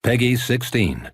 Peggy 16.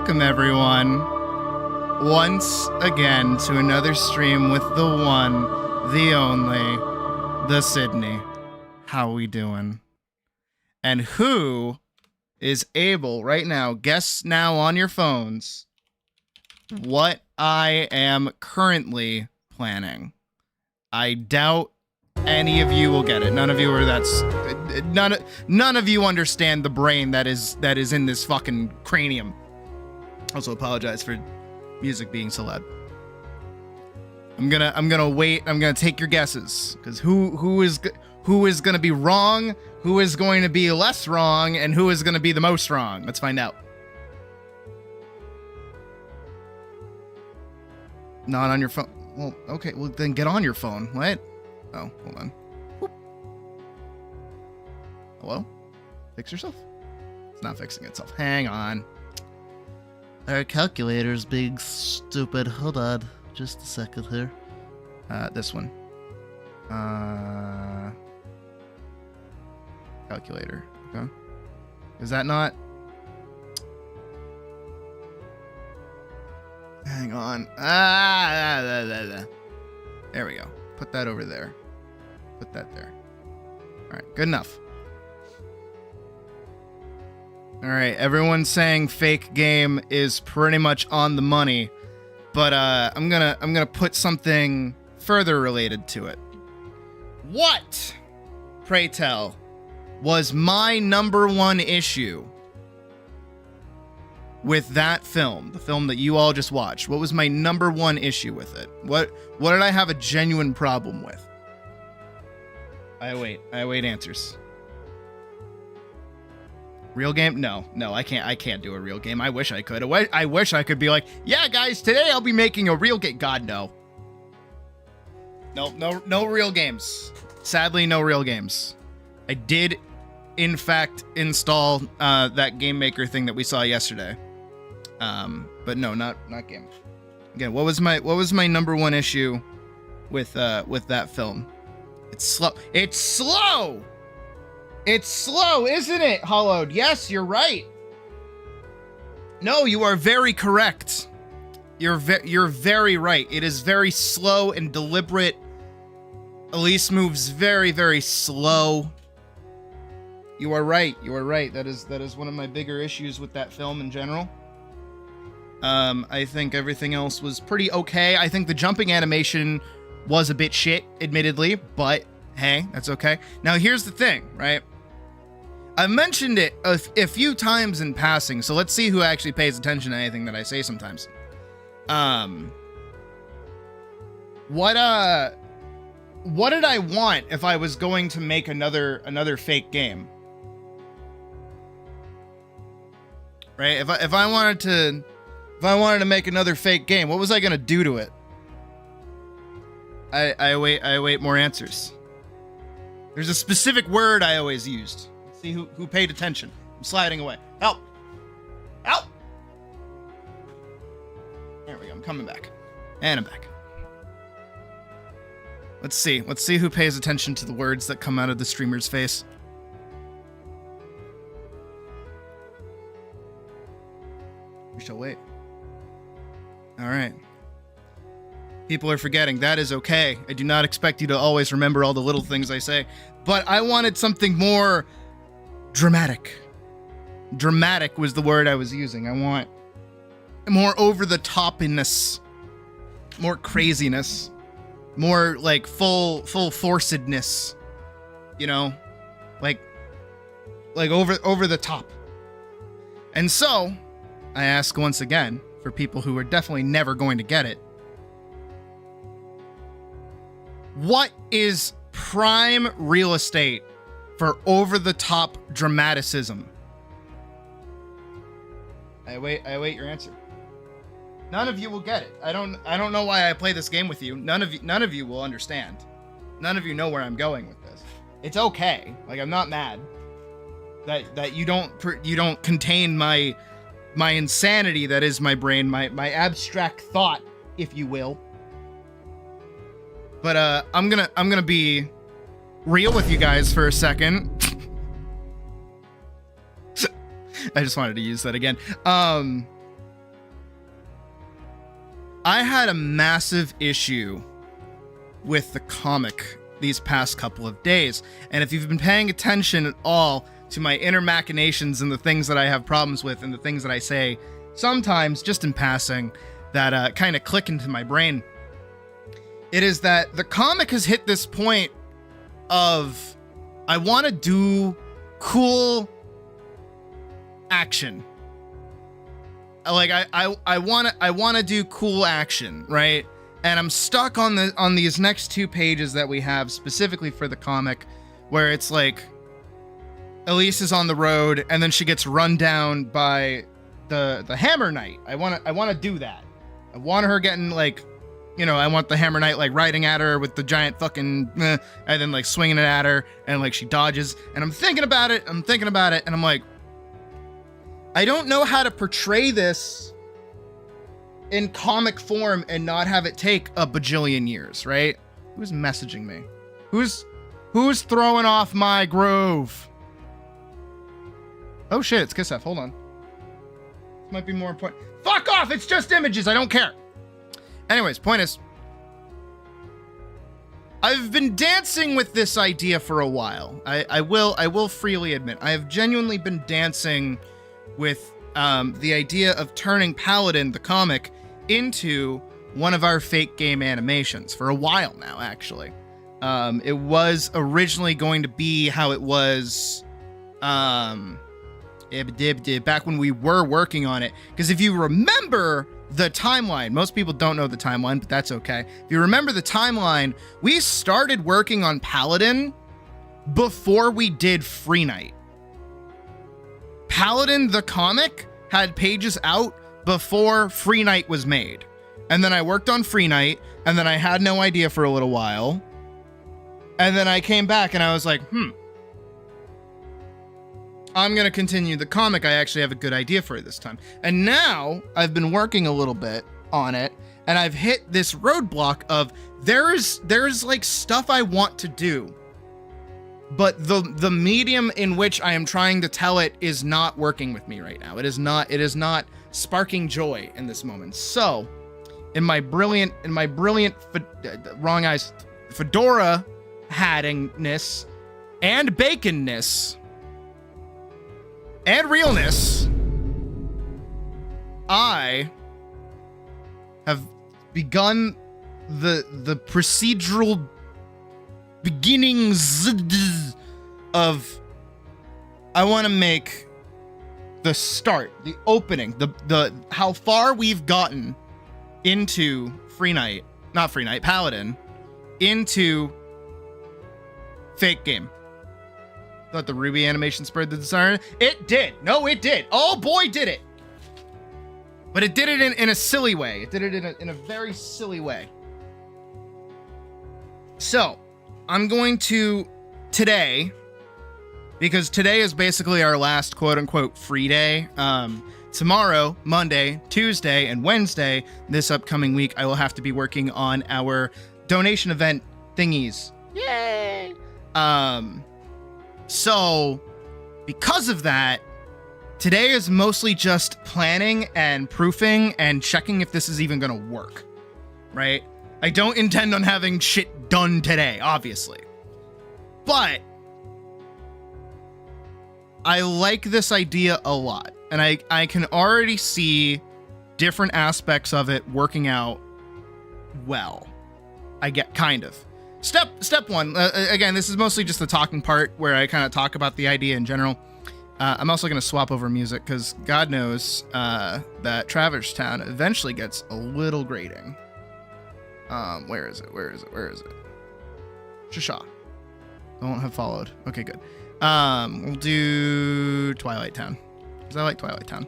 Welcome everyone, once again to another stream with the one, the only, the Sydney. How we doing? And who is able right now, guess now on your phones, what I am currently planning. I doubt any of you will get it. None of you are none of you understand the brain that is in this fucking cranium. Also apologize for music being so loud. I'm gonna wait. I'm gonna take your guesses because who is gonna be wrong, who is going to be less wrong, and who is gonna be the most wrong. Let's find out. Not on your phone. Well, okay. Well, then get on your phone. What? Oh, hold on. Whoop. Hello? Fix yourself? It's not fixing itself. Hang on. Our calculator's being stupid. Hold on. Just a second here. This one. Calculator. Okay. Is that not? Hang on. There we go. Put that over there. Put that there. All right, good enough. All right, everyone's saying fake game is pretty much on the money, but I'm gonna put something further related to it. What, pray tell, was my #1 issue with that film, the film that you all just watched? What was my #1 issue with it? What did I have a genuine problem with? I await answers. Real game? No, I can't do a real game. I wish I could. I wish I could be like, yeah, guys, today I'll be making a real game. God, no. No real games. Sadly, no real games. I did, in fact, install that game maker thing that we saw yesterday. But no, not game. Again, what was my #1 issue with that film? It's slow. It's slow. It's slow, isn't it, Hollowed? Yes, you're right. No, you are very correct. You're very right. It is very slow and deliberate. Elise moves very, very slow. You are right. You are right. That is one of my bigger issues with that film in general. I think everything else was pretty okay. I think the jumping animation was a bit shit, admittedly, but hey, that's okay. Now, here's the thing, right? I've mentioned it a few times in passing, so let's see who actually pays attention to anything that I say sometimes. What did I want if I was going to make another fake game? Right? If I wanted to make another fake game, what was I gonna do to it? I await more answers. There's a specific word I always used. Let's see who paid attention. I'm sliding away. Help! Help! There we go. I'm coming back. And I'm back. Let's see who pays attention to the words that come out of the streamer's face. We shall wait. All right. People are forgetting. That is okay. I do not expect you to always remember all the little things I say, but I wanted something more dramatic. Dramatic was the word I was using. I want more over-the-topiness, more craziness, more like full forcedness, you know, like over the top. And so I ask once again for people who are definitely never going to get it. What is prime real estate for over-the-top dramaticism? I await your answer. None of you will get it. I don't know why I play this game with you. None of you will understand. None of you know where I'm going with this. It's okay. Like, I'm not mad that you don't contain my insanity that is my brain, my abstract thought, if you will. But I'm gonna be real with you guys for a second. I just wanted to use that again. I had a massive issue with the comic these past couple of days. And if you've been paying attention at all to my inner machinations and the things that I have problems with and the things that I say sometimes just in passing that kind of click into my brain, it is that the comic has hit this point of I want to do cool action. Like I want to do cool action, right? And I'm stuck on these next 2 pages that we have specifically for the comic, where it's like Elise is on the road and then she gets run down by the Hammer Knight. I want to do that. I want her getting like, you know, I want the Hammer Knight like riding at her with the giant fucking and then like swinging it at her and like she dodges. And I'm thinking about it and I'm like, I don't know how to portray this in comic form and not have it take a bajillion years, right? Who's messaging me? Who's throwing off my groove? Oh shit, it's Kisef. Hold on. This might be more important. Fuck off! It's just images. I don't care. Anyways, point is, I've been dancing with this idea for a while. I will freely admit, I have genuinely been dancing with the idea of turning Paladin, the comic, into one of our fake game animations for a while now, actually. It was originally going to be how it was back when we were working on it. Because if you remember the timeline, most people don't know the timeline, but that's okay. If you remember the timeline, we started working on Paladin before we did Free Night. Paladin, the comic, had pages out before Free Night was made. And then I worked on Free Night, and then I had no idea for a little while. And then I came back and I was like, I'm going to continue the comic. I actually have a good idea for it this time. And now I've been working a little bit on it, and I've hit this roadblock of there's like stuff I want to do, but the medium in which I am trying to tell it is not working with me right now. It is not sparking joy in this moment. So in my brilliant wrong eyes fedora hattingness and baconness and realness, I have begun the procedural beginnings of I want to make the start, the opening, the how far we've gotten into Paladin, into fake game. Thought the Ruby animation spurred the desire. It did. No, it did. Oh boy, did it. But it did it in a silly way. It did it in a very silly way. So, I'm going to today, because today is basically our last quote-unquote free day. Tomorrow, Monday, Tuesday, and Wednesday, this upcoming week, I will have to be working on our donation event thingies. Yay! So, because of that, today is mostly just planning and proofing and checking if this is even going to work, right? I don't intend on having shit done today, obviously. But I like this idea a lot, and I can already see different aspects of it working out well. I get kind of. Step one, again, this is mostly just the talking part where I kind of talk about the idea in general. I'm also going to swap over music because God knows that Traverse Town eventually gets a little grating. Where is it? Shasha. Don't have followed. Okay, good. We'll do Twilight Town because I like Twilight Town.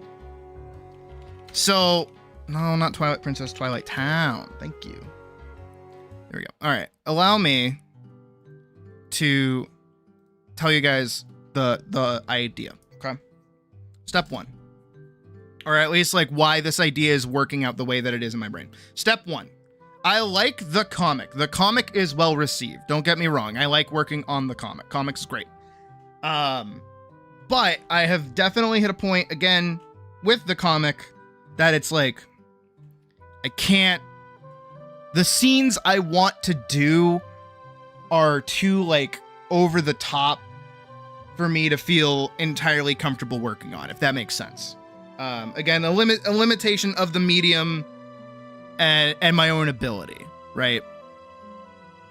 So, no, not Twilight Princess, Twilight Town. Thank you. There we go. All right. Allow me to tell you guys the idea. Okay. Step one, or at least like why this idea is working out the way that it is in my brain. Step one, I like the comic. The comic is well received. Don't get me wrong. I like working on the comic. Comics is great. But I have definitely hit a point again with the comic that it's like, I can't. The scenes I want to do are too, like, over the top for me to feel entirely comfortable working on, if that makes sense. Again, a limitation of the medium and my own ability, right?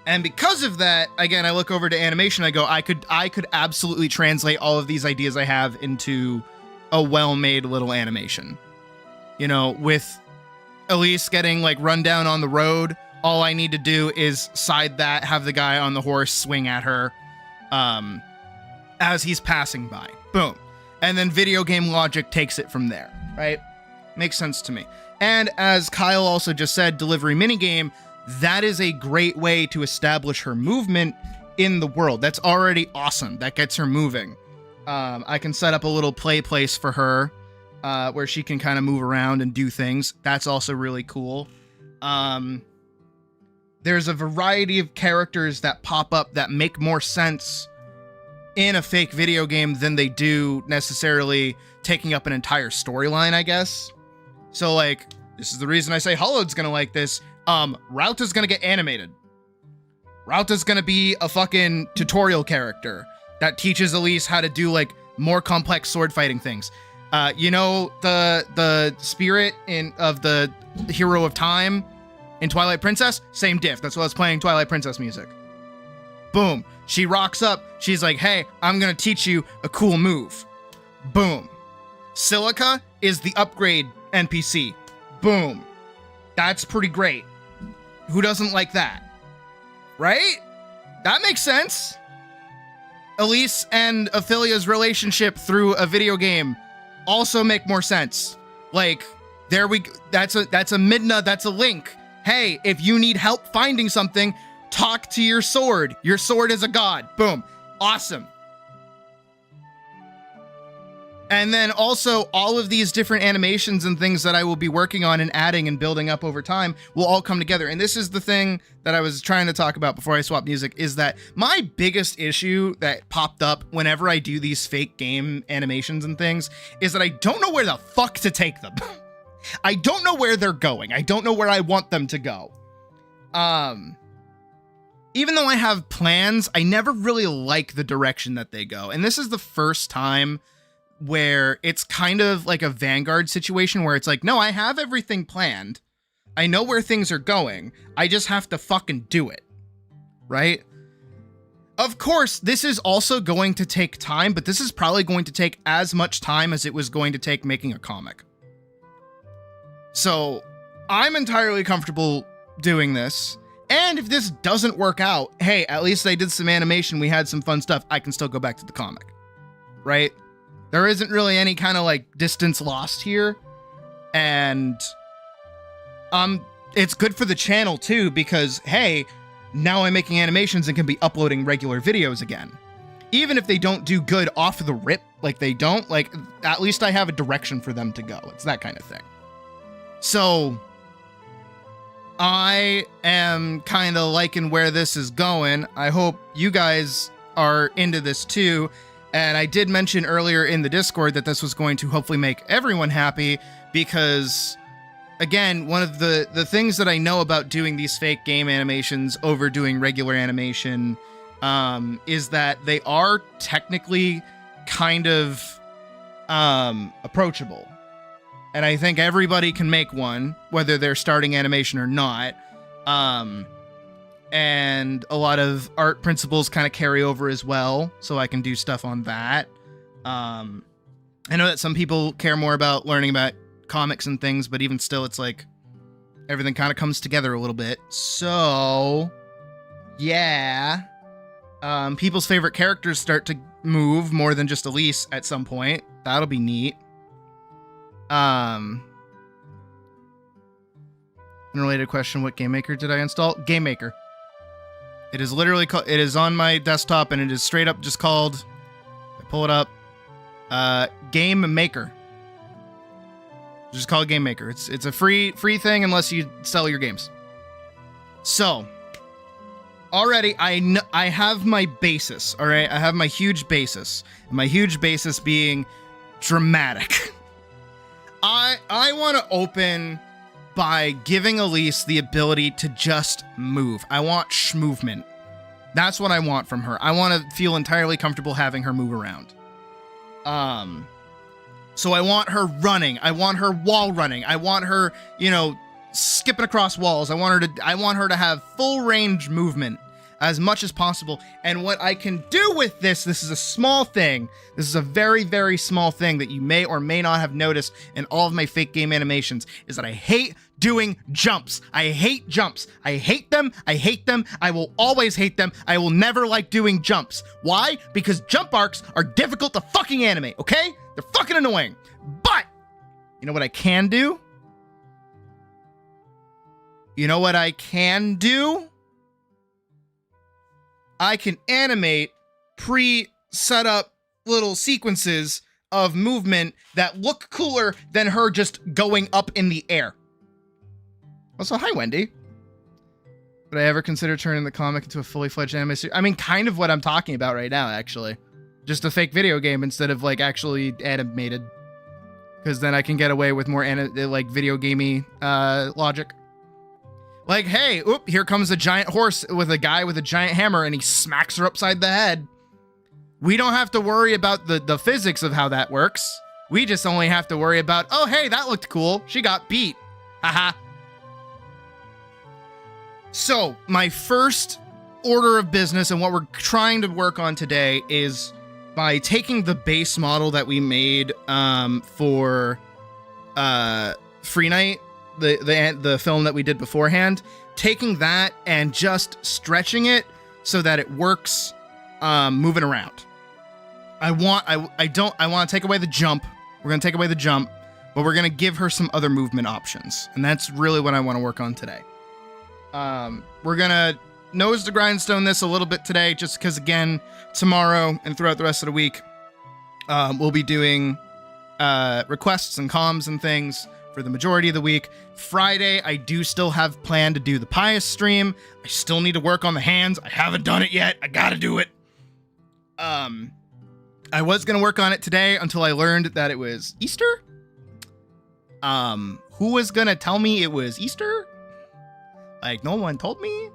And because of that, again, I look over to animation, I go, I could absolutely translate all of these ideas I have into a well-made little animation. You know, with Elise getting, like, run down on the road, all I need to do is side that, have the guy on the horse swing at her as he's passing by. Boom. And then video game logic takes it from there, right? Makes sense to me. And as Kyle also just said, delivery minigame, that is a great way to establish her movement in the world. That's already awesome. That gets her moving. I can set up a little play place for her where she can kind of move around and do things. That's also really cool. There's a variety of characters that pop up that make more sense in a fake video game than they do necessarily taking up an entire storyline, I guess. So, like, this is the reason I say Hollowed's gonna like this. Rauta's gonna get animated. Rauta's gonna be a fucking tutorial character that teaches Elise how to do, like, more complex sword fighting things. You know, the spirit of the Hero of Time in Twilight Princess? Same diff. That's why I was playing Twilight Princess music. Boom. She rocks up. She's like, hey, I'm gonna teach you a cool move. Boom. Silica is the upgrade NPC. Boom. That's pretty great. Who doesn't like that? Right? That makes sense. Elise and Ophelia's relationship through a video game also make more sense. Like, that's a Midna, that's a link. Hey, if you need help finding something, talk to your sword. Your sword is a god. Boom. Awesome. And then also all of these different animations and things that I will be working on and adding and building up over time will all come together. And this is the thing that I was trying to talk about before I swap music, is that my biggest issue that popped up whenever I do these fake game animations and things is that I don't know where the fuck to take them. I don't know where they're going. I don't know where I want them to go. Even though I have plans, I never really like the direction that they go. And this is the first time where it's kind of like a Vanguard situation where it's like, no, I have everything planned. I know where things are going. I just have to fucking do it. Right? Of course, this is also going to take time, but this is probably going to take as much time as it was going to take making a comic. So I'm entirely comfortable doing this. And if this doesn't work out, hey, at least I did some animation. We had some fun stuff. I can still go back to the comic. Right? There isn't really any kind of, like, distance lost here. And it's good for the channel too, because hey, now I'm making animations and can be uploading regular videos again. Even if they don't do good off the rip, like they don't, like, at least I have a direction for them to go. It's that kind of thing. So I am kind of liking where this is going. I hope you guys are into this too. And I did mention earlier in the Discord that this was going to hopefully make everyone happy, because again, one of the things that I know about doing these fake game animations over doing regular animation is that they are technically kind of approachable. And I think everybody can make one, whether they're starting animation or not. And a lot of art principles kind of carry over as well, so I can do stuff on that. I know that some people care more about learning about comics and things, but even still, it's like everything kind of comes together a little bit. So, yeah. People's favorite characters start to move more than just Elise at some point. That'll be neat. Unrelated question, what game maker did I install? Game Maker. It is literally called, it is on my desktop, and it is straight up just called, I pull it up, Game Maker. Just call it Game Maker. It's a free thing unless you sell your games. So, already I have my basis, all right? I have my huge basis. And my huge basis being dramatic. I want to open by giving Elise the ability to just move. I want movement. That's what I want from her. I want to feel entirely comfortable having her move around. So I want her running. I want her wall running. I want her, you know, skipping across walls. I want her to have full range movement as much as possible. And what I can do with this is a small thing. This is a very, very small thing that you may or may not have noticed in all of my fake game animations, is that I hate doing jumps. I hate jumps. I hate them. I hate them. I will always hate them. I will never like doing jumps. Why? Because jump arcs are difficult to fucking animate, okay? They're fucking annoying. But, you know what I can do? You know what I can do? I can animate pre-set up little sequences of movement that look cooler than her just going up in the air. Also, hi, Wendy. Would I ever consider turning the comic into a fully fledged anime series? I mean, kind of what I'm talking about right now, actually. Just a fake video game instead of, like, actually animated. Because then I can get away with more, like, video gamey logic. Like, hey, oop, here comes a giant horse with a guy with a giant hammer, and he smacks her upside the head. We don't have to worry about the physics of how that works. We just only have to worry about, oh, hey, that looked cool. She got beat. Haha. So, my first order of business and what we're trying to work on today is by taking the base model that we made for Free Night, the film that we did beforehand, taking that and just stretching it so that it works moving around. I want to take away the jump. We're going to take away the jump, but we're going to give her some other movement options. And that's really what I want to work on today. We're going to nose to grindstone this a little bit today, just because, again, tomorrow and throughout the rest of the week, we'll be doing requests and comms and things for the majority of the week. Friday, I do still have planned to do the Pious stream. I still need to work on the hands. I haven't done it yet. I gotta do it. I was gonna work on it today until I learned that it was Easter. Who was gonna tell me it was Easter? Like, no one told me.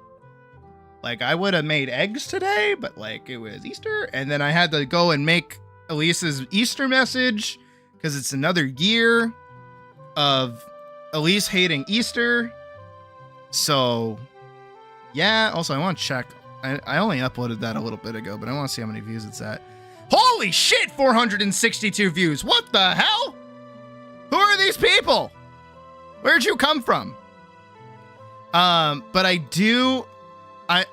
Like, I would have made eggs today, but, like, it was Easter. And then I had to go and make Elise's Easter message because it's another year of Elise hating Easter. So, yeah. Also, I want to check. I only uploaded that a little bit ago, but I want to see how many views it's at. Holy shit, 462 views. What the hell? Who are these people? Where'd you come from? But I do... I'm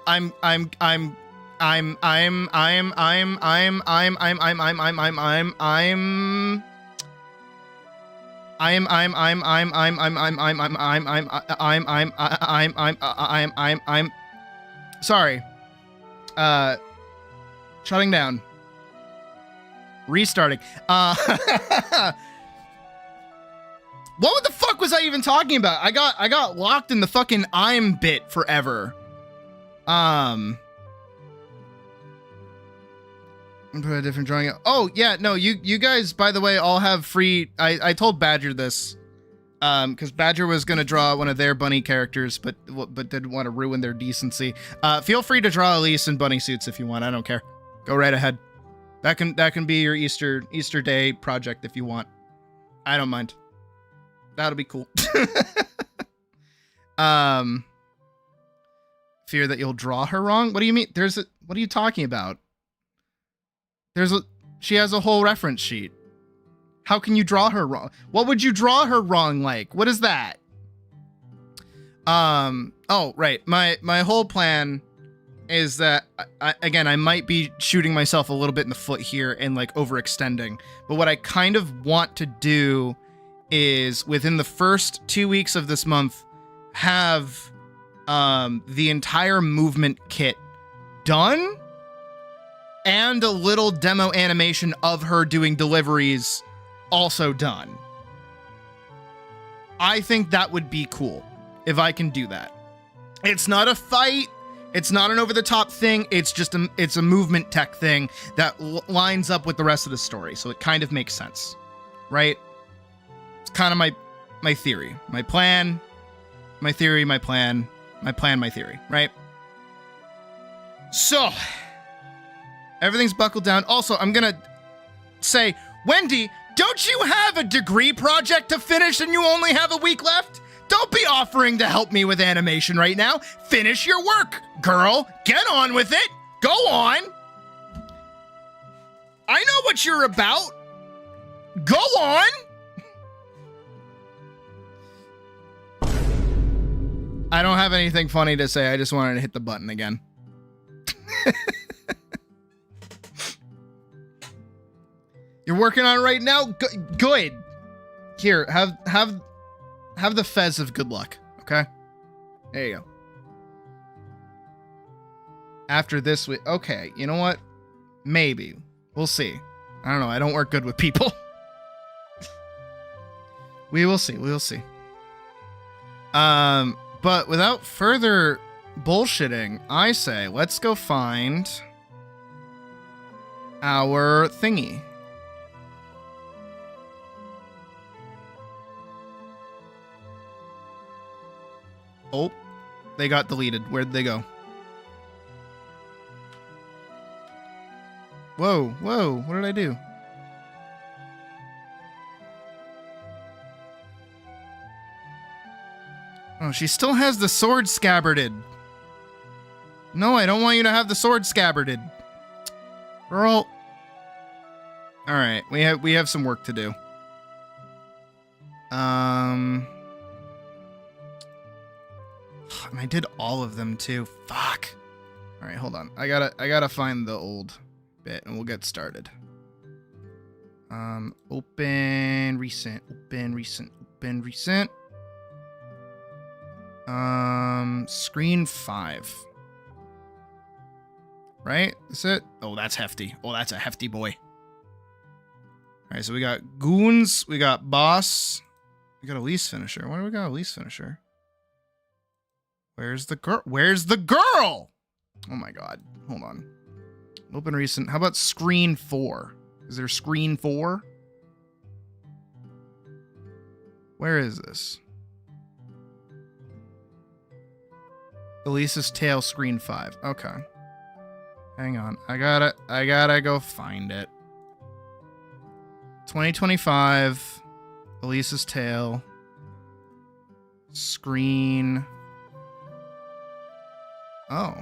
sorry. Shutting down. Restarting. What the fuck was I even talking about? I got locked in the fucking I'm bit forever. Put a different drawing. Oh yeah, no, you guys, by the way, all have free. I told Badger this, because Badger was gonna draw one of their bunny characters, but didn't want to ruin their decency. Feel free to draw Elise in bunny suits if you want. I don't care. Go right ahead. That can be your Easter Day project if you want. I don't mind. That'll be cool. Fear that you'll draw her wrong? What do you mean? What are you talking about? She has a whole reference sheet. How can you draw her wrong? What would you draw her wrong like? What is that? Oh, right. My whole plan is that, I might be shooting myself a little bit in the foot here and, like, overextending. But what I kind of want to do is, within the first 2 weeks of this month, have the entire movement kit done and a little demo animation of her doing deliveries also done. I think that would be cool if I can do that. It's not a fight. It's not an over-the-top thing. It's just it's a movement tech thing that lines up with the rest of the story. So it kind of makes sense, right? It's kind of my theory. My plan My theory, my plan, my theory, right? So, everything's buckled down. Also, I'm gonna say, Wendy, don't you have a degree project to finish and you only have a week left? Don't be offering to help me with animation right now. Finish your work, girl. Get on with it. Go on. I know what you're about. Go on. I don't have anything funny to say. I just wanted to hit the button again. You're working on it right now? Good. Here, have the fez of good luck, okay? There you go. After this week, okay, you know what? Maybe. We'll see. I don't know. I don't work good with people. We will see. We will see. But without further bullshitting, I say let's go find our thingy. Oh, they got deleted. Where'd they go? Whoa, whoa, what did I do? Oh, she still has the sword scabbarded. No, I don't want you to have the sword scabbarded. Girl. Alright, we have some work to do. And I did all of them too. Fuck. Alright, hold on. I gotta find the old bit and we'll get started. Open recent. Screen 5. Right? Is it? Oh, that's hefty. Oh, that's a hefty boy. Alright, so we got goons, we got boss, we got a lease finisher. Why do we got a lease finisher? Where's the girl? Where's the girl? Oh my god. Hold on. Open recent. How about screen 4? Is there screen 4? Where is this? Elisa's tail, screen 5. Okay. Hang on. I gotta go find it. 2025. Elisa's tail. Screen. Oh.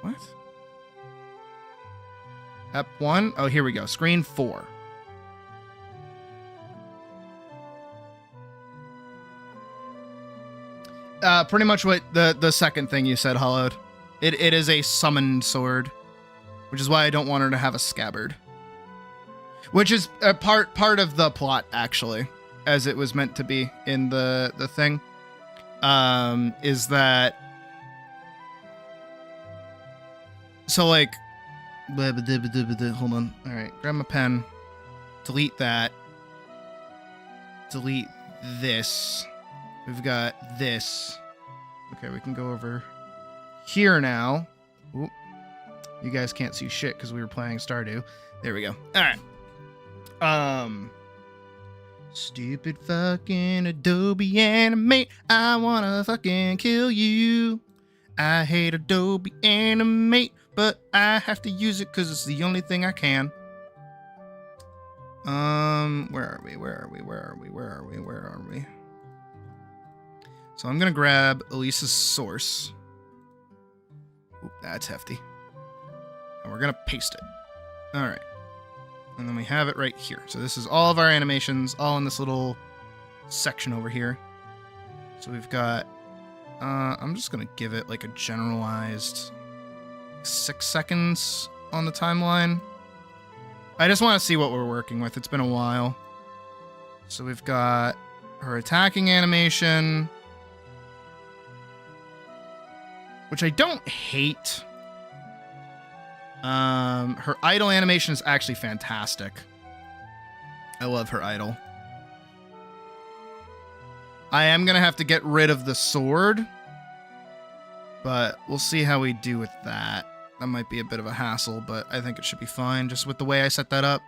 What? Ep 1? Oh, here we go. Screen 4. Pretty much what the second thing you said, Hollowed. It is a summoned sword, which is why I don't want her to have a scabbard. Which is a part of the plot, actually, as it was meant to be in the thing. Is that so like hold on. All right, grab my pen. Delete that. Delete this. We've got this. Okay, we can go over here now. Oop. You guys can't see shit because we were playing Stardew. There we go. All right. Stupid fucking Adobe Animate. I wanna fucking kill you. I hate Adobe Animate, but I have to use it because it's the only thing I can. Where are we? So I'm gonna grab Elisa's source. Oop, that's hefty. And we're gonna paste it. All right. And then we have it right here. So this is all of our animations, all in this little section over here. So we've got, I'm just gonna give it like a generalized 6 seconds on the timeline. I just want to see what we're working with. It's been a while. So we've got her attacking animation, which I don't hate. Her idle animation is actually fantastic. I love her idle. I am going to have to get rid of the sword, but we'll see how we do with that. That might be a bit of a hassle, but I think it should be fine just with the way I set that up.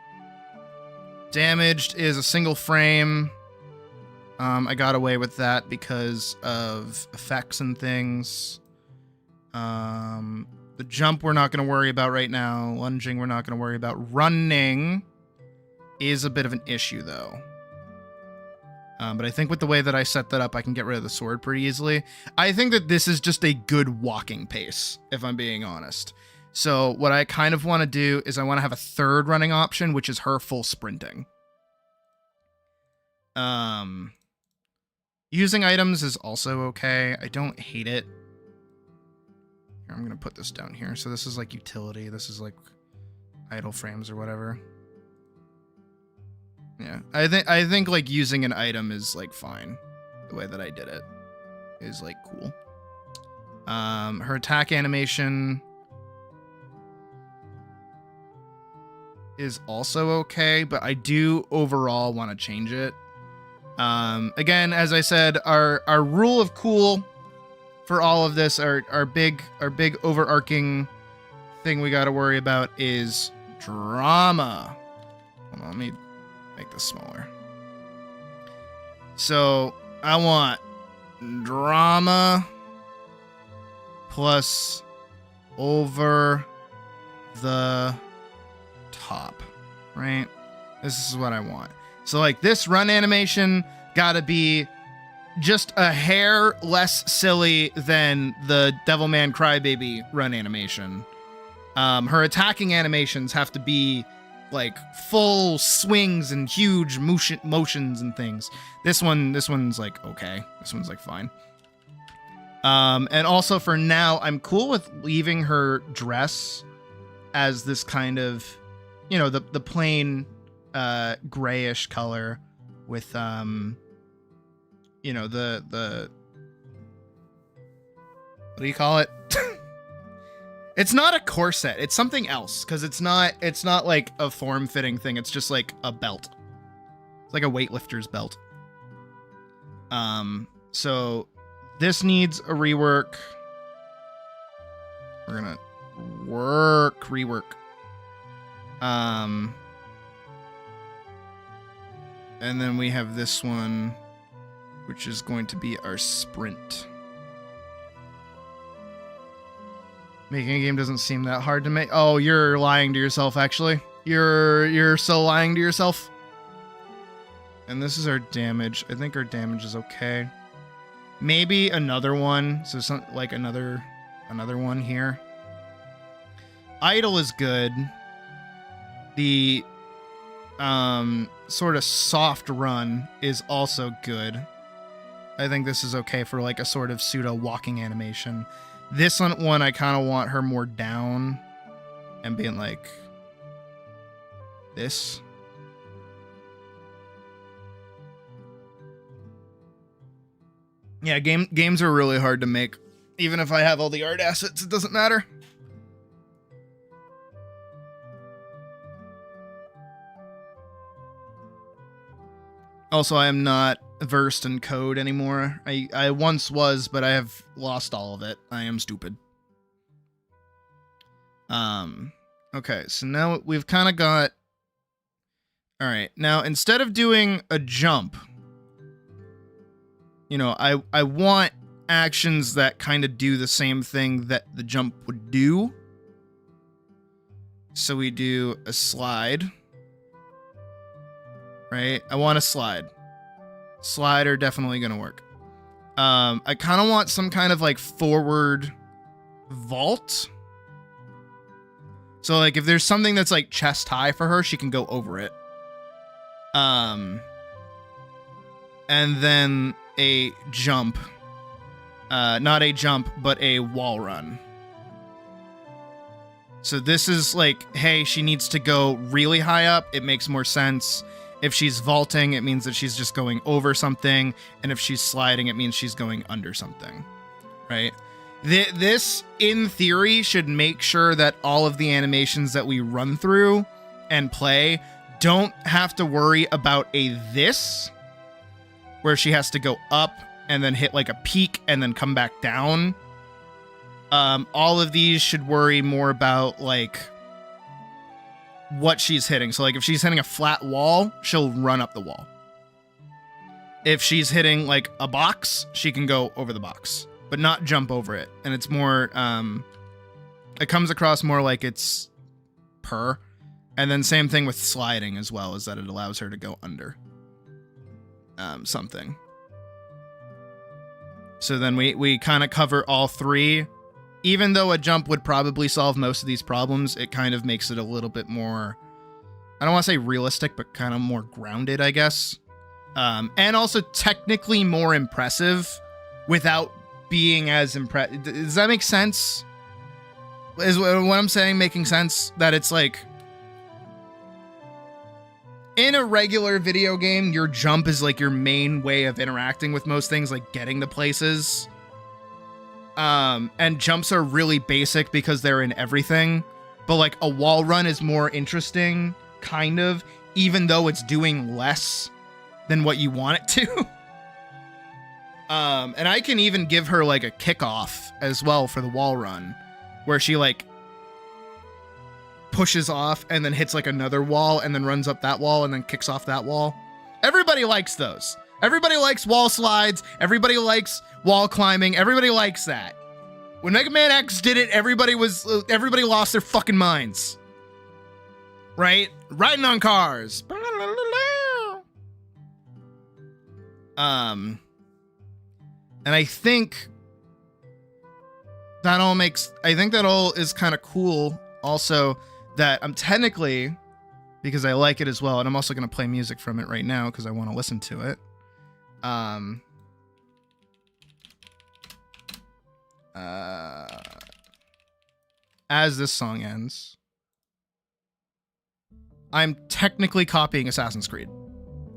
Damaged is a single frame. I got away with that because of effects and things. The jump we're not going to worry about right now. Lunging we're not going to worry about. Running is a bit of an issue, though. But I think with the way that I set that up, I can get rid of the sword pretty easily. I think that this is just a good walking pace, if I'm being honest. So what I kind of want to do is I want to have a third running option, which is her full sprinting. Using items is also okay. I don't hate it. Here, I'm going to put this down here. So this is like utility. This is like idle frames or whatever. Yeah, I think like using an item is like fine. The way that I did it is like cool. Her attack animation is also okay, but I do overall want to change it. Again, as I said, our rule of cool for all of this, our big overarching thing we got to worry about is drama. Hold on, let me make this smaller. So I want drama plus over the top, right? This is what I want. So like this run animation gotta be just a hair less silly than the Devilman Crybaby run animation. Her attacking animations have to be like full swings and huge motions and things. This one's like okay. This one's like fine. And also for now, I'm cool with leaving her dress as this kind of, you know, the plain grayish color with you know, the what do you call it? It's not a corset. It's something else because it's not like a form-fitting thing. It's just like a belt. It's like a weightlifter's belt. So this needs a rework. We're gonna rework. And then we have this one, which is going to be our sprint. Making a game doesn't seem that hard to make. Oh, you're lying to yourself, actually. You're so lying to yourself. And this is our damage. I think our damage is okay. Maybe another one. So some like another one here. Idle is good. The sort of soft run is also good. I think this is okay for like a sort of pseudo walking animation. This one I kind of want her more down and being like this. Yeah, games are really hard to make. Even if I have all the art assets, it doesn't matter. Also, I am not versed in code anymore. I once was, but I have lost all of it. I am stupid. Okay, so now we've kind of got... Alright, now instead of doing a jump, you know, I want actions that kind of do the same thing that the jump would do. So we do a slide. Right? I want a slide. Slide are definitely going to work. I kind of want some kind of like forward vault. So like if there's something that's like chest high for her, she can go over it. And then a jump. Not a jump, but a wall run. So this is like, hey, she needs to go really high up. It makes more sense. If she's vaulting, it means that she's just going over something. And if she's sliding, it means she's going under something. Right? This, in theory, should make sure that all of the animations that we run through and play don't have to worry about a this, where she has to go up and then hit like a peak and then come back down. All of these should worry more about like what she's hitting. So like if she's hitting a flat wall, she'll run up the wall. if she's hitting like a box, she can go over the box, but not jump over it. And it's more, it comes across more like it's per. And then same thing with sliding as well, is that it allows her to go under something. So then we kind of cover all three. Even though a jump would probably solve most of these problems, it kind of makes it a little bit more, I don't want to say realistic, but kind of more grounded, I guess. And also technically more impressive without being as impressive. Does that make sense? Is what I'm saying making sense? That it's like, in a regular video game, your jump is like your main way of interacting with most things, like getting to places. And jumps are really basic because they're in everything. But like a wall run is more interesting, kind of, even though it's doing less than what you want it to. And I can even give her like a kickoff as well for the wall run, where she like pushes off and then hits like another wall and then runs up that wall and then kicks off that wall. Everybody likes those. Everybody likes wall slides. Everybody likes wall climbing. Everybody likes that. When Mega Man X did it, everybody lost their fucking minds. Right? Riding on cars. And I think that all is kind of cool. Also, that I'm technically, because I like it as well, and I'm also going to play music from it right now because I want to listen to it. As this song ends, I'm technically copying Assassin's Creed.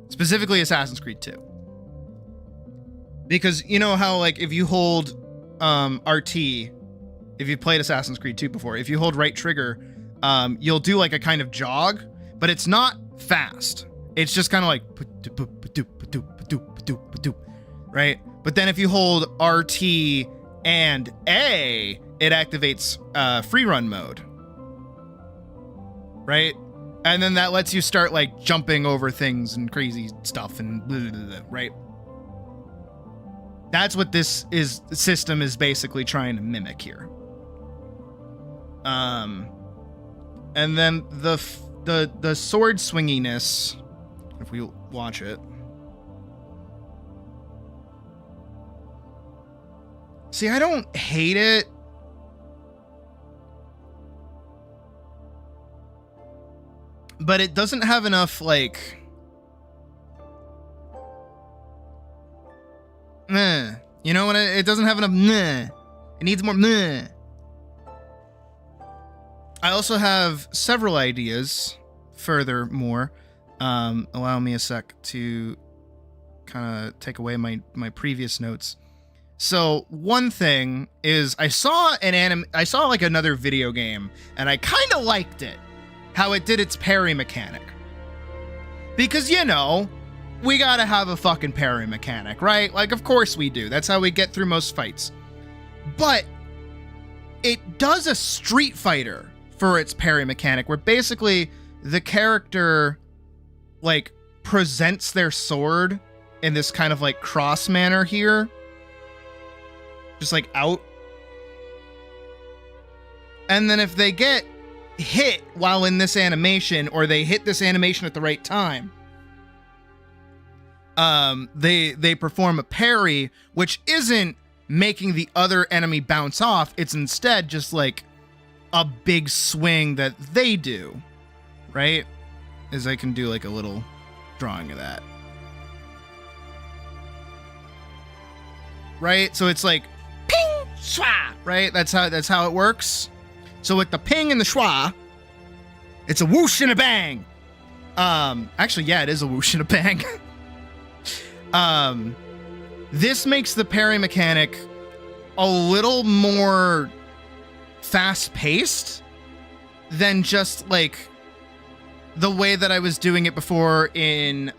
Specifically Assassin's Creed 2. Because you know how, like, if you hold RT, if you've played Assassin's Creed 2 before, if you hold right trigger, you'll do like a kind of jog, but it's not fast. It's just kind of like, right? But then if you hold RT and A, it activates free run mode, right? And then that lets you start like jumping over things and crazy stuff and blah, blah, blah, right? That's what this system is basically trying to mimic here. And then the sword swinginess, if we watch it. See, I don't hate it. But it doesn't have enough, like, meh. You know what? It doesn't have enough meh. It needs more meh. I also have several ideas, furthermore. Allow me a sec to kind of take away my previous notes. So one thing is I saw like another video game, and I kind of liked it. How it did its parry mechanic. Because, you know, we gotta have a fucking parry mechanic, right? Like, of course we do. That's how we get through most fights. But it does a Street Fighter for its parry mechanic, where basically the character, like, presents their sword in this kind of, like, cross manner here. Just, like, out. And then if they get hit while in this animation, or they hit this animation at the right time, they perform a parry, which isn't making the other enemy bounce off. It's instead just like a big swing that they do, right? As I can do like a little drawing of that, right? So it's like ping shwa, right? That's how it works. So with the ping and the schwa, it's a whoosh and a bang. Actually, yeah, it is a whoosh and a bang. This makes the parry mechanic a little more fast-paced than just like the way that I was doing it before in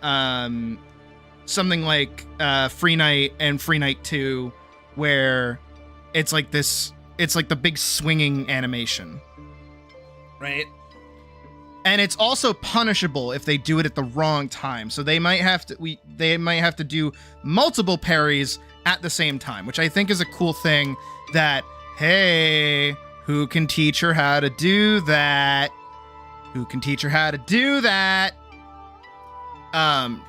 something like Free Night and Free Night 2, where it's like this. It's like the big swinging animation, right? And it's also punishable if they do it at the wrong time. So they might have to do multiple parries at the same time, which I think is a cool thing that, hey, who can teach her how to do that? Who can teach her how to do that?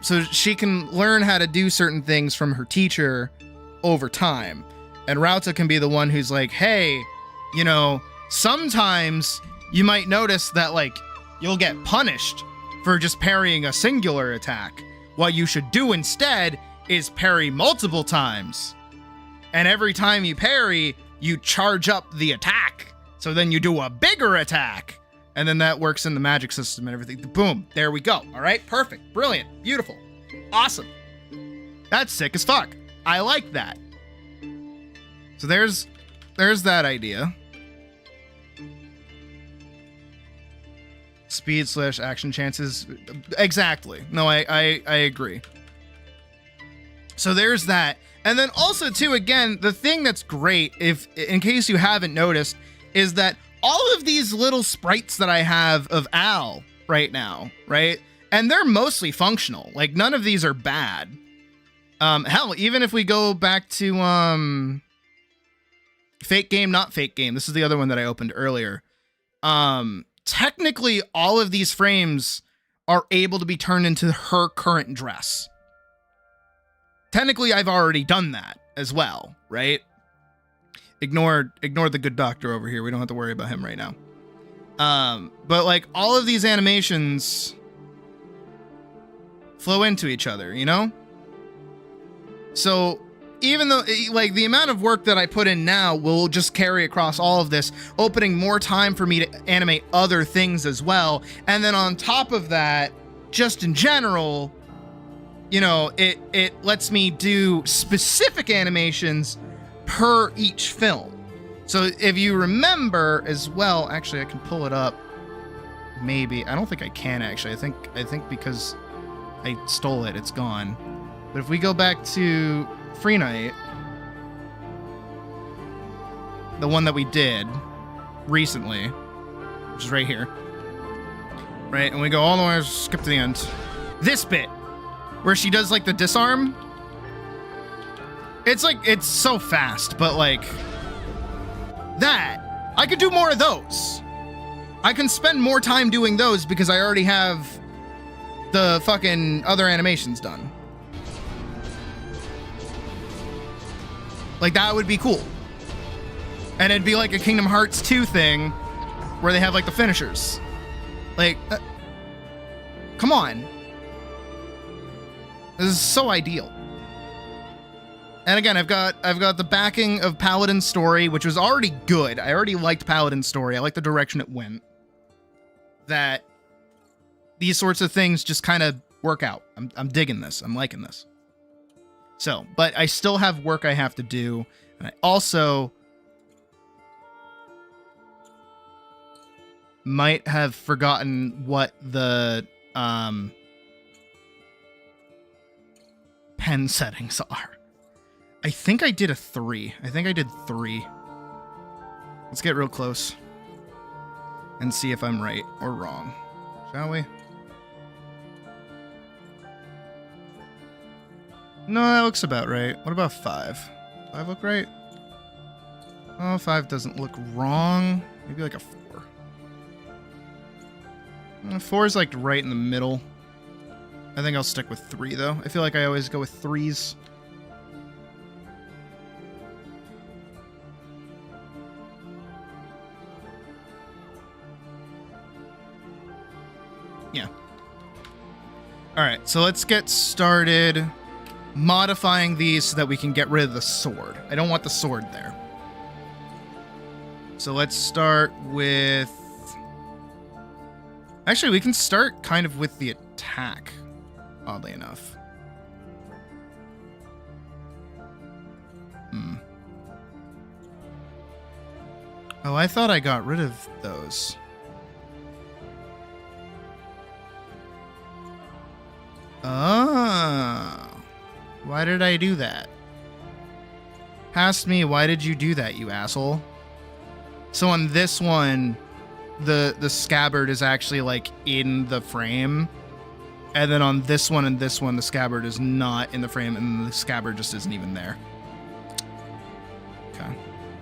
So she can learn how to do certain things from her teacher over time. And Rauta can be the one who's like, hey, you know, sometimes you might notice that, like, you'll get punished for just parrying a singular attack. What you should do instead is parry multiple times. And every time you parry, you charge up the attack. So then you do a bigger attack. And then that works in the magic system and everything. Boom. There we go. All right. Perfect. Brilliant. Beautiful. Awesome. That's sick as fuck. I like that. So there's that idea. Speed / action chances. Exactly. No, I agree. So there's that. And then also too, again, the thing that's great, if in case you haven't noticed, is that all of these little sprites that I have of Al right now, right? And they're mostly functional. Like, none of these are bad. Hell, even if we go back to Fake Game, Not Fake Game. This is the other one that I opened earlier. Technically, all of these frames are able to be turned into her current dress. Technically, I've already done that as well, right? Ignore the good doctor over here. We don't have to worry about him right now. But like, all of these animations flow into each other, you know? So even though, like, the amount of work that I put in now will just carry across all of this, opening more time for me to animate other things as well. And then on top of that, just in general, you know, it lets me do specific animations per each film. So if you remember as well, actually I can pull it up. Maybe. I don't think I can actually. I think because I stole it, it's gone. But if we go back to Free Night, the one that we did recently, which is right here, right? And we go all the way, skip to the end. This bit, where she does like the disarm. It's like, it's so fast, but like, that, I could do more of those. I can spend more time doing those because I already have the fucking other animations done. Like, that would be cool. And it'd be like a Kingdom Hearts 2 thing where they have like the finishers. Like, come on. This is so ideal. And again, I've got the backing of Paladin's story, which was already good. I already liked Paladin's story. I liked the direction it went. That these sorts of things just kind of work out. I'm digging this. I'm liking this. So, but I still have work I have to do. And I also might have forgotten what the pen settings are. I think I did a 3. I think I did 3. Let's get real close and see if I'm right or wrong, shall we? No, that looks about right. What about 5? 5 look right? Oh, 5 doesn't look wrong. Maybe like a 4. 4 is like right in the middle. I think I'll stick with 3 though. I feel like I always go with 3s. Yeah. Alright, so let's get started modifying these so that we can get rid of the sword. I don't want the sword there. So let's start with... Actually, we can start kind of with the attack, oddly enough. Oh, I thought I got rid of those. Oh. Why did I do that? Past me, why did you do that, you asshole? So on this one, the scabbard is actually like in the frame. And then on this one and this one, the scabbard is not in the frame, and the scabbard just isn't even there. Okay.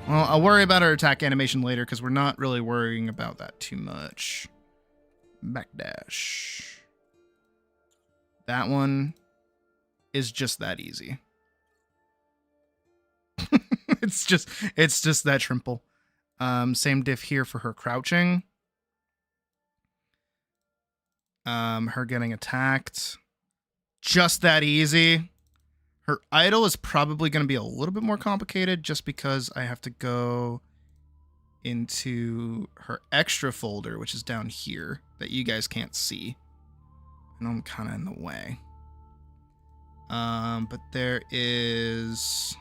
Well, I'll worry about our attack animation later, because we're not really worrying about that too much. Backdash. That one is just that easy. it's just that simple. Same diff here for her crouching. Her getting attacked. Just that easy. Her idle is probably going to be a little bit more complicated, just because I have to go into her extra folder, which is down here, that you guys can't see. And I'm kind of in the way. But there is...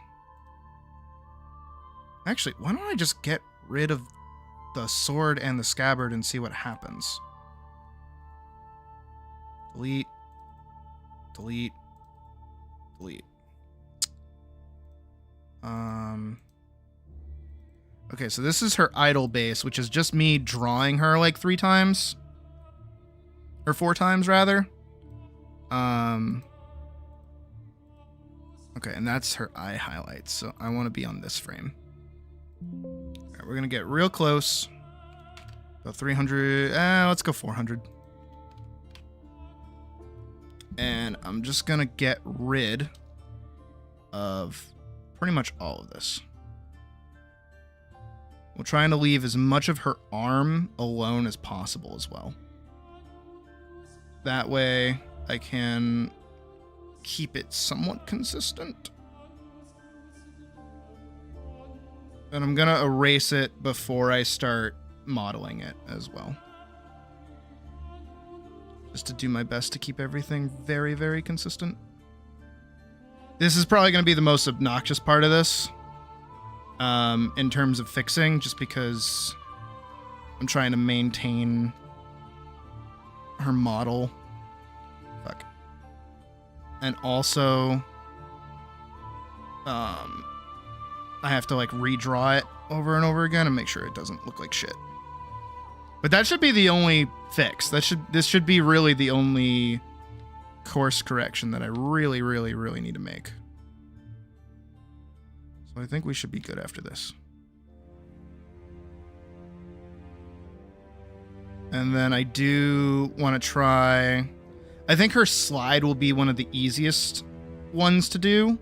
Actually, why don't I just get rid of the sword and the scabbard and see what happens? Delete. Delete. Delete. Okay, so this is her idle base, which is just me drawing her like 3 times. Or 4 times, rather. Okay, and that's her eye highlights, so I want to be on this frame. Alright, we're going to get real close. About 300. Let's go 400. And I'm just going to get rid of pretty much all of this. We're trying to leave as much of her arm alone as possible as well. That way I can keep it somewhat consistent. And I'm going to erase it before I start modeling it as well. Just to do my best to keep everything very, very consistent. This is probably going to be the most obnoxious part of this. In terms of fixing, just because I'm trying to maintain her model. Fuck. And also, I have to like redraw it over and over again and make sure it doesn't look like shit. But that should be the only fix. This should be really the only course correction that I really, really, really need to make. So I think we should be good after this. And then I do want to try... I think her slide will be one of the easiest ones to do.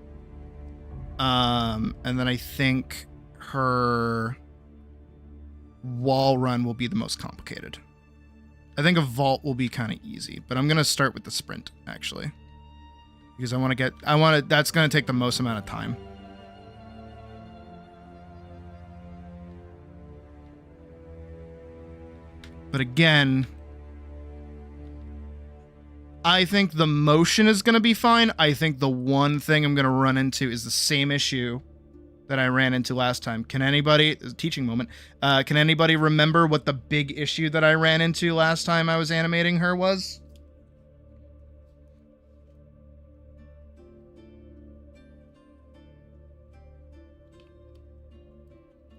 And then I think her wall run will be the most complicated. I think a vault will be kind of easy, but I'm going to start with the sprint, actually. Because that's going to take the most amount of time. But again, I think the motion is going to be fine. I think the one thing I'm going to run into is the same issue that I ran into last time. Can anybody, teaching moment, can anybody remember what the big issue that I ran into last time I was animating her was?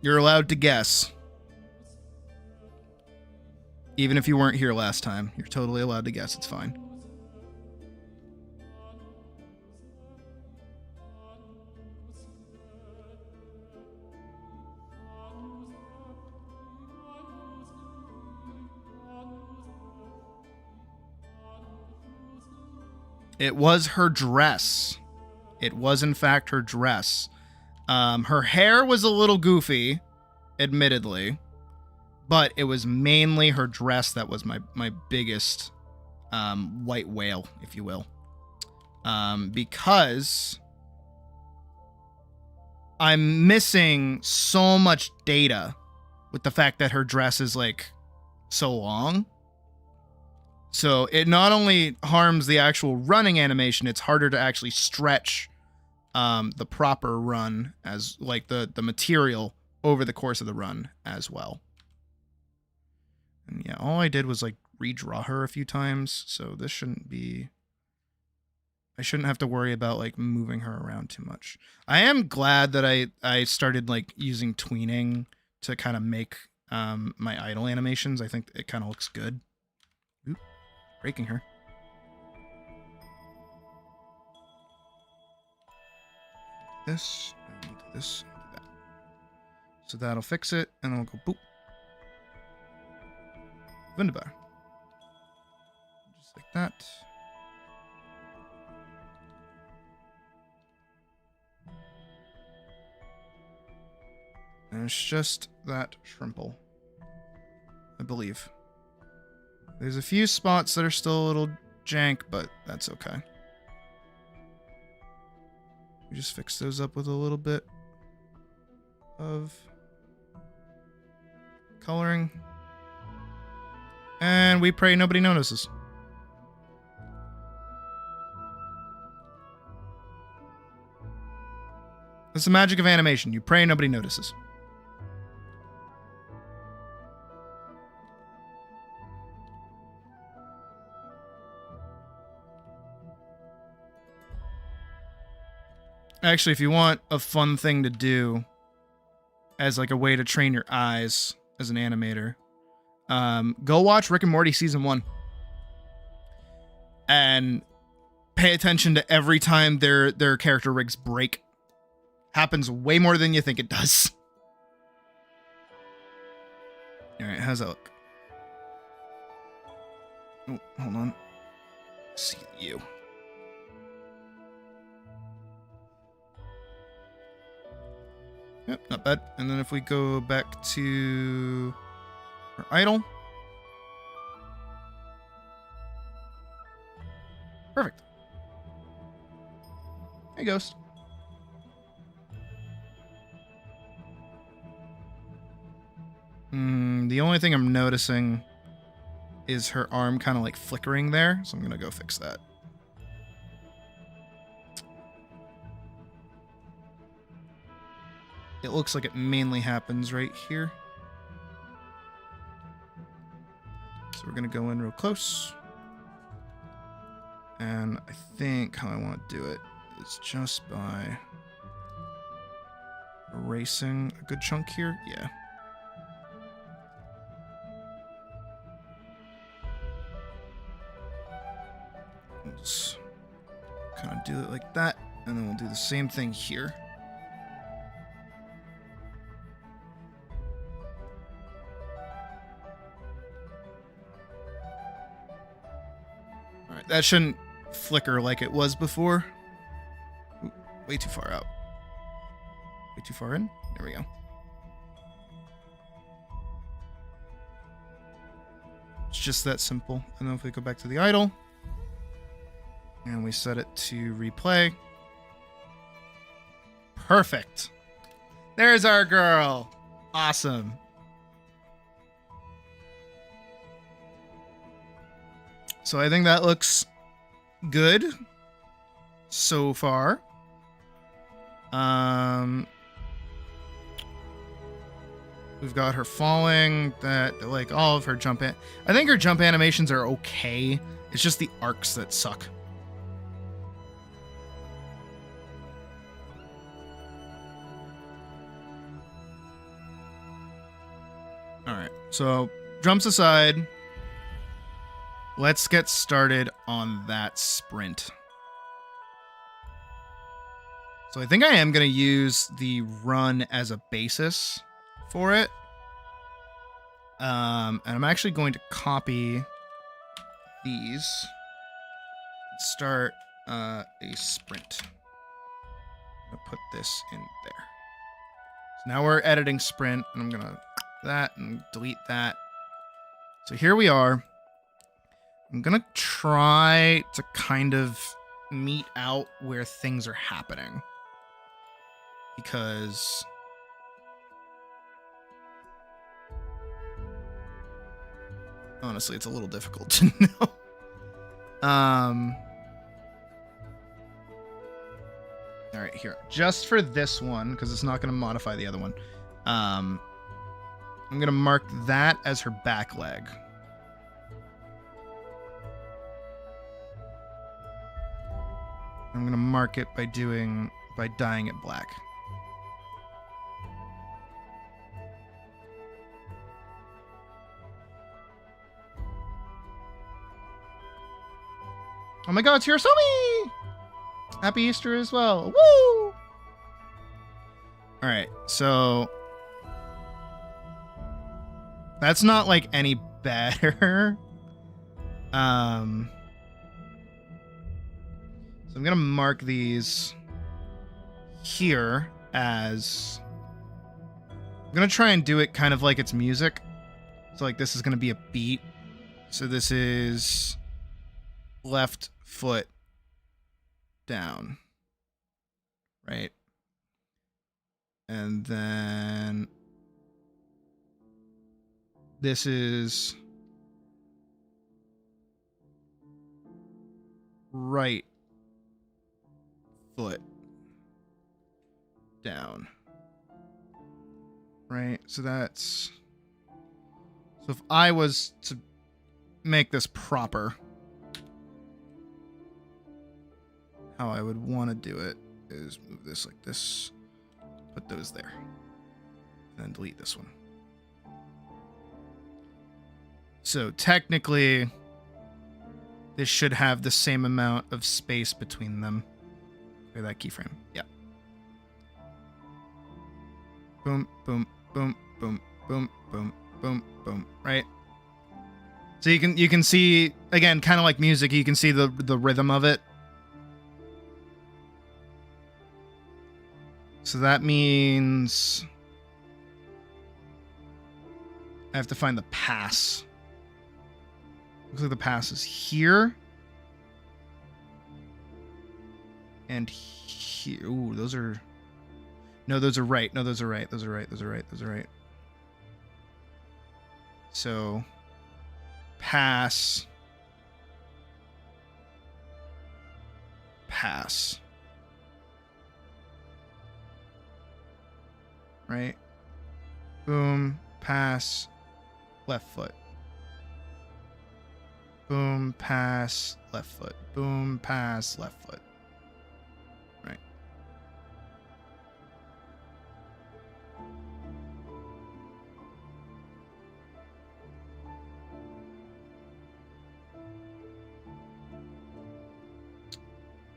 You're allowed to guess. Even if you weren't here last time, you're totally allowed to guess. It's fine. It was her dress. It was, in fact, her dress. Her hair was a little goofy, admittedly. But it was mainly her dress that was my biggest white whale, if you will. Because I'm missing so much data with the fact that her dress is like so long. So it not only harms the actual running animation, it's harder to actually stretch the proper run as like the material over the course of the run as well. And yeah, all I did was like redraw her a few times, so this shouldn't be... I shouldn't have to worry about like moving her around too much. I am glad that I started like using tweening to kind of make my idle animations. I think it kind of looks good. Oop, breaking her. This, and do this, and do that. So that'll fix it, and then we'll go boop. Wunderbar. Just like that. And it's just that shrimple, I believe. There's a few spots that are still a little jank, but that's okay. We just fix those up with a little bit of coloring. And we pray nobody notices. That's the magic of animation. You pray nobody notices. Actually, if you want a fun thing to do as like a way to train your eyes as an animator, go watch Rick and Morty season 1 and pay attention to every time their character rigs break. Happens way more than you think it does. All right, how's that look? Oh, hold on. See you. Yep, not bad. And then if we go back to our idle. Perfect. Hey, Ghost. The only thing I'm noticing is her arm kind of like flickering there, so I'm going to go fix that. It looks like it mainly happens right here. So we're going to go in real close. And I think how I want to do it is just by erasing a good chunk here. Yeah. Let's kind of do it like that, and then we'll do the same thing here. Alright, that shouldn't flicker like it was before. Ooh, way too far out. Way too far in? There we go. It's just that simple. And then if we go back to the idle, and we set it to replay. Perfect. There's our girl. Awesome. So I think that looks good so far. We've got her falling, that like all of her jump I think her jump animations are okay. It's just the arcs that suck. Alright, so jumps aside, let's get started on that sprint. So I think I am going to use the run as a basis for it. And I'm actually going to copy these and start a sprint. I'm going to put this in there. So now we're editing sprint, and I'm going to that and delete that. So here we are. I'm gonna try to kind of meet out where things are happening, because honestly it's a little difficult to know. All right, here, just for this one, because it's not going to modify the other one, I'm going to mark that as her back leg. I'm going to mark it by dyeing it black. Oh my god, it's Hirosomi! Happy Easter as well. Woo! Alright, so that's not like any better. So I'm gonna mark these here as I'm gonna try and do it kind of like it's music. So like this is gonna be a beat. So this is left foot down, right? And then this is right foot down, right? So that's, so if I was to make this proper, how I would want to do it is move this like this, put those there, and then delete this one. So technically, this should have the same amount of space between them. Look at that keyframe. Yeah. Boom, boom, boom, boom, boom, boom, boom, boom. Right. So you can see, again, kind of like music. You can see the rhythm of it. So that means I have to find the pass. Looks like the pass is here. And here. Ooh, those are... No, those are right. No, those are right. Those are right. Those are right. Those are right. So... Pass. Pass. Right? Boom. Pass. Left foot. Boom, pass, left foot. Boom, pass, left foot. Right.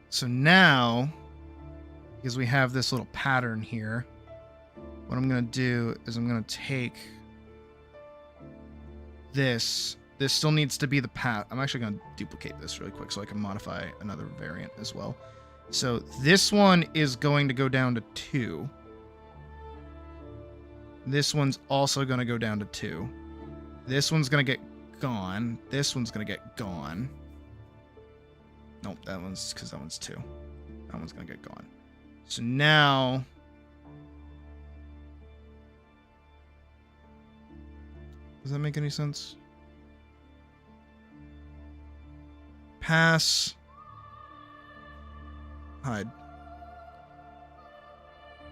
So now, because we have this little pattern here, what I'm going to do is I'm going to take this. This still needs to be the path. I'm actually going to duplicate this really quick so I can modify another variant as well. So this one is going to go down to 2. This one's also going to go down to 2. This one's going to get gone. This one's going to get gone. Nope, that one's because that one's 2. That one's going to get gone. So now... Does that make any sense? Pass. Hide.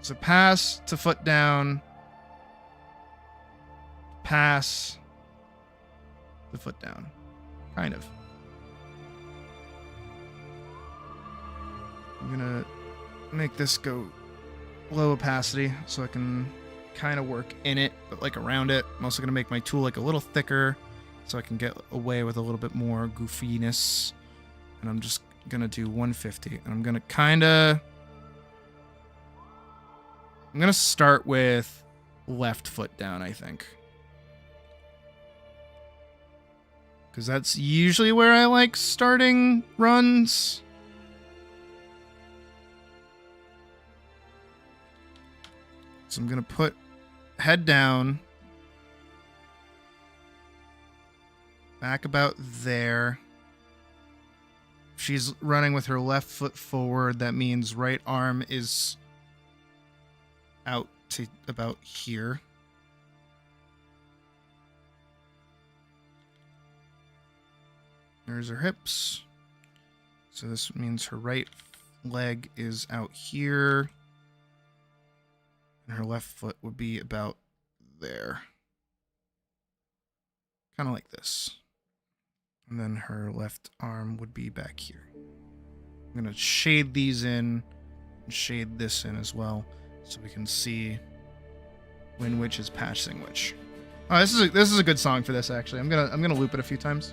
So pass to foot down. Pass the foot down. Kind of. I'm gonna make this go low opacity so I can kind of work in it, but like around it. I'm also gonna make my tool like a little thicker so I can get away with a little bit more goofiness. And I'm just gonna do 150, and I'm gonna start with left foot down, I think, because that's usually where I like starting runs. So I'm gonna put head down, back about there. She's running with her left foot forward. That means right arm is out to about here. There's her hips. So this means her right leg is out here. And her left foot would be about there. Kind of like this. And then her left arm would be back here. I'm going to shade these in and shade this in as well so we can see when which is passing which. Oh, this is a good song for this actually. I'm going to loop it a few times.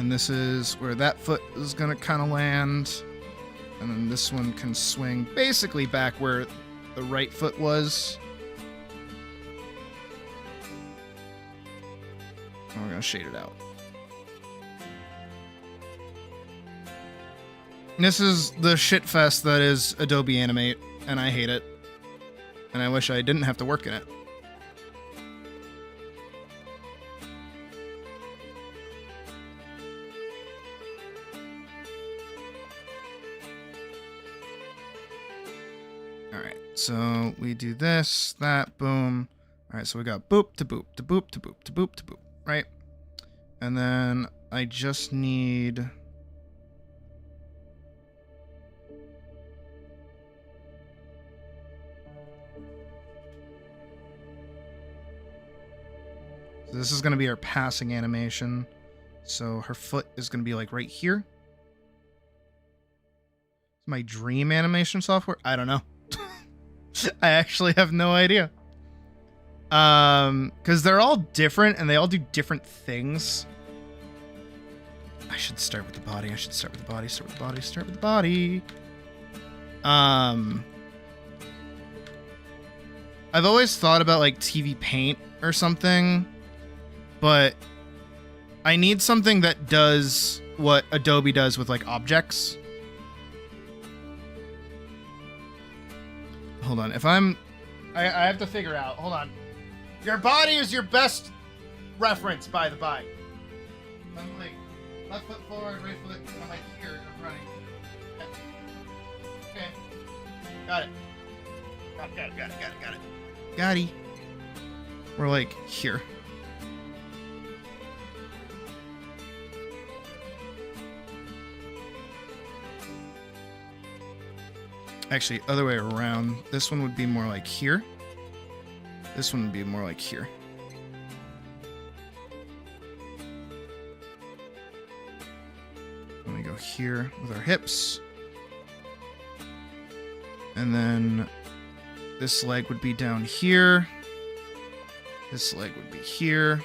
then this is where that foot is going to kind of land. And then this one can swing basically back where the right foot was. And we're going to shade it out. This is the shitfest that is Adobe Animate, and I hate it. And I wish I didn't have to work in it. Alright, so we do this, that, boom. Alright, so we got boop to boop to boop to boop to boop to boop, right? And then I just need... So this is going to be our passing animation. So her foot is going to be like right here. My dream animation software? I don't know. I actually have no idea. Because they're all different and they all do different things. I should start with the body. I should start with the body. Start with the body. Start with the body. I've always thought about like TV Paint or something, but I need something that does what Adobe does with like objects. Hold on. If I have to figure out. Hold on. Your body is your best reference, by the by. I'm like left foot forward, right foot. I'm like here. I'm running. Okay. Got it. Got it. Got it. We're like here. Actually, other way around. This one would be more like here. This one would be more like here. Let me go here with our hips. And then this leg would be down here. This leg would be here.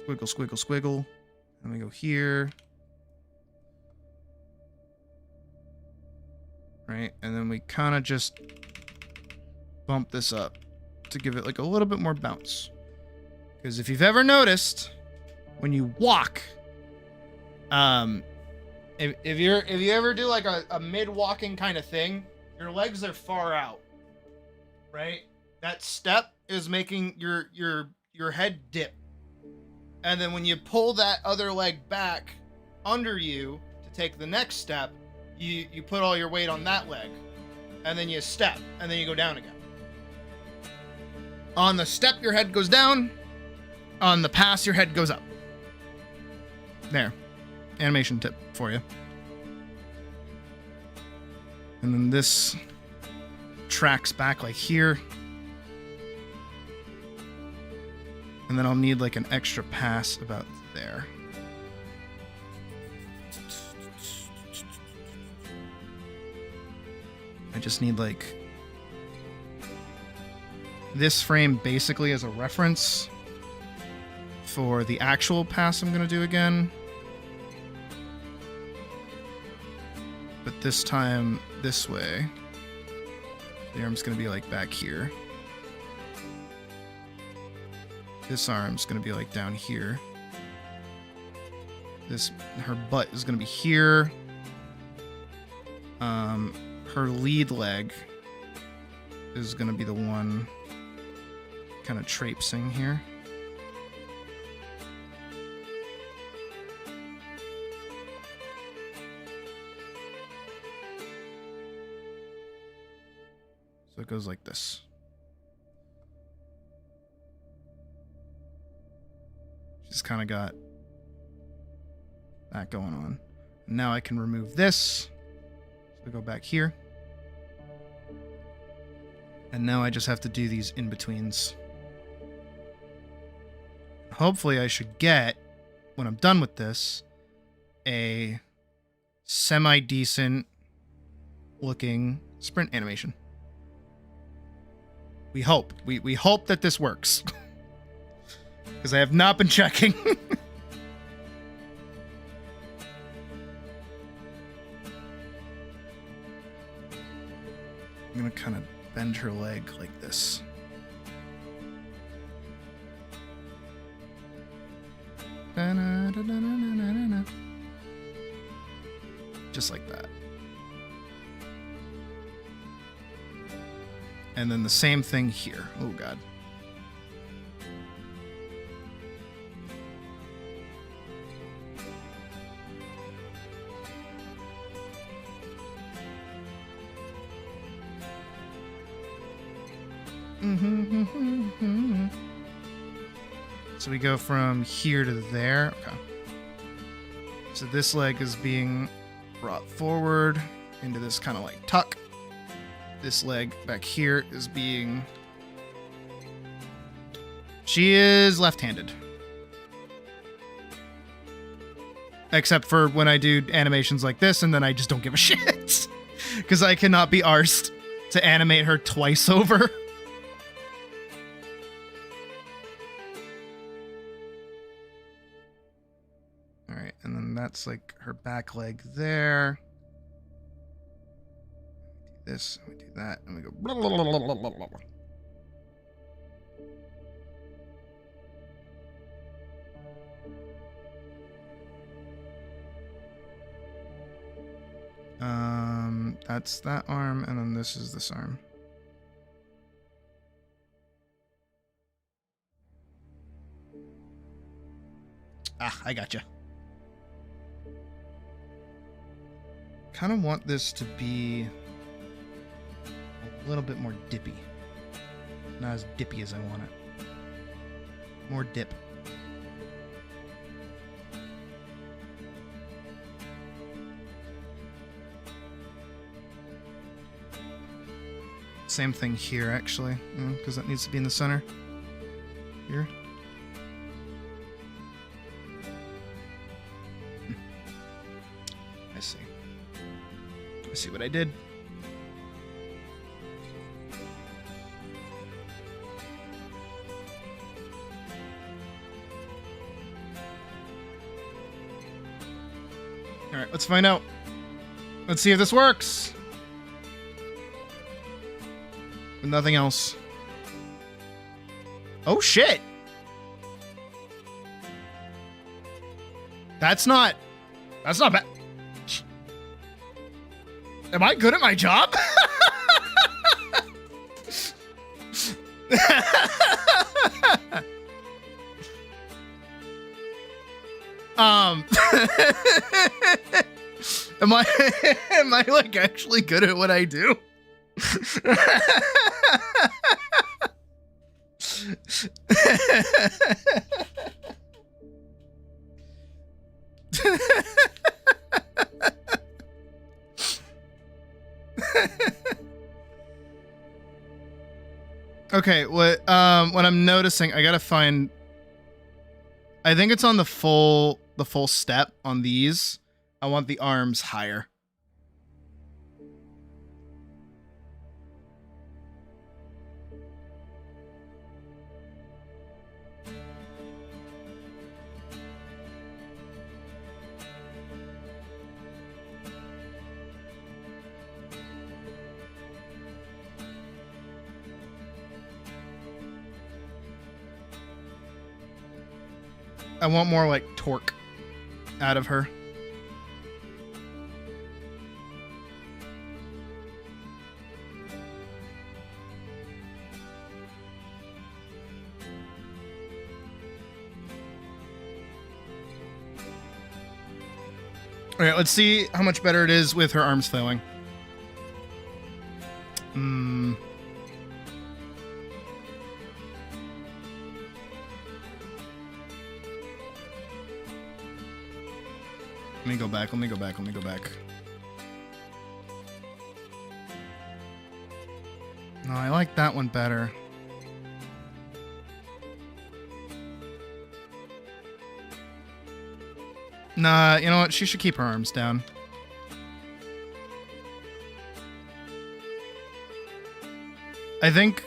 Squiggle, squiggle, squiggle. And we go here. Right, and then we kind of just bump this up to give it like a little bit more bounce. Because if you've ever noticed, when you walk, if you ever do like a mid-walking kind of thing, your legs are far out, right? That step is making your head dip, and then when you pull that other leg back under you to take the next step, you put all your weight on that leg, and then you step, and then you go down again. On the step, your head goes down. On the pass, your head goes up. There. Animation tip for you. And then this tracks back like here. And then I'll need like an extra pass about there. I just need like this frame basically as a reference for the actual pass I'm going to do again. But this time this way. The arm's going to be like back here. This arm's going to be like down here. Her butt is going to be here. Her lead leg is going to be the one kind of traipsing here. So it goes like this. She's kind of got that going on. Now I can remove this. So go back here. And now I just have to do these in-betweens. Hopefully I should get, when I'm done with this, a semi-decent looking sprint animation. We hope. We hope that this works. Because I have not been checking. bend her leg like this. Just like that. And then the same thing here. Oh, God. So we go from here to there. Okay. So this leg is being brought forward into this kind of like tuck. This leg back here is being... She is left-handed. Except for when I do animations like this, and then I just don't give a shit. Because I cannot be arsed to animate her twice over. Alright, and then that's like her back leg there. Do this, and we do that, and we go blah, blah, blah, blah, blah, blah, blah. That's that arm, and then this is this arm. Ah, I gotcha. Kind of want this to be a little bit more dippy. Not as dippy as I want it. More dip. Same thing here, actually, because that needs to be in the center. Here. I see. I see what I did. All right, let's find out. Let's see if this works. But nothing else. Oh shit! That's not bad. Am I good at my job? Am I like actually good at what I do? Okay, what I'm noticing, I gotta find. I think it's on the full step on these. I want the arms higher. I want more like torque out of her. All right, let's see how much better it is with her arms flailing. Let me go back. No, I like that one better. Nah, you know what? She should keep her arms down. I think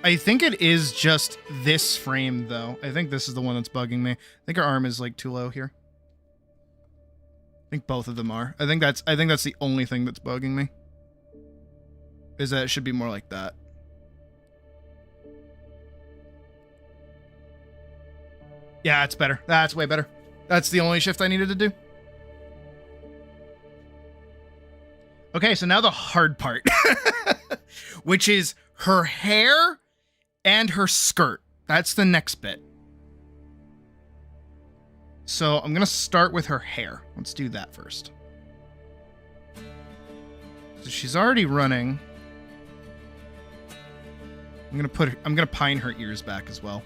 it is just this frame, though. I think this is the one that's bugging me. I think her arm is like too low here. I think both of them are. I think that's the only thing that's bugging me. is that it should be more like that. Yeah, it's better. That's way better. That's the only shift I needed to do. Okay, so now the hard part, which is her hair and her skirt. That's the next bit. So I'm going to start with her hair. Let's do that first. So she's already running. I'm going to pine her ears back as well.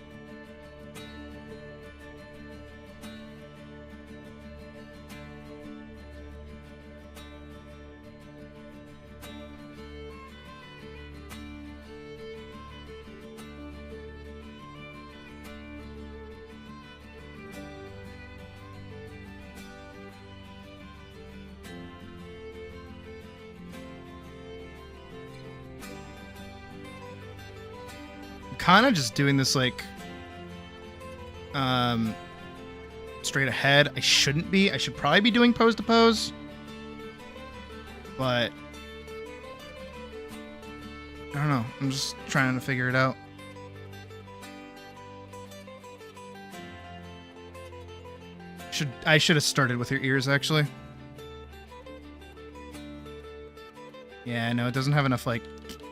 Kind of just doing this like straight ahead. I shouldn't be. I should probably be doing pose to pose, but I don't know. I'm just trying to figure it out. I should have started with her ears actually. Yeah, no, it doesn't have enough like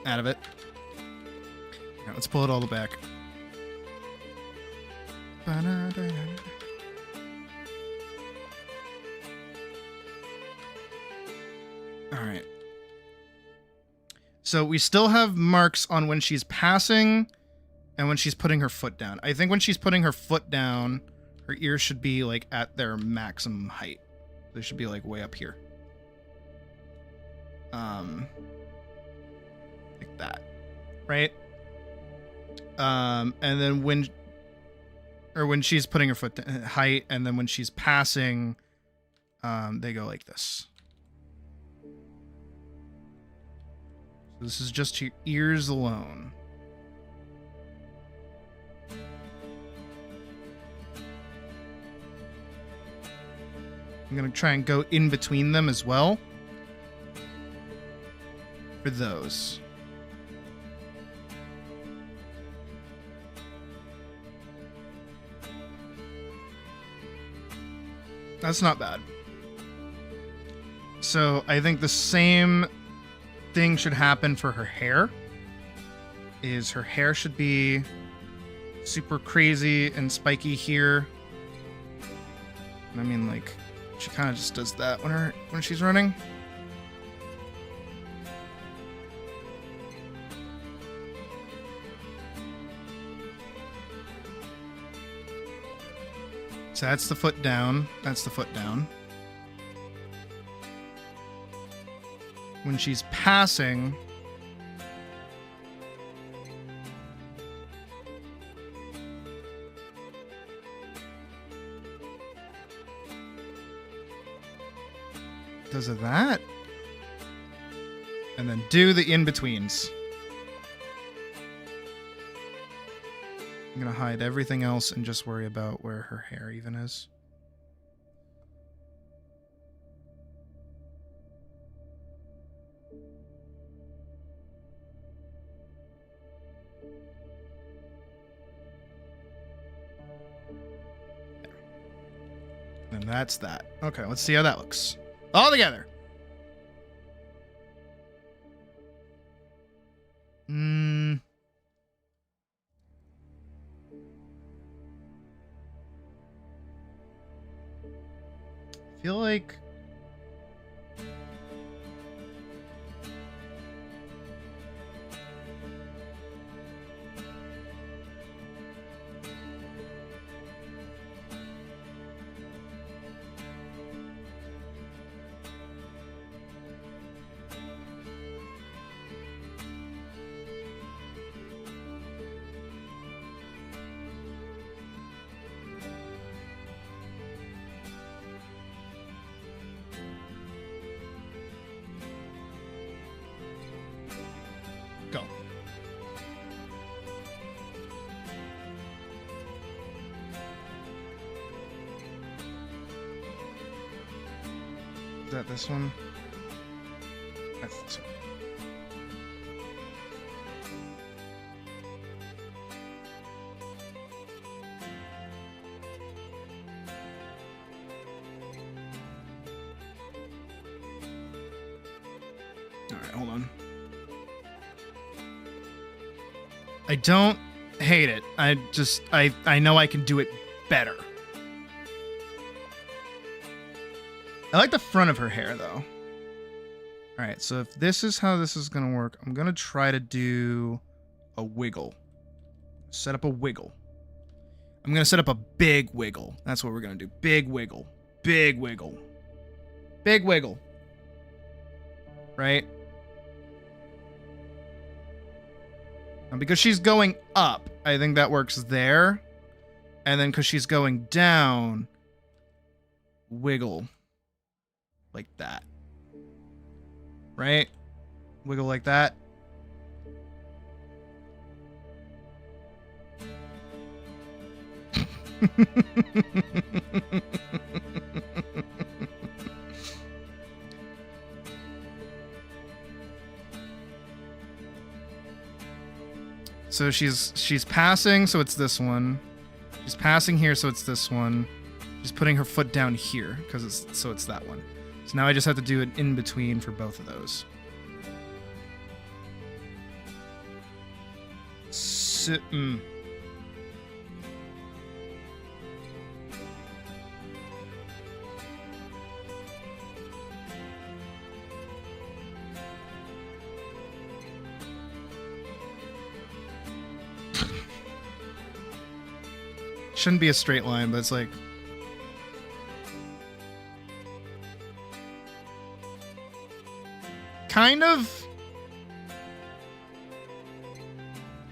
out of it. Let's pull it all the back. All right. So we still have marks on when she's passing and when she's putting her foot down. I think when she's putting her foot down, her ears should be like at their maximum height. They should be like way up here. Like that, right? And then when she's putting her foot height, and then when she's passing, they go like this. So this is just your ears alone. I'm gonna try and go in between them as well for those. That's not bad. So I think the same thing should happen for her hair. Is her hair should be super crazy and spiky here. I mean, like, she kind of just does that when she's running. So that's the foot down. That's the foot down. When she's passing, does it that? And then do the in-betweens. I'm going to hide everything else and just worry about where her hair even is. And that's that. Okay, let's see how that looks. All together. I feel like go. Is that this one? That's this one. All right, hold on. I don't hate it. I know I can do it better. I like the front of her hair, though. All right, so if this is how this is going to work, I'm going to try to do a wiggle. Set up a wiggle. I'm going to set up a big wiggle. That's what we're going to do. Big wiggle. Big wiggle. Big wiggle. Right? Now, because she's going up, I think that works there. And then because she's going down, wiggle. Like that. Right? Wiggle like that. So she's passing, so it's this one. She's passing here, so it's this one. She's putting her foot down here, because it's that one. So now I just have to do an in between for both of those. Shouldn't be a straight line, but it's like... kind of...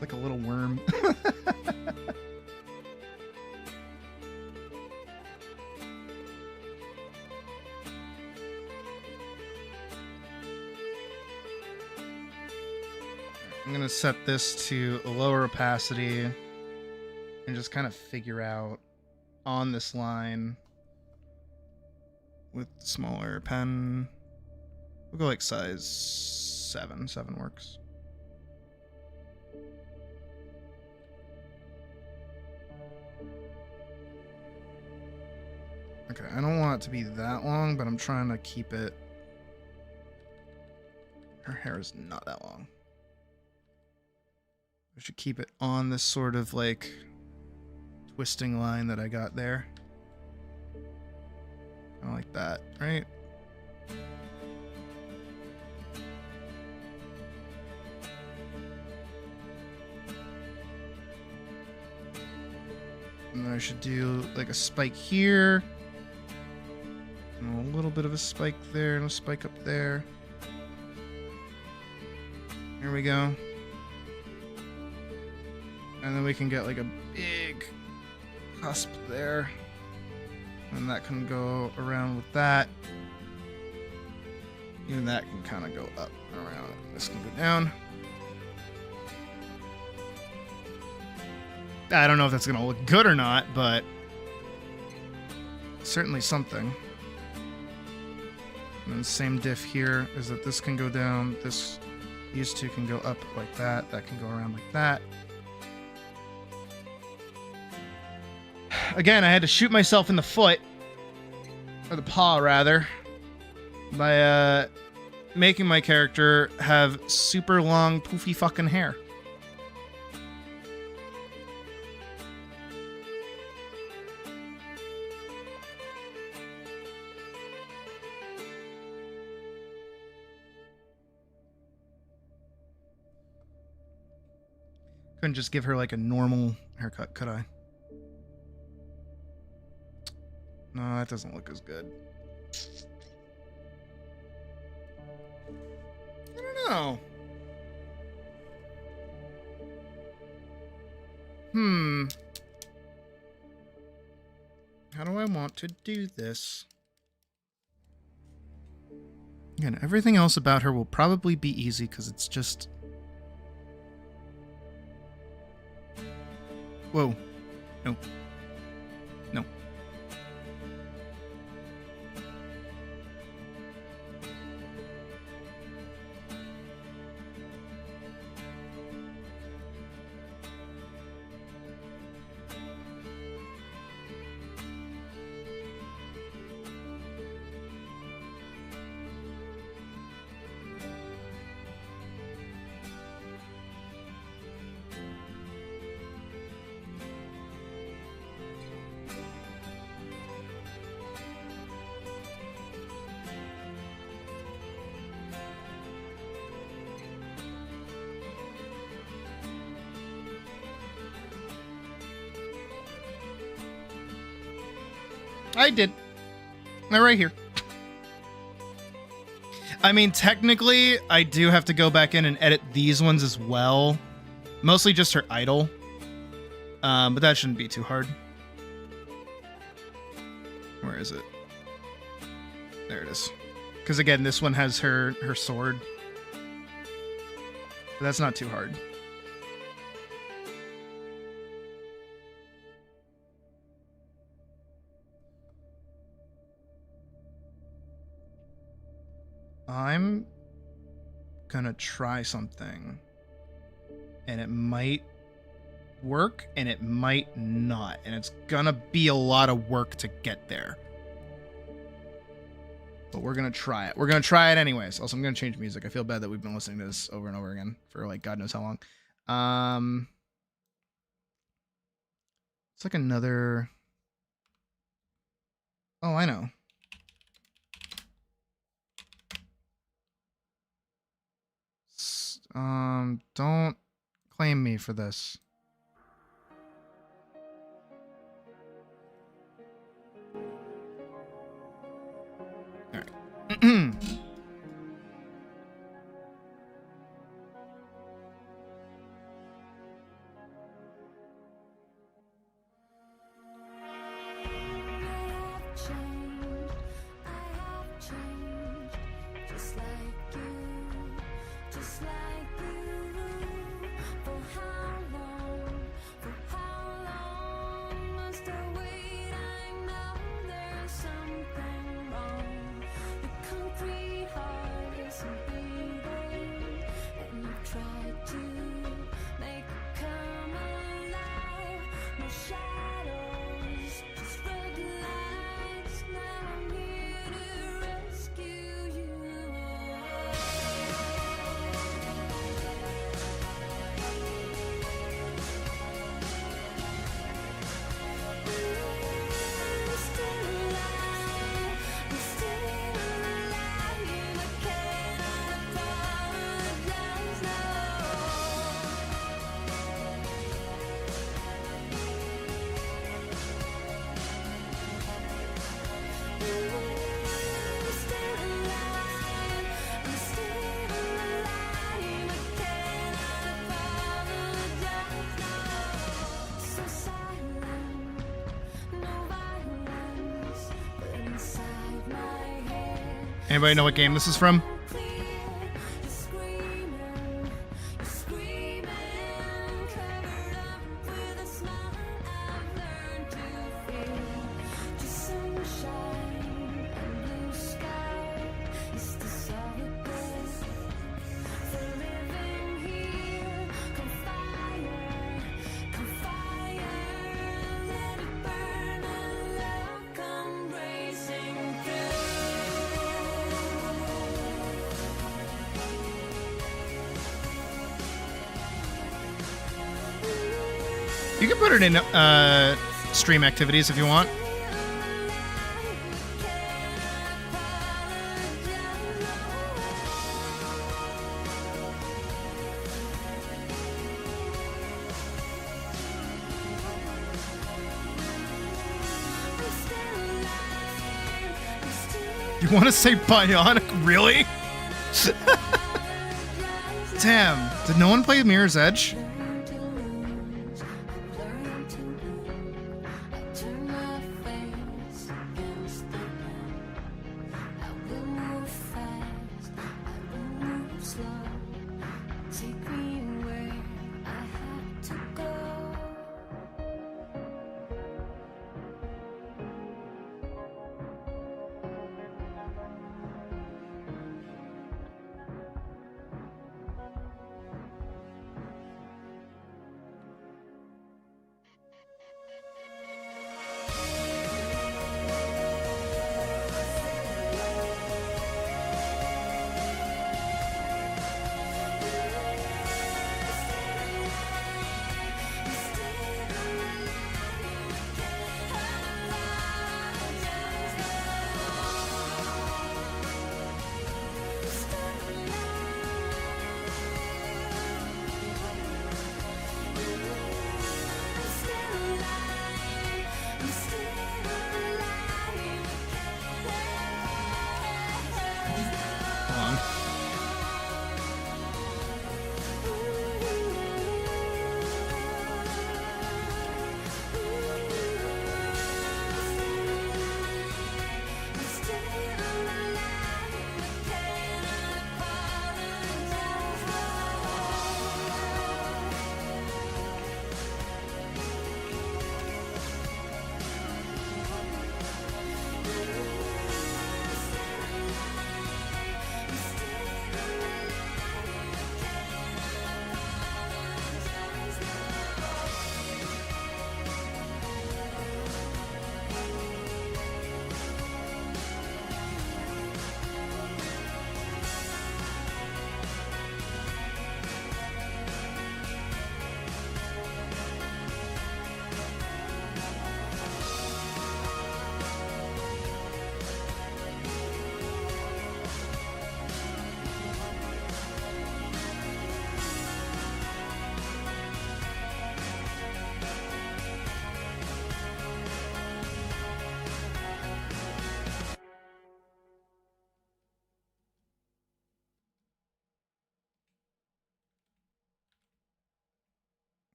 like a little worm. I'm gonna set this to a lower opacity and just kind of figure out on this line with smaller pen. We'll go like size 7. 7 works. Okay, I don't want it to be that long, but I'm trying to keep it... Her hair is not that long. I should keep it on this sort of like twisting line that I got there. I like that, right? And then I should do like a spike here. And a little bit of a spike there and a spike up there. Here we go. And then we can get like a big cusp there. And that can go around with that. Even that can kind of go up and around. This can go down. I don't know if that's going to look good or not, but certainly something. And then same diff here is that this can go down. These two can go up like that. That can go around like that. Again, I had to shoot myself in the foot, or the paw rather, by making my character have super long, poofy fucking hair. Couldn't just give her like a normal haircut, could I? No, that doesn't look as good. I don't know. How do I want to do this? Again, everything else about her will probably be easy because it's just... Whoa. No. No. I did. They're right here. I mean, technically, I do have to go back in and edit these ones as well. Mostly just her idle. But that shouldn't be too hard. Where is it? There it is. Because again, this one has her sword. But that's not too hard. I'm gonna try something. And it might work and it might not. And it's gonna be a lot of work to get there. But we're gonna try it. We're gonna try it anyways. Also, I'm gonna change music. I feel bad that we've been listening to this over and over again for like God knows how long. It's like another... Oh, I know. Don't claim me for this. All right. Anybody know what game this is from? You can put it in stream activities if you want. You want to say Bionic? Really? Damn. Did no one play Mirror's Edge?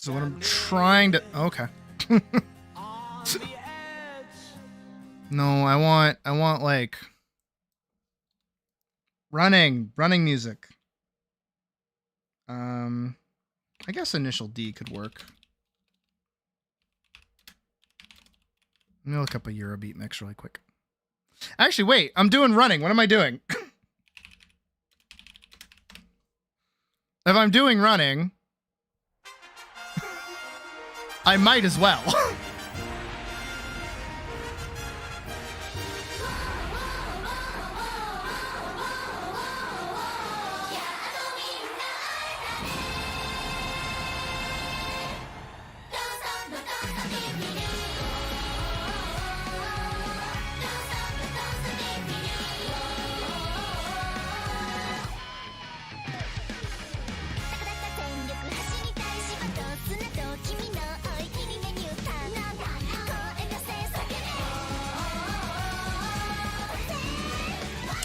So what I'm trying to... Okay. No, I want like... Running music. I guess initial D could work. Let me look up a Eurobeat mix really quick. Actually, wait, I'm doing running. What am I doing? If I'm doing running, I might as well.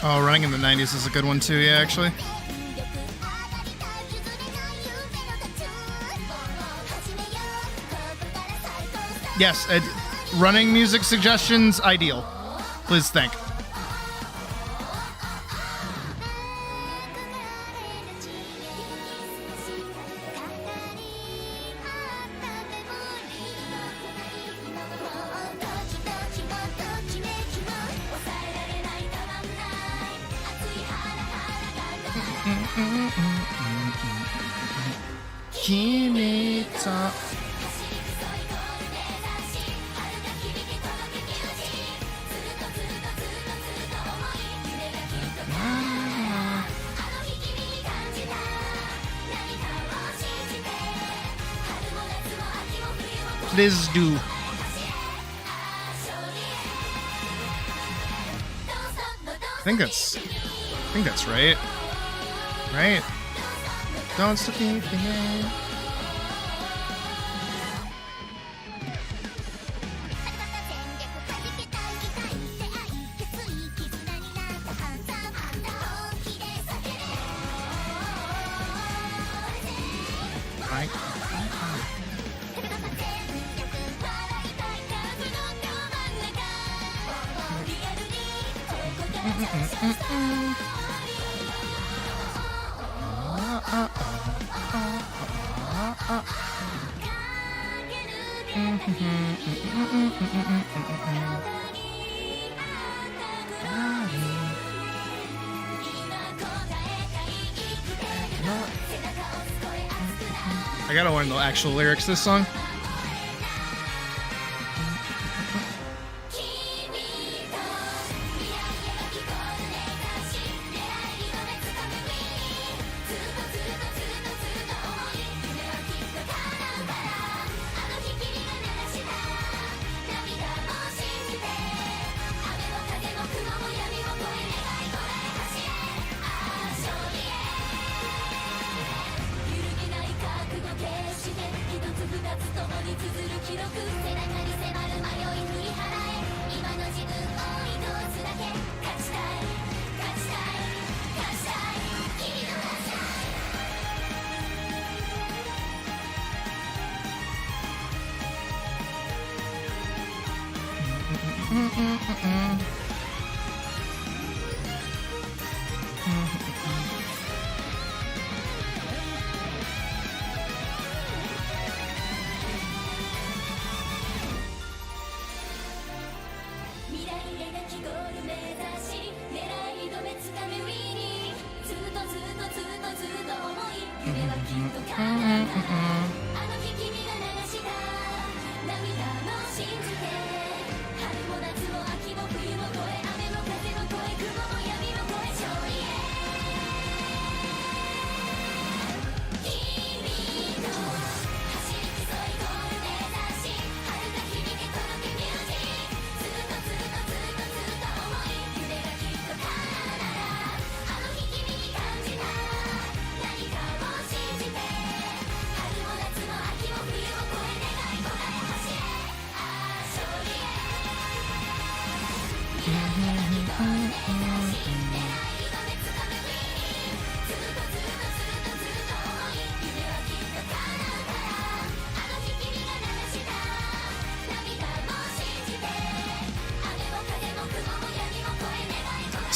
Oh, running in the 90s is a good one too, yeah, actually. Yes, running music suggestions, ideal. Please think. Please do. I think that's right. Right? Don't stop me thinking. I gotta learn the actual lyrics to this song.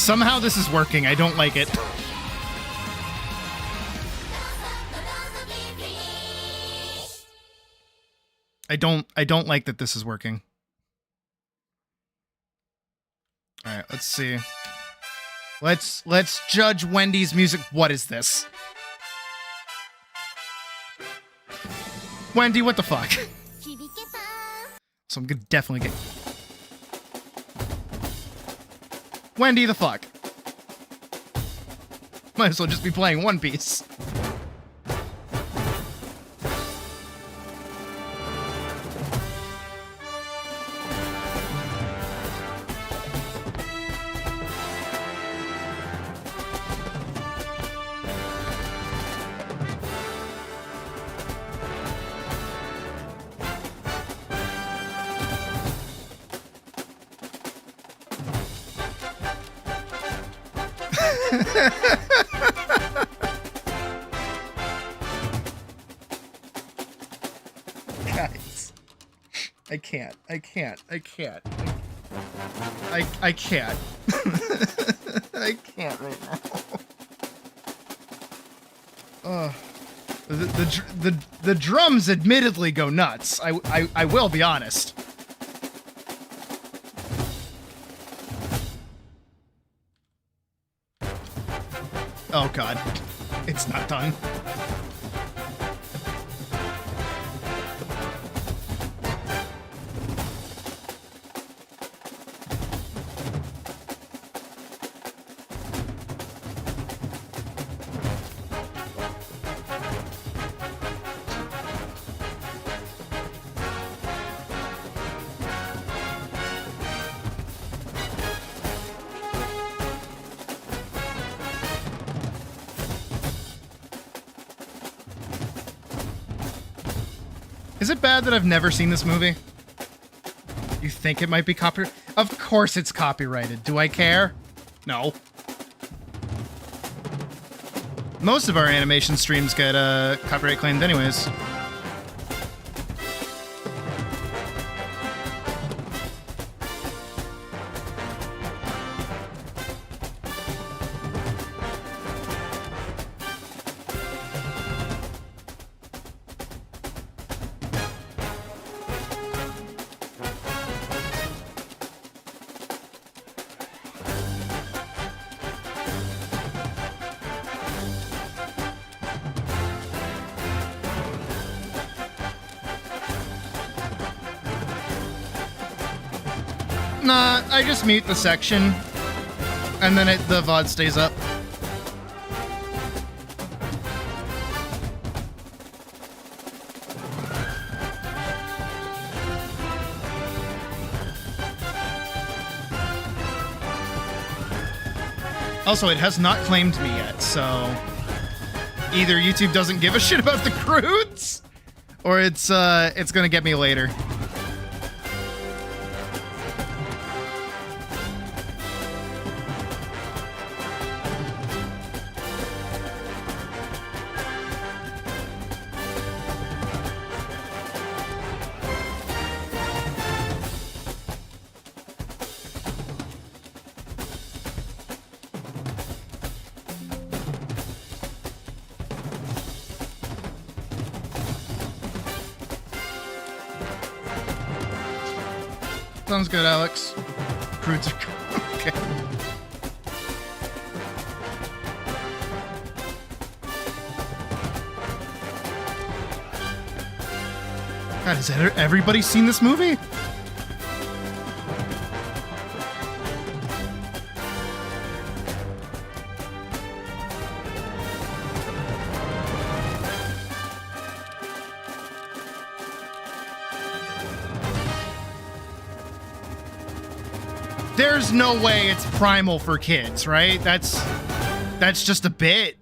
Somehow this is working. I don't like it. I don't like that this is working. All right, let's see. Let's judge Wendy's music. What is this? Wendy, what the fuck? So I'm gonna definitely get Wendy the fuck. Might as well just be playing One Piece. Guys, I can't. I can't right now. The drums admittedly go nuts. I will be honest. Oh god, it's not done. Is it bad that I've never seen this movie? You think it might be copyrighted? Of course it's copyrighted. Do I care? No. Most of our animation streams get copyright claimed anyways. Nah, I just mute the section, and then the VOD stays up. Also, it has not claimed me yet, so either YouTube doesn't give a shit about the crudes, or it's gonna get me later. Sounds good, Alex. Crudes are okay. God, has everybody seen this movie? There's no way it's primal for kids, right? That's just a bit.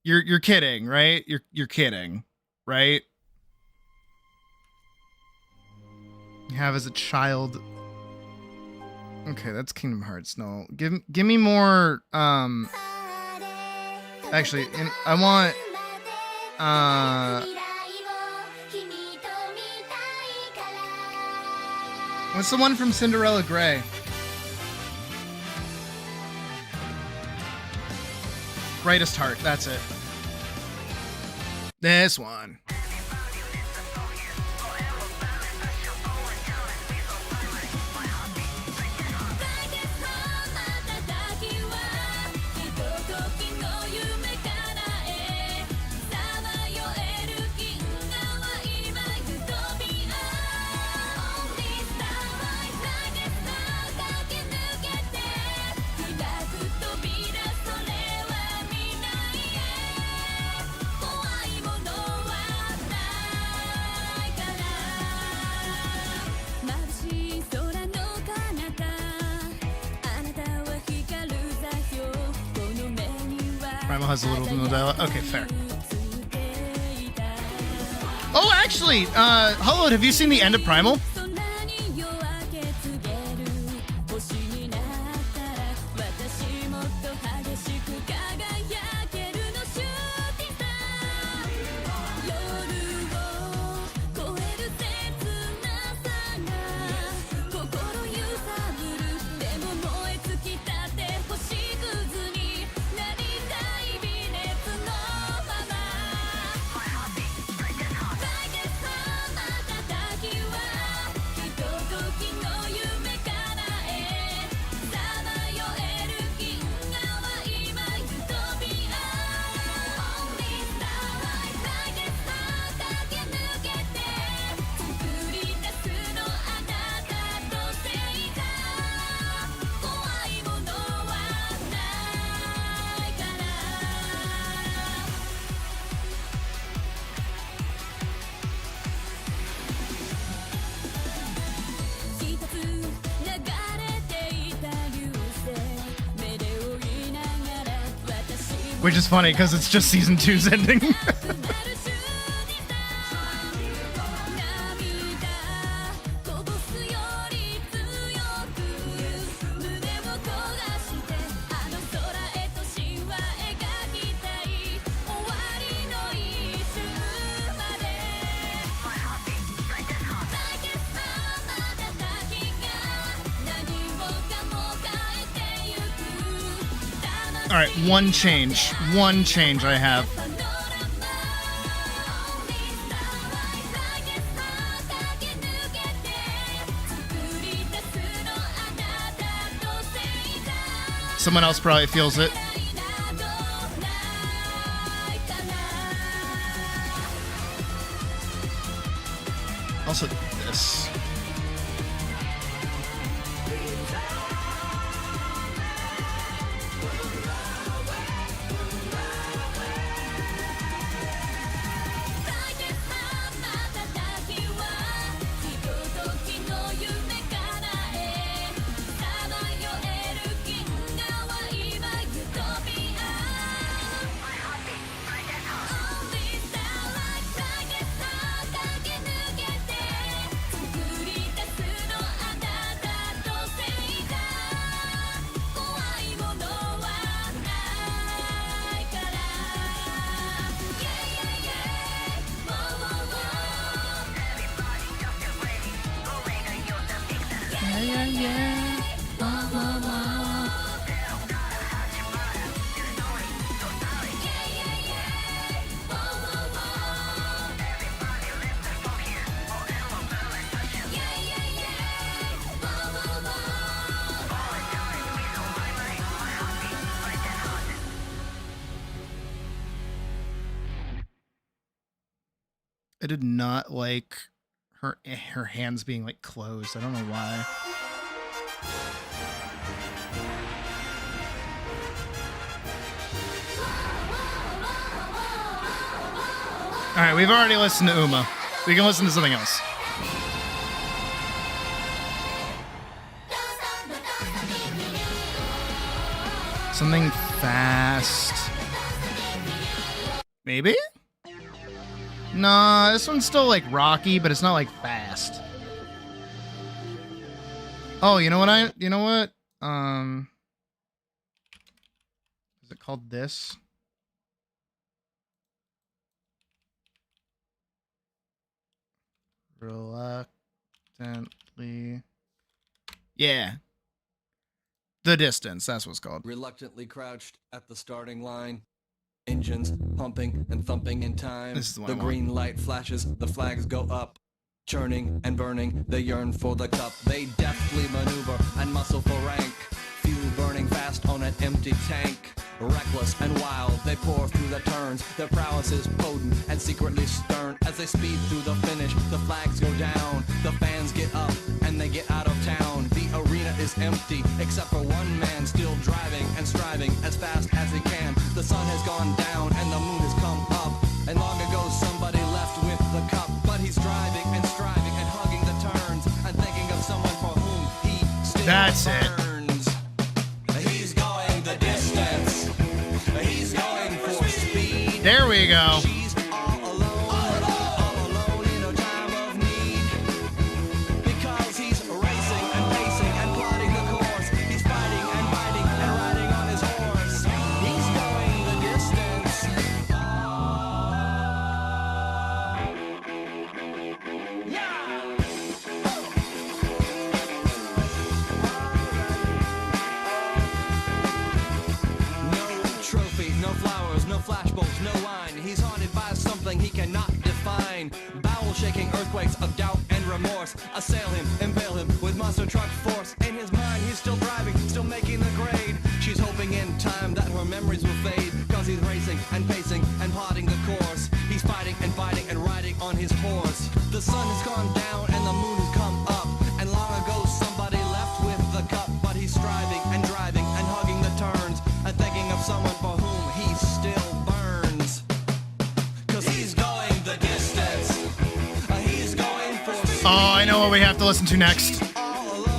You're kidding, right? You're kidding, right? You have as a child. Okay, that's Kingdom Hearts. No, give me more. Actually, I want. What's the one from Cinderella Grey? Brightest heart. That's it. This one. Primal has a little bit of dialogue. Okay, fair. Oh, actually, Hollowed, have you seen the end of Primal? Which is funny because it's just season 2's ending. All right, one change I have. Someone else probably feels it. Also this. I did not like her hands being like closed. I don't know why. All right, we've already listened to Uma. We can listen to something else. Something fast. Maybe? Nah, this one's still like rocky, but it's not like fast. Oh, you know what is it called this? Reluctantly. Yeah. The Distance, that's what's called. Reluctantly crouched at the starting line. Engines pumping and thumping in time. This is the one The I want. green light flashes, the flags go up. Churning and burning, they yearn for the cup. They deftly maneuver and muscle for rank. Fuel burning fast on an empty tank. Reckless and wild, they pour through the turns. Their prowess is potent and secretly stern. As they speed through the finish, the flags go down. The fans get up and they get out of town. The arena is empty, except for one man still driving and striving as fast as he can. The sun has gone down and the moon has come up. And long ago somebody left with the cup. But he's driving and striving and hugging the turns and thinking of someone for whom he still That's it. burns. He's going the distance. He's going for speed. There we go. She's all alone in a time of need. Because he's racing and pacing and plotting the course. He's fighting and fighting and riding on his horse. He's going the distance. No trophy, no flowers, no flashbulbs, no wine. He's haunted by something he cannot define. Bowel-shaking earthquakes of doubt and remorse assail him, impale him with monster truck force. In his mind, he's still driving, still making the grade. She's hoping in time that her memories will fade. Cause he's racing and pacing and plotting the course. He's fighting and fighting and riding on his horse. The sun has gone down and the moon has come up. And long ago somebody left with the cup. But he's striving and driving and hugging the turns and thinking of someone for whom he still burns. Cause he's going the distance. He's going for speed. Oh, I know what we have to listen to next. All alone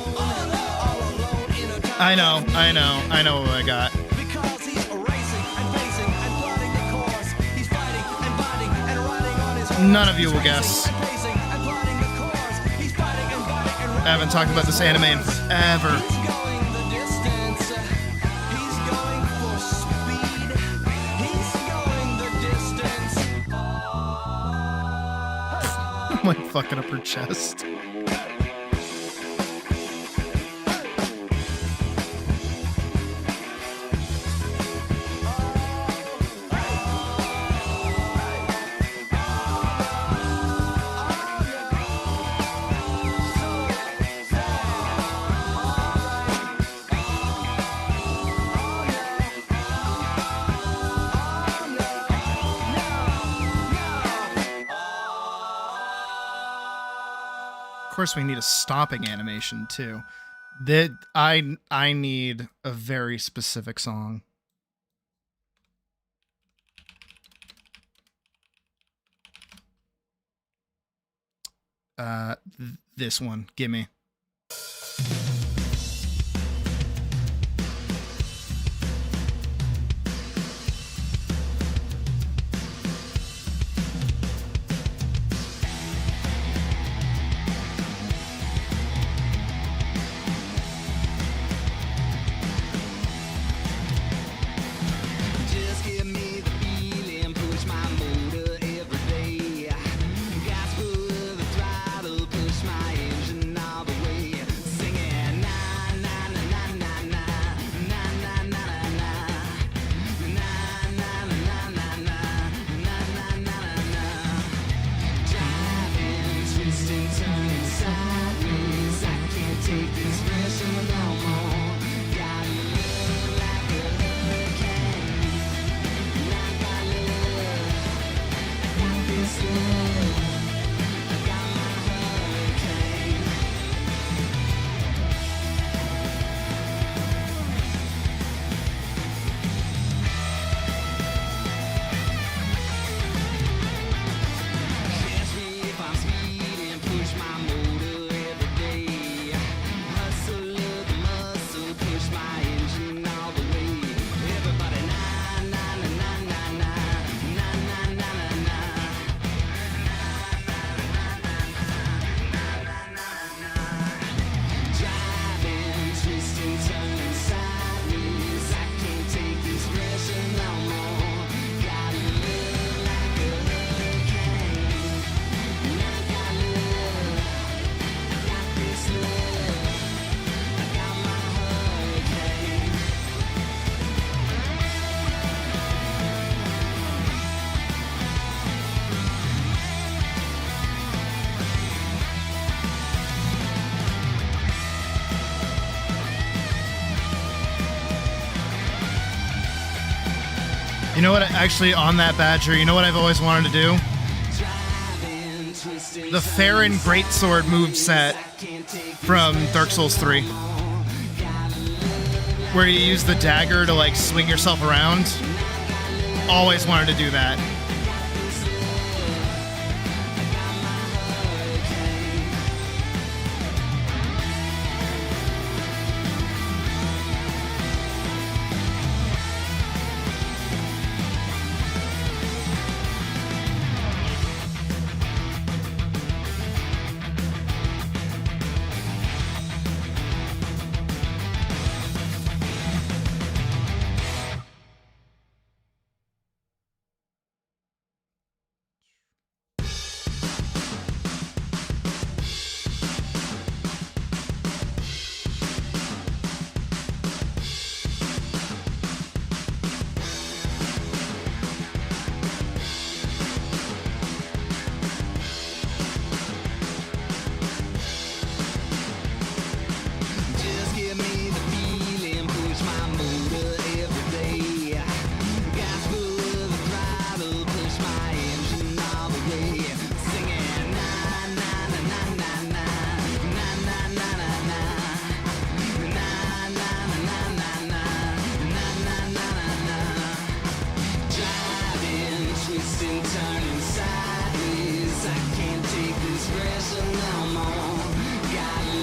in a time I know what I got. because he's racing and pacing and plotting the course. He's fighting and fighting and riding on his horse. None of you will He's guess. racing and pacing and plotting the course. He's fighting and fighting and riding I haven't talked about this anime in forever. He's going the distance. He's going for speed. He's going the distance. I'm like fucking up her chest. Of course, we need a stopping animation too. That I need a very specific song. This one, gimme. Just give me the feeling, push my motor every day. Gas full of the throttle, push my engine all the You know what? Actually, on that Badger, you know what I've always wanted to do? The Farron Greatsword moveset from Dark Souls 3. Where you use the dagger to, like, swing yourself around. Always wanted to do that. Just give me the feeling, push my motor every day. Gas full of the throttle, push my engine all the way. Singing na na na na na na na na na na na na na na na na. Driving, twisting, turning sideways. I can't take this pressure no more.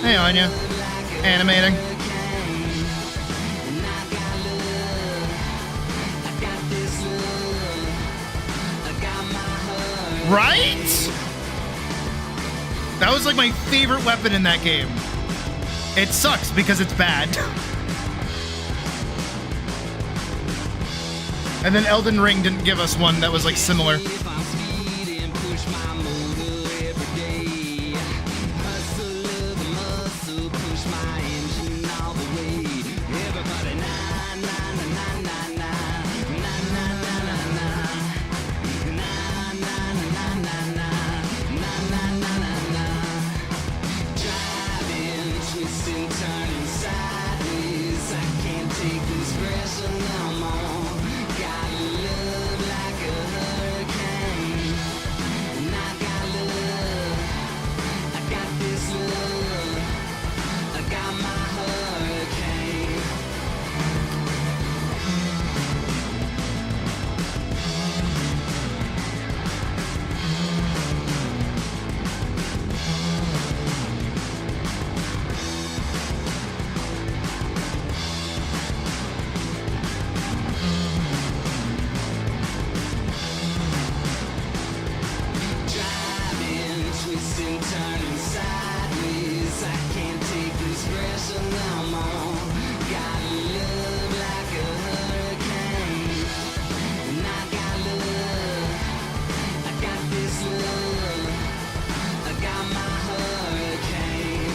Hey, Anya. Animating. Right? That was like my favorite weapon in that game. It sucks because it's bad. And then Elden Ring didn't give us one that was like similar. If I'm speeding, push my motor every day. Hustle of the muscle, push my engine all the way. Everybody na na na na na na na na na na na na na na na na na na. Driving, twisting, turning sideways. I can't take this pressure no more. Got love like a hurricane. And I got love. I got this love. I got my hurricane. Driving, twisting, turning sideways. I can't take this pressure no more. Got love like a hurricane. And I got love. I got this love. I got my hurricane.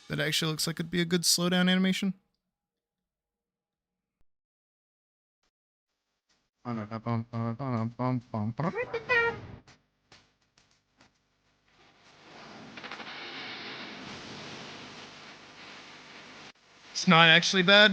That actually looks like it'd be a good slowdown animation. It's not actually bad.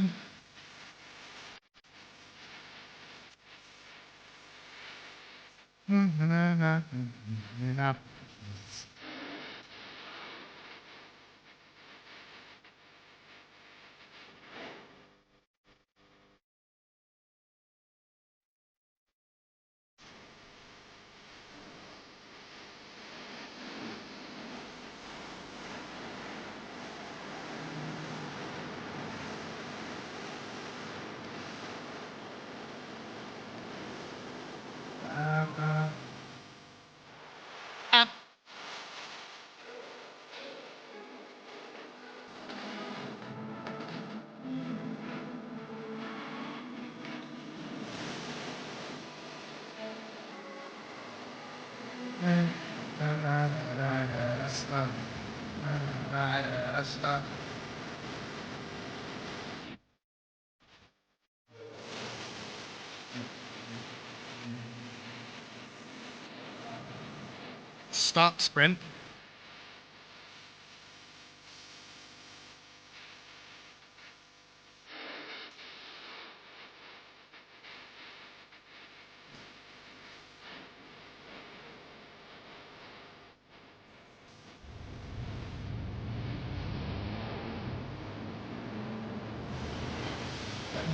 stop, sprint.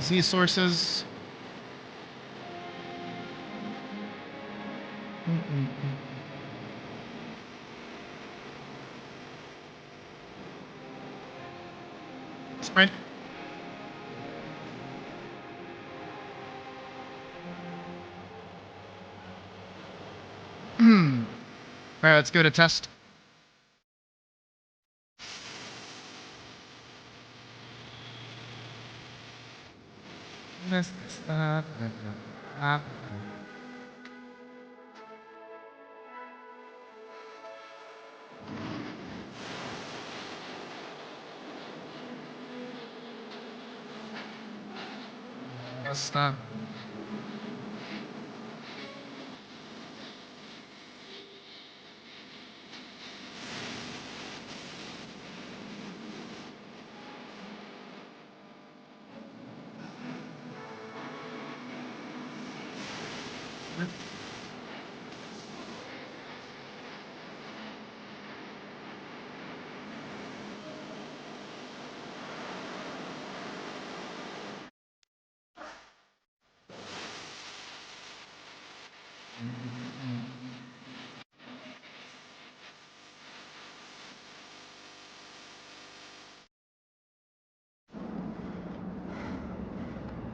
Z sources. Sprint. Alright, let's go to test. Stop.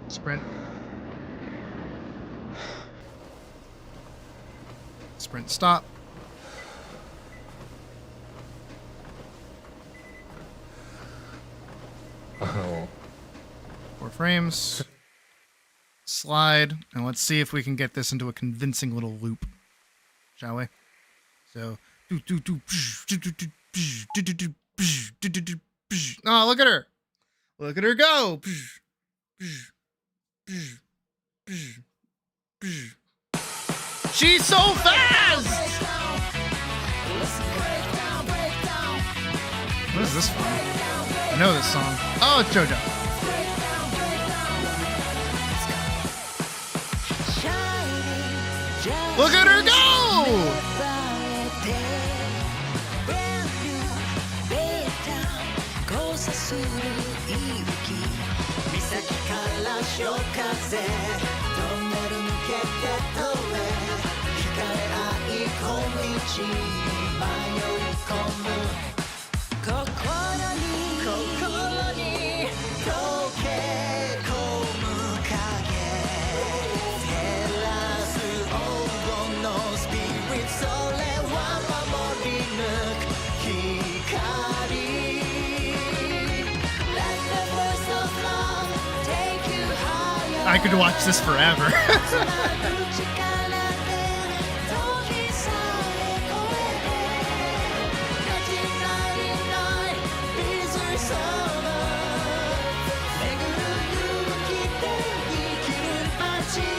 Sprint. Sprint stop. Oh. 4 frames. Slide, and let's see if we can get this into a convincing little loop, shall we? So, oh, look at her! Look at her go! She's so fast! What is this from? I know this song. Oh, it's JoJo. Look at her go! I could watch this forever.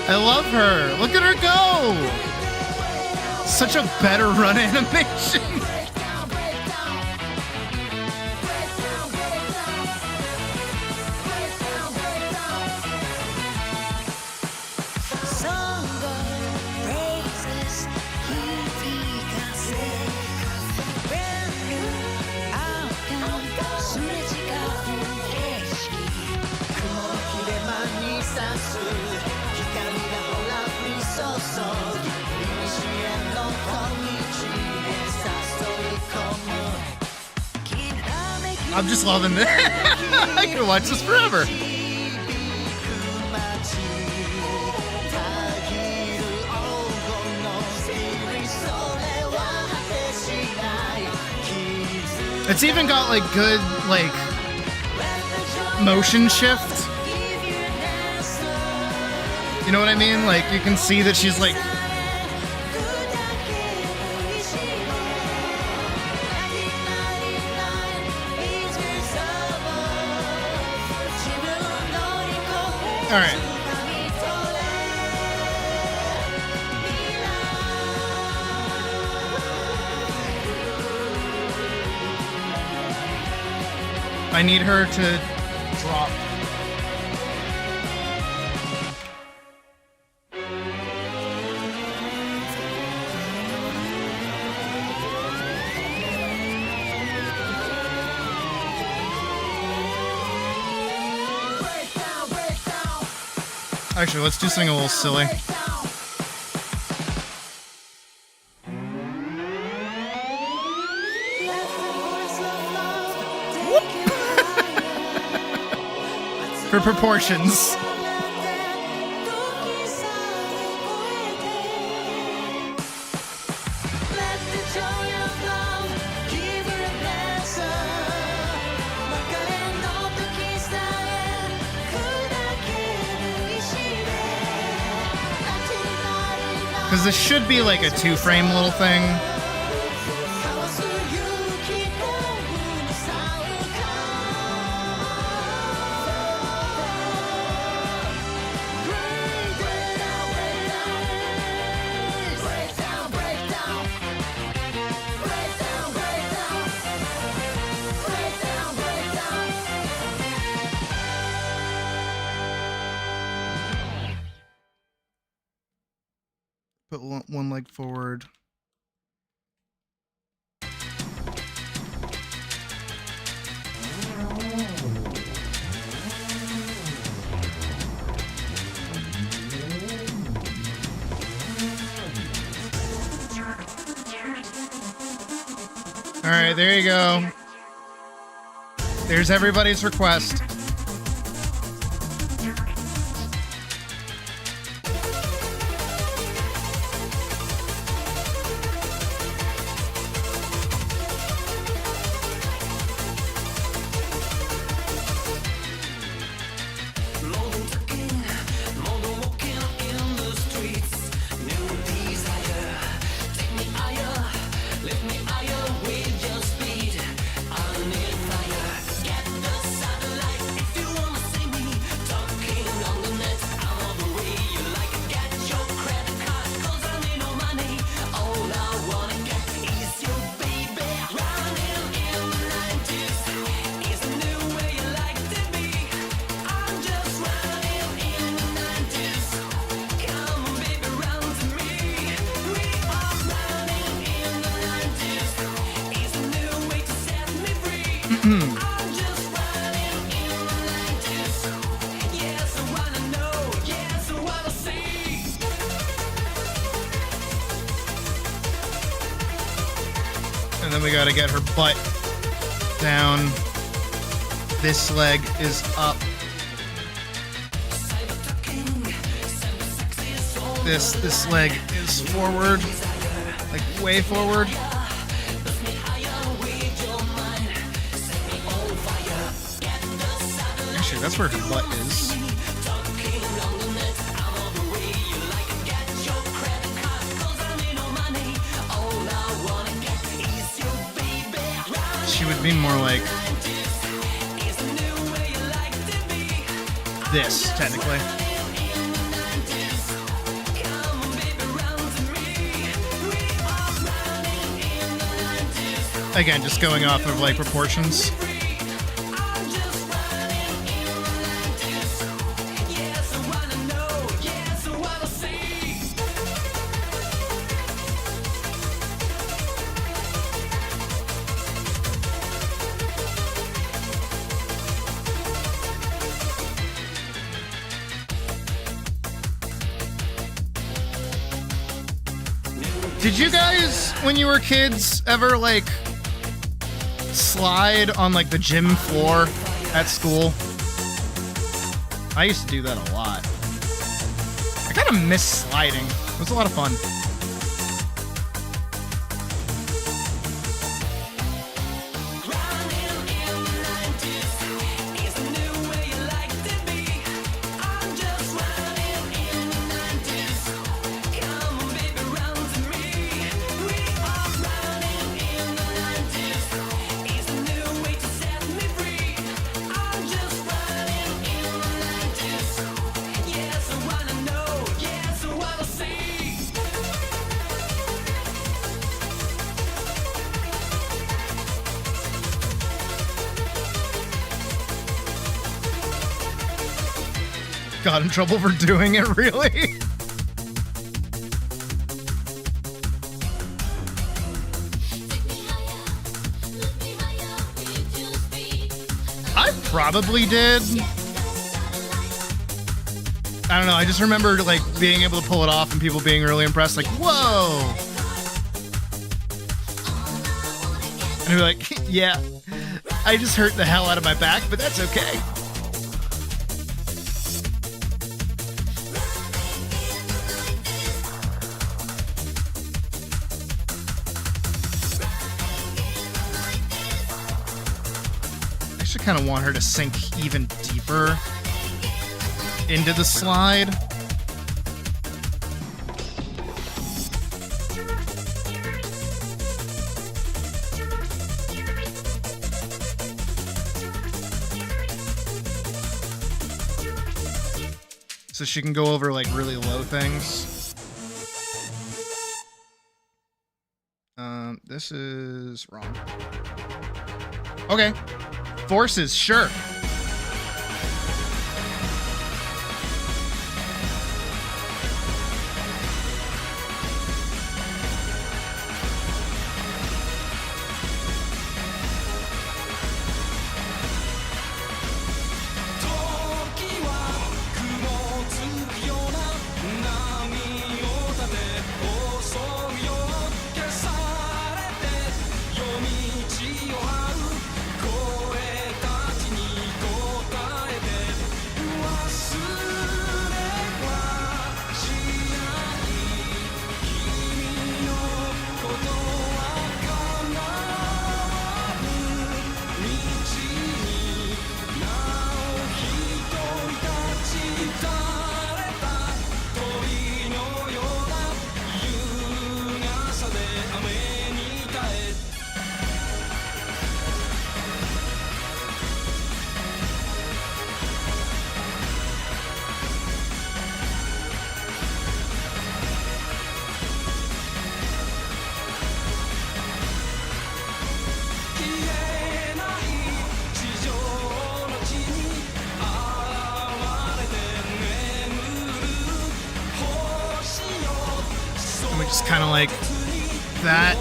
I love her. Look at her go. Such a better run animation. I'm just loving this. I can watch this forever. It's even got like good like motion shift. You know what I mean? Like you can see that she's like all right. I need her to drop. Actually, let's do something a little silly. For proportions. Because this should be like a 2-frame little thing. Put one leg forward. All right, there you go. There's everybody's request. And then we gotta get her butt down. This leg is up. This leg is forward, like way forward. Actually, that's where her butt is. She would be more like this, technically. Again, just going off of like proportions. Did you guys, when you were kids, ever like slide on like the gym floor at school? I used to do that a lot. I kind of miss sliding. It was a lot of fun. got in trouble for doing it, really? I probably did. I don't know, I just remember like being able to pull it off and people being really impressed, like, whoa! And be like, yeah, I just hurt the hell out of my back, but that's okay. I actually kind of want her to sink even deeper into the slide. So she can go over like really low things. This is wrong. Okay. Forces, sure. Just kind of like that.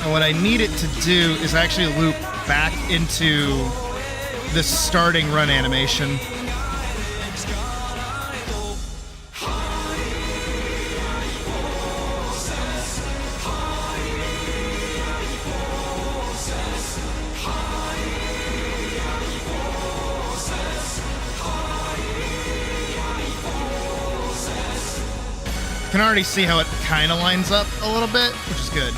And what I need it to do is actually loop back into the starting run animation. Can already see how it kind of lines up a little bit, which is good.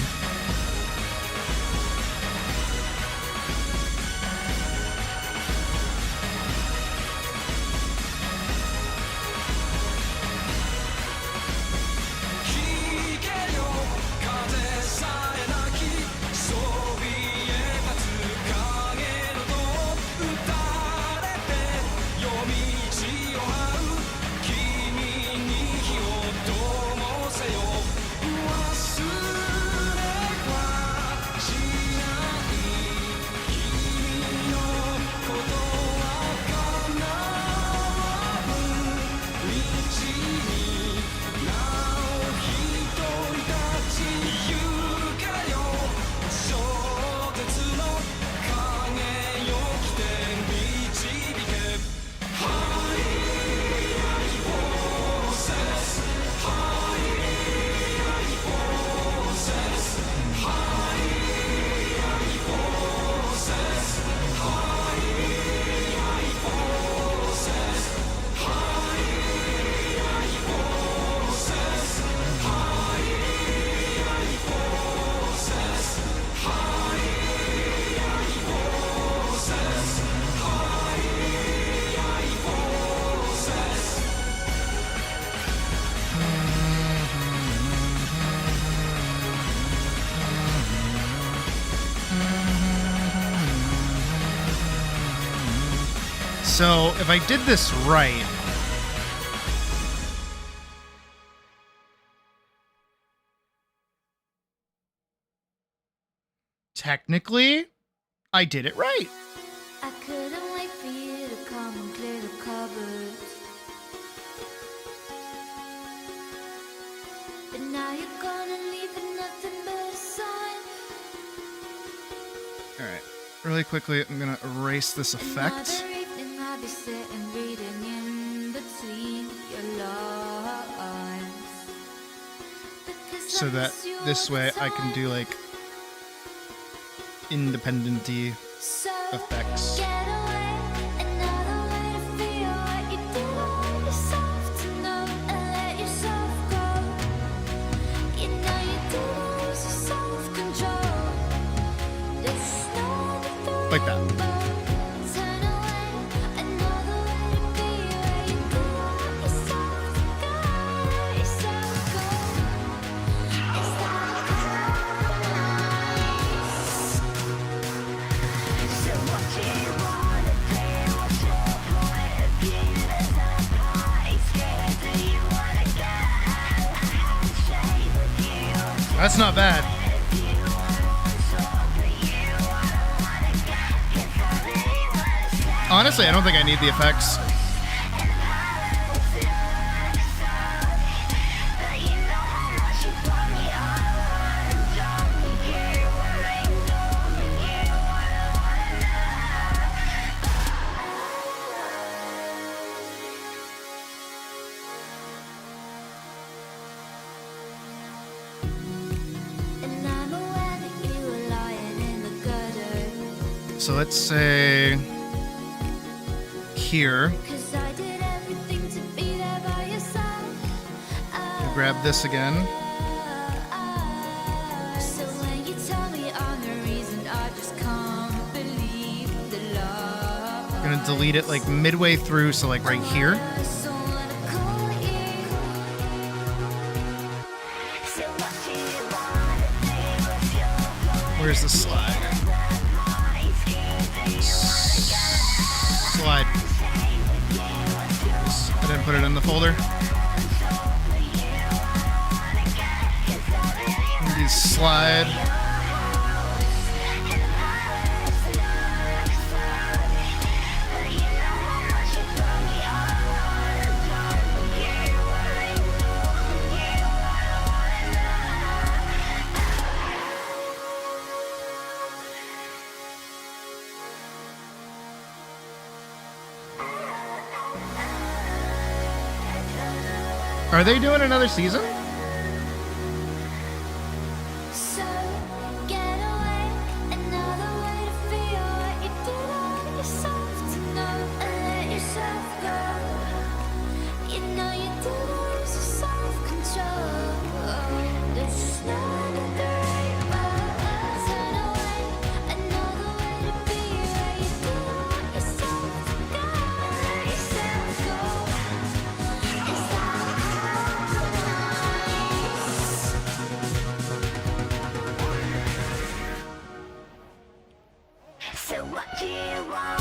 So if I did this right, technically, I did it right. I couldn't wait for you to come and clear the cupboards. But now you're gonna leave with nothing but a sign. Alright, really quickly, I'm gonna erase this effect. Another evening I'll be sitting reading in between your lines. Because So I that miss you this all the way I can do time. like independent-y So effects. get away, another way to feel what you did on yourself to know and let yourself go. You know you did lose your self-control. There's no other Like that. but turn away, another way to be where you did want yourself to go. Let yourself go. Is that That's not bad. Honestly, I don't think I need the effects. And I'm aware that you were lying in the gutter. So let's say here, 'Cause I did everything to be there by your side. we'll grab this again. So when you tell me I'm the reason, I just can't believe the love. I'm gonna delete it like midway through, so like right here. So wanna call you. Where's the slide? Slide. I didn't put it in the folder. These slide. Are they doing another season? So get away, another way to feel what you did on yourself to know and let yourself go. You know you did lose your self-control. There's no other way. Turn away, another way to be where you did want yourself to go. Let yourself go. Is that so what do you want?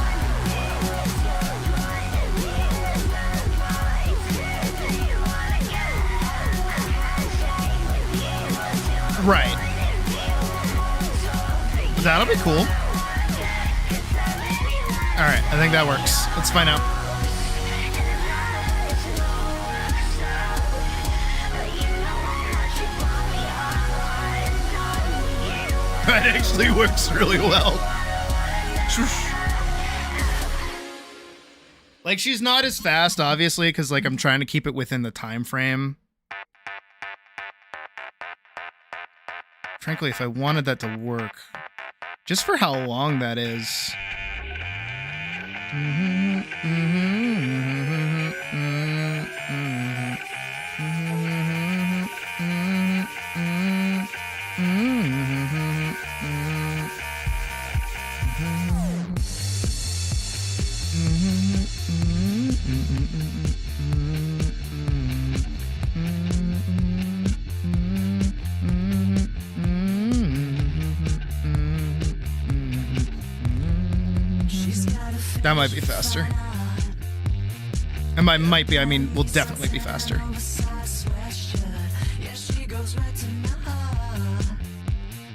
Right. That'll be cool. Alright, I think that works. Let's find out. That actually works really well. Like, she's not as fast, obviously, because like I'm trying to keep it within the time frame. Frankly, if I wanted that to work, just for how long that is. That might be faster. And by might be, I mean will definitely be faster.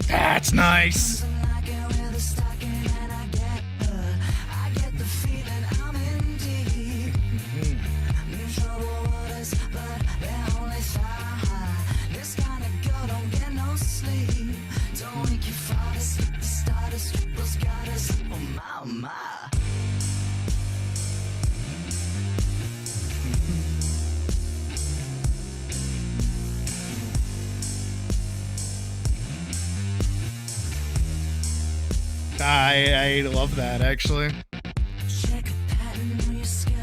That's nice. I love that, actually. Check a pattern on your skirt.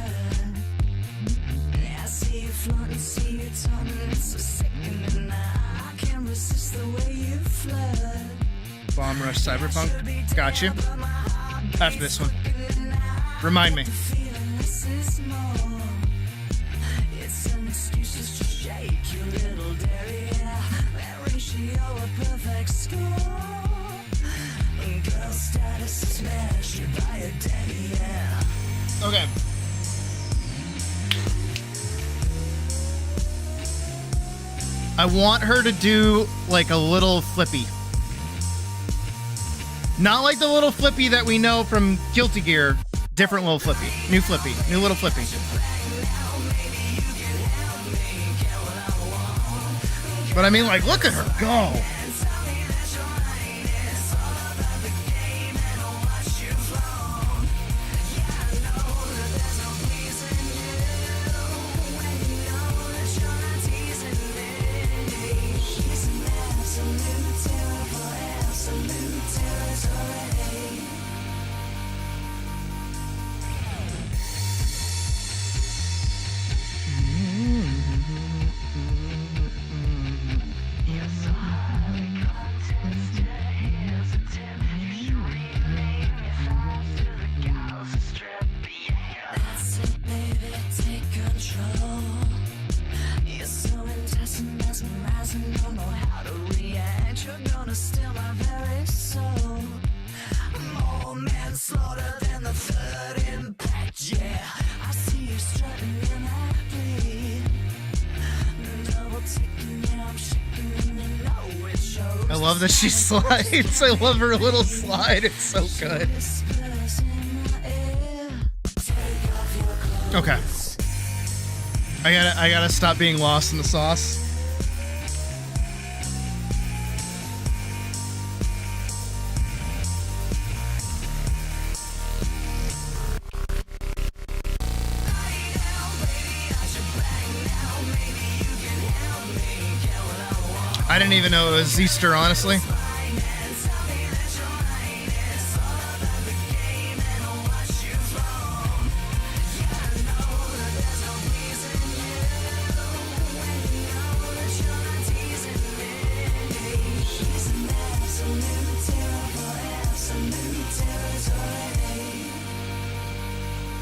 I see you flaunting, see you taunting. It's so sickening. I can't resist the way you flirt. Bomb Rush Cyberpunk. Got you. After this one. Remind me. Feeling less is more. It's an excuse just to shake your little derriere. That ratio a perfect score. Girl status smashed by a daddy, yeah. Okay. I want her to do like a little flippy. Not like the little flippy that we know from Guilty Gear. Different little flippy. New flippy. New little flippy. But I mean, like, look at her go. I love that she slides. I love her little slide. It's so good. Okay. I gotta stop being lost in the sauce. I didn't even know it was Easter, honestly.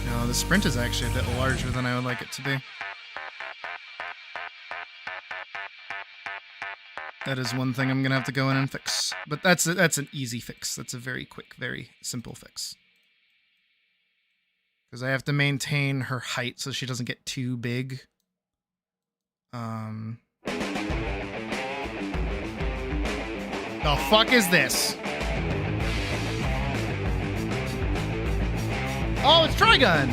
No, the sprint is actually a bit larger than I would like it to be. That is one thing I'm gonna have to go in and fix, but that's an easy fix. That's a very quick, very simple fix. Because I have to maintain her height so she doesn't get too big. The fuck is this? Oh, it's Trigun.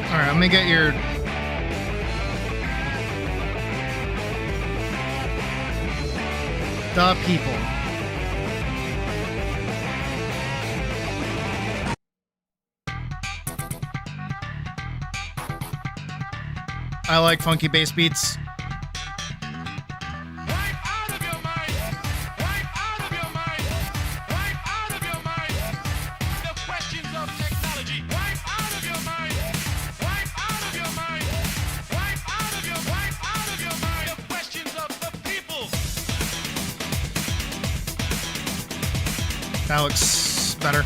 All right, I'm gonna get your. The people. I like funky bass beats. That looks better.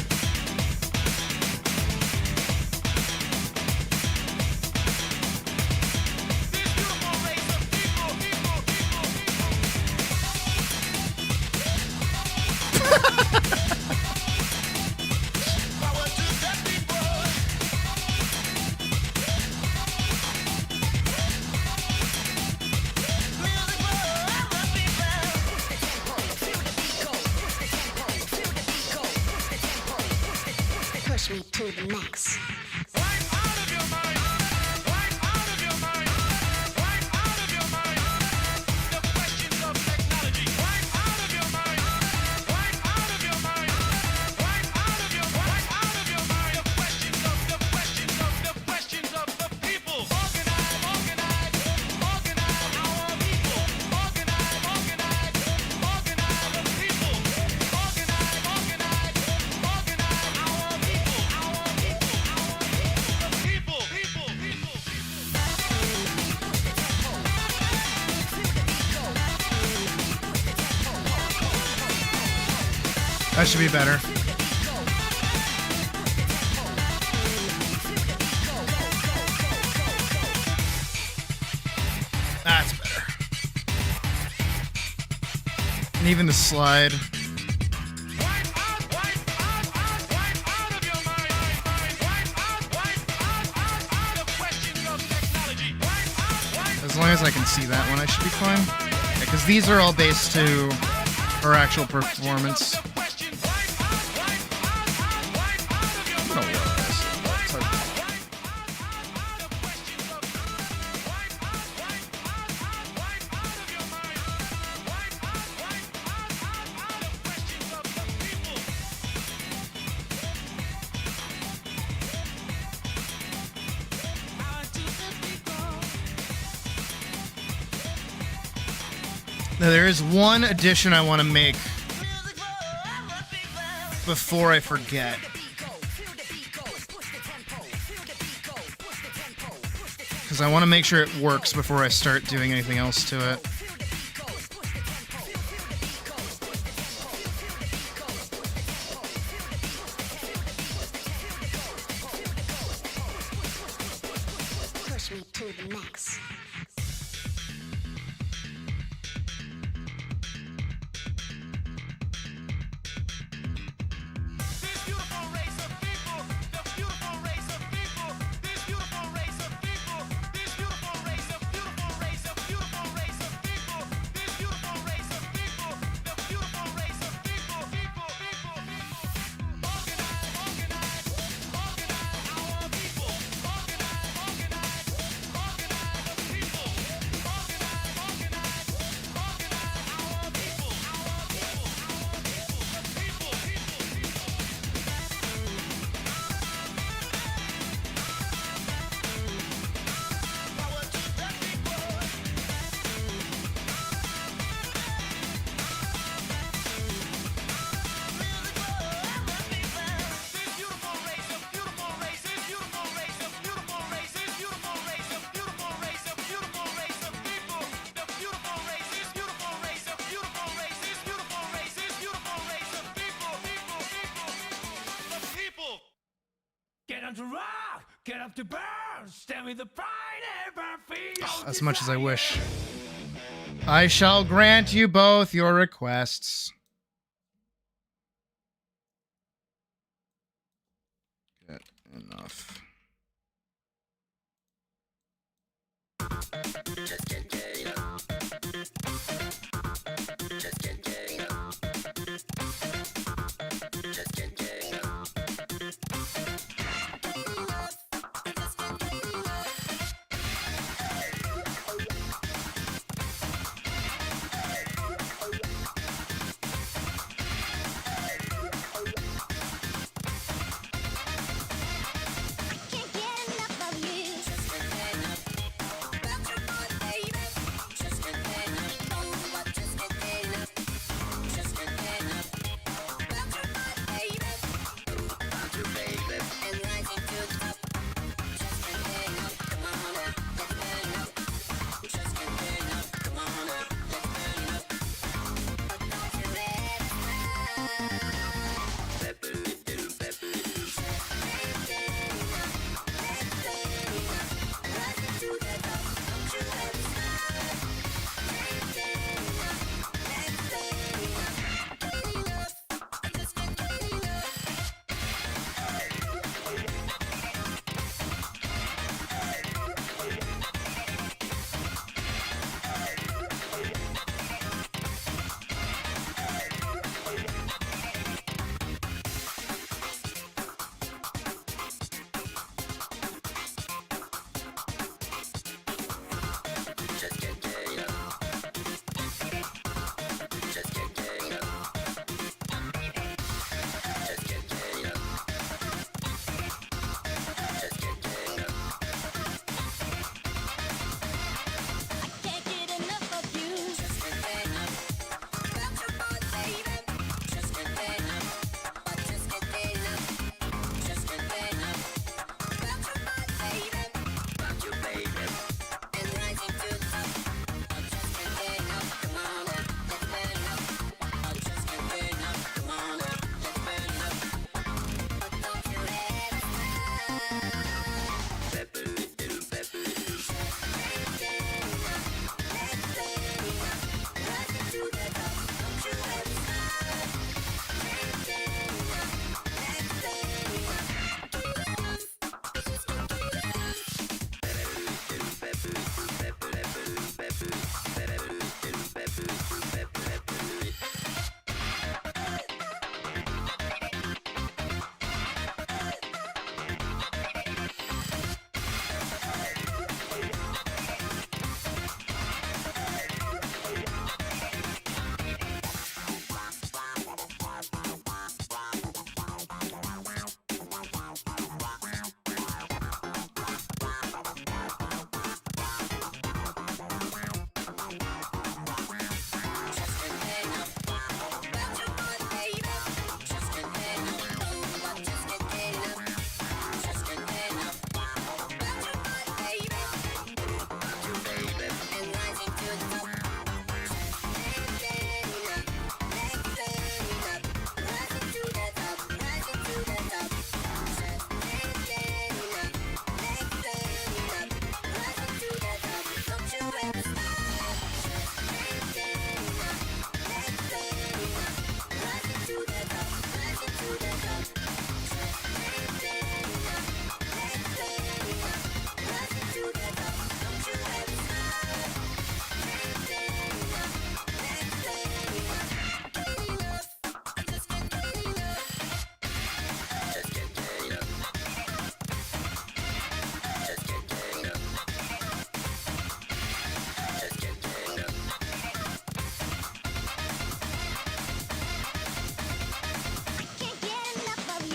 push me to the max. That should be better. That's better. And even the slide. As long as I can see that one, I should be fine. Because these are all based to her actual performance. Now, there is one addition I want to make before I forget. Because I want to make sure it works before I start doing anything else to it. Push me to the max. As much as I wish. I shall grant you both your requests. Good enough.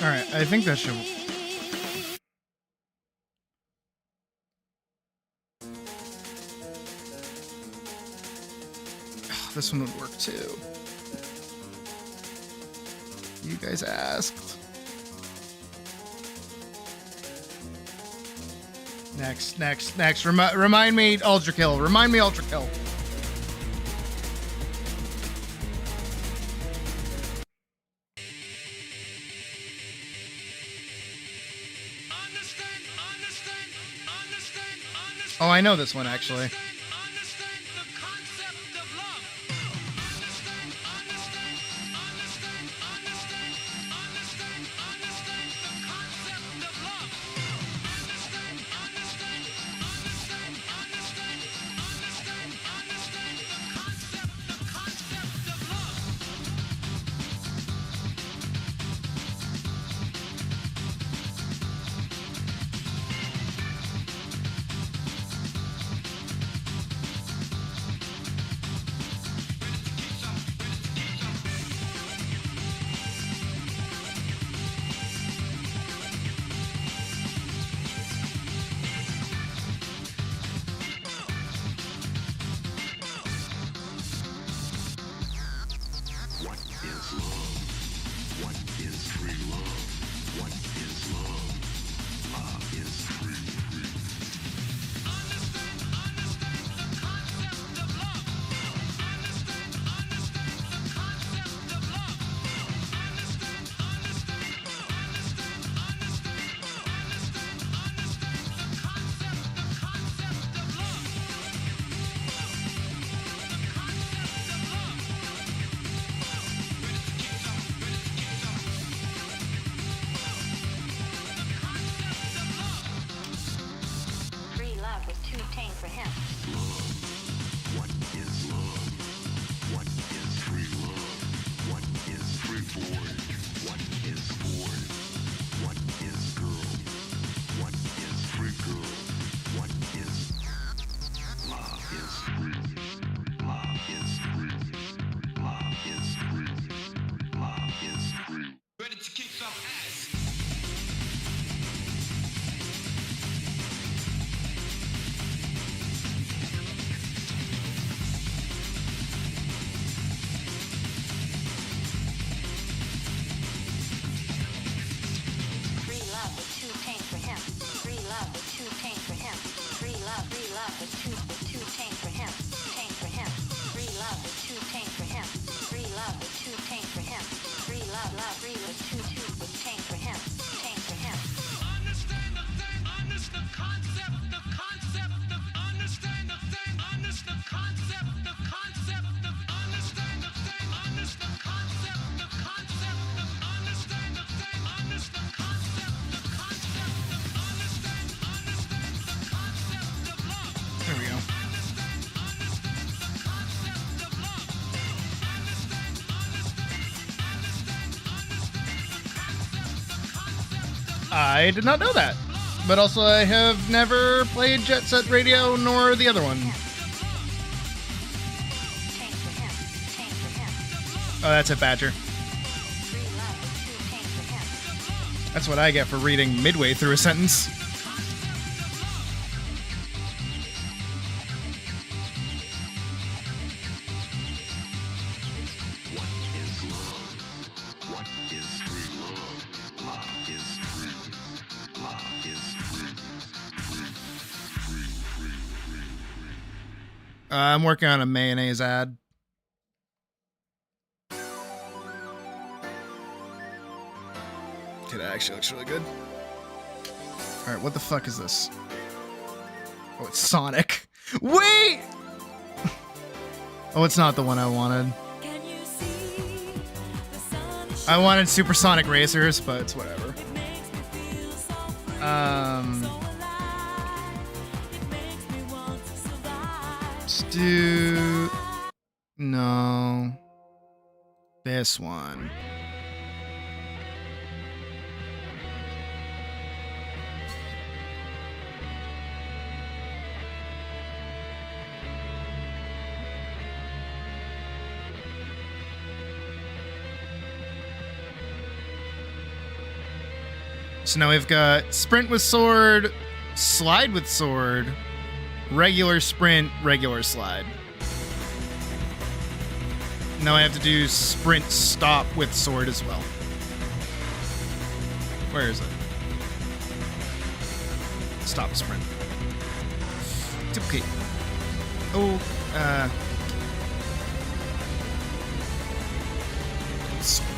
All right, I think that should. This one would work too. You guys asked. Next. Remind me Ultra Kill. Remind me Ultra Kill. Oh, I know this one actually. There we go. I did not know that. But also, I have never played Jet Set Radio nor the other one. Oh, that's it, Badger. That's what I get for reading midway through a sentence. I'm working on a mayonnaise ad. Okay, that actually looks really good. Alright, what the fuck is this? Oh, it's Sonic. Wait! Oh, it's not the one I wanted. I wanted Supersonic Racers, but it's whatever. Let's do... No. This one. So now we've got sprint with sword, slide with sword, regular sprint, regular slide. Now I have to do sprint stop with sword as well. Where is it? Stop sprint. It's okay. Oh, sword.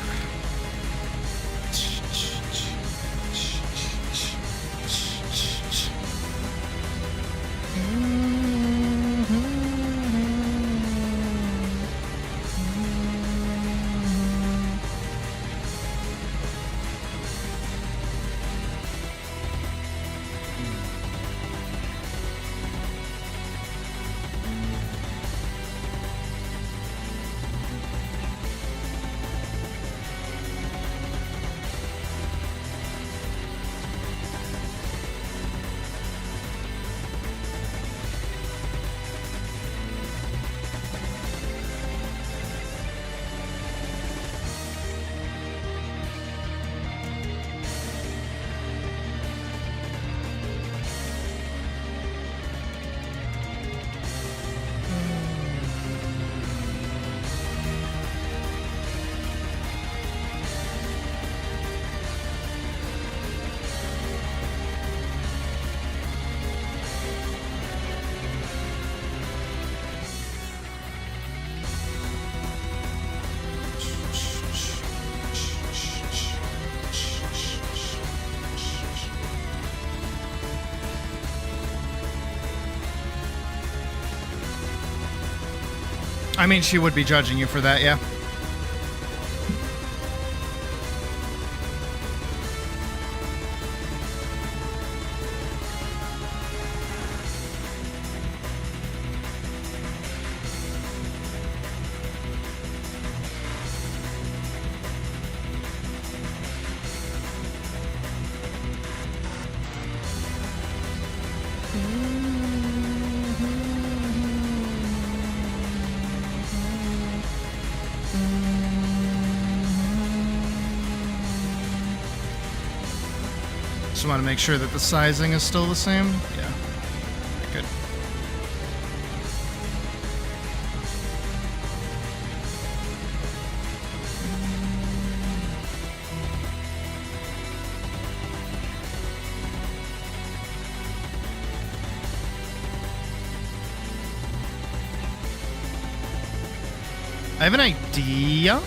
I mean, she would be judging you for that, yeah. Just want to make sure that the sizing is still the same. Yeah. Good. I have an idea.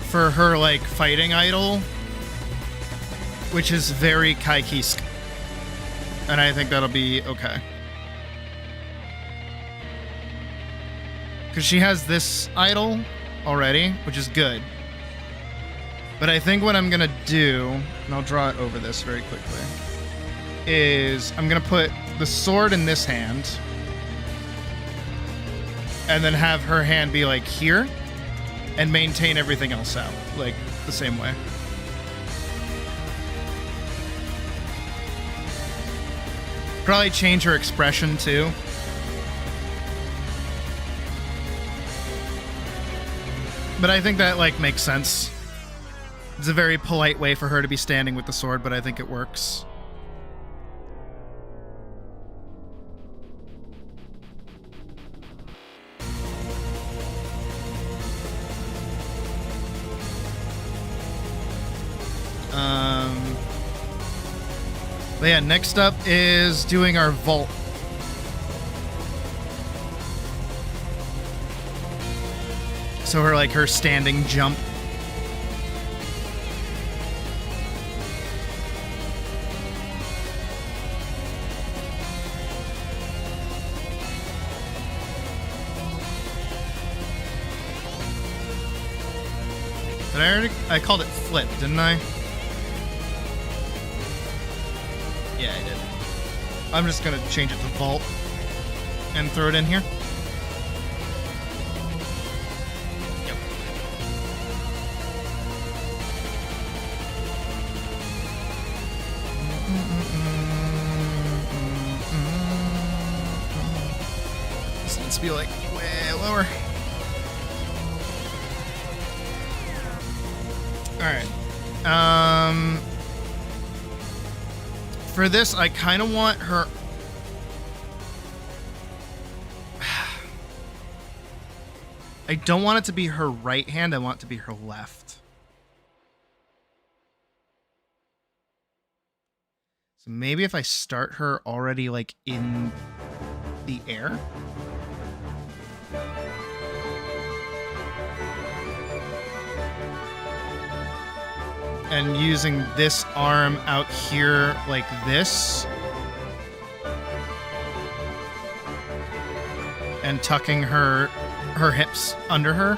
For her, like, fighting idol, which is very Kaikisk. And I think that'll be okay. Because she has this idol already, which is good. But I think what I'm going to do, and I'll draw it over this very quickly, is I'm going to put the sword in this hand, and then have her hand be, like, here. And maintain everything else out, like, the same way. Probably change her expression, too. But I think that, like, makes sense. It's a very polite way for her to be standing with the sword, but I think it works. But yeah, next up is doing our vault. So her standing jump. I called it flip, didn't I? Yeah, I did. I'm just gonna change it to vault and throw it in here. Yep. This needs to be like way lower. right. For this, I kind of want her. I don't want it to be her right hand. I want it to be her left. So maybe if I start her already like in the air. And using this arm out here like this. And tucking her hips under her.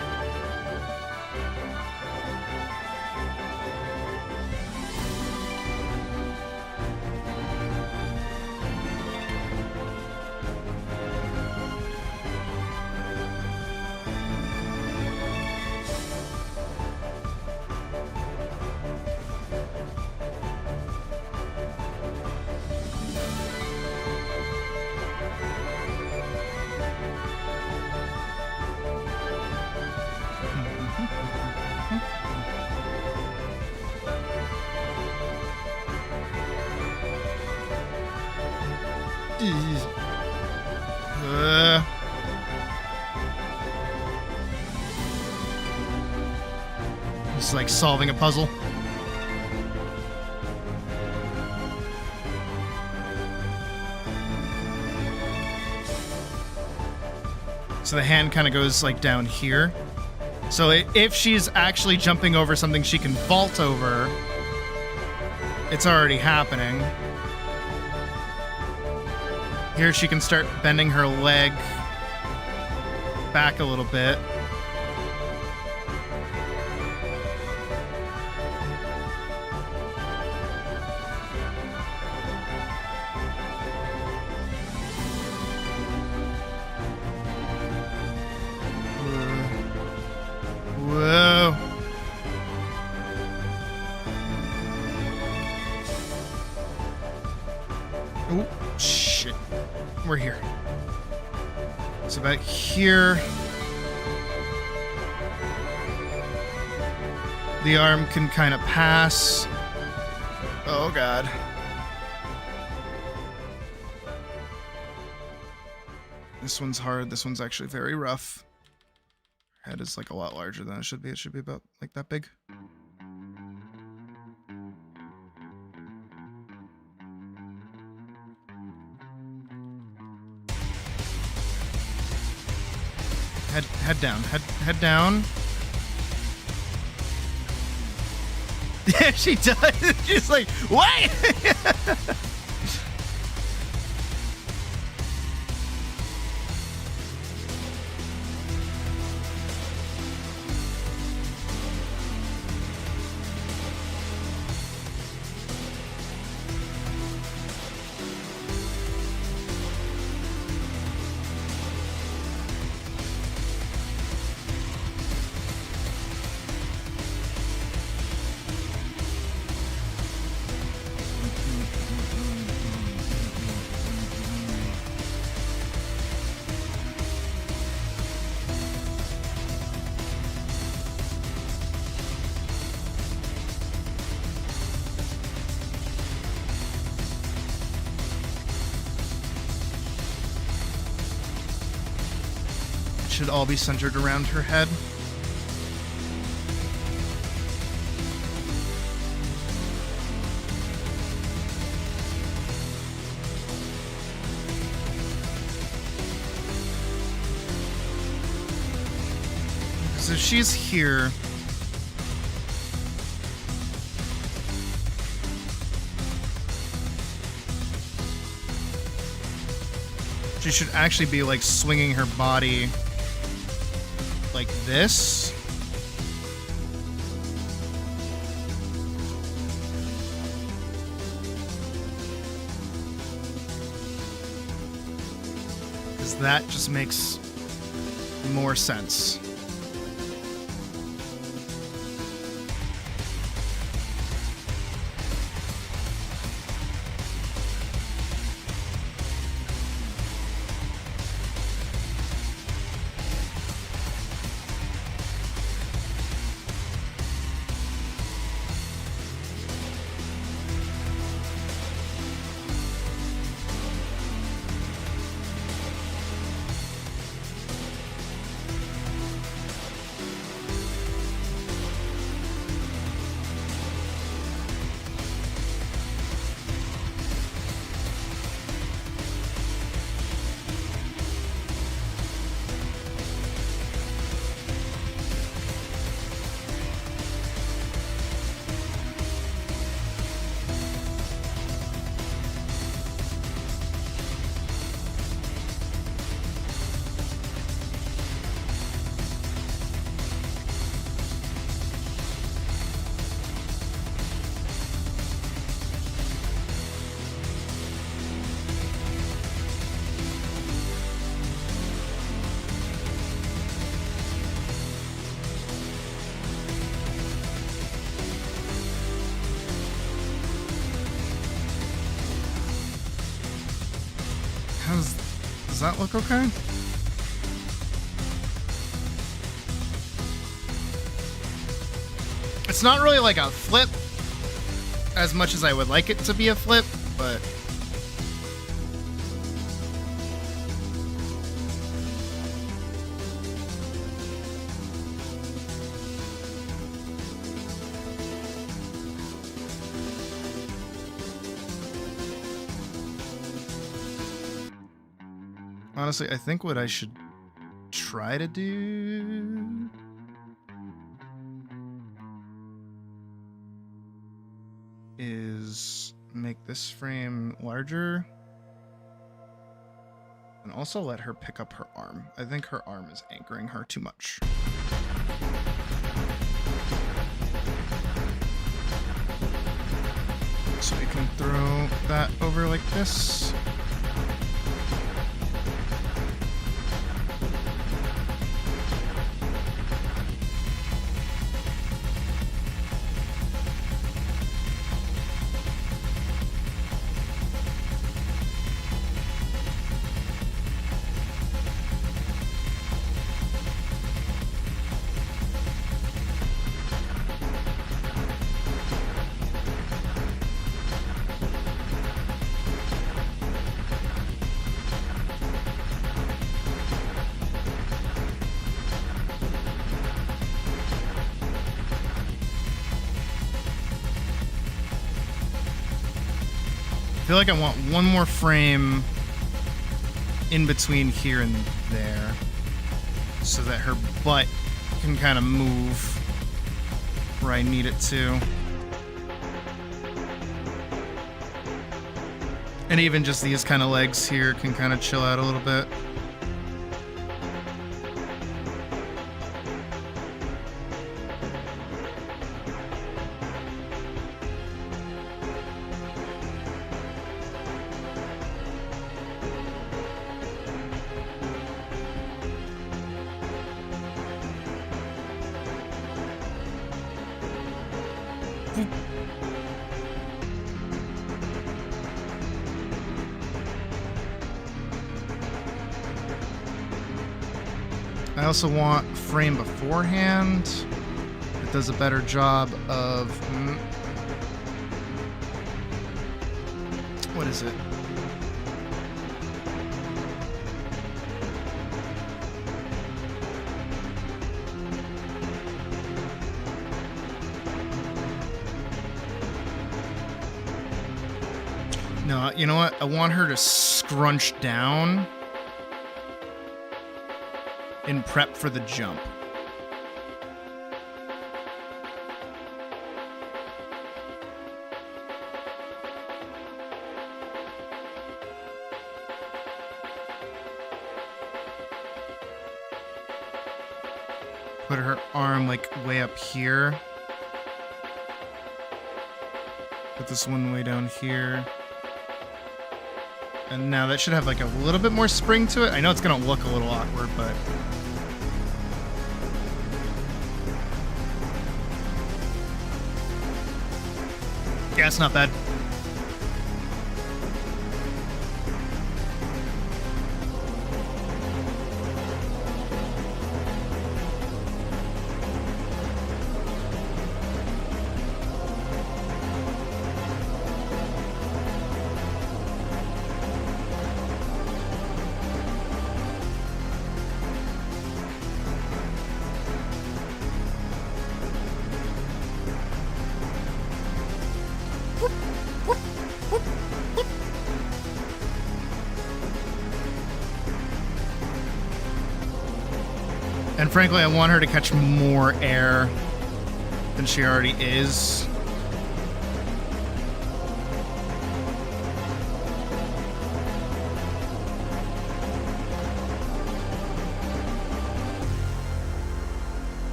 He's like solving a puzzle. So the hand kind of goes like down here. So if she's actually jumping over something she can vault over, it's already happening. Here she can start bending her leg back a little bit. Whoa. Oh, shit. We're here. It's about here. The arm can kind of pass. Oh, God. This one's hard. This one's actually very rough. Head is like a lot larger than it should be. It should be about like that big. Head down. Head down. Yeah, she does. She's like, what? Should all be centered around her head. So she's here. She should actually be like swinging her body like this. Because that just makes more sense. that look okay? It's not really like a flip as much as I would like it to be a flip, but honestly, I think what I should try to do is make this frame larger and also let her pick up her arm. I think her arm is anchoring her too much. So we can throw that over like this. I feel like I want one more frame in between here and there so that her butt can kind of move where I need it to. And even just these kind of legs here can kind of chill out a little bit. I also want frame beforehand. It does a better job of... what is it? No, you know what? I want her to scrunch down in prep for the jump. Put her arm like way up here. Put this one way down here. And now that should have like a little bit more spring to it. I know it's gonna look a little awkward, but... yeah, it's not bad. And frankly, I want her to catch more air than she already is.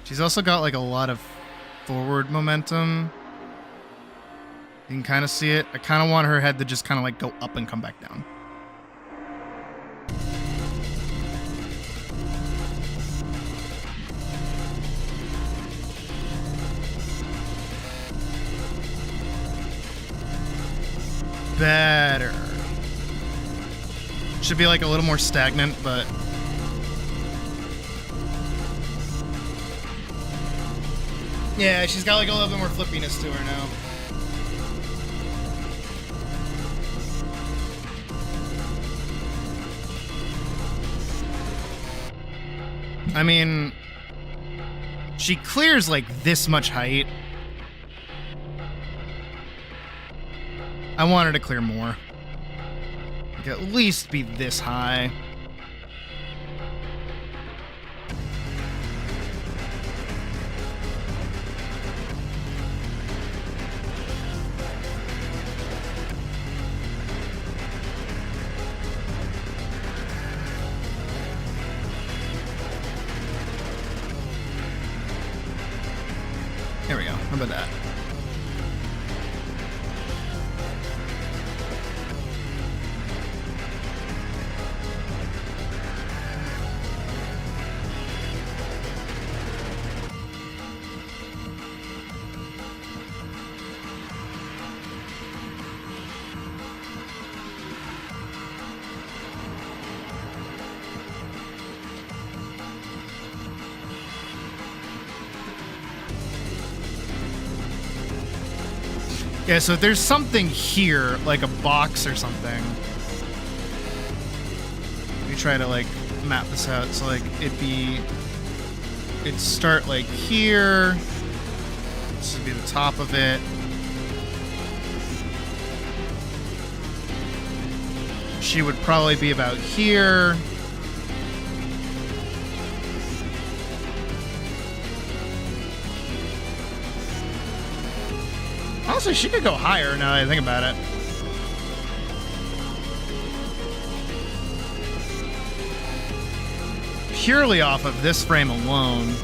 She's also got like a lot of forward momentum. You can kind of see it. I kind of want her head to just kind of like go up and come back down. better. Should be like a little more stagnant, but yeah, she's got like a little bit more flippiness to her now. I mean, she clears like this much height. I want her to clear more. Like at least be this high. There we go. How about that? Yeah, so there's something here, like a box or something. We try to like map this out. So like it'd start like here. This would be the top of it. She would probably be about here. Honestly, she could go higher now that I think about it. Purely off of this frame alone.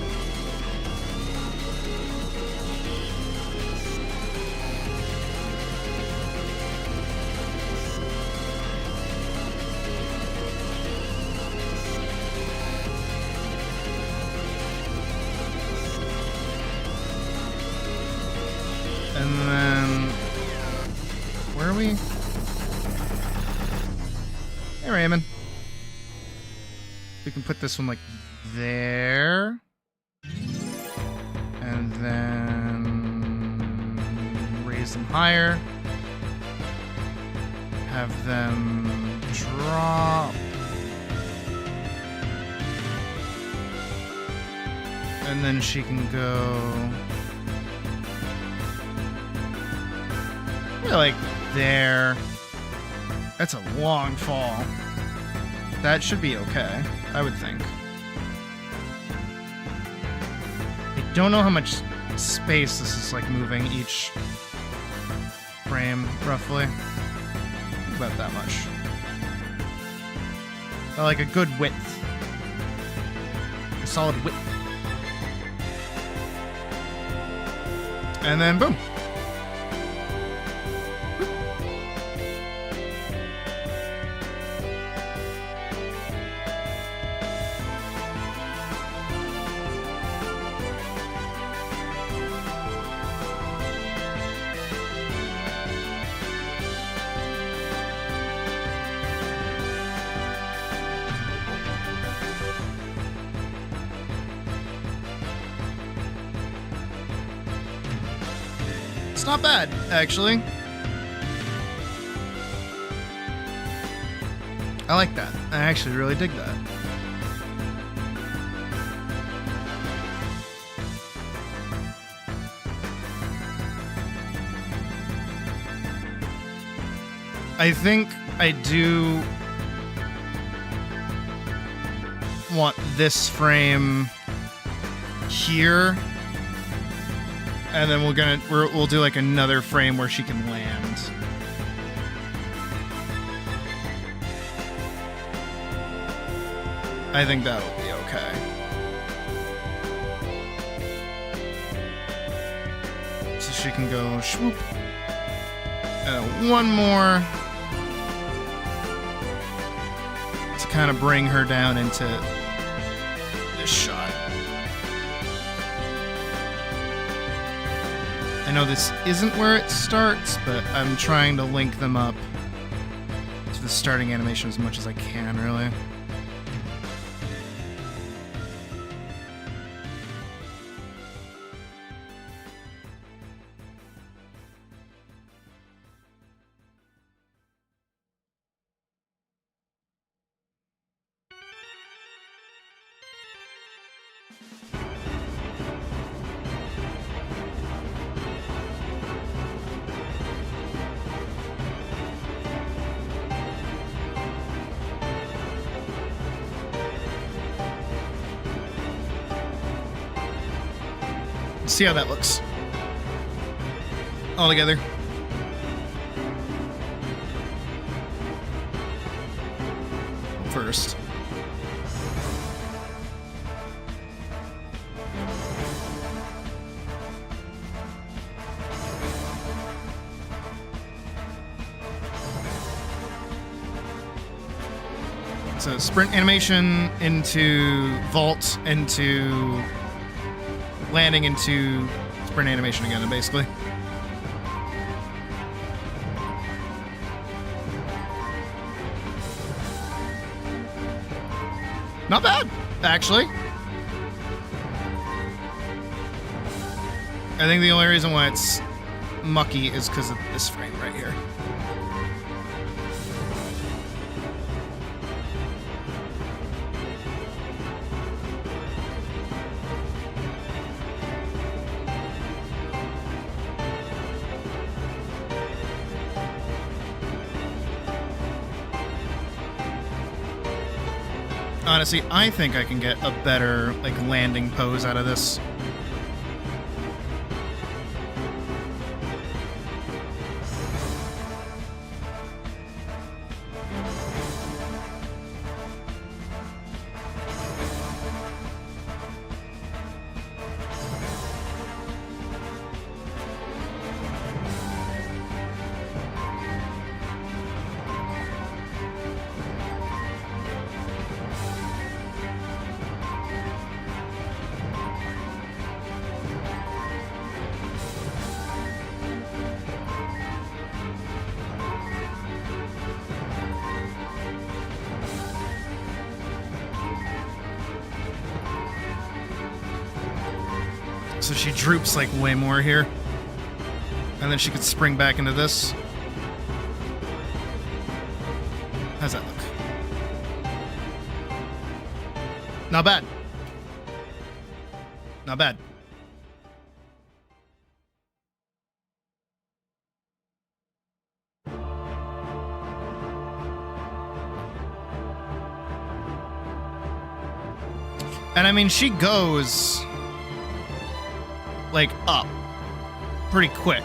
And then, where are we? Hey, Raymond. We can put this one like there. And then raise them higher. Have them drop. And then she can go like there. That's a long fall. That should be okay, I would think. I don't know how much space this is like moving each frame, roughly. About that much. But like a good width. A solid width. And then boom. It's not bad, actually. I like that. I actually really dig that. I think I do want this frame here. And then we'll do like another frame where she can land. I think that'll be okay. So she can go swoop. One more to kind of bring her down into this shot. I know this isn't where it starts, but I'm trying to link them up the starting animation as much as I can, really. See how that looks all together. First. So sprint animation into vault into landing into sprint animation again, basically. Not bad, actually. I think the only reason why it's mucky is because of this frame right here. Honestly, I think I can get a better like landing pose out of this. So she droops like way more here. And then she could spring back into this. How's that look? Not bad. Not bad. And I mean, she goes like up pretty quick.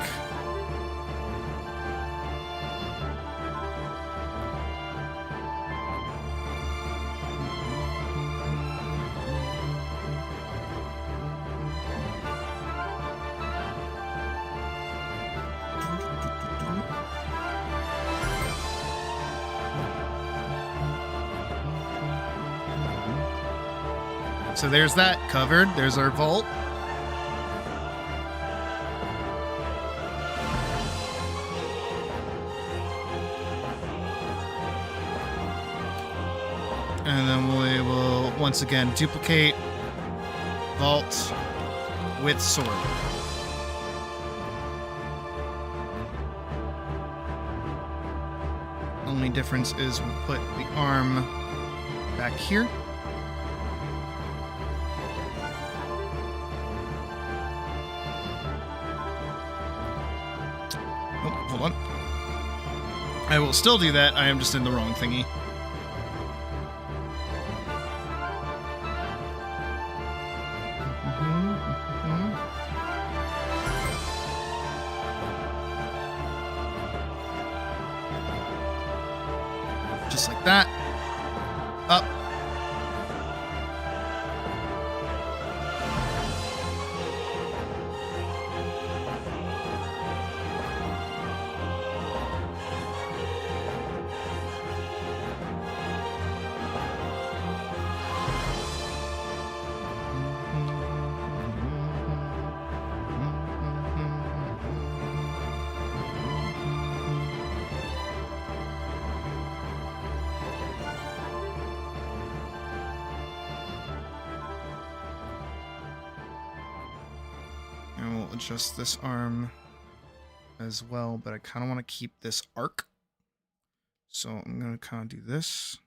So there's that covered. There's our vault. And then we will once again duplicate vault with sword. Only difference is we'll put the arm back here. Oh, hold on. I will still do that. I am just in the wrong thingy. Just like that. Up. will adjust this arm as well, but I kind of want to keep this arc. So I'm going to kind of do this.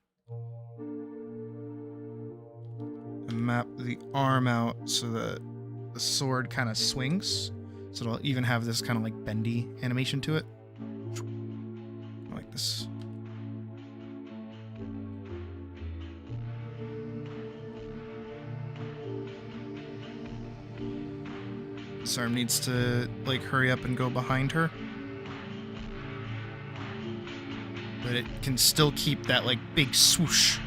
And map the arm out so that the sword kind of swings. So it'll even have this kind of like bendy animation to it. Like this. This arm needs to like hurry up and go behind her. But it can still keep that like big swoosh.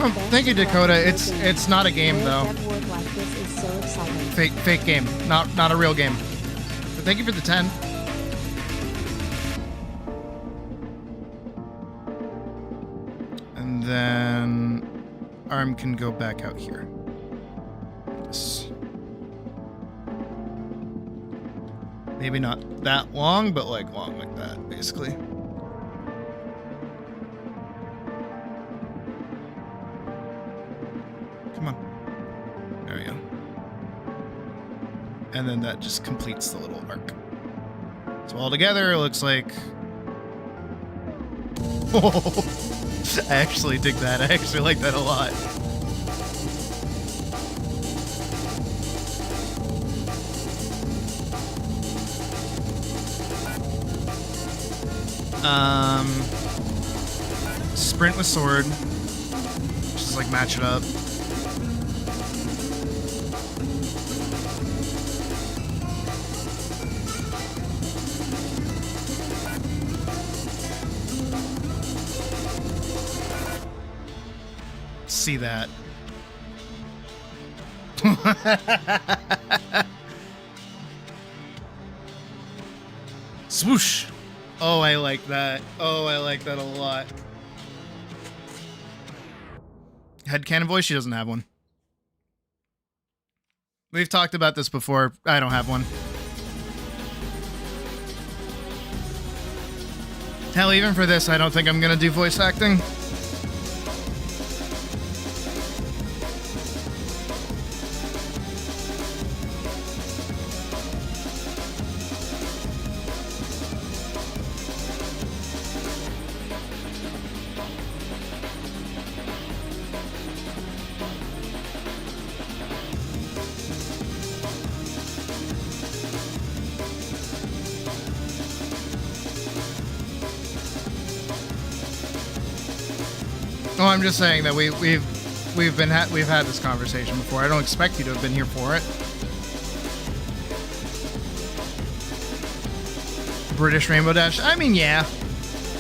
Oh, thank you, Dakota. It's not a game though. Fake game, not a real game. But thank you for the 10. And then arm can go back out here. This. Maybe not that long, but like long like that, basically. Come on. There we go. And then that just completes the little arc. So all together, it looks like... Oh, I actually dig that. I actually like that a lot. Sprint with sword. Just like match it up. See that. Swoosh. Oh, I like that. Oh, I like that a lot. Headcanon voice? She doesn't have one. We've talked about this before. I don't have one. Hell, even for this, I don't think I'm gonna do voice acting. Oh, I'm just saying that we've had this conversation before. I don't expect you to have been here for it. British Rainbow Dash? I mean, yeah.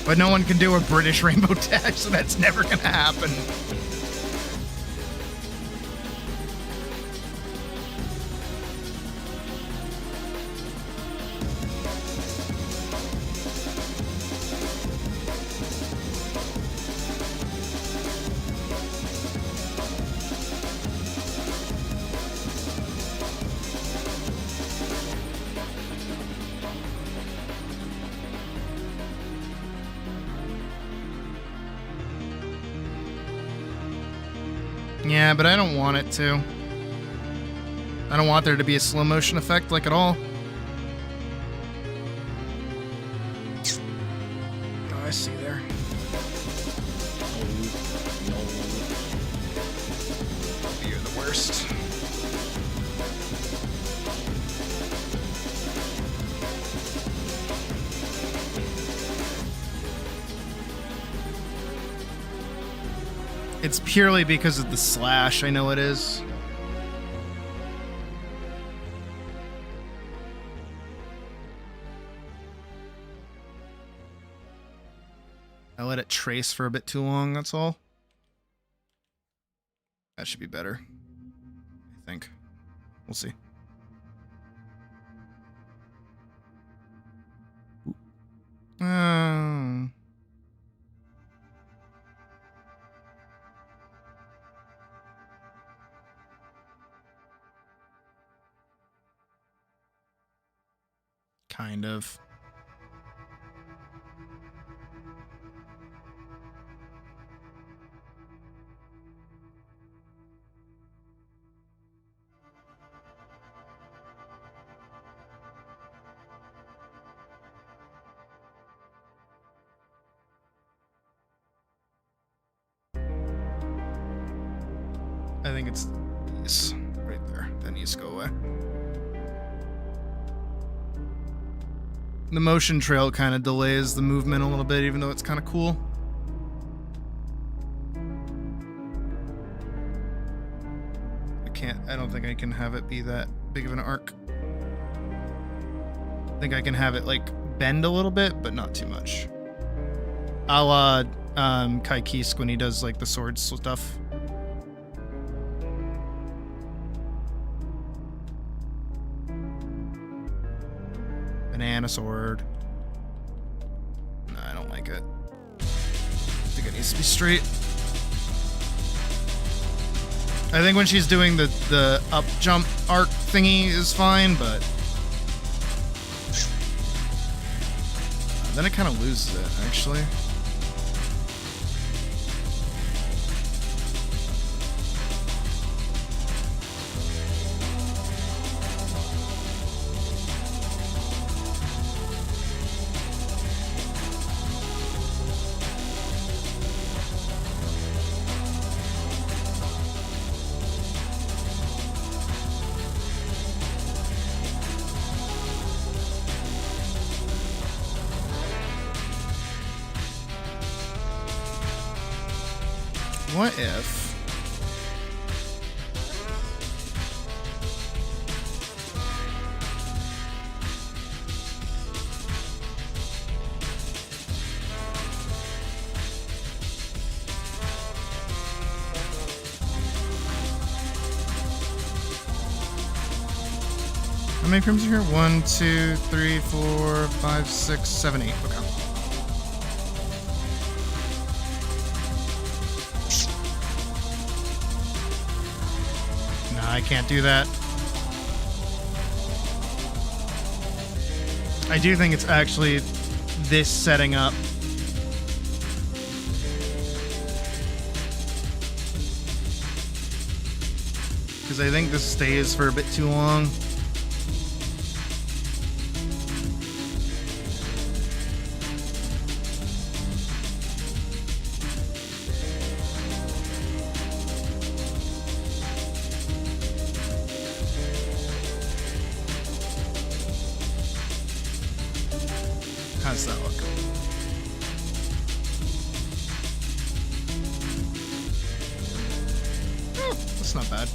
But no one can do a British Rainbow Dash, so that's never gonna happen. Yeah, but I don't want it to. I don't want there to be a slow motion effect, like, at all. Oh, I see there. You're the worst. It's purely because of the slash, I know it is. I let it trace for a bit too long, that's all. That should be better, I think. We'll see. Kind of. I think it's this right there. That needs to go away. The motion trail kind of delays the movement a little bit, even though it's kind of cool. I don't think I can have it be that big of an arc. I think I can have it like bend a little bit, but not too much. A la Kai Kisk when he does like the sword stuff. Banana sword. No, I don't like it. I think it needs to be straight. I think when she's doing the up jump arc thingy is fine, but then it kind of loses it, actually. What if... How many frames are here? 1, 2, 3, 4, 5, 6, 7, 8. Okay. I can't do that. I do think it's actually this setting up. Because I think this stays for a bit too long. How does that look? Oh, that's not bad.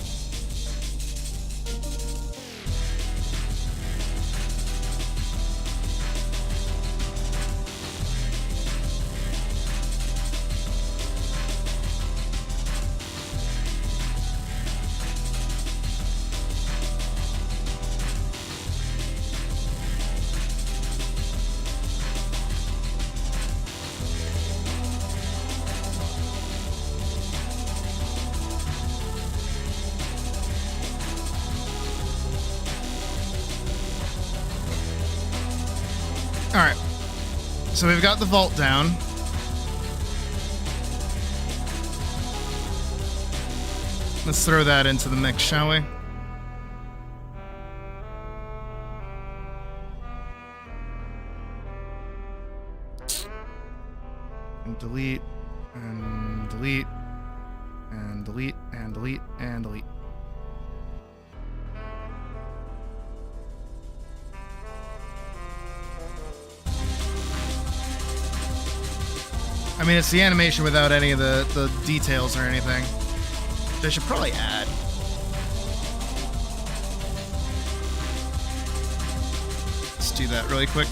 Alright, so we've got the vault down. Let's throw that into the mix, shall we? And delete, and delete, and delete, and delete, and delete. I mean, it's the animation without any of the details or anything. Which I should probably add. Let's do that really quick.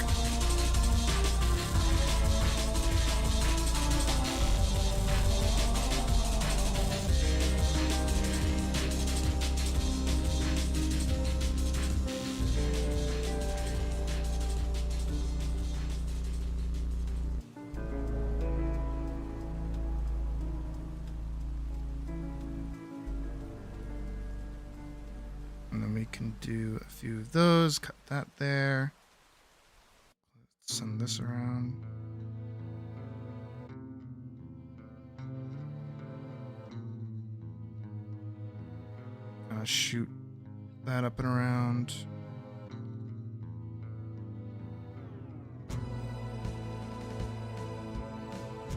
And then we can do a few of those, cut that there. Send this around. Shoot that up and around.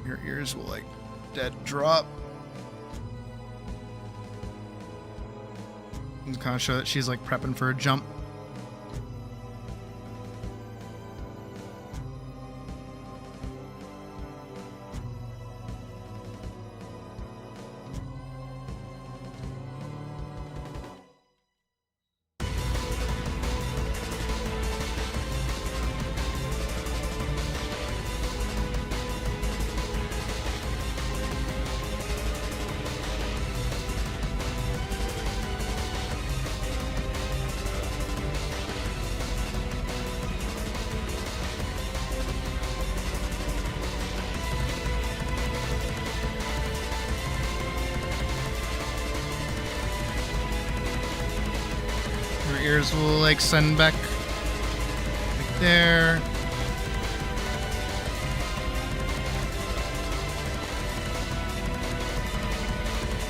Your ears will like dead drop. And kind of show that she's like prepping for a jump. Ears will like send back like there.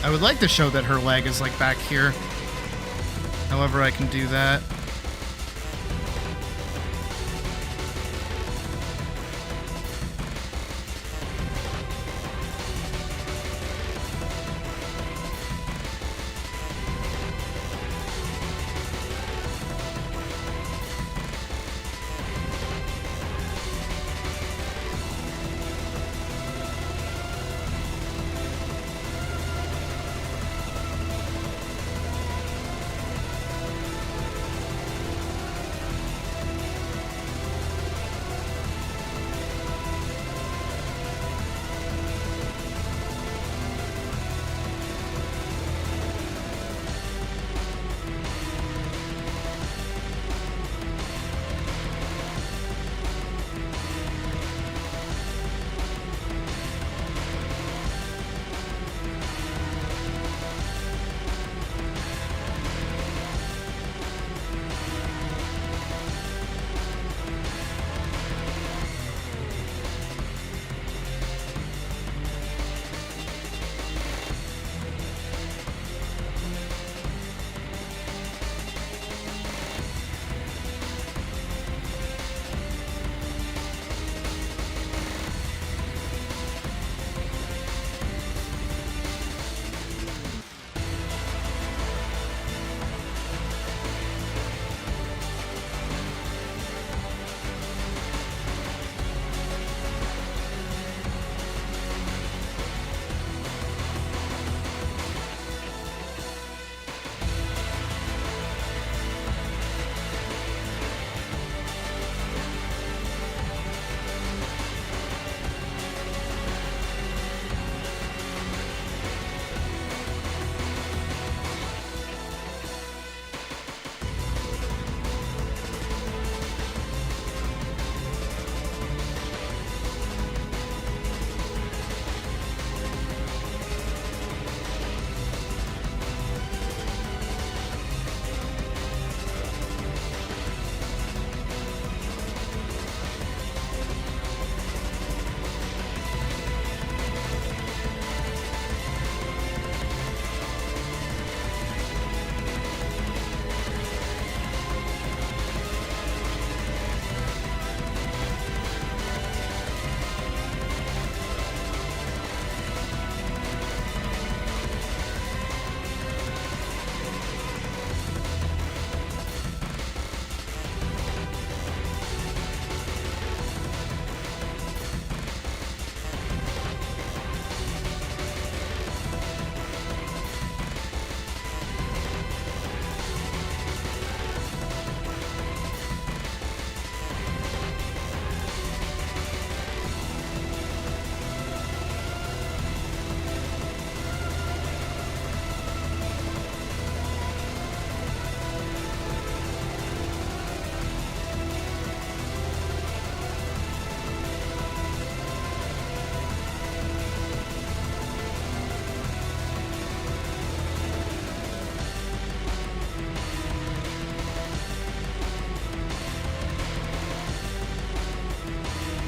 I would like to show that her leg is like back here. However, I can do that.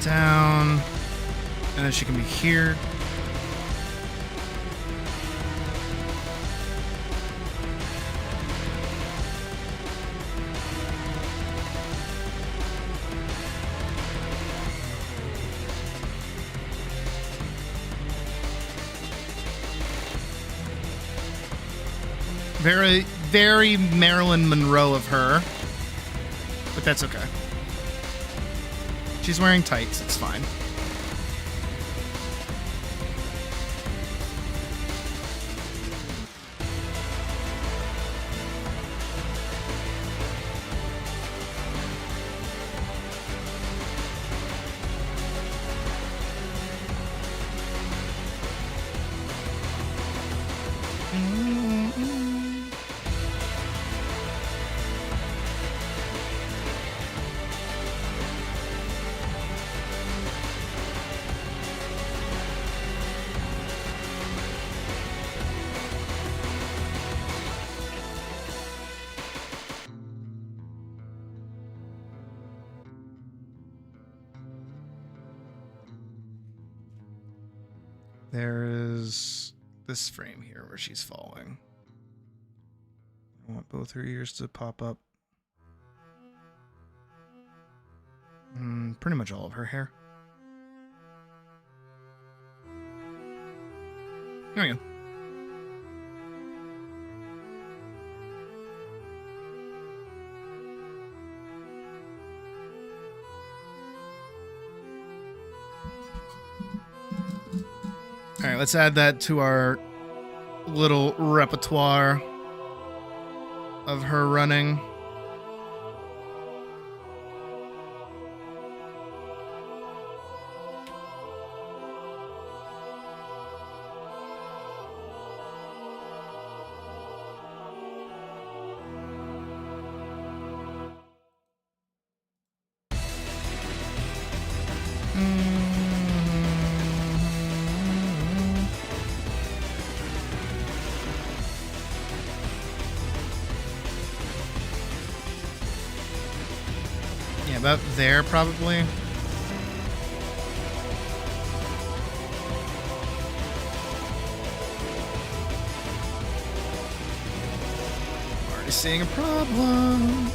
down. And then she can be here. Very, very Marilyn Monroe of her. But that's okay. She's wearing tights, it's fine. There is this frame here where she's falling. I want both her ears to pop up. Pretty much all of her hair. There we go. All right, let's add that to our little repertoire of her running. About there, probably. I'm already seeing a problem.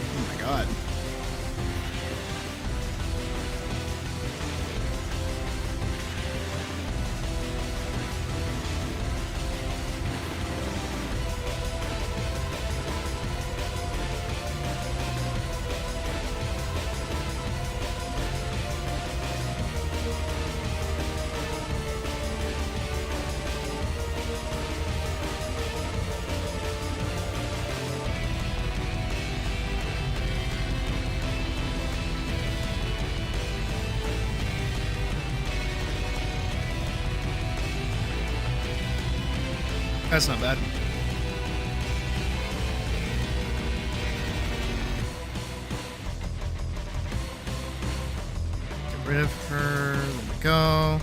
Oh my god. That's not bad. Get rid of her. There we go.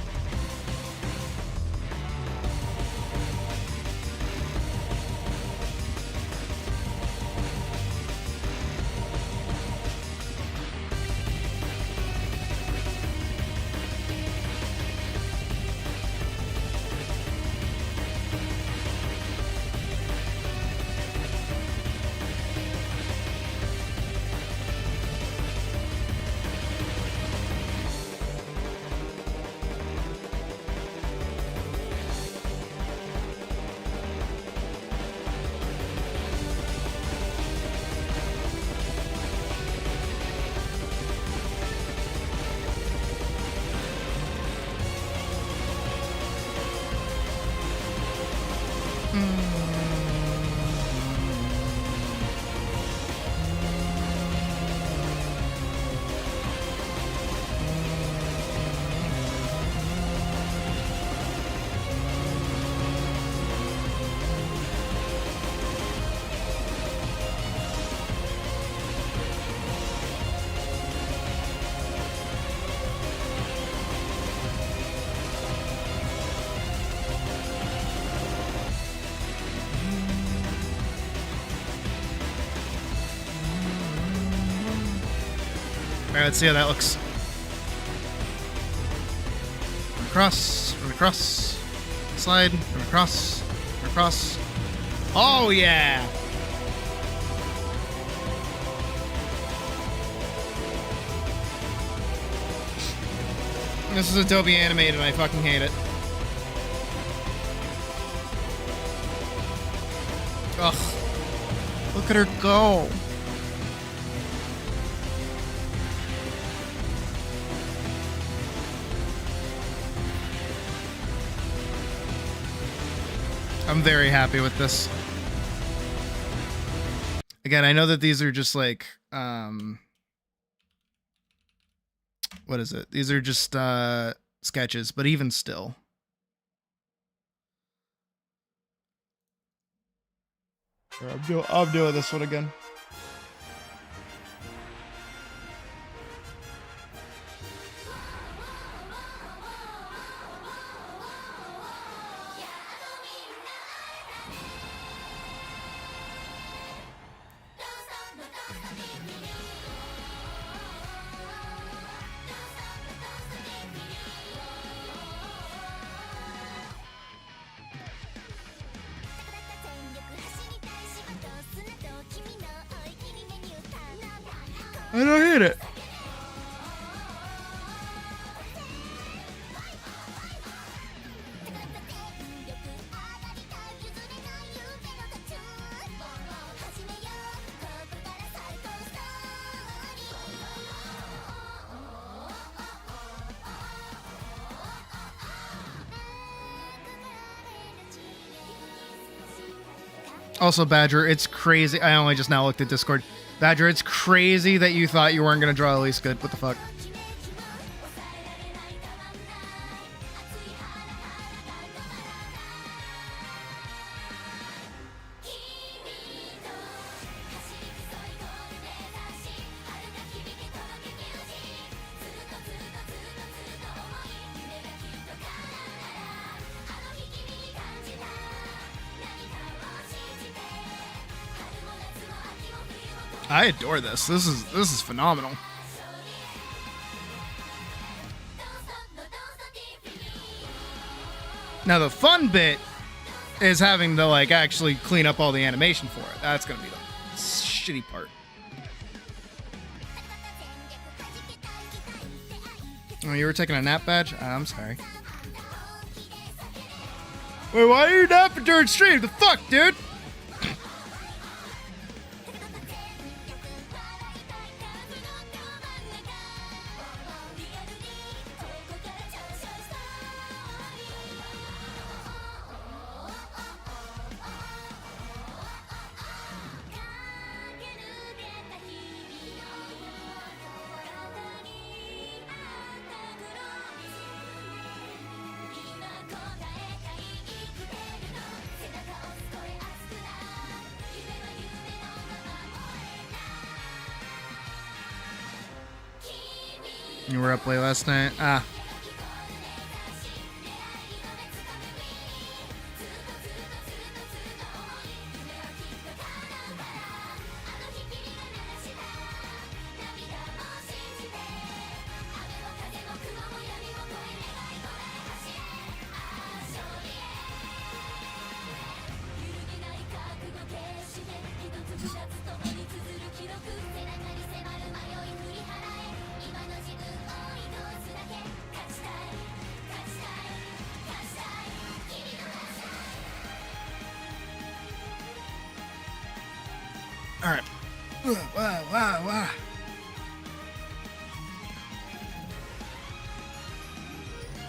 Alright, let's see how that looks. Run across, slide, run across. Oh yeah! This is Adobe Animated and I fucking hate it. Ugh. Look at her go. I'm very happy with this. Again, I know that these are just like, what is it? These are just sketches, but even still. I'm doing this one again. I don't hate it. Also, Badger, it's crazy. I only just now looked at Discord. Badger, it's crazy that you thought you weren't going to draw at least good. What the fuck? I adore this. This is phenomenal. Now the fun bit is having to like actually clean up all the animation for it. That's gonna be the shitty part. Oh, you were taking a nap, Badge? I'm sorry. Wait, why are you napping during stream? The fuck, dude? You were up late last night? Ah. All right. Wow.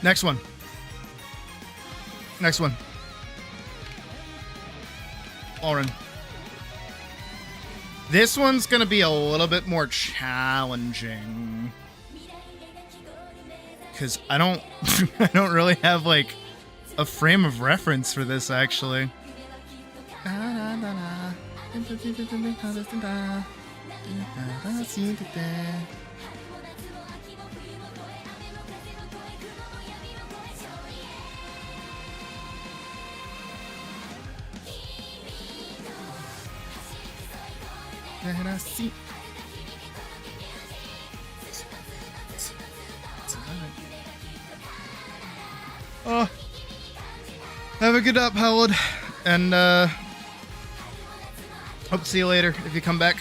Next one. Oren. This one's gonna be a little bit more challenging. Cause I don't I don't really have like a frame of reference for this actually. Oh. Have a good up, Howard. And hope to see you later if you come back.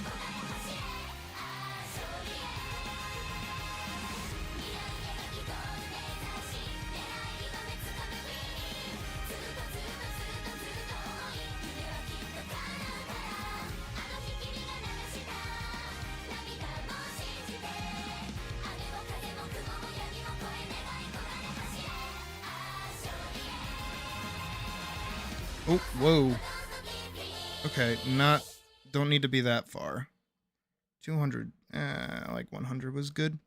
Oh, whoa. Okay, don't need to be that far. 200, like 100 was good.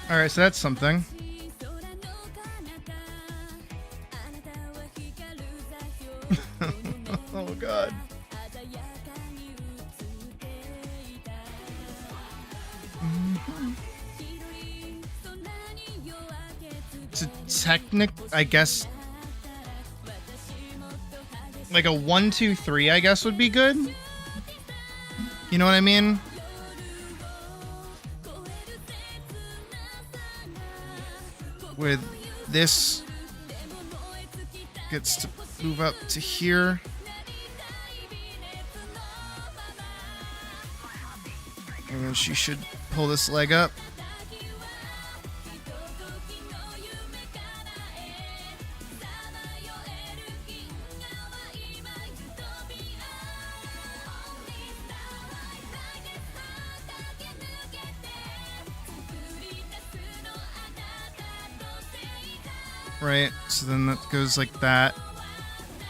All right, so that's something. Oh God. It's a I guess, like a 1, 2, 3, I guess would be good. You know what I mean? With this gets to move up to here. And then she should pull this leg up. Right, so then that goes like that,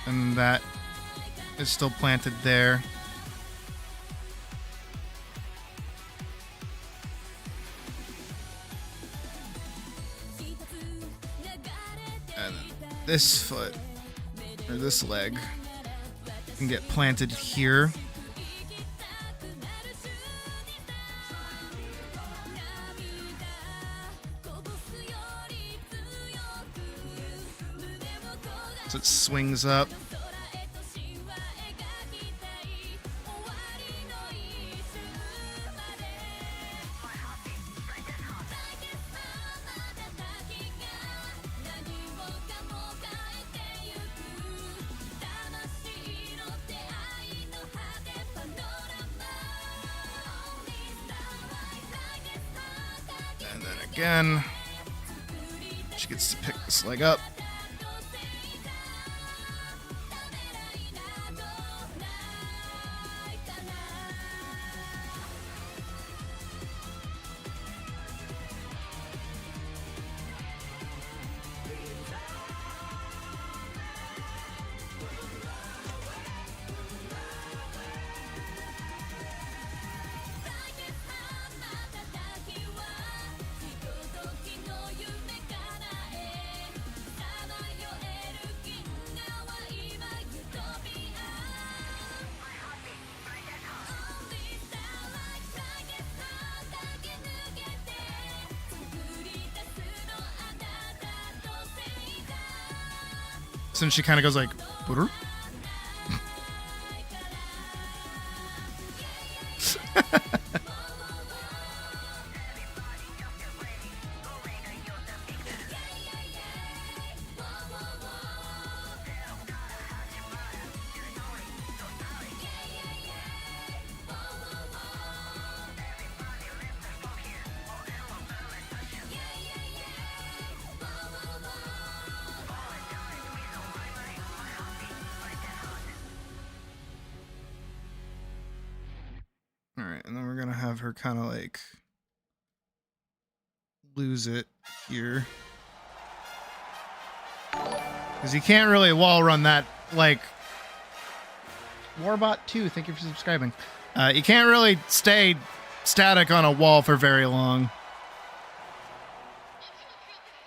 and that is still planted there. And then this foot, or this leg, can get planted here. So it swings up. And then again, she gets to pick this leg up. So she kind of goes like, "Butter?" All right, and then we're gonna have her kind of like lose it here, because you can't really wall run that. Like Warbot 2, thank you for subscribing. You can't really stay static on a wall for very long.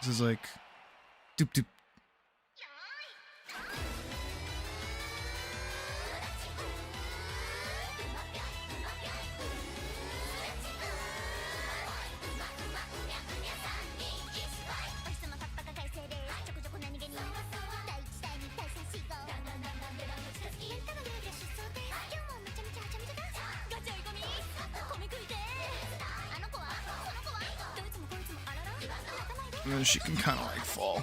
This is like doop doop. And then she can kind of like fall.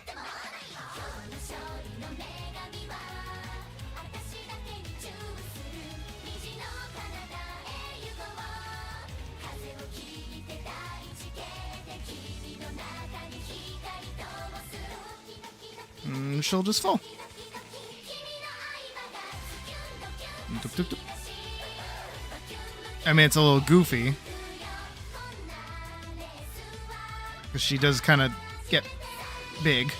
And she'll just fall. Doop, doop, doop. I mean, it's a little goofy. Because she does kind of get big.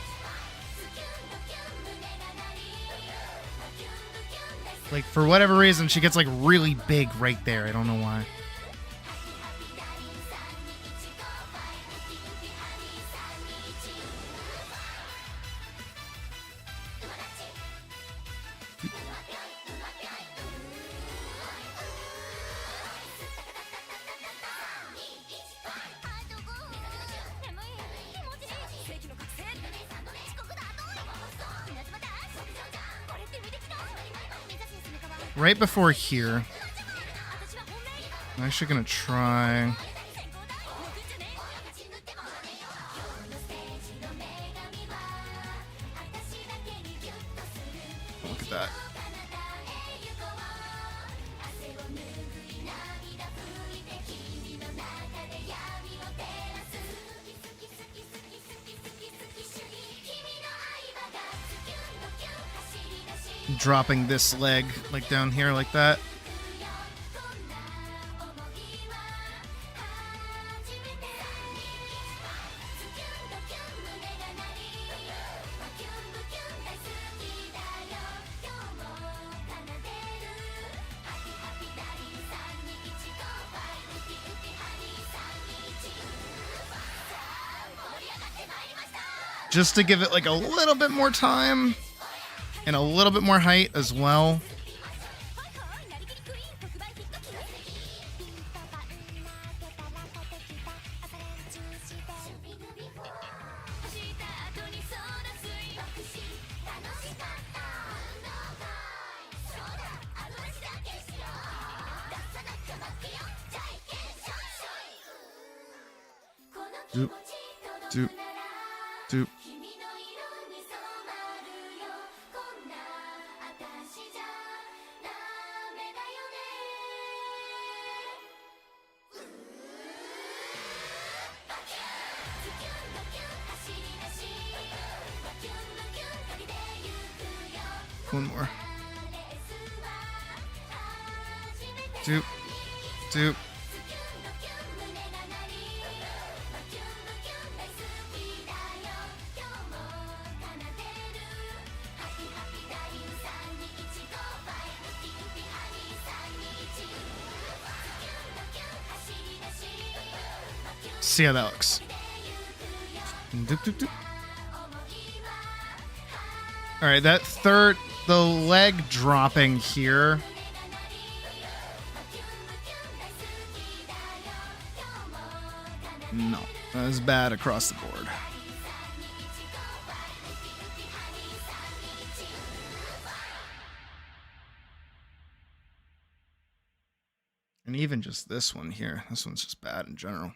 Like, for whatever reason, she gets, like, really big right there. I don't know why. Right before here, I'm actually gonna try. Look at that. Dropping this leg like down here like that. Just to give it like a little bit more time. And a little bit more height as well. Doop, doop, doop. One more. Doop, doop. See how that looks. Doop, doop, doop. All right, that third, the leg dropping here. No, that is bad across the board. And even just this one here, this one's just bad in general.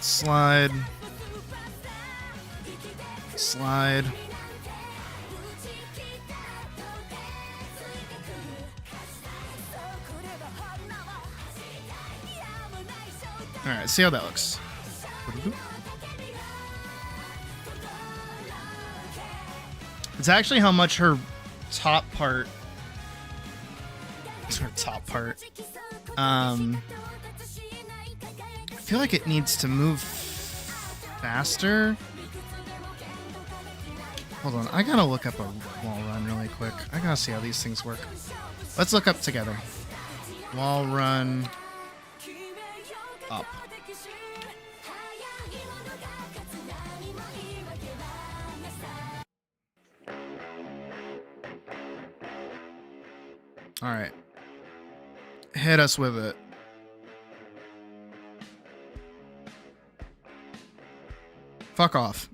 Slide. Slide. Alright, see how that looks. It's actually how much her top part. Her top part. I feel like it needs to move faster. Hold on, I gotta look up a wall run really quick. I gotta see how these things work. Let's look up together. Wall run up. All right. Hit us with it. Fuck off.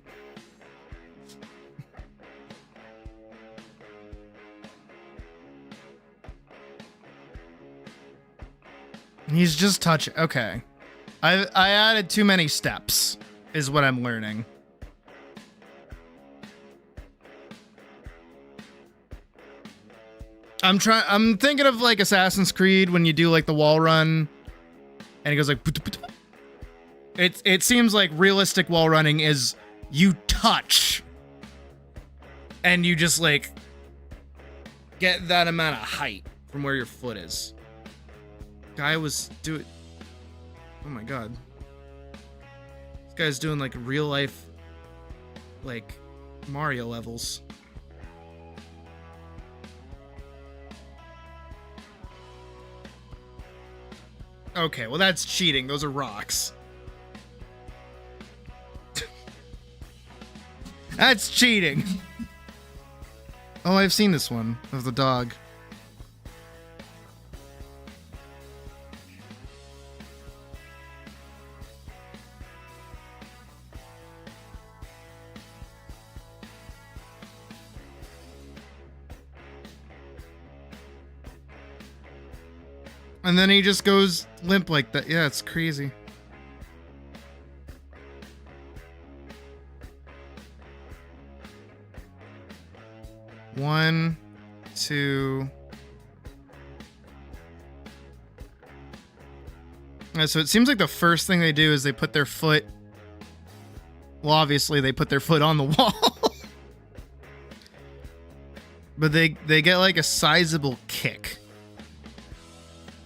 He's just touching. Okay. I added too many steps, is what I'm learning. I'm thinking of like Assassin's Creed when you do like the wall run and it goes like it seems like realistic wall running is you touch and you just like get that amount of height from where your foot is. Guy was doing, oh my god, this guy's doing like real life like Mario levels. Okay, well that's cheating. Those are rocks. That's cheating. Oh, I've seen this one of the dog. And then he just goes limp like that. Yeah, it's crazy. One, two. So it seems like the first thing they do is they put their foot. Well, obviously they put their foot on the wall. But they get like a sizable kick.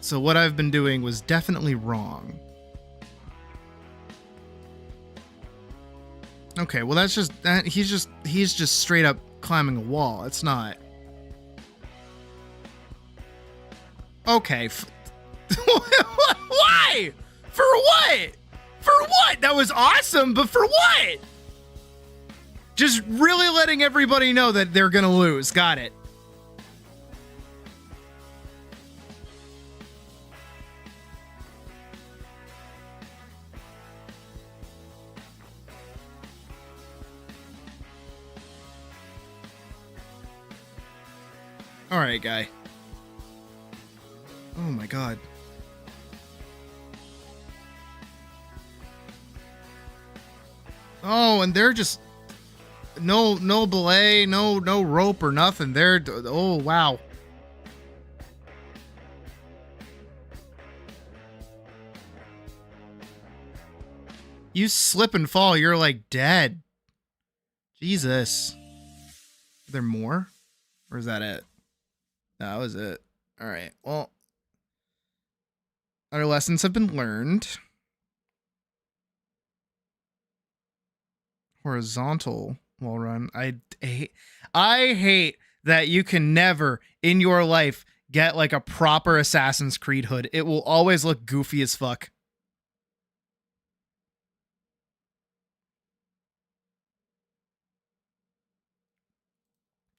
So what I've been doing was definitely wrong. Okay, well that's just that he's just straight up climbing a wall. It's not. Okay. Why? For what? For what? That was awesome, but for what? Just really letting everybody know that they're gonna lose. Got it. All right, guy. Oh my god. Oh, and they're just no belay, no rope or nothing. They're oh wow. You slip and fall, you're like dead. Jesus. Are there more? Or is that it? That was it. All right. Well, our lessons have been learned. Horizontal wall run. I hate that you can never in your life get like a proper Assassin's Creed hood. It will always look goofy as fuck.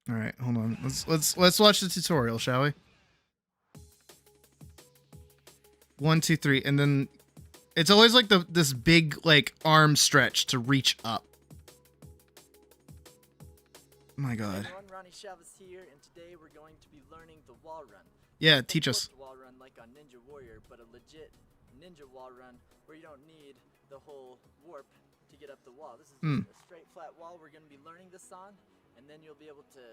All right, hold on. Let's watch the tutorial, shall we? 1, 2, 3, and then it's always like this big like arm stretch to reach up. Oh my God. Everyone, Ronnie Chavez here, and today we're going to be learning the wall run. Yeah, Not the teach us. warped wall run like on Ninja Warrior, but a legit ninja wall run where you don't need the whole warp to get up the wall. This is just a straight flat wall we're going to be learning this on, and then you'll be able to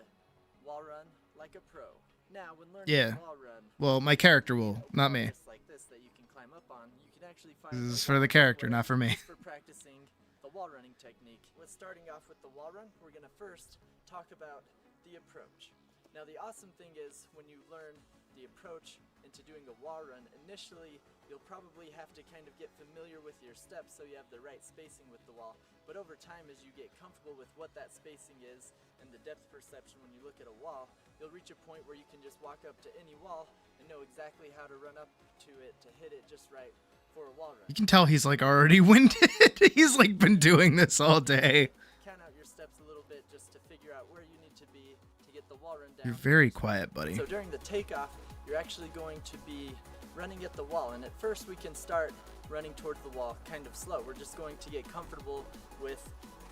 wall run like a pro. Now, when learning Yeah. the wall run, Well, my character will, not me. just like this that you can climb up on, you can actually find This is a for the lot of character, ways not for me. just for practicing the wall running technique. With starting off with the wall run, we're going to first talk about the approach. Now, the awesome thing is when you learn the approach into doing a wall run, initially you'll probably have to kind of get familiar with your steps so you have the right spacing with the wall. But over time, as you get comfortable with what that spacing is and the depth perception when you look at a wall, you'll reach a point where you can just walk up to any wall and know exactly how to run up to it to hit it just right for a wall run. You can tell he's like already winded. He's like been doing this all day. Count out your steps a little bit just to figure out where you need to be to get the wall run down. You're very quiet, buddy. So during the takeoff, you're actually going to be running at the wall, and at first we can start running towards the wall kind of slow. We're just going to get comfortable with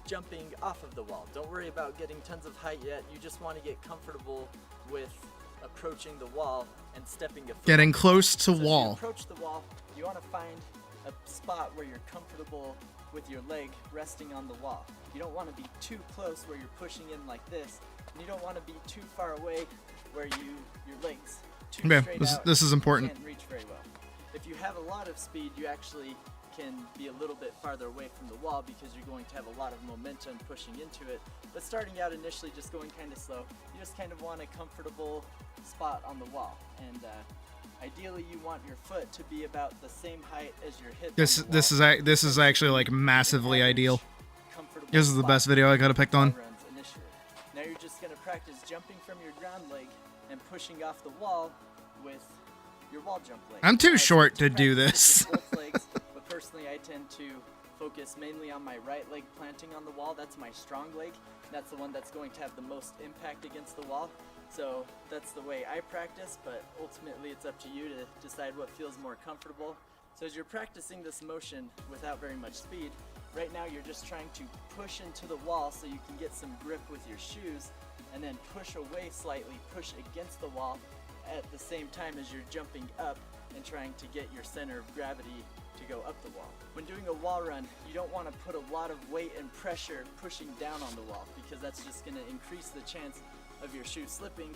jumping off of the wall. Don't worry about getting tons of height yet. You just want to get comfortable with approaching the wall and stepping a foot. Getting close to So as you wall. approach the wall, you want to find a spot where you're comfortable with your leg resting on the wall. You don't want to be too close where you're pushing in like this, and you don't want to be too far away where your legs too Okay, straight out, this is important. You can't reach very well. If you have a lot of speed, you actually can be a little bit farther away from the wall because you're going to have a lot of momentum pushing into it. But starting out initially just going kind of slow, you just kind of want a comfortable spot on the wall. And ideally you want your foot to be about the same height as your hip. This is actually like massively ideal. Comfortable This is the spot best video I could have picked on. runs initially. Now you're just going to practice jumping from your ground leg and pushing off the wall with your wall jump leg. I'm too Now, short to practice do with this. both legs, but personally I tend to focus mainly on my right leg planting on the wall. That's my strong leg. That's the one that's going to have the most impact against the wall. So that's the way I practice, but ultimately it's up to you to decide what feels more comfortable. So as you're practicing this motion without very much speed, right now you're just trying to push into the wall so you can get some grip with your shoes, and then push away slightly, push against the wall at the same time as you're jumping up and trying to get your center of gravity to go up the wall. When doing a wall run, you don't want to put a lot of weight and pressure pushing down on the wall because that's just going to increase the chance of your shoe slipping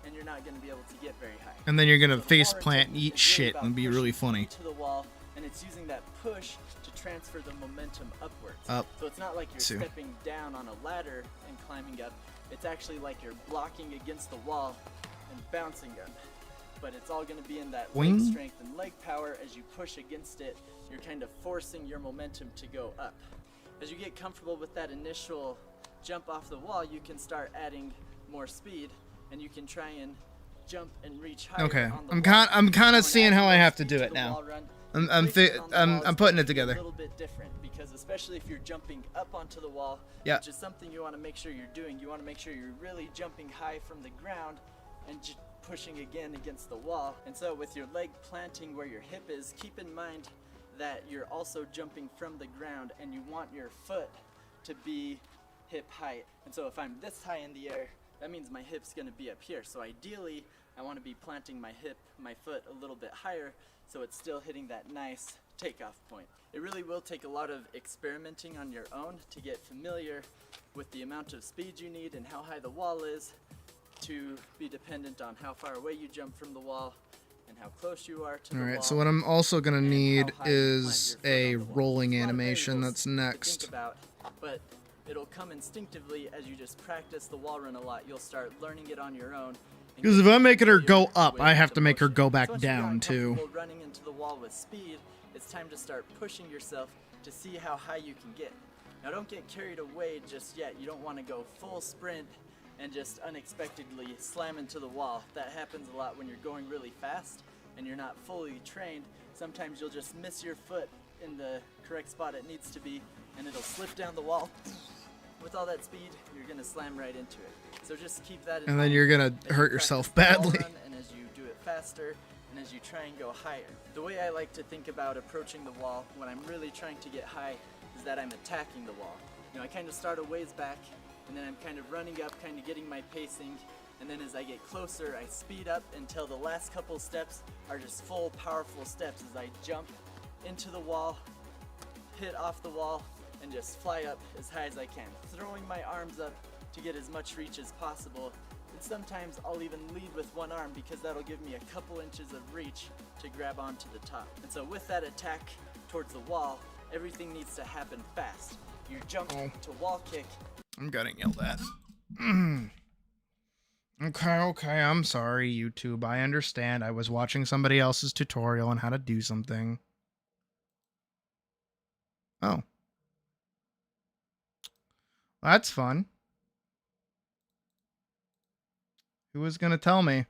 and you're not going to be able to get very high. And then you're gonna So the face wall run plant and technique eat is really shit about and be really pushing funny. into the wall, and it's using that push to transfer the momentum upwards. Up. So it's not like you're Two. stepping down on a ladder and climbing up. It's actually like you're blocking against the wall and bouncing up. But it's all going to be in that leg Wing. strength and leg power. As you push against it, you're kind of forcing your momentum to go up. As you get comfortable with that initial jump off the wall, you can start adding more speed, and you can try and jump and reach higher. Okay, on the I'm wall. kind of So seeing when how I adding have to speed do to it the now. wall run, I'm placement on the wall I'm is putting going it to be together. A little bit different because especially if you're jumping up onto the wall, Yeah. which is something you want to make sure you're doing. You want to make sure you're really jumping high from the ground and pushing again against the wall. And so with your leg planting where your hip is, keep in mind that you're also jumping from the ground and you want your foot to be hip height. And so if I'm this high in the air, that means my hip's going to be up here. So ideally, I want to be planting my foot a little bit higher so it's still hitting that nice takeoff point. It really will take a lot of experimenting on your own to get familiar with the amount of speed you need and how high the wall is, to be dependent on how far away you jump from the wall and how close you are to the wall. Alright, so what I'm also gonna and need how high you is plant your a foot on the wall. rolling There's a lot of animation variables that's to next. think about, but it'll come instinctively as you just practice the wall run a lot. You'll start learning it on your own. and Because if get I'm making her familiar go up, with I have the to make her motion. go back So once you've gotten down too. comfortable running into the wall with speed, it's time to start pushing yourself to see how high you can get. Now don't get carried away just yet. You don't want to go full sprint and just unexpectedly slam into the wall. That happens a lot when you're going really fast and you're not fully trained. Sometimes you'll just miss your foot in the correct spot it needs to be and it'll slip down the wall. With all that speed, you're gonna slam right into it. So just keep that in And then mind you're gonna as you hurt yourself practice the wall badly. run and as you do it faster and as you try and go higher. The way I like to think about approaching the wall when I'm really trying to get high is that I'm attacking the wall. You know, I kind of start a ways back and then I'm kind of running up, kind of getting my pacing, and then as I get closer, I speed up until the last couple steps are just full, powerful steps as I jump into the wall, hit off the wall, and just fly up as high as I can, throwing my arms up to get as much reach as possible. And sometimes I'll even lead with one arm because that'll give me a couple inches of reach to grab onto the top. And so with that attack towards the wall, everything needs to happen fast. You jump to wall kick. I'm getting yelled at. Okay, I'm sorry, YouTube. I understand. I was watching somebody else's tutorial on how to do something. Oh. That's fun. Who was gonna tell me?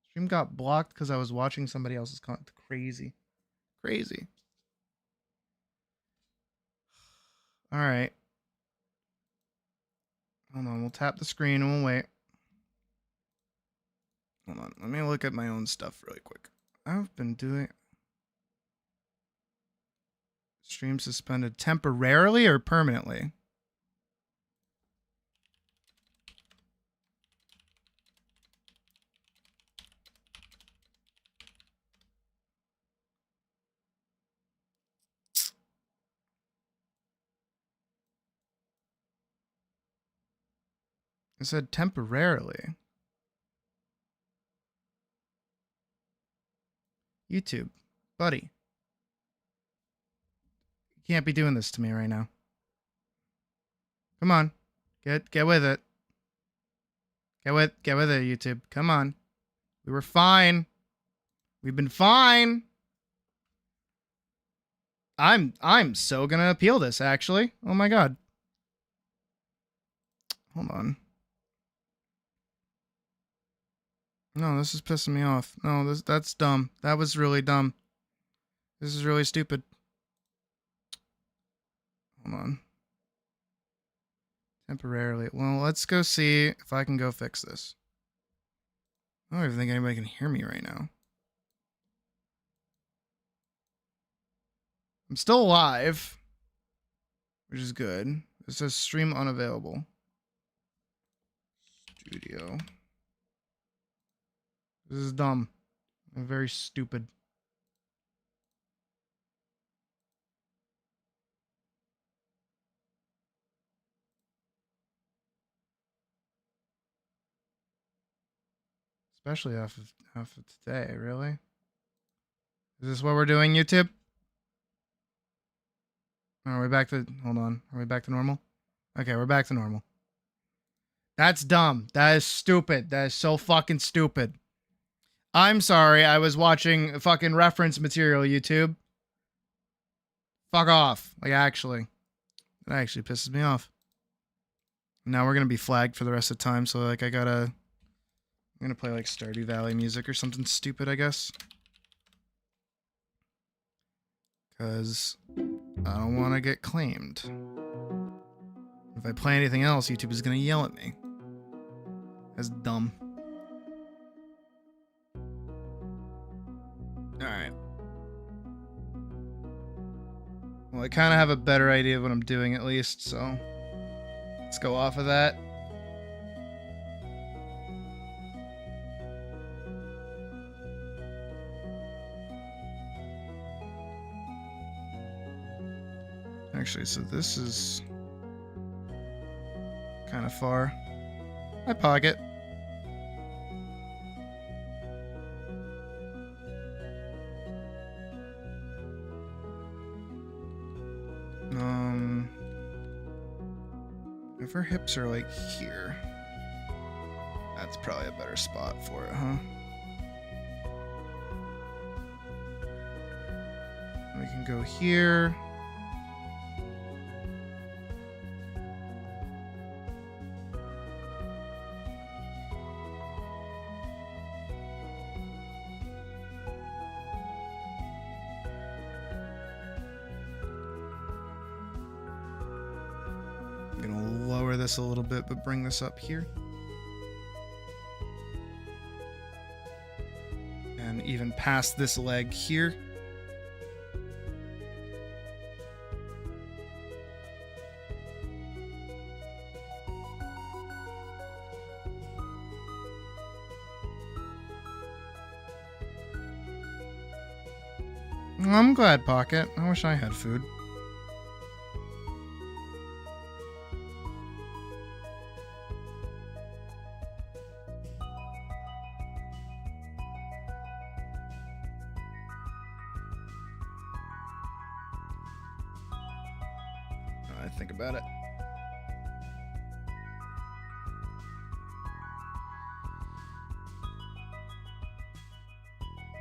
Stream got blocked because I was watching somebody else's content. Crazy. Crazy. Alright. Hold on, we'll tap the screen and we'll wait. Hold on, let me look at my own stuff really quick. I've been doing... Stream suspended temporarily or permanently? It said temporarily. YouTube, buddy. You can't be doing this to me right now. Come on. Get with it. Get with it, YouTube. Come on. We were fine. We've been fine. I'm so gonna appeal this, actually. Oh my god. Hold on. No, this is pissing me off. No, that's dumb. That was really dumb. This is really stupid. Hold on. Temporarily. Well, let's go see if I can go fix this. I don't even think anybody can hear me right now. I'm still live, which is good. It says stream unavailable. Studio. This is dumb. Very stupid. Especially half of today, really? Is this what we're doing, YouTube? Are we back to... Hold on. Are we back to normal? Okay, we're back to normal. That's dumb. That is stupid. That is so fucking stupid. I'm sorry. I was watching fucking reference material, YouTube. Fuck off. Like, actually. That actually pisses me off. Now we're gonna be flagged for the rest of the time, so, like, I'm gonna play, like, Stardew Valley music or something stupid, I guess. Because I don't want to get claimed. If I play anything else, YouTube is gonna yell at me. That's dumb. Alright. Well, I kind of have a better idea of what I'm doing, at least, so... Let's go off of that. Actually, so this is kind of far. My pocket. If her hips are like here, that's probably a better spot for it, huh? We can go here. I'm gonna lower this a little bit, but bring this up here. And even past this leg here. I'm glad, Pocket. I wish I had food. I think about it.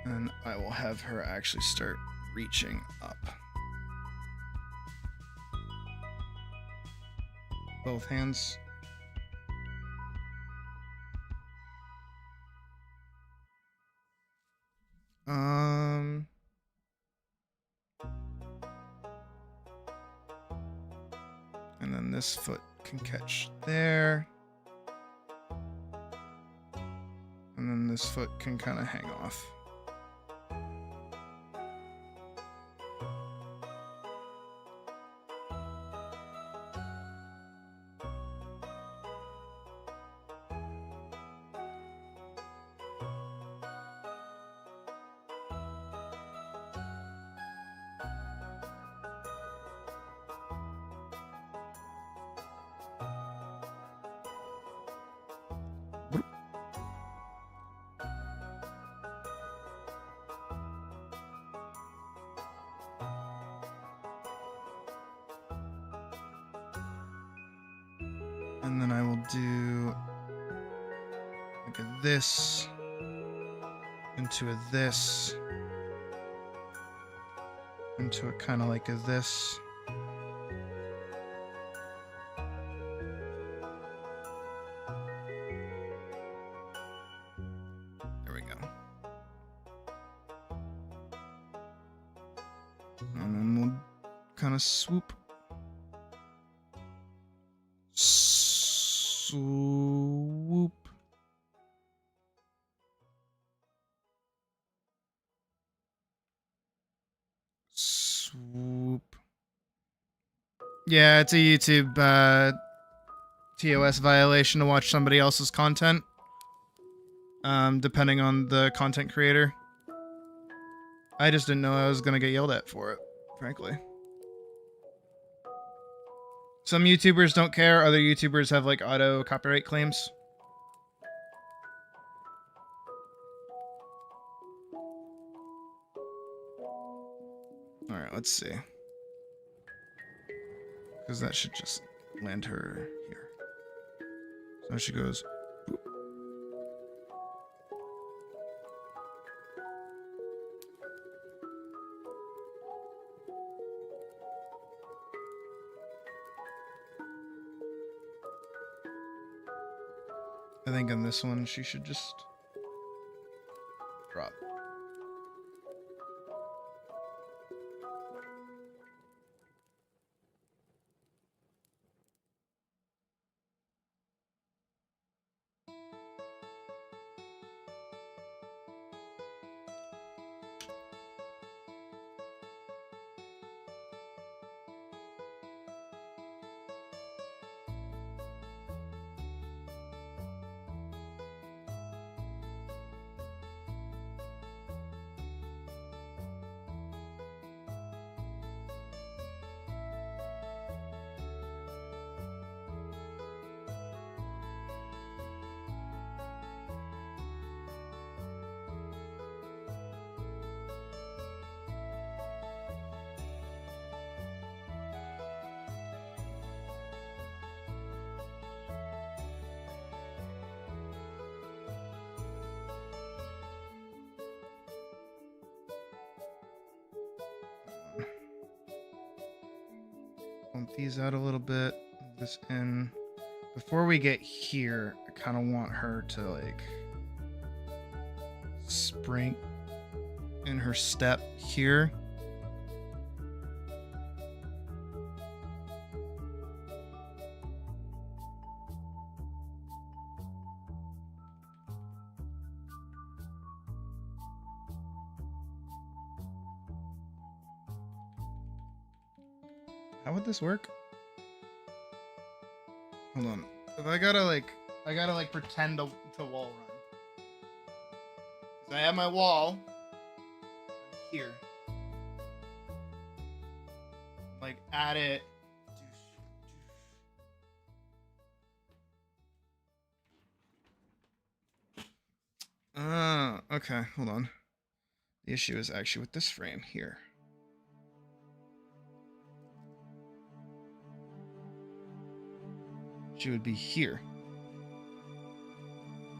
And I will have her actually start reaching up. Both hands. And then this foot can catch there. And then this foot can kind of hang off. And then I will do like a this into a this into a kind of like a this. There we go. And then we'll kind of swoop. Swoop. Swoop. Yeah, it's a YouTube TOS violation to watch somebody else's content. Depending on the content creator. I just didn't know I was gonna get yelled at for it, frankly. Some YouTubers don't care. Other YouTubers have like auto copyright claims. All right, let's see. Because that should just land her here. So she goes. Boop. I think on this one, she should just drop. Bump these out a little bit. This in. Before we get here, I kind of want her to like spring in her step here. How would this work? Hold on. If I gotta like pretend to wall run. 'Cause I have my wall here. Like add it. Okay, hold on. The issue is actually with this frame here. She would be here.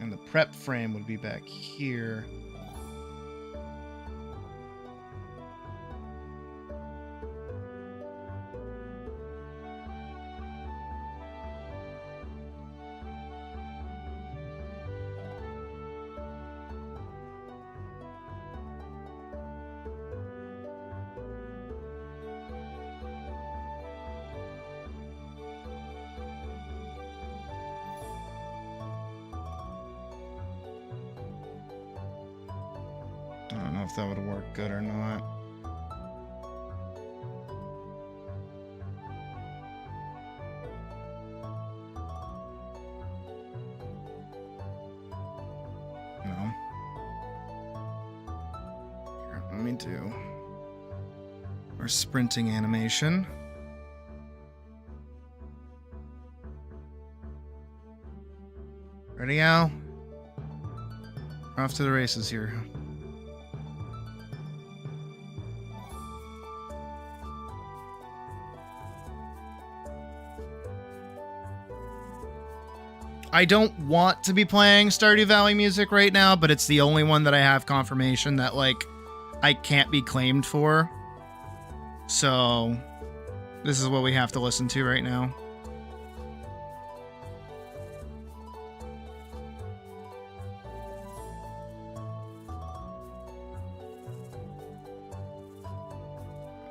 And the prep frame would be back here. I don't know if that would work good or not. No. Here, let me do our sprinting animation. Ready, Al? Off to the races here. I don't want to be playing Stardew Valley music right now, but it's the only one that I have confirmation that, like, I can't be claimed for. So, this is what we have to listen to right now.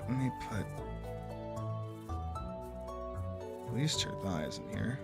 Let me put at least her thighs in here.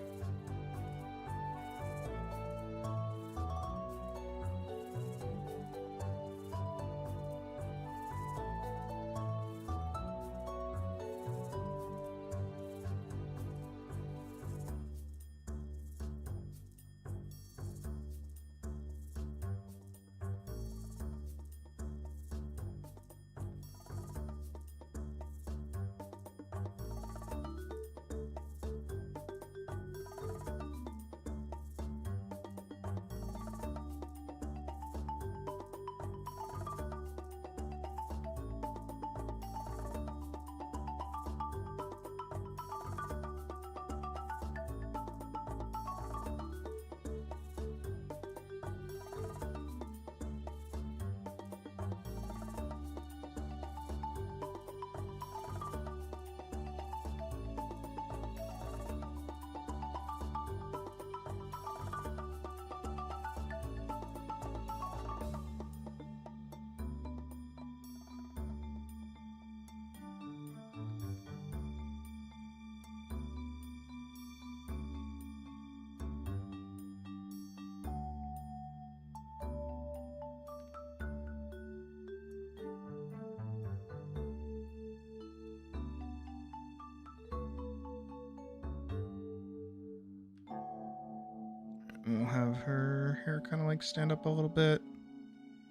And we'll have her hair kind of like stand up a little bit.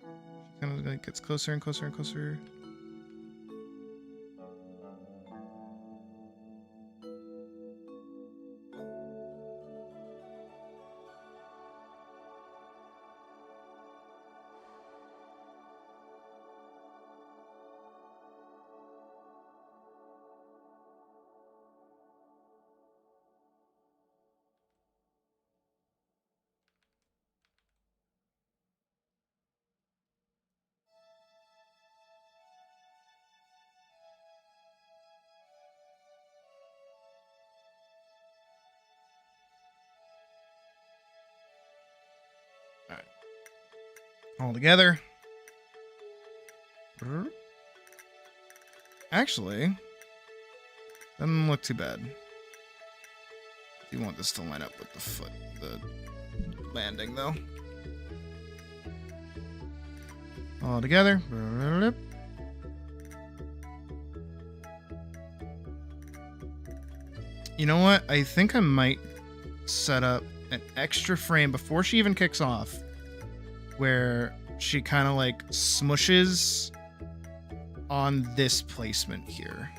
She kind of like gets closer and closer and closer. All together. Actually, doesn't look too bad. You want this to line up with the landing though. All together. You know what? I think I might set up an extra frame before she even kicks off, where she kind of like smushes on this placement here.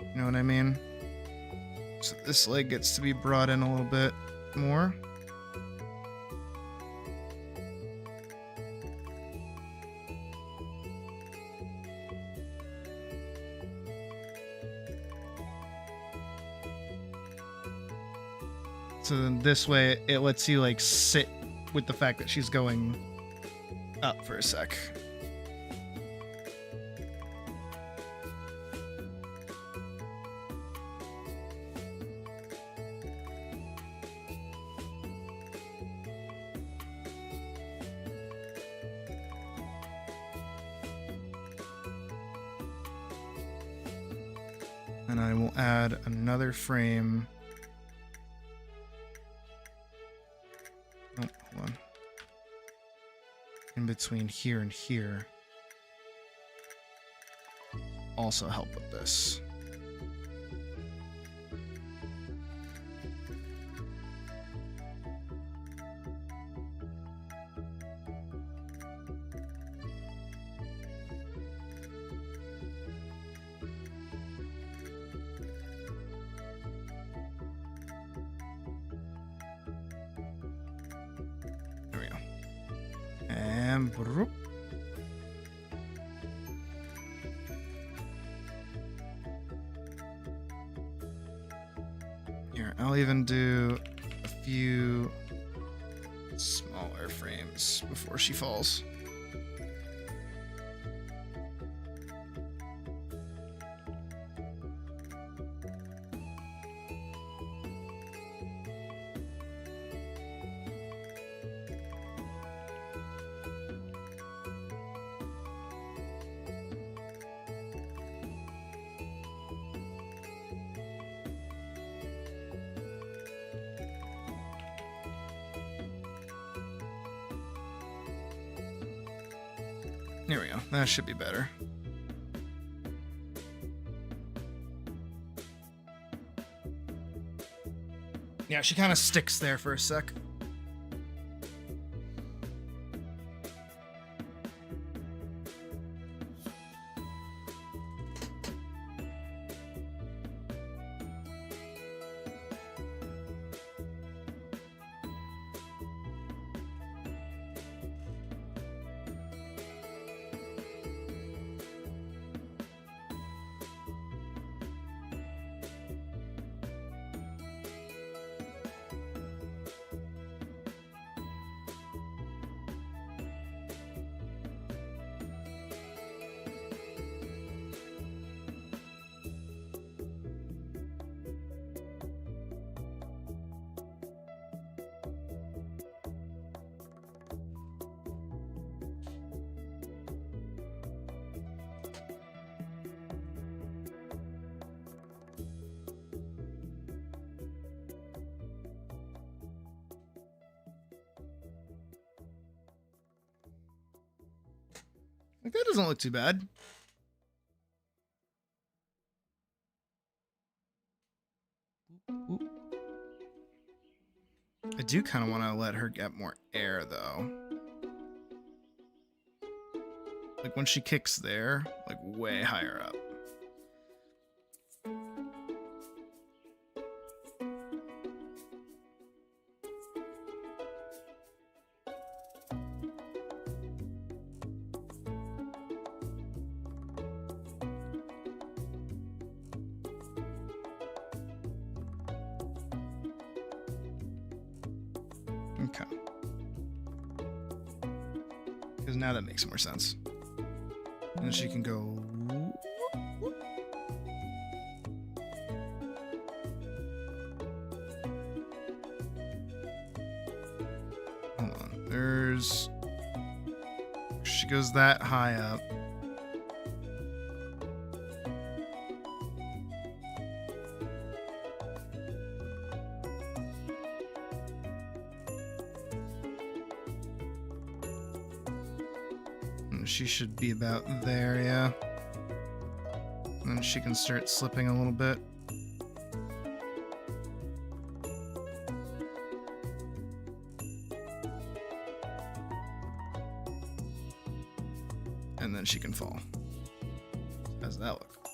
You know what I mean? So this leg gets to be brought in a little bit more. So then this way it lets you like sit with the fact that she's going up for a sec. And I will add another frame. Oh, hold on. In between here and here. Also help with this. There we go. And broop. Here, I'll even do a few smaller frames before she falls. There we go. That should be better. Yeah, she kind of sticks there for a sec. Like, that doesn't look too bad. I do kind of want to let her get more air, though. Like, when she kicks there, like, way higher up. Okay. Because now that makes more sense. And then she can go... Hold on. There's... She goes that high up. She should be about there, yeah. And then she can start slipping a little bit. and then she can fall. How's that look?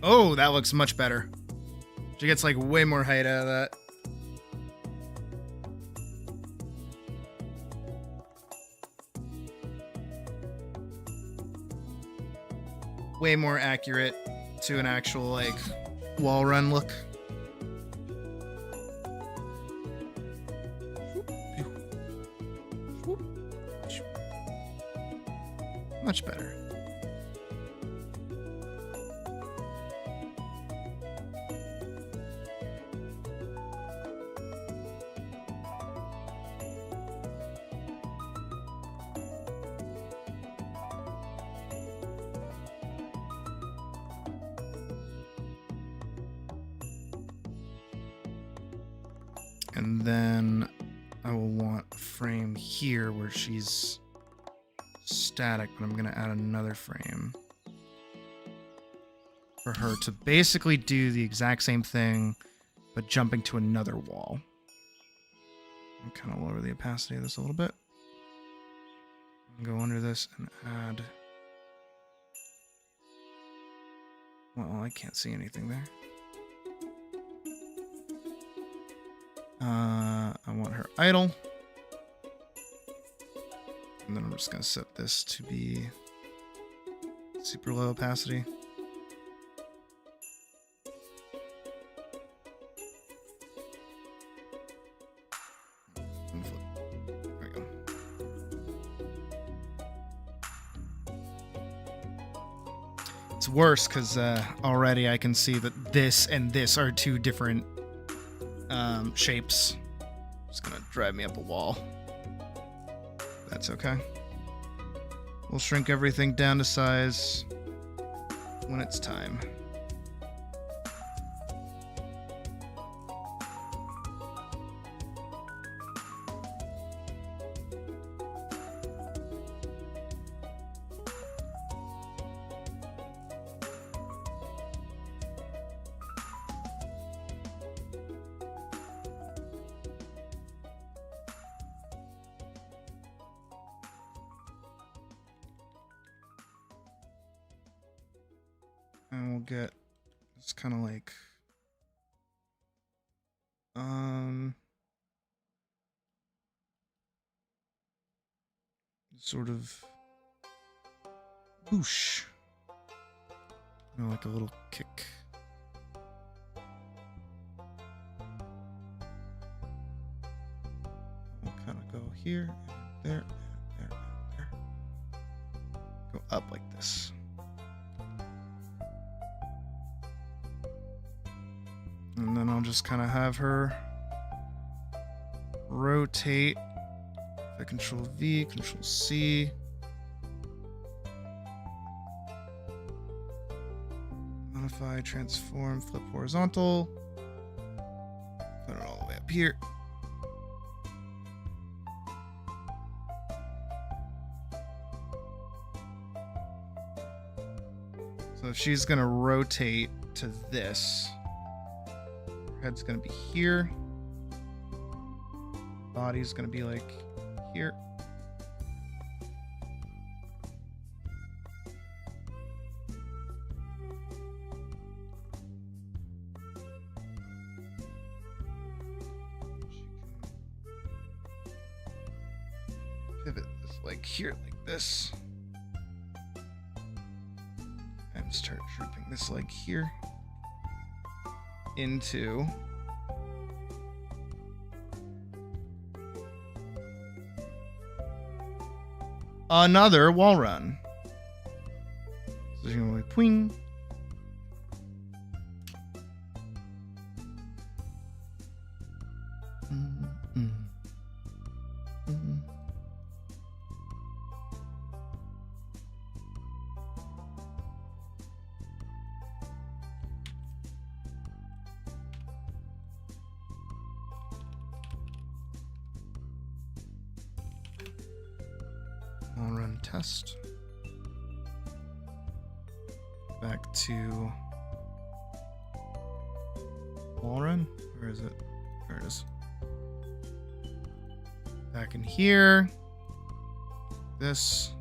Oh, that looks much better. She gets like way more height out of that. Way more accurate to an actual like wall run look. Much better. And then I will want a frame here where she's static, but I'm going to add another frame for her to basically do the exact same thing, but jumping to another wall. I'm kind of lower the opacity of this a little bit. Go under this and add... Well, I can't see anything there. I want her idle. And then I'm just going to set this to be super low opacity. And flip. There we go. It's worse because already I can see that this and this are two different shapes. It's going to drive me up a wall. That's okay. We'll shrink everything down to size when it's time. And we'll get it's kind of like sort of whoosh, you know, like a little kick. We'll kind of go here, and there, and there, and there. Go up like this. And then I'll just kind of have her rotate. If I Control V, Control C. Modify, transform, flip horizontal. Put it all the way up here. So if she's gonna rotate to this, head's gonna be here. Body's gonna be like here. Pivot this leg here like this. And start drooping this leg here into another wall run. So you're gonna like pwing. I'll run test. Back to wall run. Where is it? There it is. Back in here. This.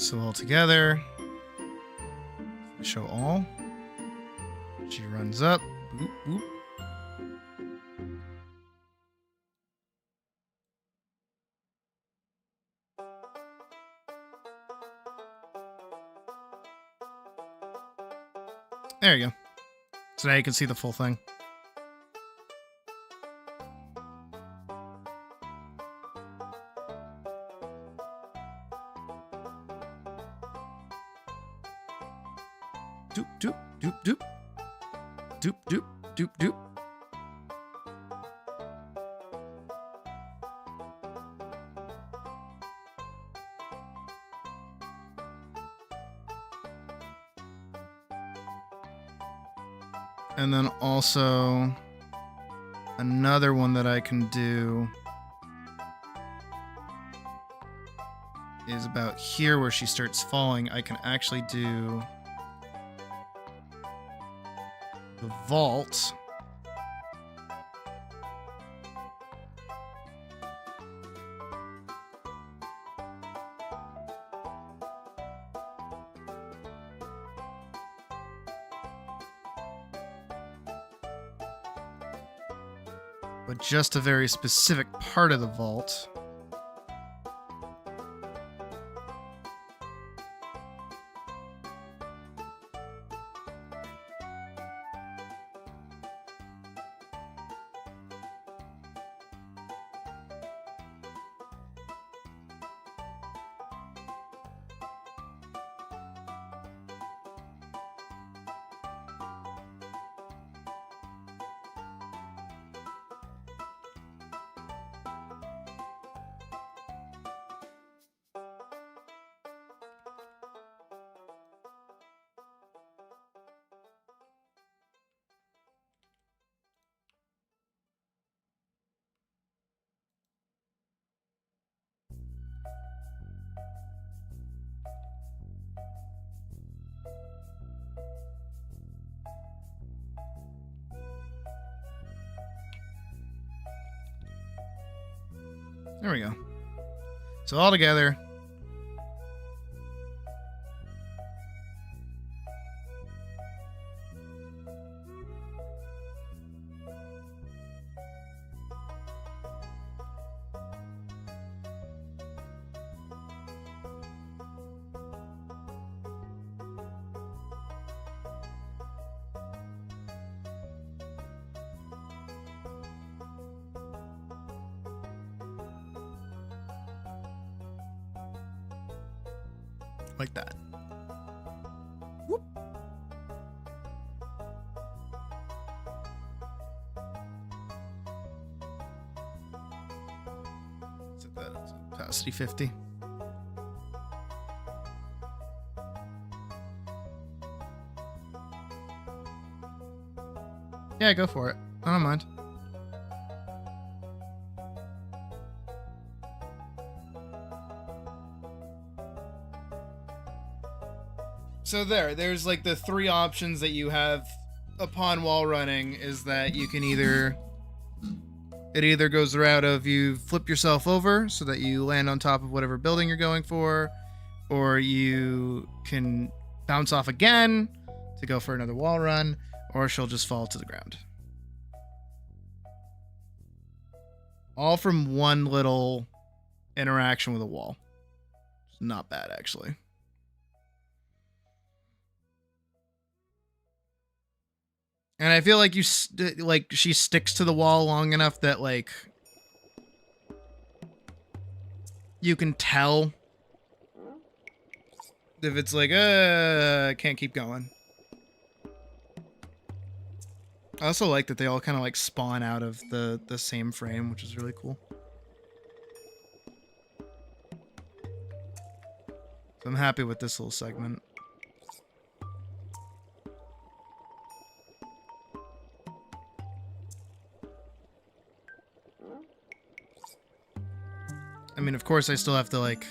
So all together, show all. She runs up. Boop, boop. There you go. So now you can see the full thing. Doop, doop, doop, doop. Doop, doop, doop, doop. And then also another one that I can do is about here where she starts falling. I can actually do the vault. But just a very specific part of the vault. There we go. So all together. Like that. Whoop. Set that as opacity 50. Yeah, go for it. I don't mind. So there's like the three options that you have upon wall running is that you can it either goes the route of you flip yourself over so that you land on top of whatever building you're going for, or you can bounce off again to go for another wall run, or she'll just fall to the ground. All from one little interaction with a wall. It's not bad, actually. And I feel like she sticks to the wall long enough that like you can tell if it's like I can't keep going. I also like that they all kind of like spawn out of the same frame, which is really cool. So I'm happy with this little segment. I mean, of course, I still have to like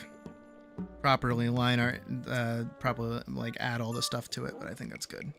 properly line art, properly like add all the stuff to it, but I think that's good.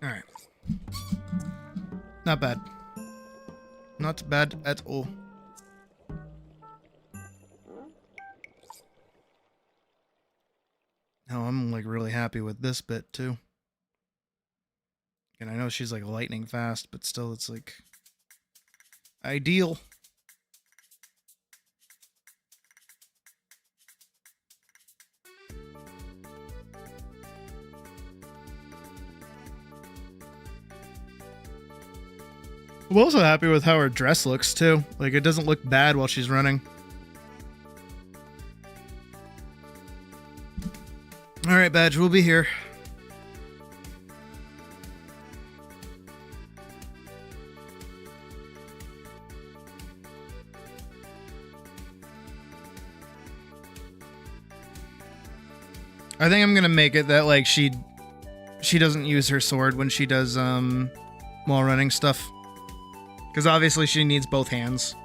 All right. Not bad. Not bad at all. Oh, I'm like really happy with this bit too. And I know she's like lightning fast, but still it's like ideal. I'm also happy with how her dress looks too. Like it doesn't look bad while she's running. All right, Badge, we'll be here. I think I'm gonna make it that like she doesn't use her sword when she does while running stuff. Because obviously she needs both hands.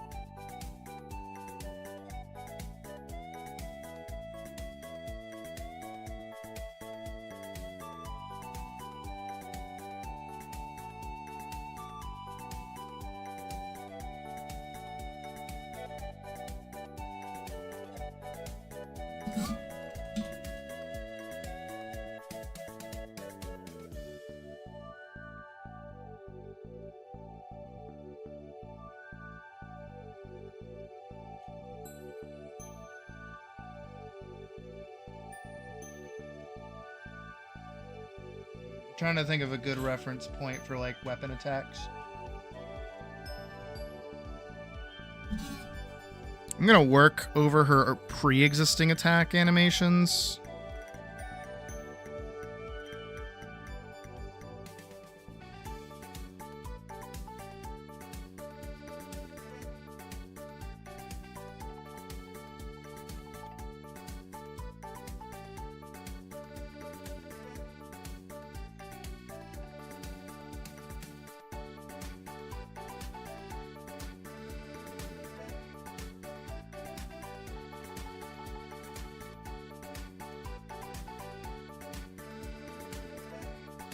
Trying to think of a good reference point for like weapon attacks. I'm gonna work over her pre-existing attack animations.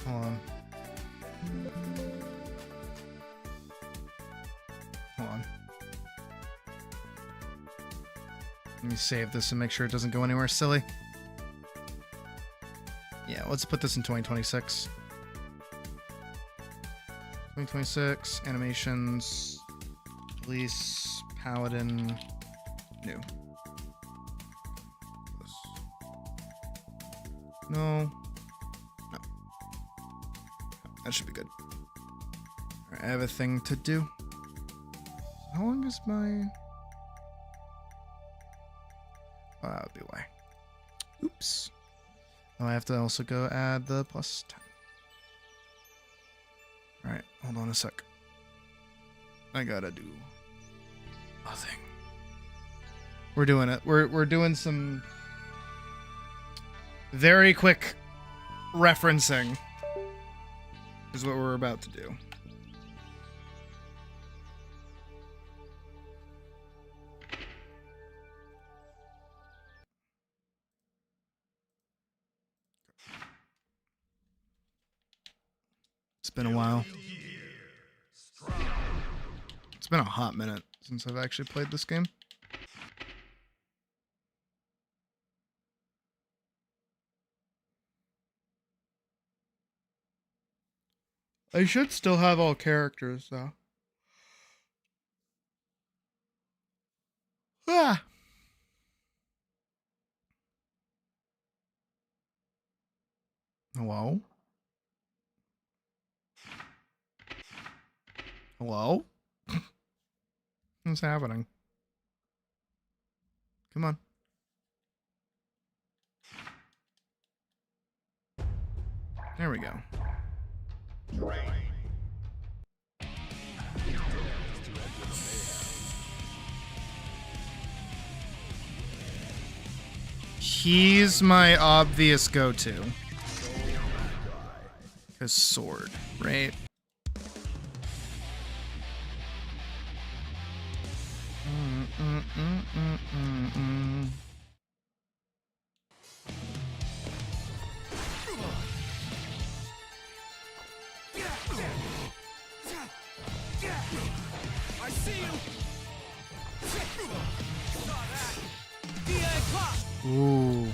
Hold on. Hold on. Let me save this and make sure it doesn't go anywhere silly. Yeah, let's put this in 2026. 2026, animations, police, paladin, new. No. That should be good. Alright, I have a thing to do. How long is my... Oh, that would be why. Oops. Oh, I have to also go add the plus 10. Alright, hold on a sec. I gotta do a thing. We're doing it. We're doing some very quick referencing. Is what we're about to do. It's been a while. It's been a hot minute since I've actually played this game. I should still have all characters, though. Ah! Hello? Hello? What's happening? Come on. There we go. He's my obvious go-to. His sword, right? Ooh.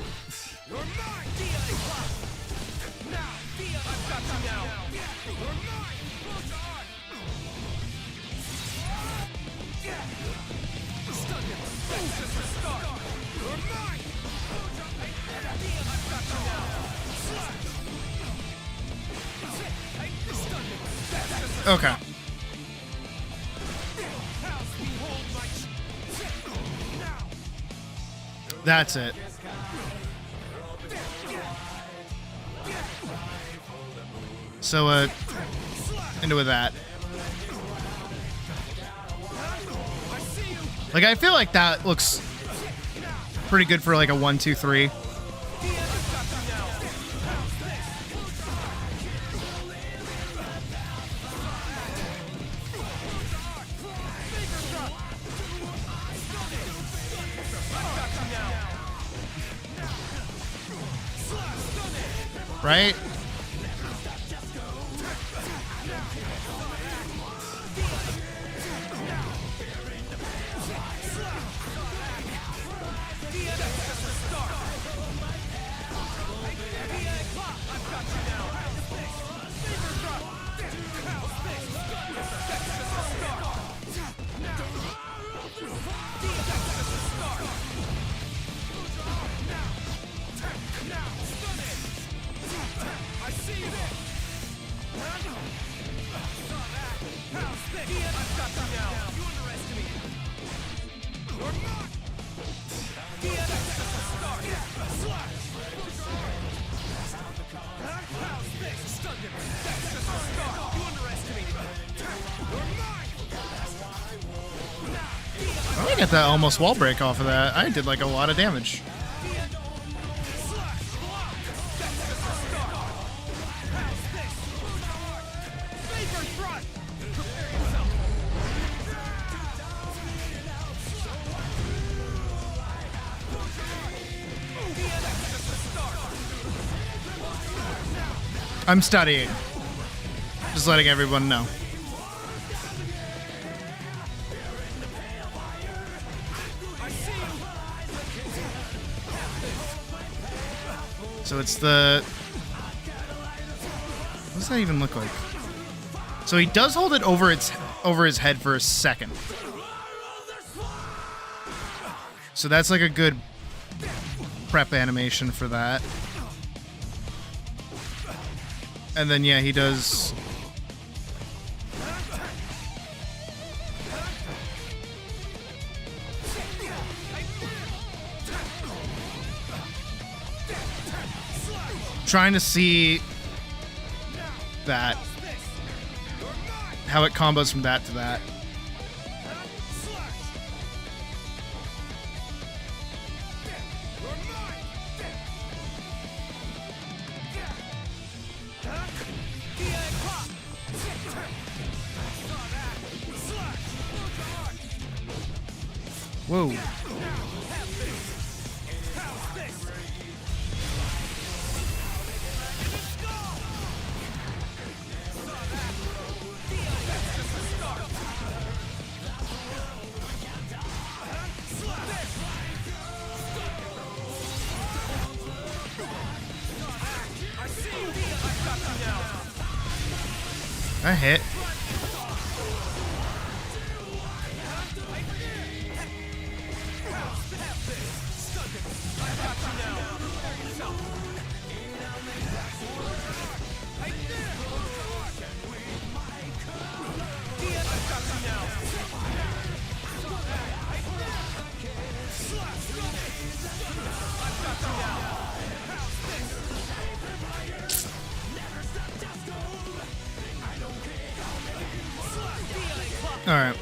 Okay. That's it. So, into that. Like, I feel like that looks pretty good for like a 1, 2, 3. Right? I get that almost wall break off of that. I did like a lot of damage. I'm studying. Just letting everyone know. So it's the... What does that even look like? So he does hold it over his head for a second. So that's like a good prep animation for that. And then yeah, he does... Trying to see that, how it combos from that to that. Whoa. I hit. All right.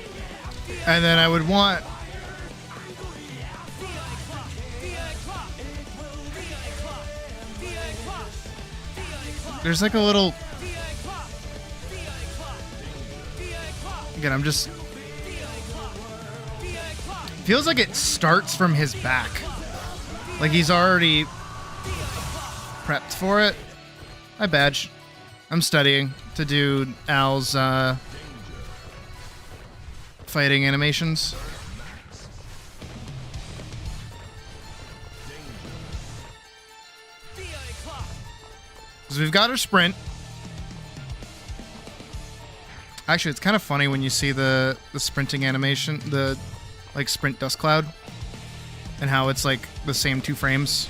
And then I would want... There's like a little... Again, I'm just... Feels like it starts from his back. Like he's already prepped for it. I badge. I'm studying to do Al's fighting animations. So we've got our sprint. Actually, it's kind of funny when you see the sprinting animation, the like sprint dust cloud, and how it's like the same 2 frames.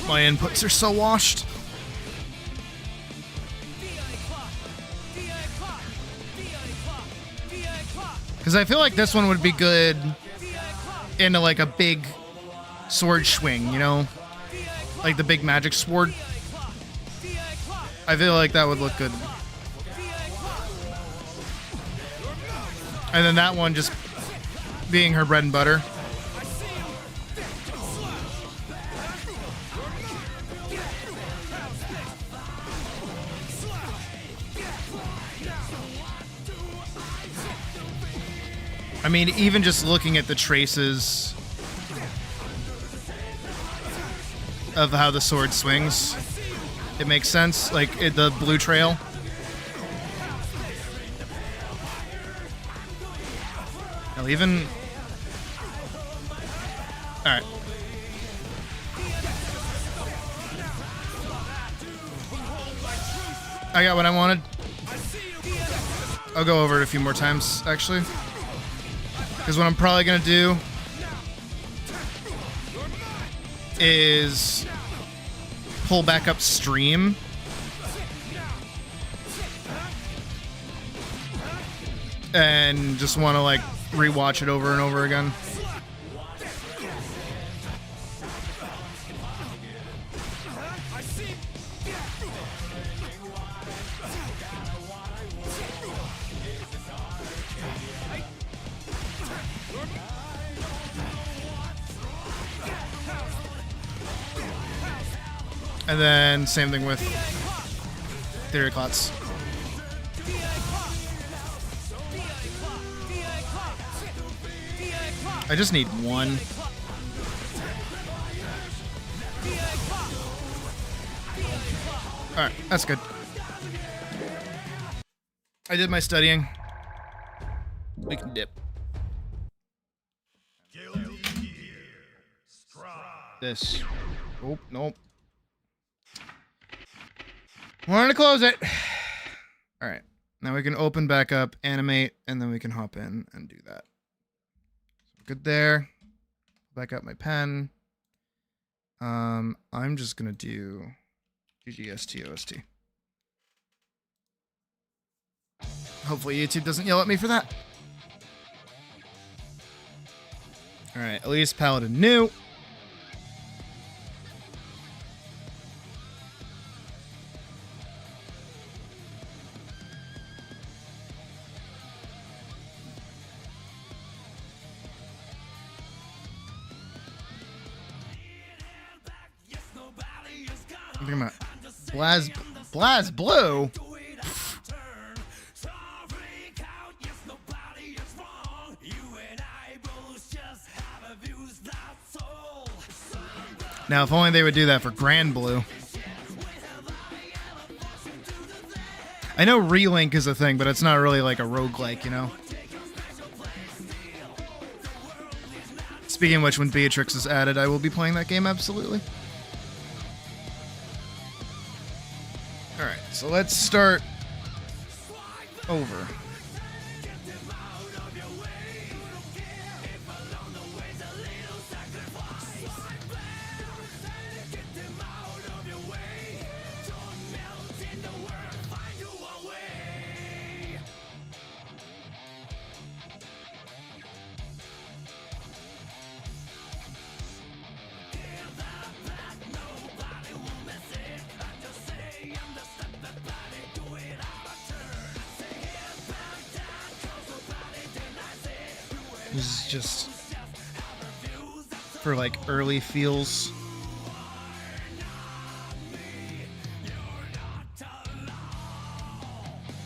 My inputs are so washed. Because I feel like this one would be good into like a big sword swing, you know? Like the big magic sword. I feel like that would look good. And then that one just being her bread and butter. I mean, even just looking at the traces of how the sword swings, it makes sense. Like the blue trail. Hell, even. All right. I got what I wanted. I'll go over it a few more times, actually. Because what I'm probably going to do is pull back upstream and just want to like rewatch it over and over again. And then same thing with theory clots. I just need one. Alright, that's good. I did my studying. We can dip. This. Oh, nope. Wanted to close it. All right. Now we can open back up, animate, and then we can hop in and do that. So good there. Back up my pen. I'm just going to do GGSTOST. Hopefully YouTube doesn't yell at me for that. All right. Elise Paladin new. Look at that. Blaz Blue? Now, if only they would do that for Grand Blue. I know Relink is a thing, but it's not really like a roguelike, you know? Speaking of which, when Beatrix is added, I will be playing that game, absolutely. Alright, so let's start over. This is just for like early feels.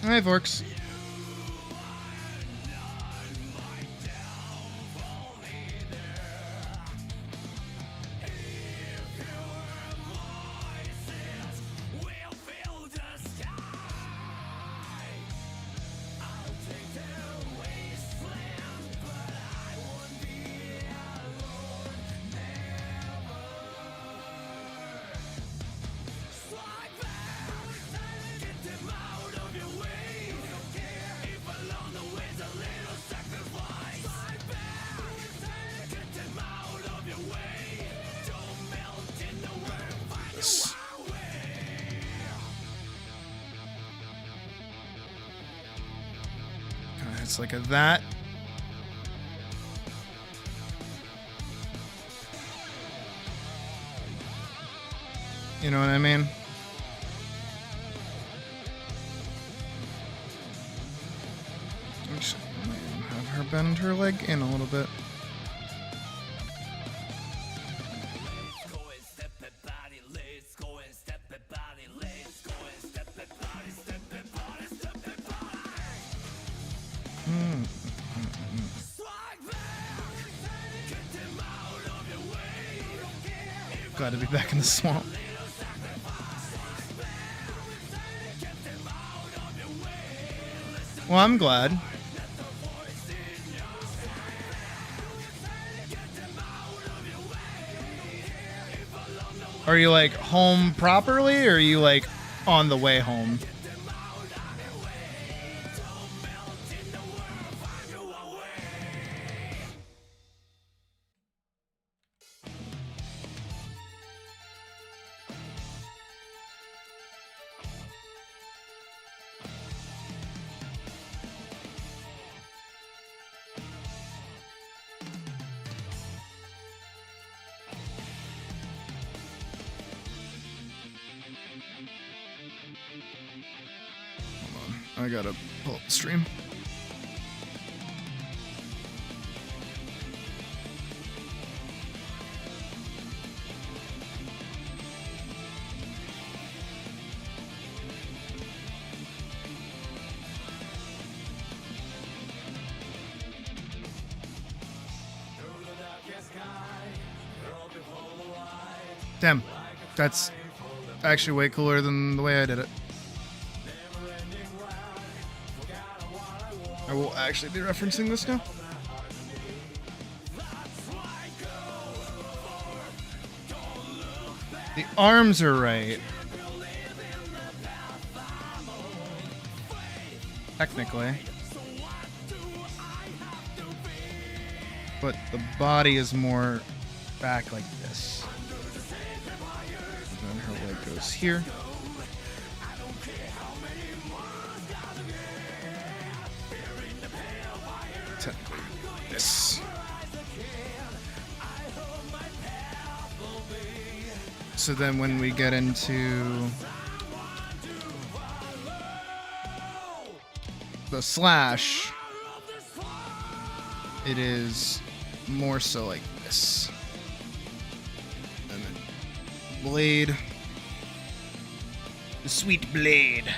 Hi, Vorks. lengths like that. You know what I mean? Actually, I might even have her bend her leg in a little bit. Glad to be back in the swamp. Well, I'm glad. Are you like home properly, or are you like on the way home? I gotta pull up the stream. Damn, that's actually way cooler than the way I did it. I will actually be referencing this now. The arms are right. Technically. But the body is more back like this. And then her leg goes here. Technically this. So then when we get into the slash, it is more so like this. And then blade, the sweet blade,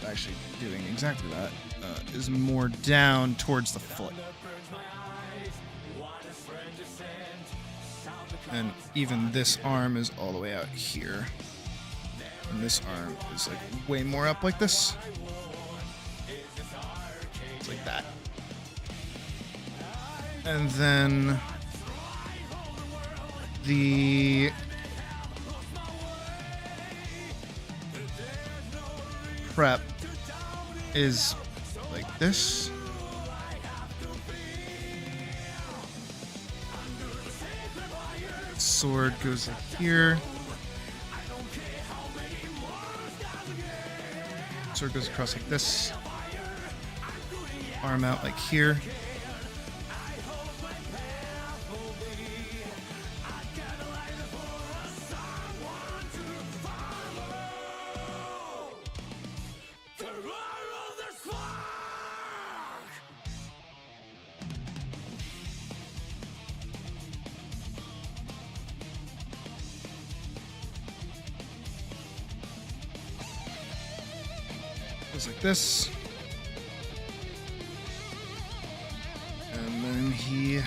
actually doing exactly that. Is more down towards the foot. And even this arm is all the way out here. And this arm is like way more up like this. It's like that. And then the prep is like this. Sword goes like here. Sword goes across like this. Arm out like here. Like this, and then he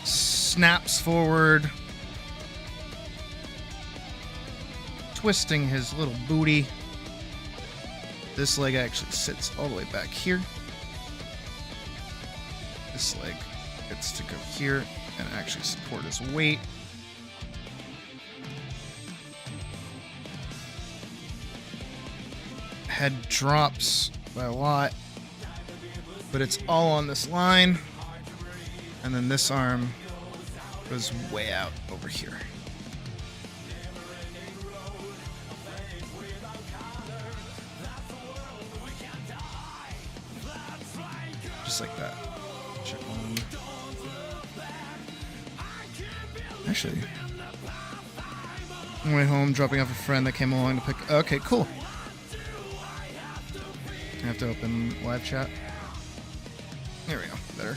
snaps forward, twisting his little booty. This leg actually sits all the way back here. This leg gets to go here and actually support his weight. Head drops by a lot, but it's all on this line, and then this arm goes way out over here. Just like that. Check one. Actually, on the way home, dropping off a friend that came along to pick. Okay, cool. I have to open live chat. There we go. Better.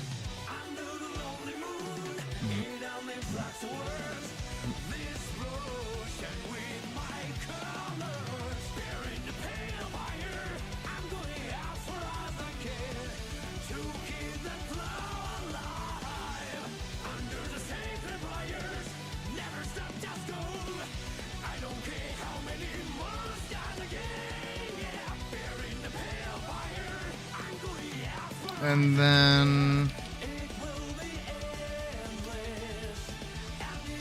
And then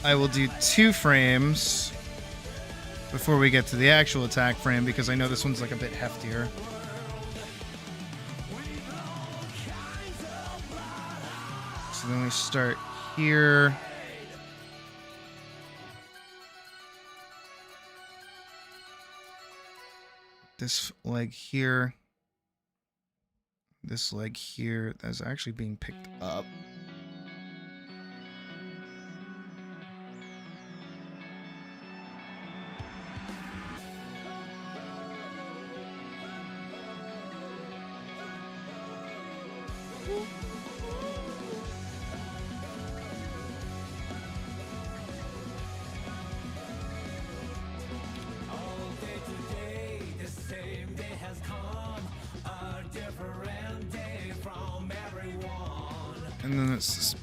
I will do 2 frames before we get to the actual attack frame, because I know this one's like a bit heftier. So then we start here. This leg here. This leg here, that's actually being picked up. And then it's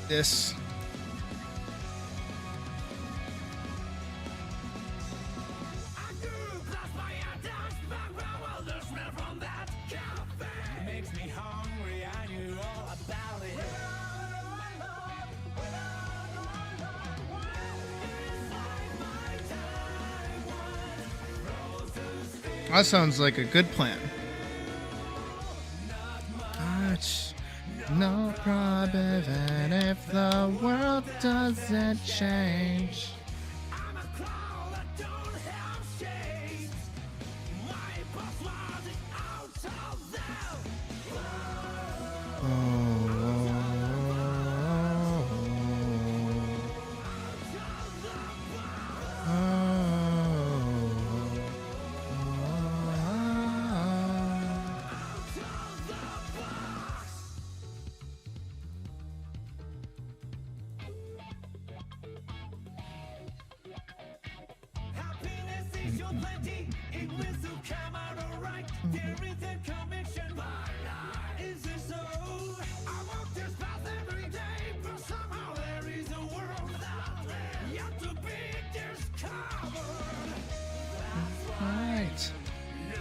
this. That sounds like a good plan. No problem even if the world doesn't change.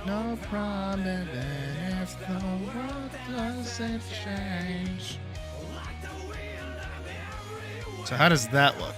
No problem if the world doesn't change. So how does that look?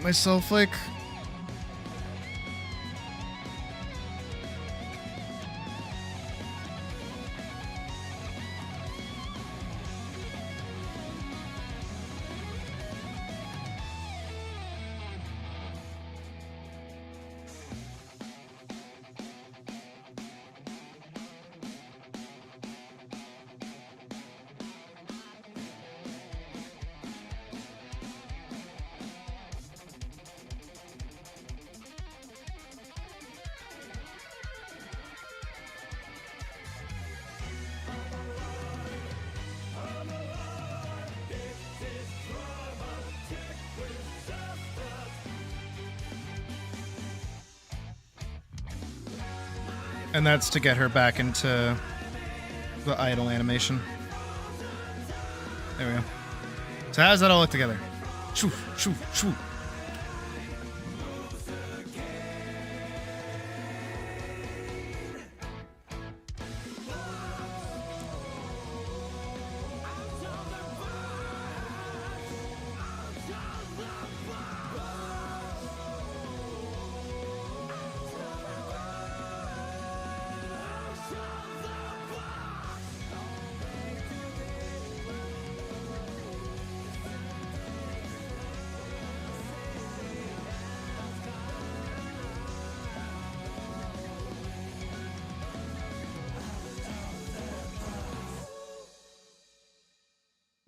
Myself like and that's to get her back into the idle animation. There we go. So how does that all look together? Shoo, shoo, shoo.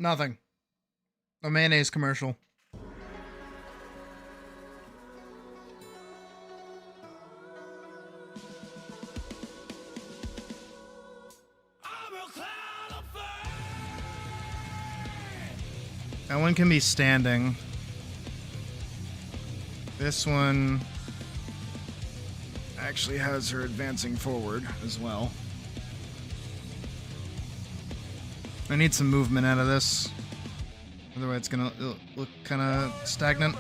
Nothing. A mayonnaise commercial. That one can be standing. This one actually has her advancing forward as well. I need some movement out of this. Otherwise it's gonna look kind of stagnant.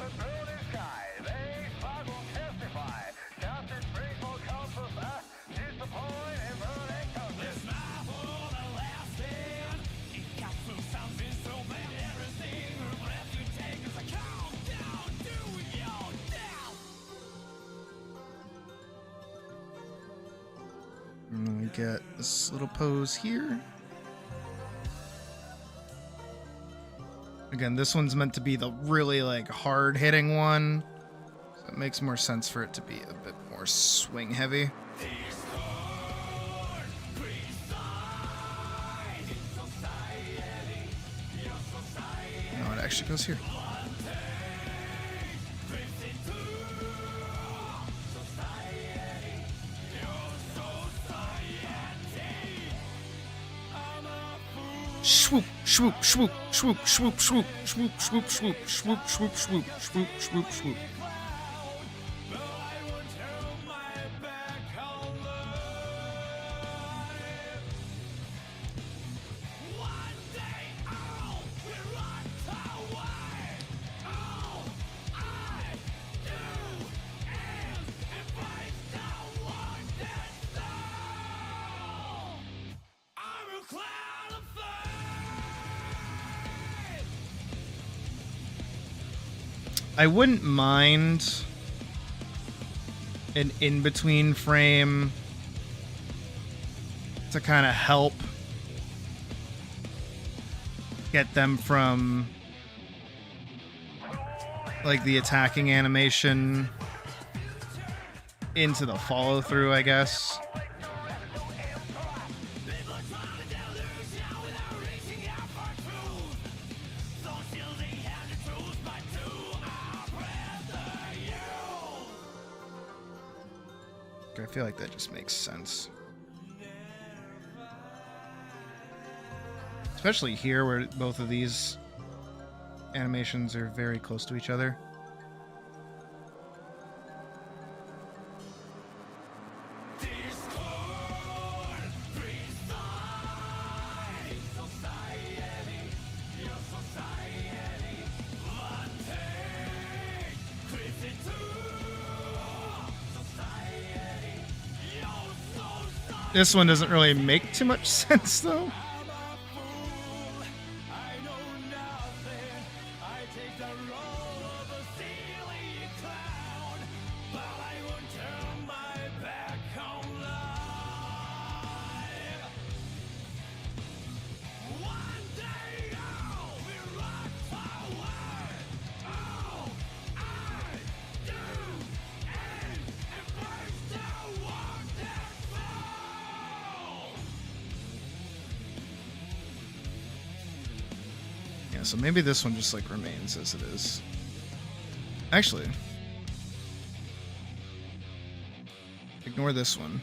And then we get this little pose here. Again, this one's meant to be the really like hard hitting one. So it makes more sense for it to be a bit more swing heavy. No, it actually goes here. Swoop, swoop, swoop, swoop, swoop, swoop, swoop, swoop, swoop, swoop, swoop, swoop, swoop, swoop, swoop. I wouldn't mind an in-between frame to kind of help get them from like the attacking animation into the follow-through, I guess. I feel like that just makes sense. Especially here where both of these animations are very close to each other. This one doesn't really make too much sense, though. So maybe this one just like remains as it is. Actually, ignore this one.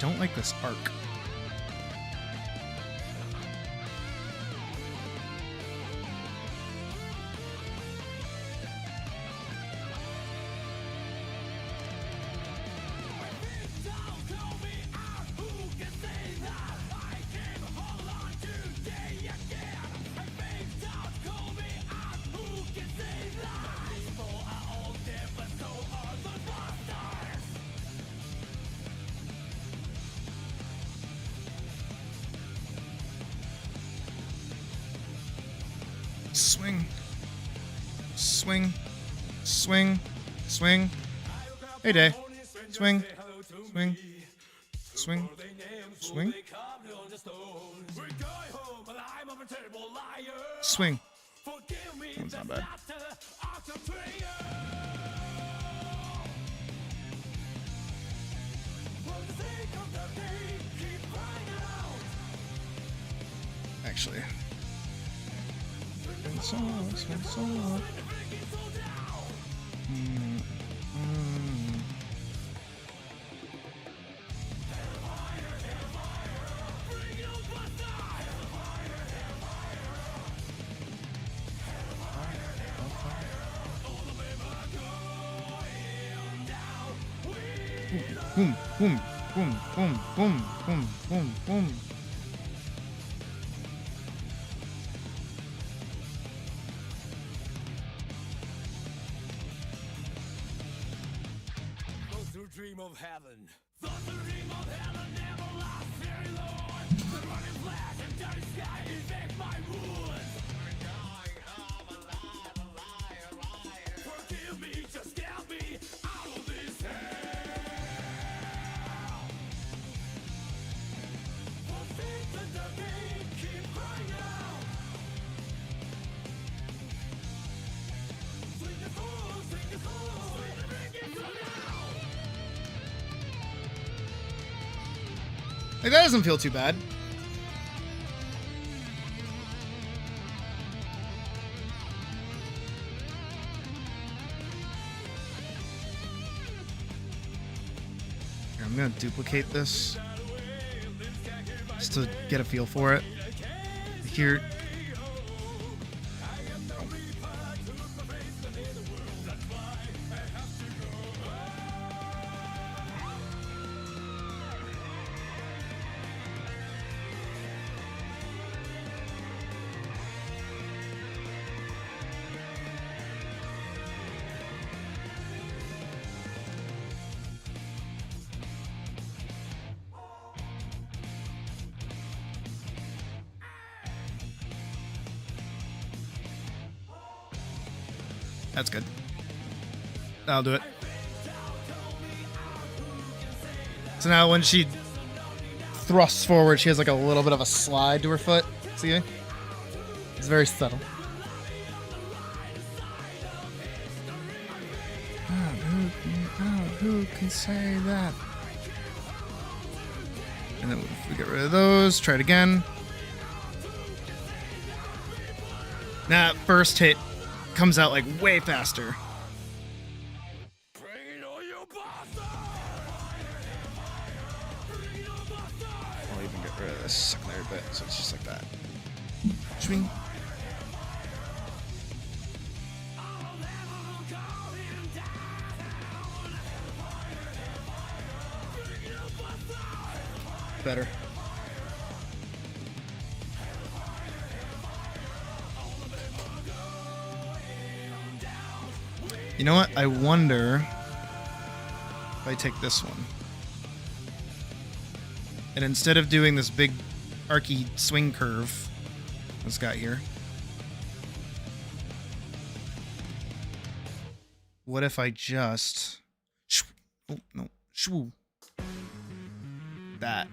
don't like this arc. Swing. Swing. Swing. Swing. Hey, Day. Swing. Swing. Swing. Swing. Swing. That's not bad. Actually. Boom, boom, boom, boom, boom, boom, boom, boom. Dream of heaven. Thought the dream of heaven never lasts very long. The running flash and dirty sky infect my wounds. We're dying, I'm alive, a liar. Forgive me, just get me out of this hell. For things under me keep crying out. Swing the fool, swing the fool, swing the ring, it's so loud. Like, that doesn't feel too bad. Here, I'm gonna duplicate this just to get a feel for it. Here. That's good. That'll do it. So now when she thrusts forward, she has like a little bit of a slide to her foot. See? It's very subtle. Who can say that? And then if we get rid of those, try it again. That first hit comes out like way faster. I'll even get rid of this secondary bit, so it's just like that. Swing. Better. You know what? I wonder if I take this one. And instead of doing this big archy swing curve this guy here, what if I just... Oh, no. Shoo. That.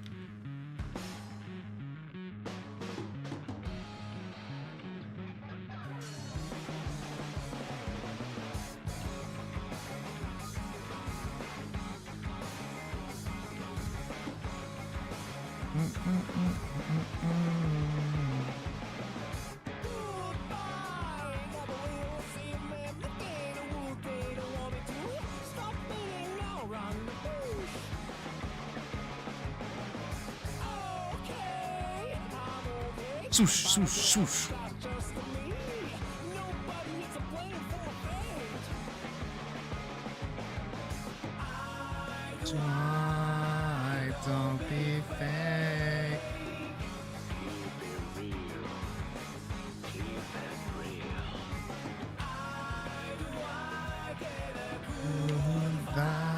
Swoosh, swoosh, swoosh. Try, don't be fake. Vibe.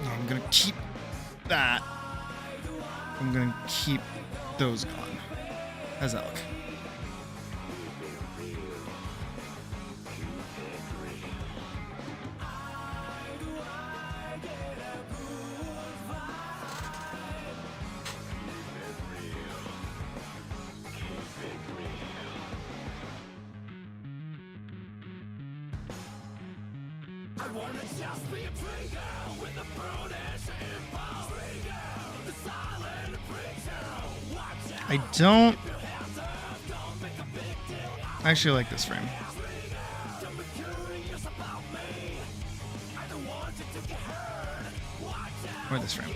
I'm gonna keep that. I'm gonna keep those gone. How's that look? I don't actually like this frame. Or this frame.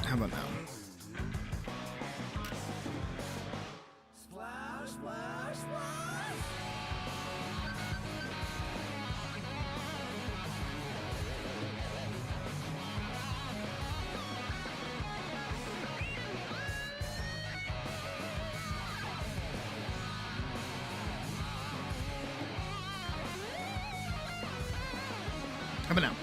How about now? How about now?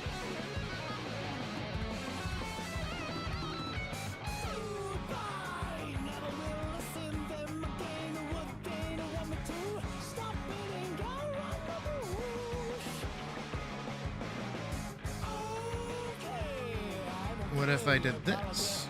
What if I did this?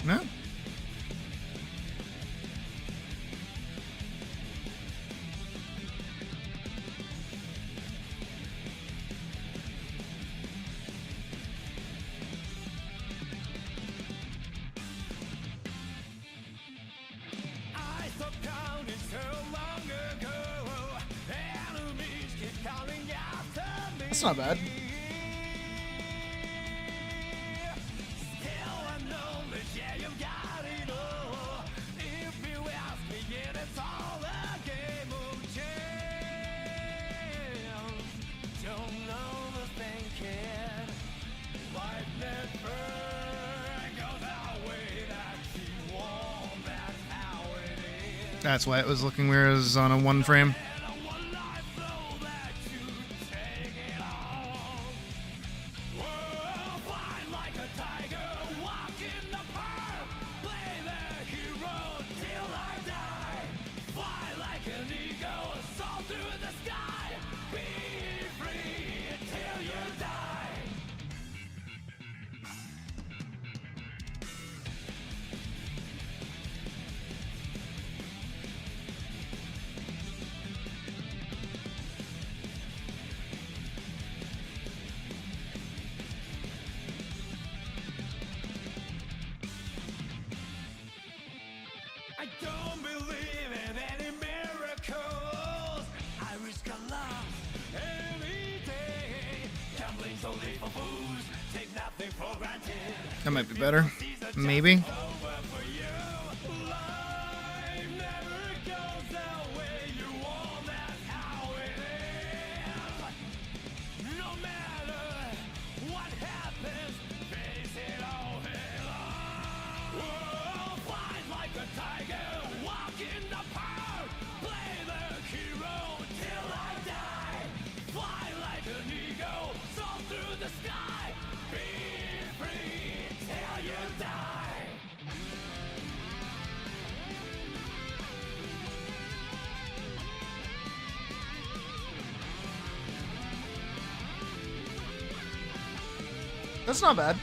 No? That's not bad. That's why it was looking weird. It was on a one frame. That might be better. Maybe. That's not bad.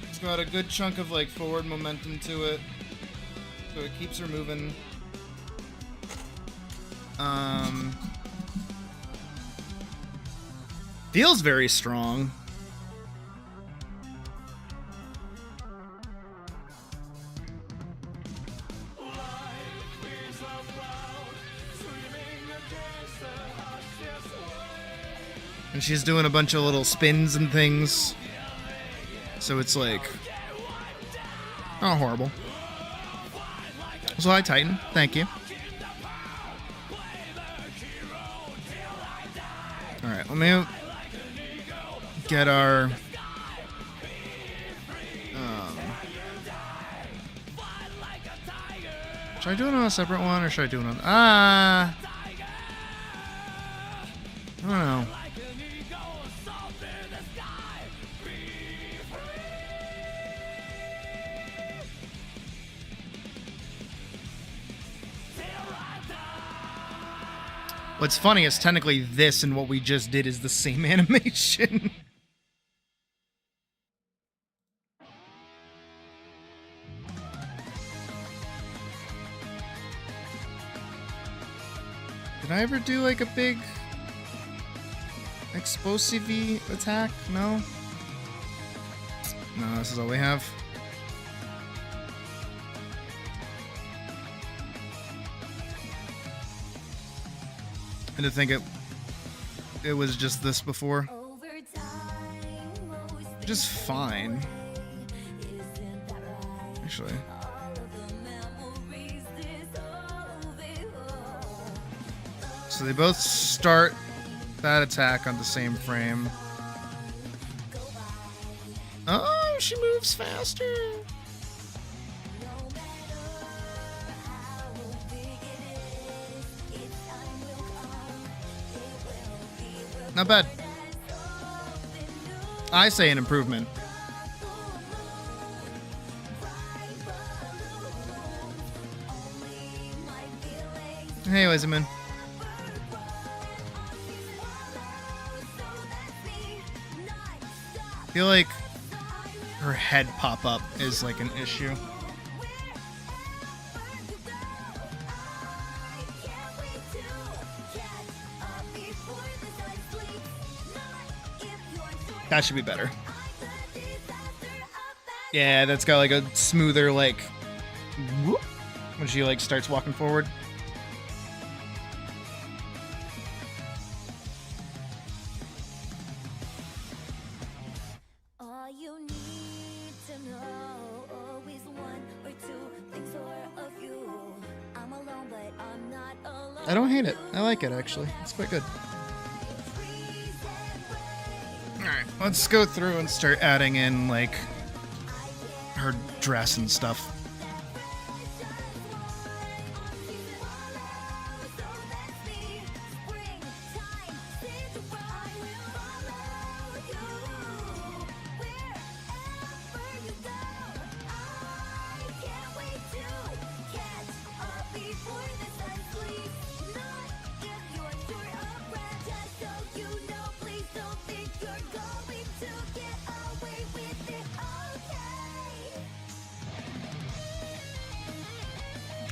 It's got a good chunk of like forward momentum to it, so it keeps her moving. Feels very strong. And she's doing a bunch of little spins and things. So it's like... not horrible. So hi Titan, thank you. Alright, let me get our... should I do it on a separate one or should I do it on... I don't know. What's funny is technically this and what we just did is the same animation. Did I ever do like a big explosive attack? No? No, this is all we have. I didn't think it was just this before. Just fine. Actually. So they both start that attack on the same frame. Oh, she moves faster. Not bad. I say an improvement. Hey, Wizman. I feel like her head pop-up is like an issue. That should be better. Yeah, that's got like a smoother like whoop, when she like starts walking forward. All you need to know, always one or two things are of you. I'm alone, but I'm not alone. I don't hate it. I like it actually. It's quite good. Alright, let's go through and start adding in, like, her dress and stuff.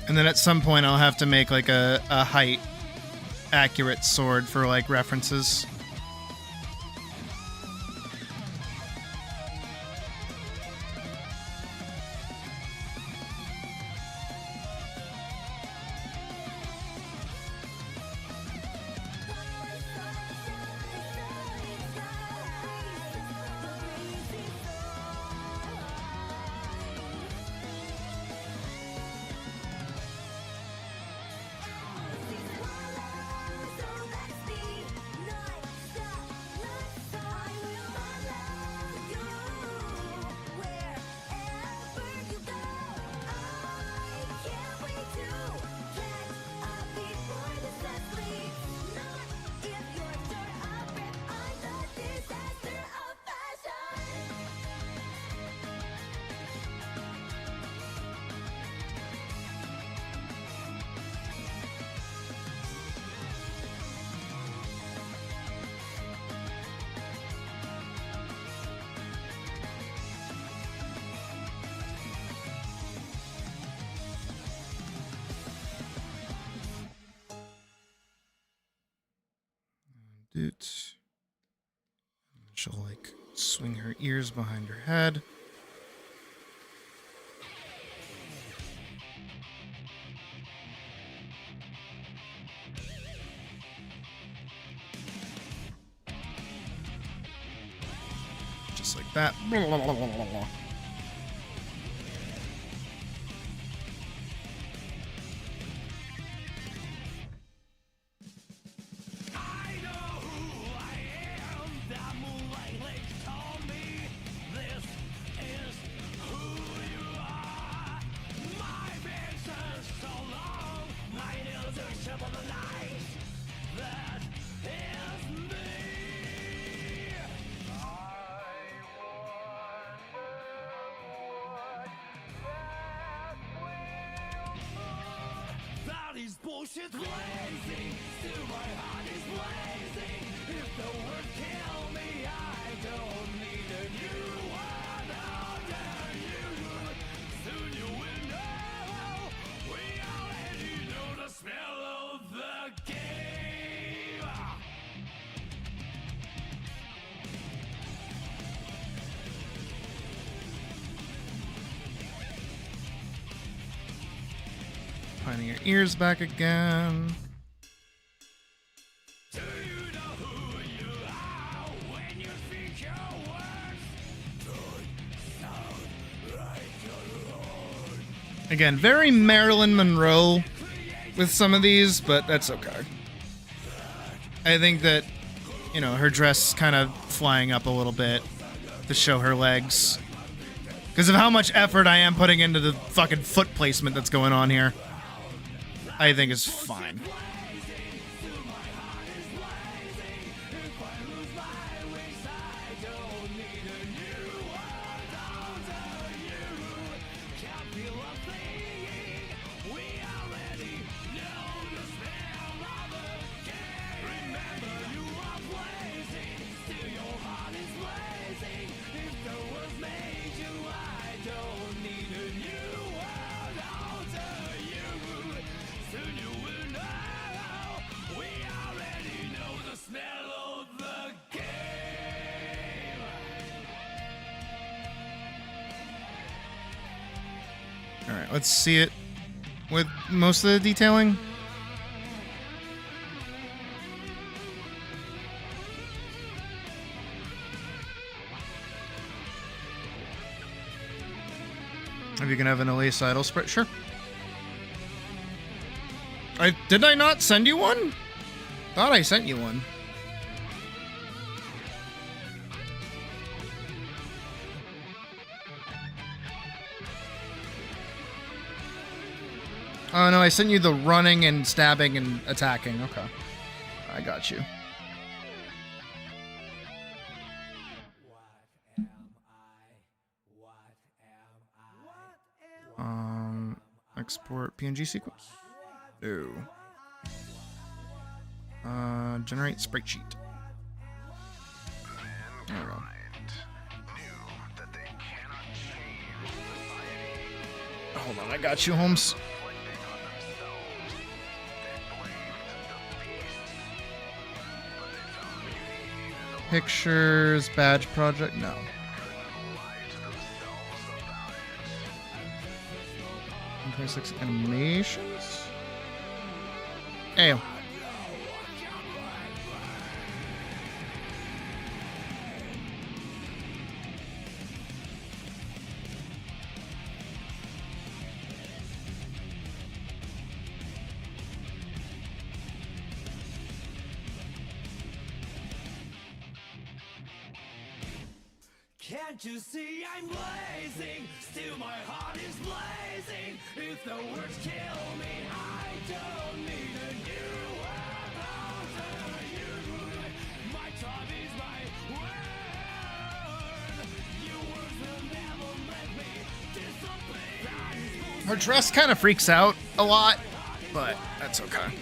And then at some point I'll have to make like a height accurate sword for like references. Doot. She'll like swing her ears behind her head. Just like that. Bullshit blazing, still my heart is blazing. If the words kill me, I don't need a new one under you. Soon you will know, we already know the smell of the game. Finding your ears back again. Do you know who you are when you speak your words? Don't sound like your own. Again, very Marilyn Monroe with some of these, but that's okay. I think that, you know, her dress kind of flying up a little bit to show her legs. Because of how much effort I am putting into the fucking foot placement that's going on here. I think is fine. Alright, let's see it with most of the detailing. If you can have an Elise idle spread, sure. Did I not send you one? Thought I sent you one. Oh no, I sent you the running and stabbing and attacking. Okay. I got you. Export PNG sequence. No. Generate sprite sheet. There we go. Hold on, I got you, Holmes. Pictures, badge project, no. $26 animations? Ew. Can't you see I'm blazing? Still my heart is blazing. If the words kill me, I don't need a new world after you. My time is my word. Your words will never let me disappear. Her dress kind of freaks out a lot, but that's okay.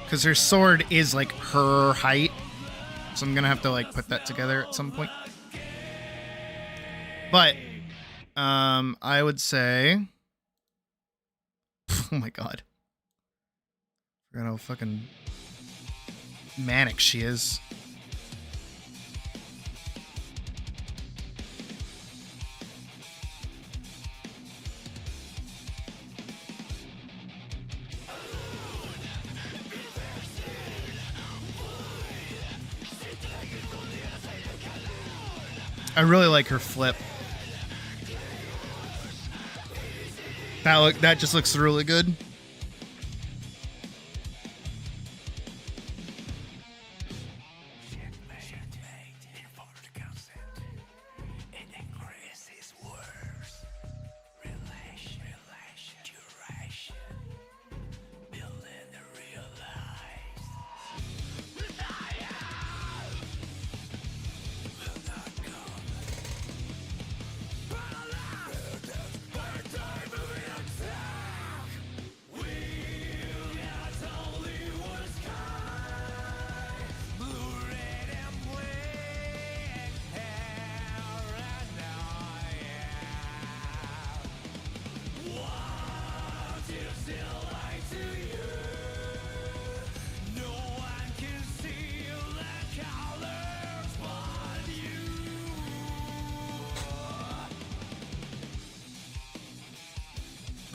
Because her sword is like her height. So I'm gonna have to like put that together at some point. But I would say, oh my god, forgot how fucking manic she is. I really like her flip. That just looks really good.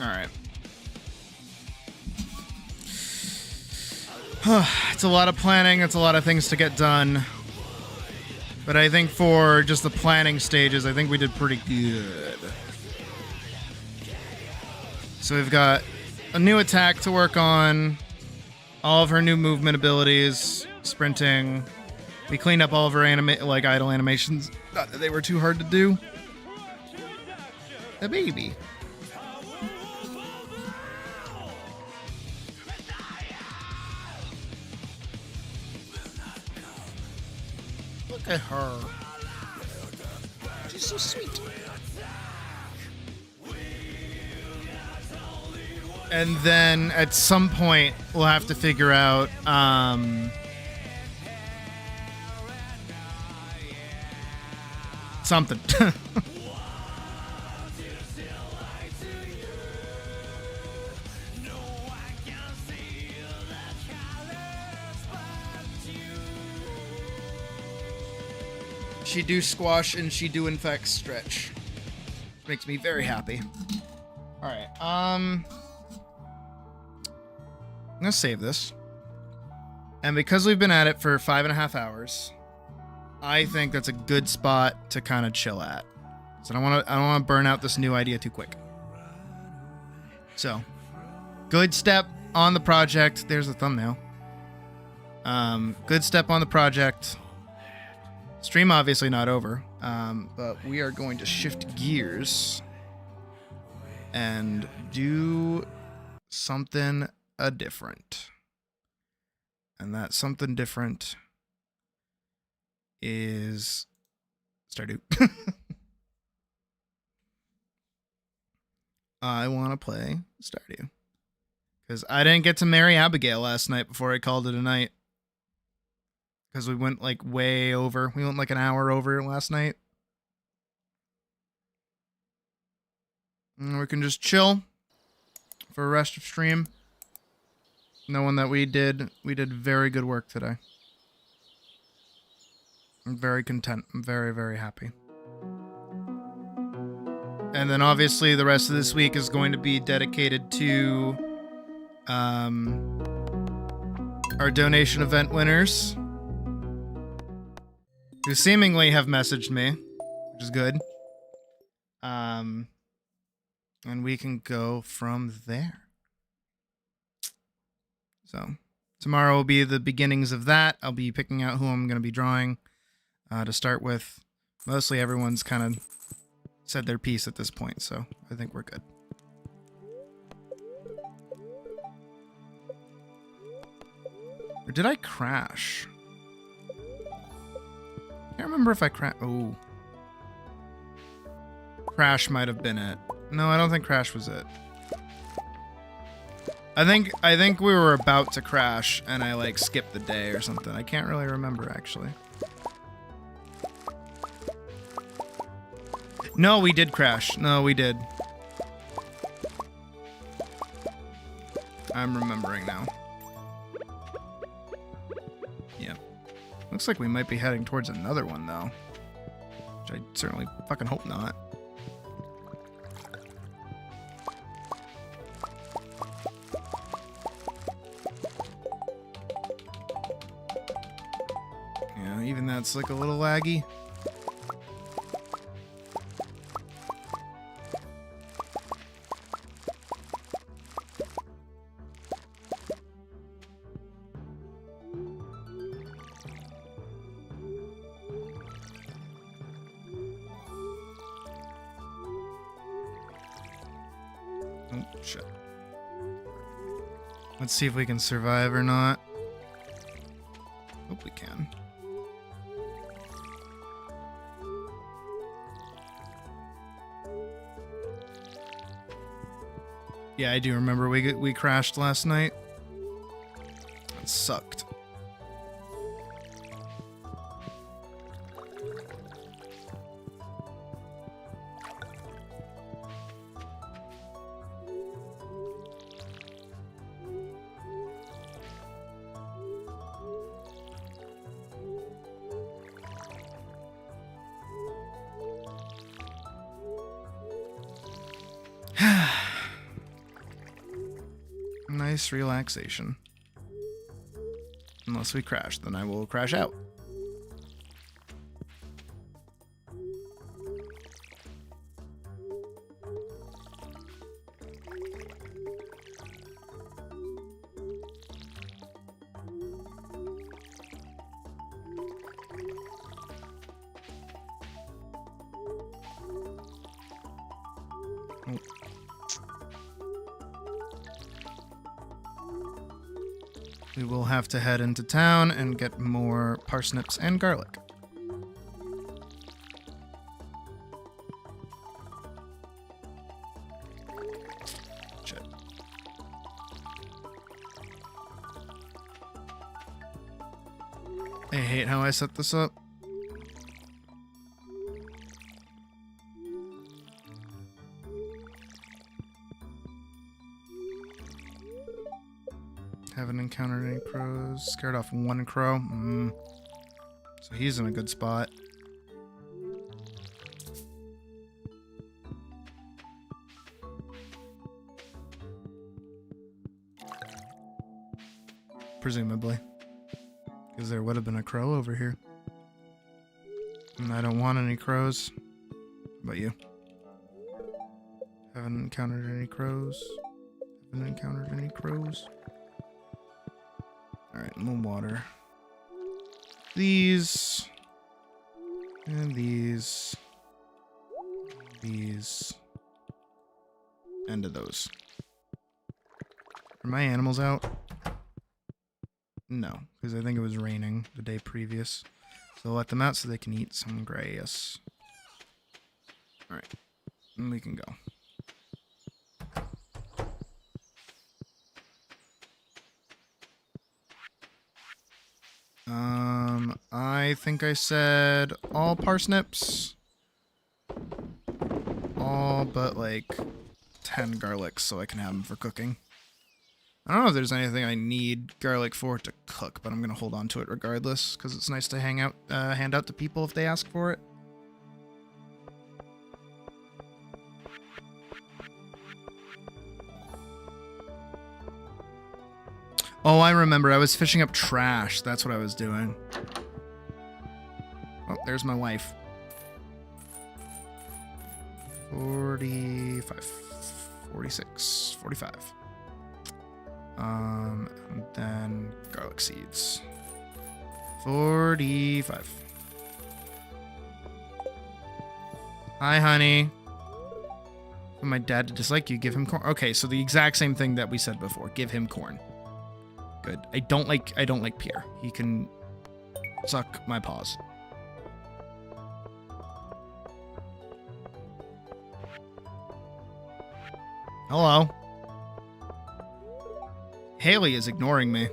All right. It's a lot of planning. It's a lot of things to get done. But I think for just the planning stages, I think we did pretty good. So we've got a new attack to work on. All of her new movement abilities. Sprinting. We cleaned up all of her idle animations. Not that they were too hard to do. The baby. Look at her. She's so sweet. And then at some point we'll have to figure out something. She do squash and she do in fact stretch. Makes me very happy. Alright, I'm gonna save this. And because we've been at it for 5.5 hours, I think that's a good spot to kind of chill at. So I don't want to burn out this new idea too quick. So, good step on the project. There's the thumbnail. Good step on the project. Stream obviously not over, but we are going to shift gears and do something different. And that something different is Stardew. I want to play Stardew. Because I didn't get to marry Abigail last night before I called it a night. Because we went like way over. We went like an hour over last night. And we can just chill for the rest of stream. Knowing that we did very good work today. I'm very content. I'm very, very happy. And then obviously the rest of this week is going to be dedicated to our donation event winners. Who seemingly have messaged me, which is good. And we can go from there. So, tomorrow will be the beginnings of that. I'll be picking out who I'm going to be drawing to start with. Mostly everyone's kind of said their piece at this point, so I think we're good. Or did I crash? I can't remember if I crashed. Oh. Crash might have been it. No, I don't think crash was it. I think we were about to crash and I like skipped the day or something. I can't really remember actually. No, we did crash. No, we did. I'm remembering now. Yeah. Looks like we might be heading towards another one, though. Which I certainly fucking hope not. Yeah, even that's like a little laggy. Oh, shit. Let's see if we can survive or not. Hope we can. Yeah, I do remember we crashed last night. It sucked. Nice relaxation. Unless we crash, then I will crash out. Oh. We will have to head into town and get more parsnips and garlic. Shit. I hate how I set this up. Haven't encountered any crows. Scared off one crow. So he's in a good spot. Presumably. Because there would have been a crow over here. And I don't want any crows. How about you? Haven't encountered any crows. Haven't encountered any crows. Alright, more water. These. And these. These. And to those. Are my animals out? No, because I think it was raining the day previous. So let them out so they can eat some grass. Alright, and we can go. I think I said all parsnips. All but like 10 garlics so I can have them for cooking. I don't know if there's anything I need garlic for to cook, but I'm going to hold on to it regardless because it's nice to hand out to people if they ask for it. Oh, I remember. I was fishing up trash. That's what I was doing. Oh, there's my wife. 45. 46. 45. And then garlic seeds. 45. Hi, honey. For my dad to dislike you, give him corn. Okay, so the exact same thing that we said before. Give him corn. Good. I don't like Pierre. He can suck my paws. Hello. Haley is ignoring me.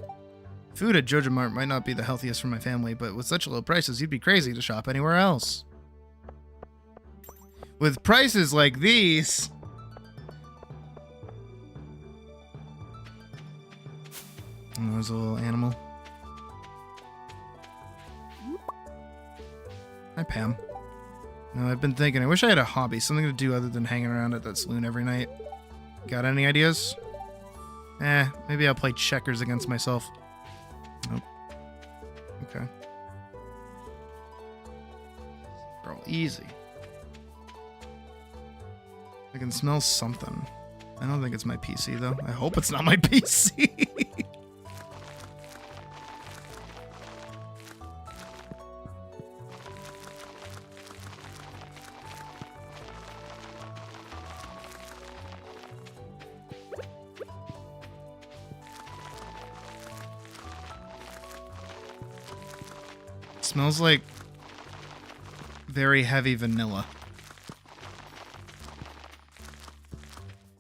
Food at Jojo Mart might not be the healthiest for my family, but with such low prices, you'd be crazy to shop anywhere else. With prices like these. Oh, there's a little animal. Hi, Pam. No, I've been thinking, I wish I had a hobby, something to do other than hanging around at that saloon every night. Got any ideas? Maybe I'll play checkers against myself. Nope. Okay. Girl, easy. I can smell something. I don't think it's my PC, though. I hope it's not my PC. Smells like very heavy vanilla.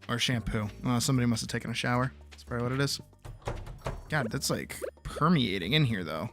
Or shampoo. Oh, somebody must have taken a shower. That's probably what it is. God, that's like permeating in here, though.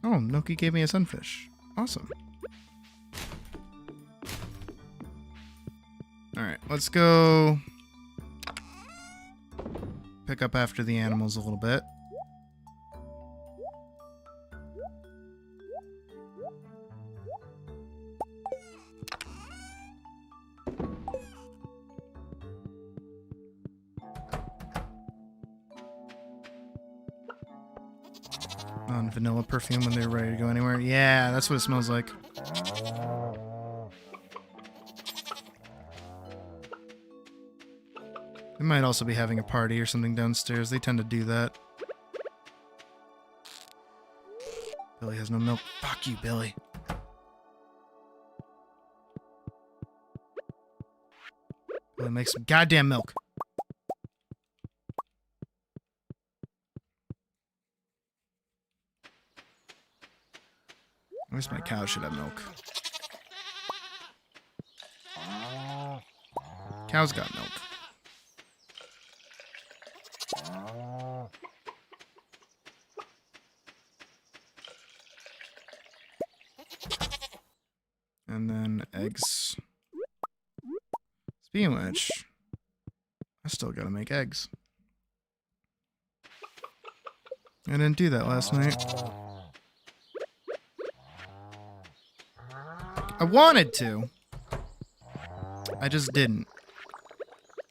Oh, Noki gave me a sunfish. Awesome. Alright, let's go pick up after the animals a little bit. On vanilla perfume when they're ready to go anywhere. Yeah, that's what it smells like. They might also be having a party or something downstairs. They tend to do that. Billy has no milk. Fuck you, Billy. Billy, make some goddamn milk. I wish my cow should have milk. Cow's got milk. And then eggs. Speaking of which, I still gotta make eggs. I didn't do that last night. I wanted to. I just didn't.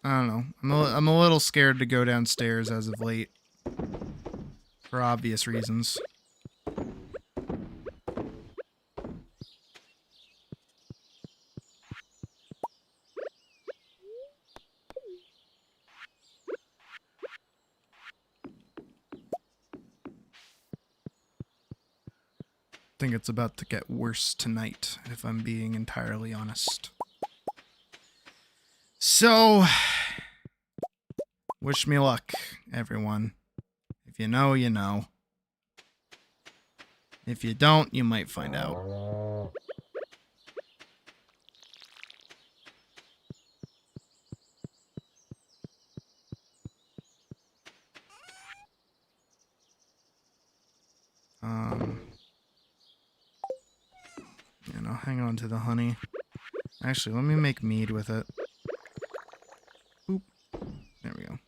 I don't know. I'm a little scared to go downstairs as of late. For obvious reasons. I think it's about to get worse tonight, if I'm being entirely honest. So, wish me luck, everyone. If you know, you know. If you don't, you might find out. And I'll hang on to the honey. Actually, let me make mead with it. Boop. There we go.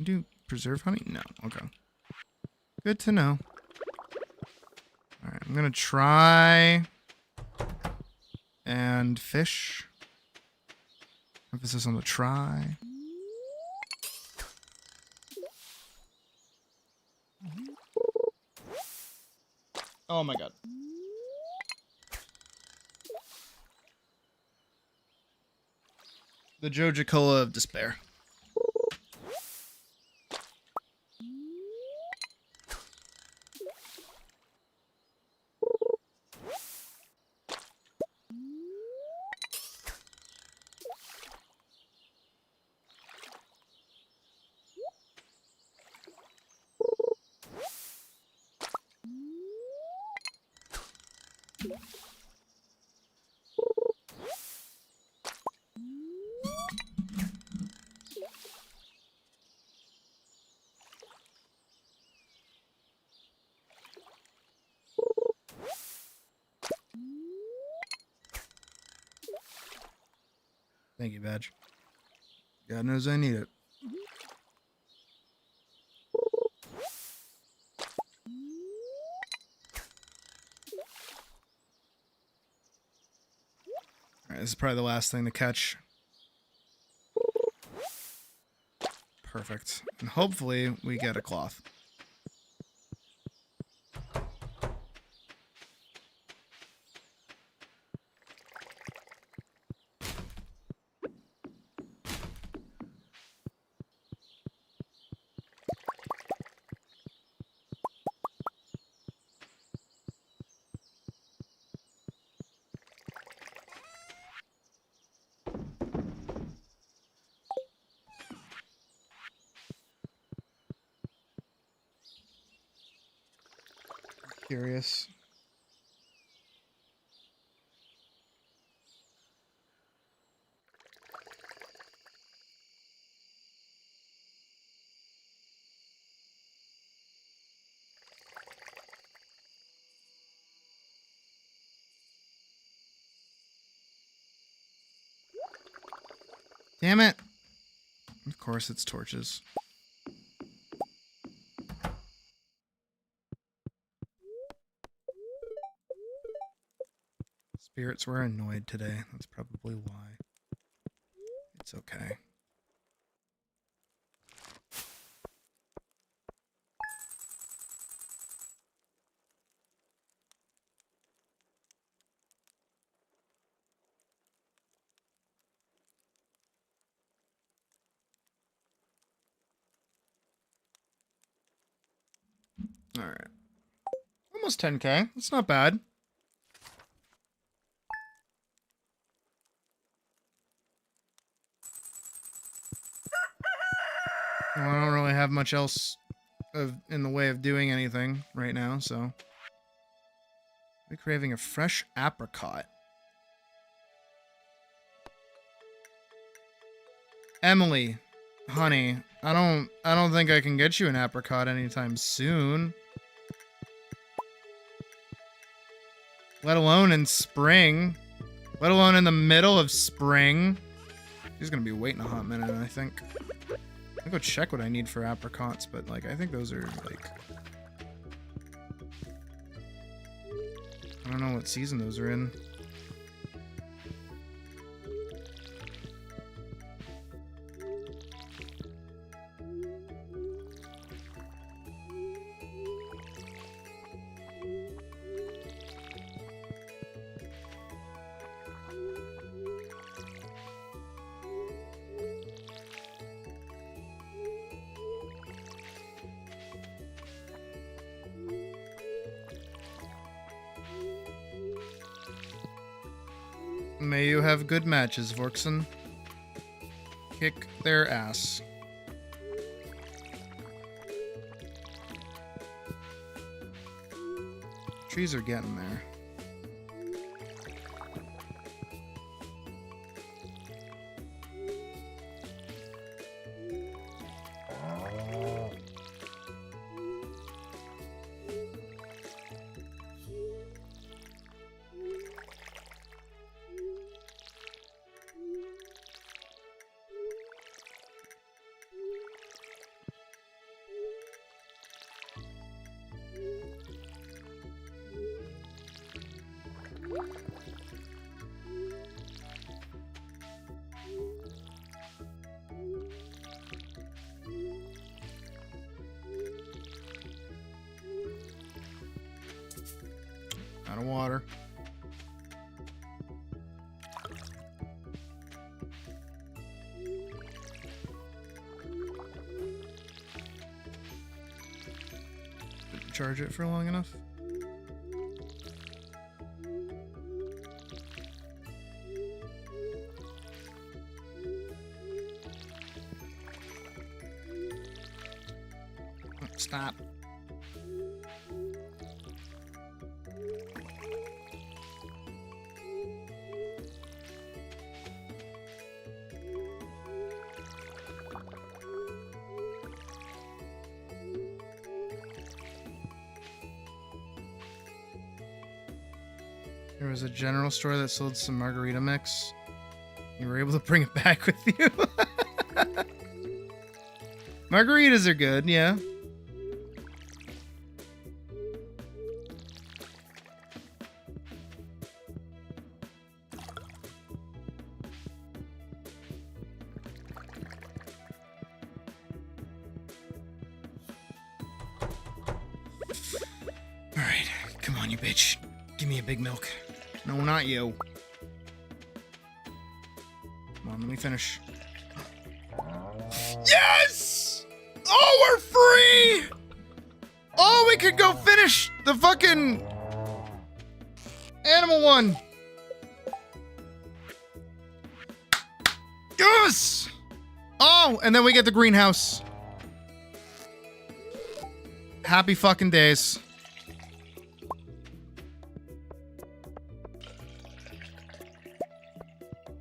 Do preserve honey? No. Okay. Good to know. Alright, I'm gonna try and fish. Emphasis on the try. Oh my god. The Joja Cola of despair. Thank you, Badge. God knows I need it. Alright, this is probably the last thing to catch. Perfect. And hopefully we get a cloth. Curious. Damn it. Of course it's torches. Spirits were annoyed today. That's probably why. It's okay. All right. Almost 10K. That's not bad. Well, I don't really have much else in the way of doing anything right now, so. We're craving a fresh apricot. Emily, honey, I don't think I can get you an apricot anytime soon. Let alone in spring. Let alone in the middle of spring. She's gonna be waiting a hot minute, I think. I'll go check what I need for apricots, but like I think those are like I don't know what season those are in. May you have good matches, Vorkson. Kick their ass. Trees are getting there. Out of water. Didn't charge it for long enough. Stop. There was a general store that sold some margarita mix. You were able to bring it back with you. Margaritas are good, yeah. Alright, come on, you bitch. Give me a big milk. No, not you. Come on, let me finish. Yes! Oh, we're free! Oh, we could go finish the fucking animal one. Yes! Oh, and then we get the greenhouse. Happy fucking days.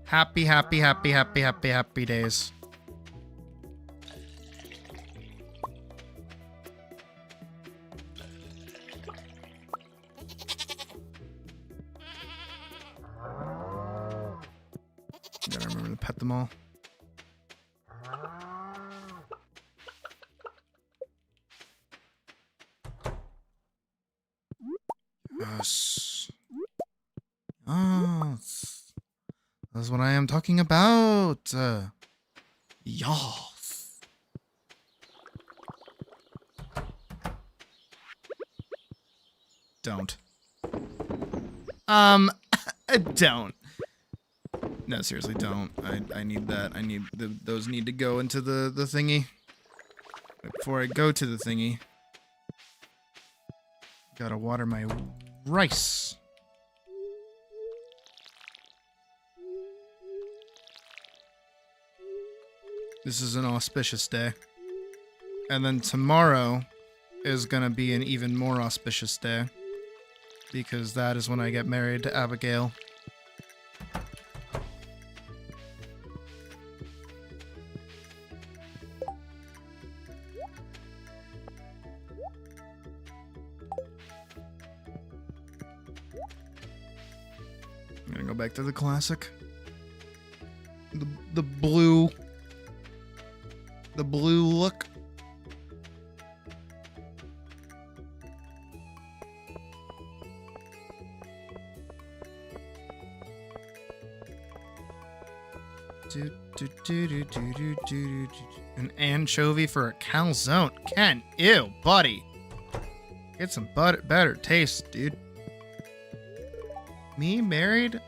Happy, happy, happy, happy, happy, happy days. Gotta remember to pet them all. Yes. Oh, that's what I am talking about. Yes. Don't. Don't. No, seriously, don't. I need that. I need those need to go into the thingy. Before I go to the thingy, gotta water my rice. This is an auspicious day. And then tomorrow is gonna be an even more auspicious day. Because that is when I get married to Abigail. I'm gonna go back to the classic. The blue look. An anchovy for a calzone. Ken, ew, buddy. Get some better taste, dude. Me married?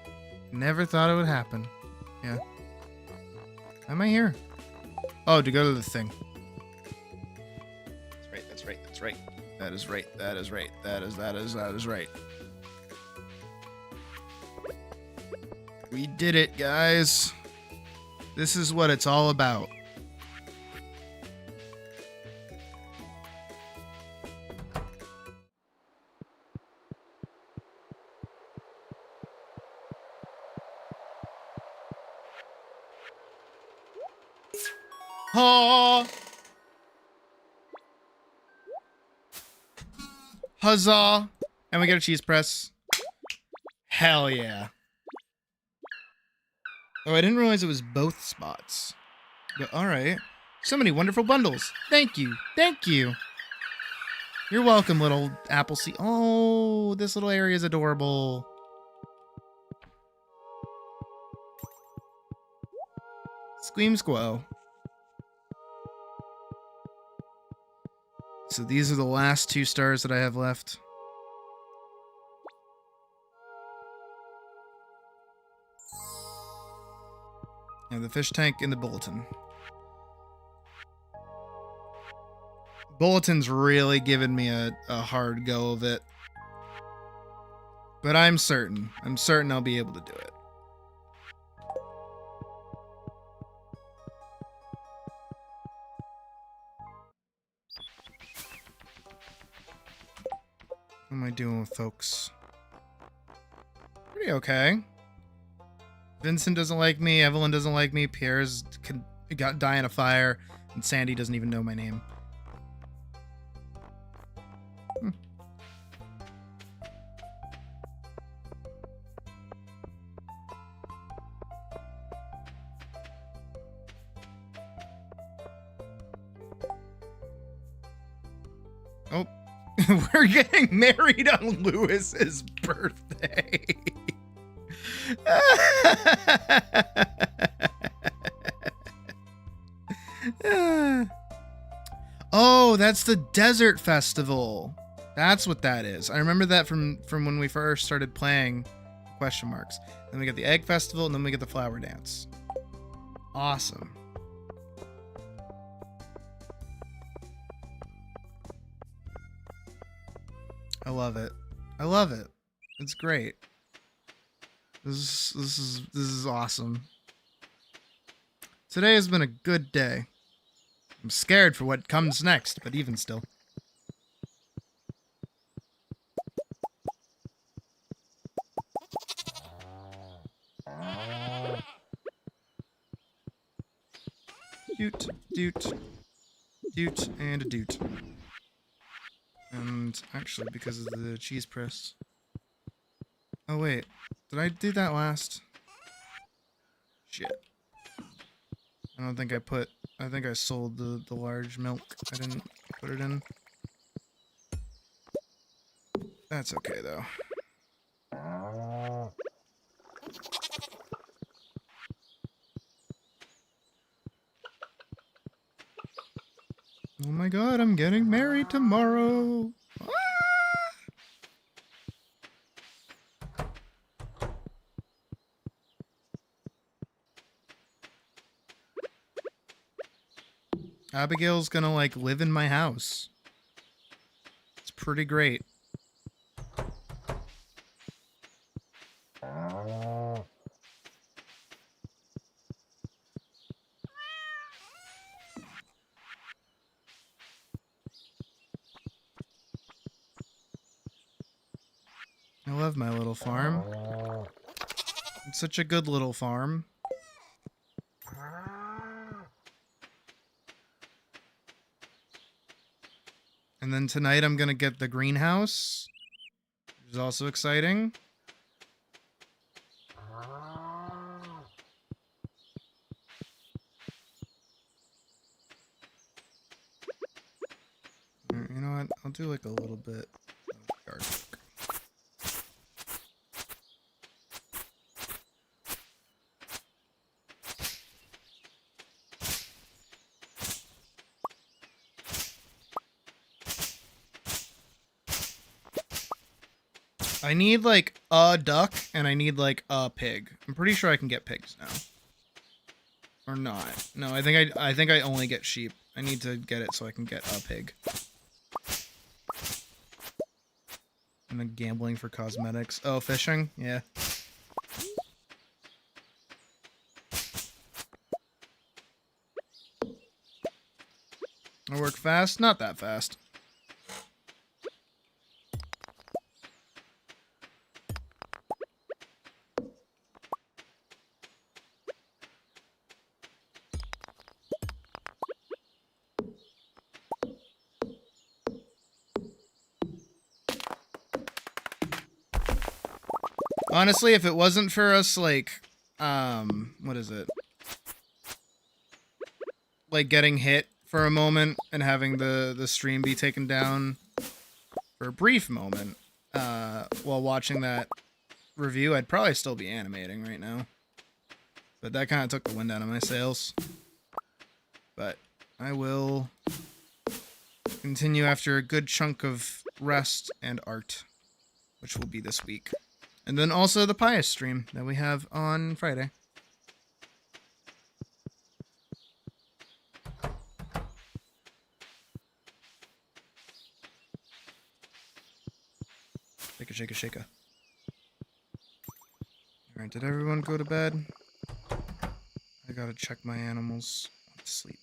Never thought it would happen. Yeah. Why am I here? Oh, to go to the thing. That's right. That is right. We did it, guys. This is what it's all about. Oh! Huzzah! And we get a cheese press. Hell yeah. Oh, I didn't realize it was both spots. But alright. So many wonderful bundles. Thank you. You're welcome, little apple seed. Oh, this little area is adorable. Squeam Squo. So these are the last 2 stars that I have left. And the fish tank in the bulletin. Bulletin's really given me a hard go of it. But I'm certain I'll be able to do it. What am I doing with folks? Pretty okay. Vincent doesn't like me, Evelyn doesn't like me, Pierre's got die in a fire, and Sandy doesn't even know my name. We're getting married on Lewis's birthday. Oh, that's the desert festival. That's what that is. I remember that from when we first started playing question marks. Then we get the egg festival, and then we get the flower dance. Awesome. I love it. I love it. It's great. This is awesome. Today has been a good day. I'm scared for what comes next, but even still. Doot, doot, doot, and a doot. And actually, because of the cheese press. Oh wait, did I do that last? Shit. I don't think I put. I think I sold the large milk. I didn't put it in. That's okay though. Oh my god, I'm getting married tomorrow. Ah! Abigail's gonna like live in my house. It's pretty great. I love my little farm. It's such a good little farm. And then tonight I'm gonna get the greenhouse, which is also exciting. You know what? I'll do like a little bit of garden work. I need like a duck and I need like a pig. I'm pretty sure I can get pigs now. Or not. No, I think I only get sheep. I need to get it so I can get a pig. And then gambling for cosmetics. Oh, fishing? Yeah. I work fast? Not that fast. Honestly, if it wasn't for us, like, what is it? Like, getting hit for a moment and having the stream be taken down for a brief moment, while watching that review, I'd probably still be animating right now. But that kind of took the wind out of my sails. But I will continue after a good chunk of rest and art, which will be this week. And then also the Pious stream that we have on Friday. Shake a, shake a, shake a. Alright, did everyone go to bed? I gotta check my animals to sleep.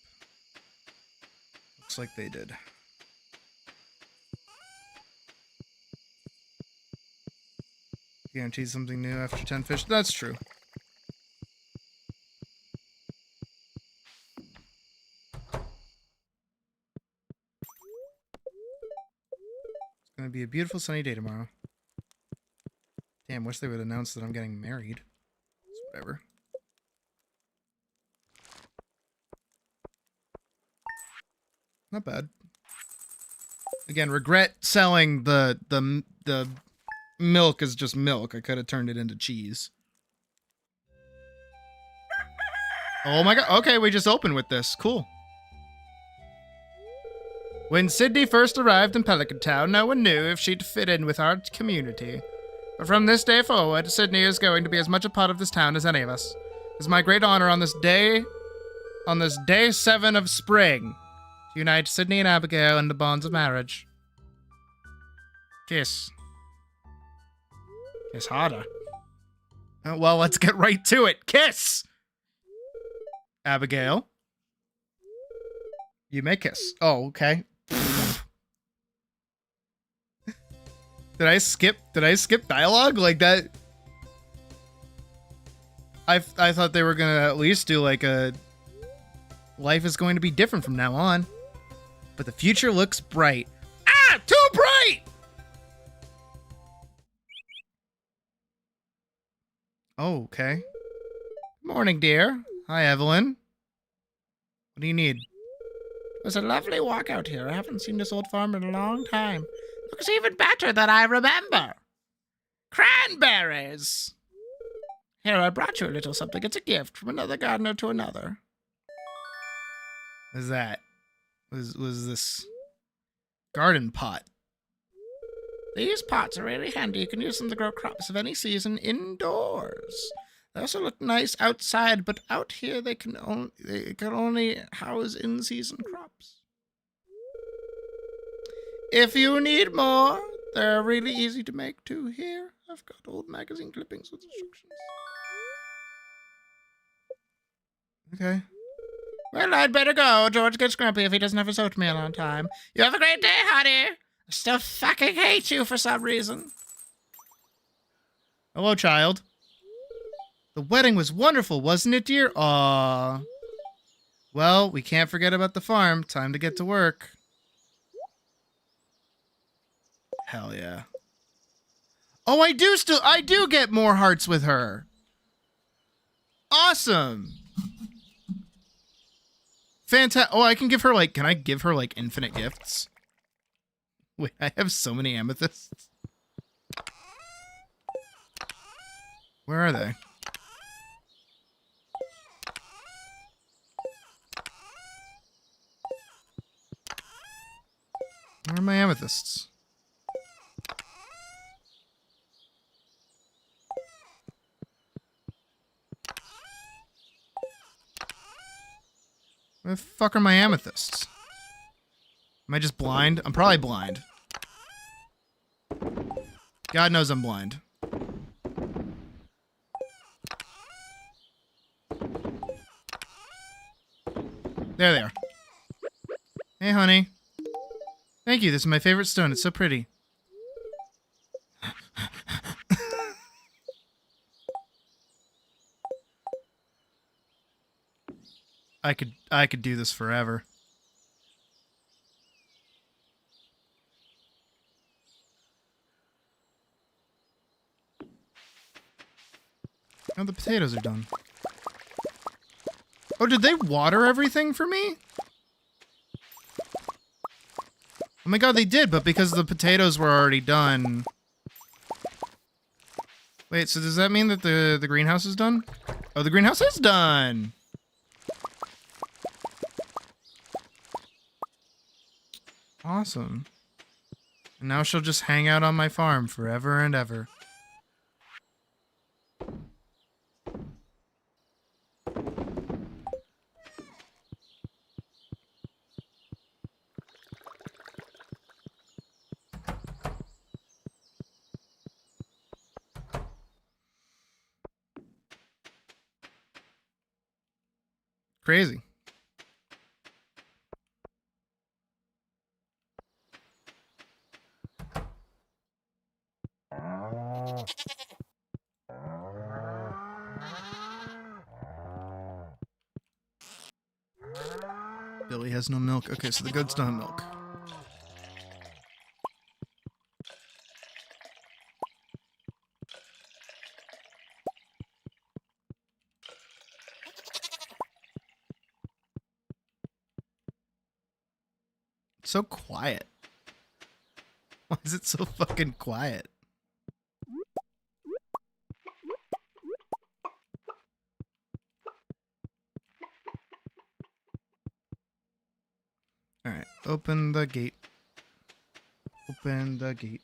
Looks like they did. Guaranteed something new after 10 fish. That's true. It's gonna be a beautiful sunny day tomorrow. Damn, wish they would announce that I'm getting married. It's whatever. Not bad. Again, regret selling the milk as just milk. I could have turned it into cheese. Oh my god. Okay, we just opened with this. Cool. When Sydney first arrived in Pelican Town, no one knew if she'd fit in with our community. But from this day forward, Sydney is going to be as much a part of this town as any of us. It's my great honor on this day 7 of spring, to unite Sydney and Abigail in the bonds of marriage. Kiss. Kiss harder. Well, let's get right to it. Kiss! Abigail. You may kiss. Oh, okay. Did I skip dialogue like that? I thought they were gonna at least do like a life is going to be different from now on. But the future looks bright. Ah, too bright! Oh, okay. Morning, dear. Hi, Evelyn. What do you need? It was a lovely walk out here. I haven't seen this old farm in a long time. Looks even better than I remember. Cranberries! Here, I brought you a little something. It's a gift from another gardener to another. What is that? Was this garden pot? These pots are really handy. You can use them to grow crops of any season indoors. They also look nice outside, but out here they can only house in-season crops. If you need more, they're really easy to make too. Here, I've got old magazine clippings with instructions. Okay. Well, I'd better go. George gets grumpy if he doesn't have his oatmeal on time. You have a great day, honey. I still fucking hate you for some reason. Hello, child. The wedding was wonderful, wasn't it, dear? Aww. Well, we can't forget about the farm. Time to get to work. Hell yeah. Oh, I do get more hearts with her. Awesome. Fantastic. Oh, I can give her can I give her infinite gifts? Wait, I have so many amethysts. Where are they? Where are my amethysts? Where the fuck are my amethysts? Am I just blind? I'm probably blind. God knows I'm blind. There they are. Hey, honey. Thank you. This is my favorite stone. It's so pretty. I could do this forever. Oh, the potatoes are done. Oh, did they water everything for me? Oh my god, they did, but because the potatoes were already done. Wait, so does that mean that the greenhouse is done? Oh, the greenhouse is done! Awesome. And now she'll just hang out on my farm forever and ever. Crazy. Billy has no milk. Okay, so the goats don't have milk. It's so quiet. is it so fucking quiet? All right, open the gate. Open the gate.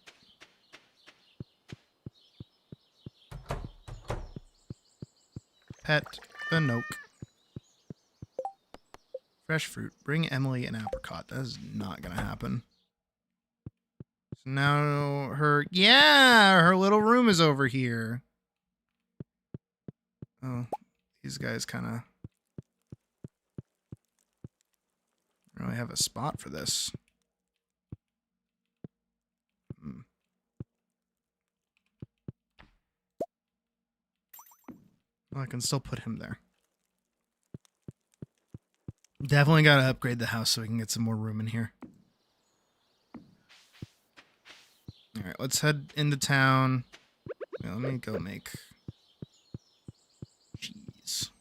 Pet the Nook. Fresh fruit. Bring Emily an apricot. That is not gonna happen. So now her little room is over here. Oh, these guys kind of really have a spot for this. Well, I can still put him there. Definitely got to upgrade the house so we can get some more room in here. All right, let's head into town. Yeah, let me go make cheese.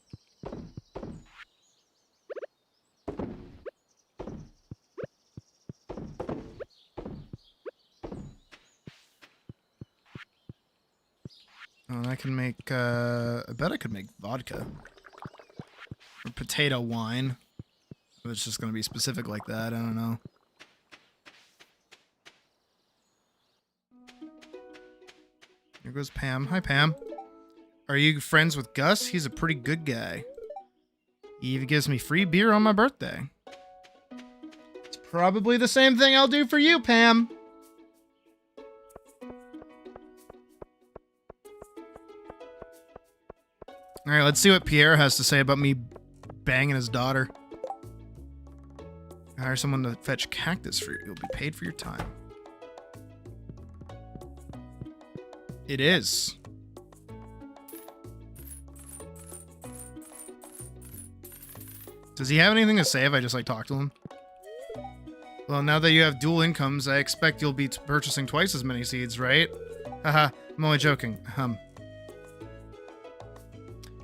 Oh, and I can make, I bet I could make vodka. Or potato wine. If it's just going to be specific like that, I don't know. Here goes Pam. Hi, Pam. Are you friends with Gus? He's a pretty good guy. He even gives me free beer on my birthday. It's probably the same thing I'll do for you, Pam. All right, let's see what Pierre has to say about me banging his daughter. Hire someone to fetch cactus fruit. You'll be paid for your time. It is. Does he have anything to say if I just, like, talk to him? Well, now that you have dual incomes, I expect you'll be purchasing twice as many seeds, right? Haha, I'm only joking.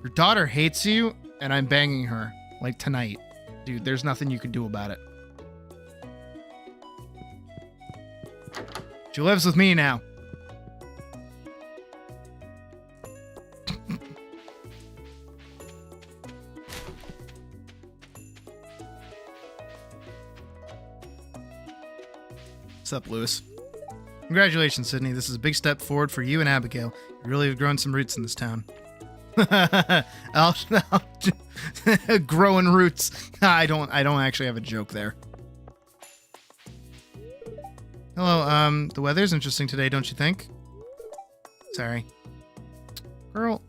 Your daughter hates you, and I'm banging her. Like, tonight. Dude, there's nothing you can do about it. She lives with me now. What's up, Lewis? Congratulations, Sydney. This is a big step forward for you and Abigail. You really have grown some roots in this town. Growing roots. I don't actually have a joke there. Hello, the weather's interesting today, don't you think? Sorry. Girl.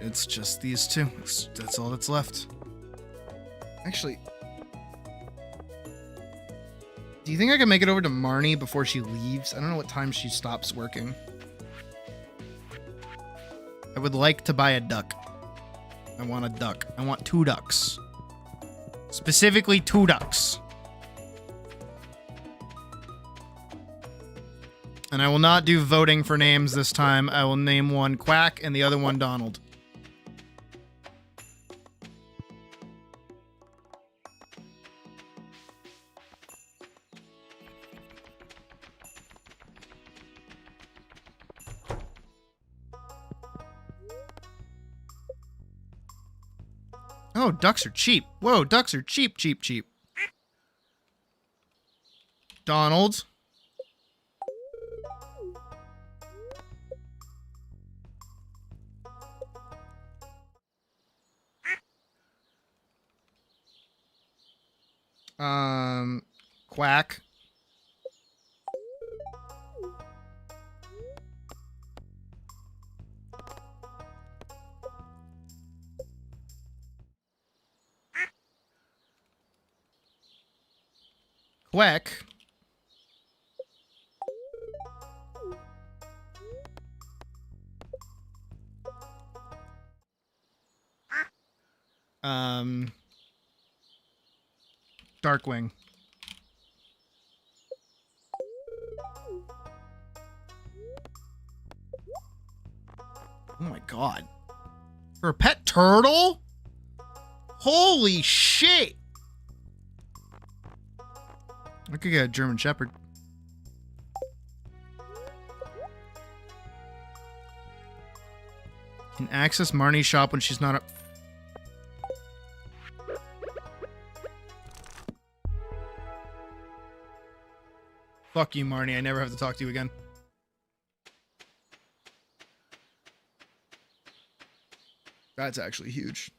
It's just these two. That's all that's left. Actually, do you think I can make it over to Marnie before she leaves? I don't know what time she stops working. I would like to buy a duck. I want a duck. I want 2 ducks. Specifically 2 ducks. And I will not do voting for names this time. I will name one Quack and the other one Donald. Oh, ducks are cheap. Whoa, ducks are cheap, cheap, cheap. Donald. Quack. Quack. Darkwing. Oh my god. For a pet turtle? Holy shit! I could get a German Shepherd. Can access Marnie's shop when she's not up. Fuck you, Marnie. I never have to talk to you again. That's actually huge.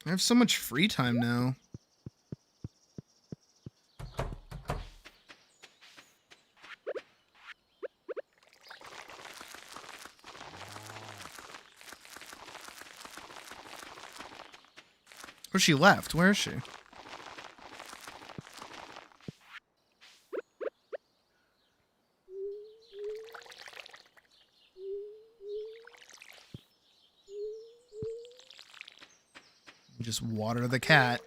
I have so much free time now. Oh, she left. Where is she? Just water the cat.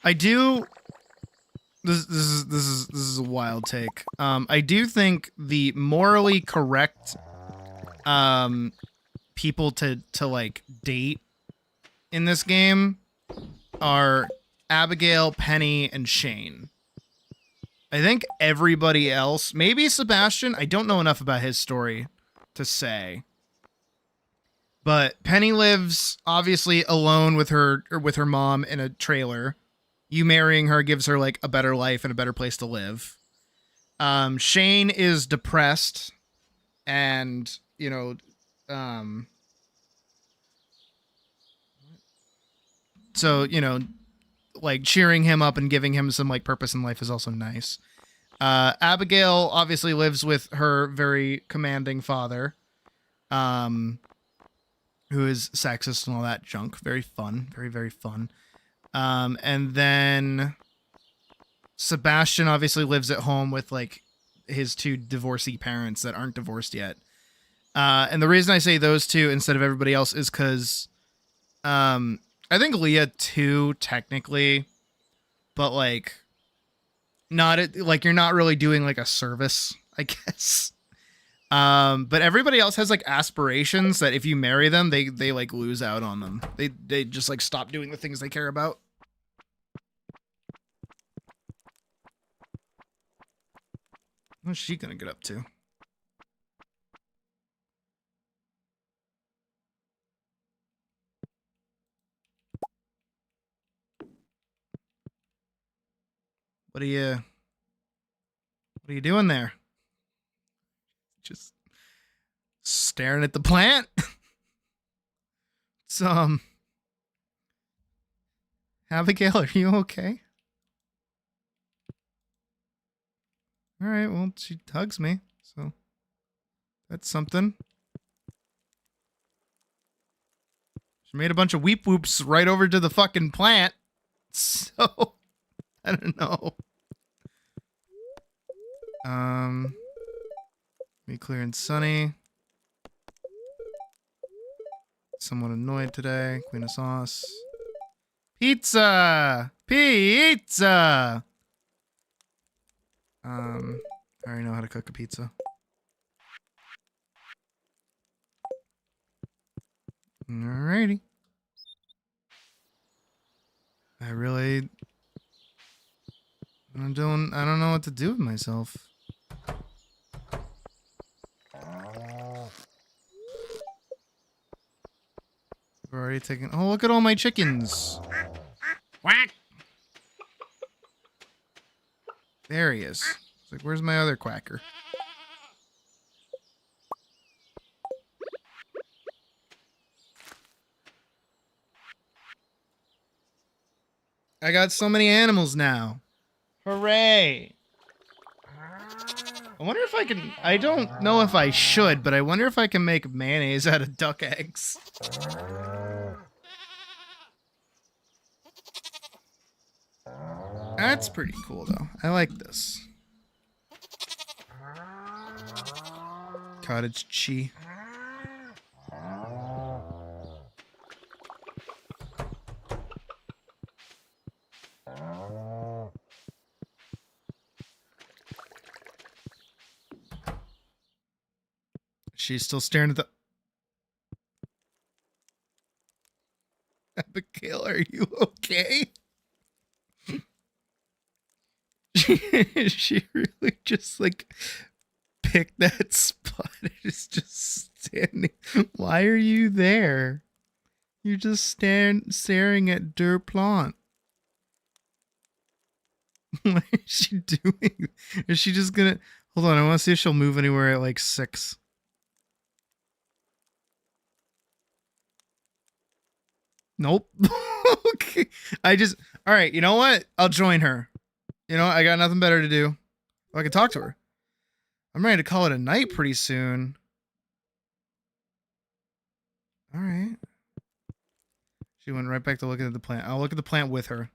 I do. This is a wild take. I do think the morally correct people to like date in this game are Abigail, Penny, and Shane. I think everybody else, maybe Sebastian, I don't know enough about his story to say. But Penny lives obviously alone with her mom in a trailer. You marrying her gives her like a better life and a better place to live. Shane is depressed and, you know, so, you know, like cheering him up and giving him some like purpose in life is also nice. Abigail obviously lives with her very commanding father, who is sexist and all that junk. Very fun. Very, very fun. And then Sebastian obviously lives at home with like his two divorcee parents that aren't divorced yet. And the reason I say those two instead of everybody else is because, I think Leah too, technically, but like not like you're not really doing like a service, I guess. But everybody else has like aspirations that if you marry them, they like lose out on them. They just like stop doing the things they care about. What's she gonna get up to? What are you doing there? Just staring at the plant? Abigail, are you okay? All right, well, she hugs me, so that's something. She made a bunch of weep whoops right over to the fucking plant, so I don't know. Be clear and sunny. Somewhat annoyed today. Queen of sauce. Pizza! Pizza! I already know how to cook a pizza. Alrighty. I don't know what to do with myself. We're already taking. Oh, look at all my chickens. Quack. There he is. It's like, where's my other quacker? I got so many animals now. Hooray! I wonder if I can. I don't know if I should, but I wonder if I can make mayonnaise out of duck eggs. That's pretty cool, though. I like this. Cottage cheese. She's still staring at the... Abigail, are you okay? She really just, like, picked that spot and is just standing. Why are you there? You're just staring at Der Plant. What is she doing? Is she just gonna... Hold on, I want to see if she'll move anywhere at, like, 6. Nope. Okay. All right, you know what? I'll join her. You know, I got nothing better to do. I can talk to her. I'm ready to call it a night pretty soon. All right. She went right back to looking at the plant. I'll look at the plant with her.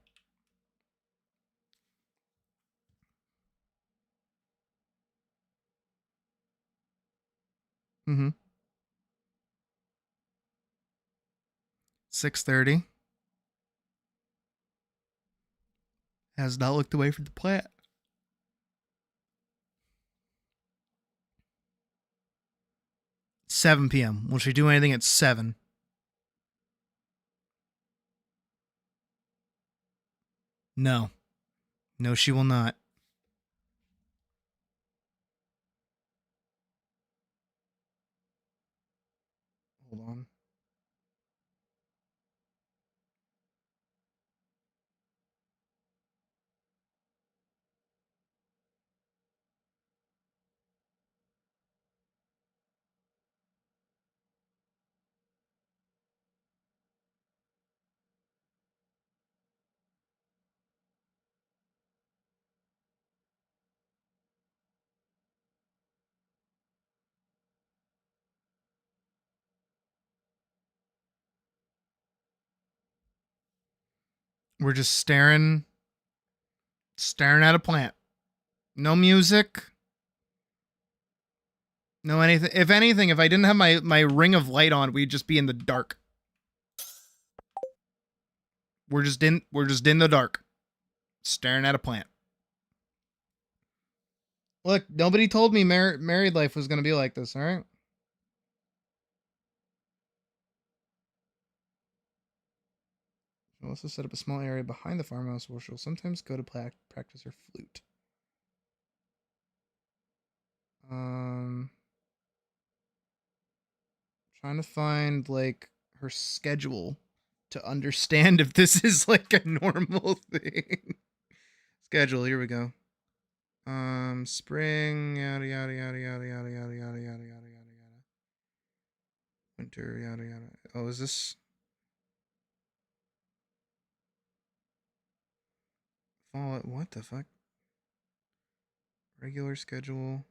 Mm-hmm. 6:30. Has not looked away from the plant. Seven p.m. Will she do anything at 7? No. No, she will not. Hold on. We're just staring at a plant. No music. No anything. If anything, if I didn't have my ring of light on, we'd just be in the dark. We're just in the dark. Staring at a plant. Look, nobody told me married life was going to be like this, all right? She'll also set up a small area behind the farmhouse where she'll sometimes go to practice her flute. Trying to find, like, her schedule to understand if this is, like, a normal thing. Schedule, here we go. Spring, yada, yada, yada, yada, yada, yada, yada, yada, yada, yada, yada. Winter, yada, yada. Oh, is this... Fall, what the fuck? Regular schedule.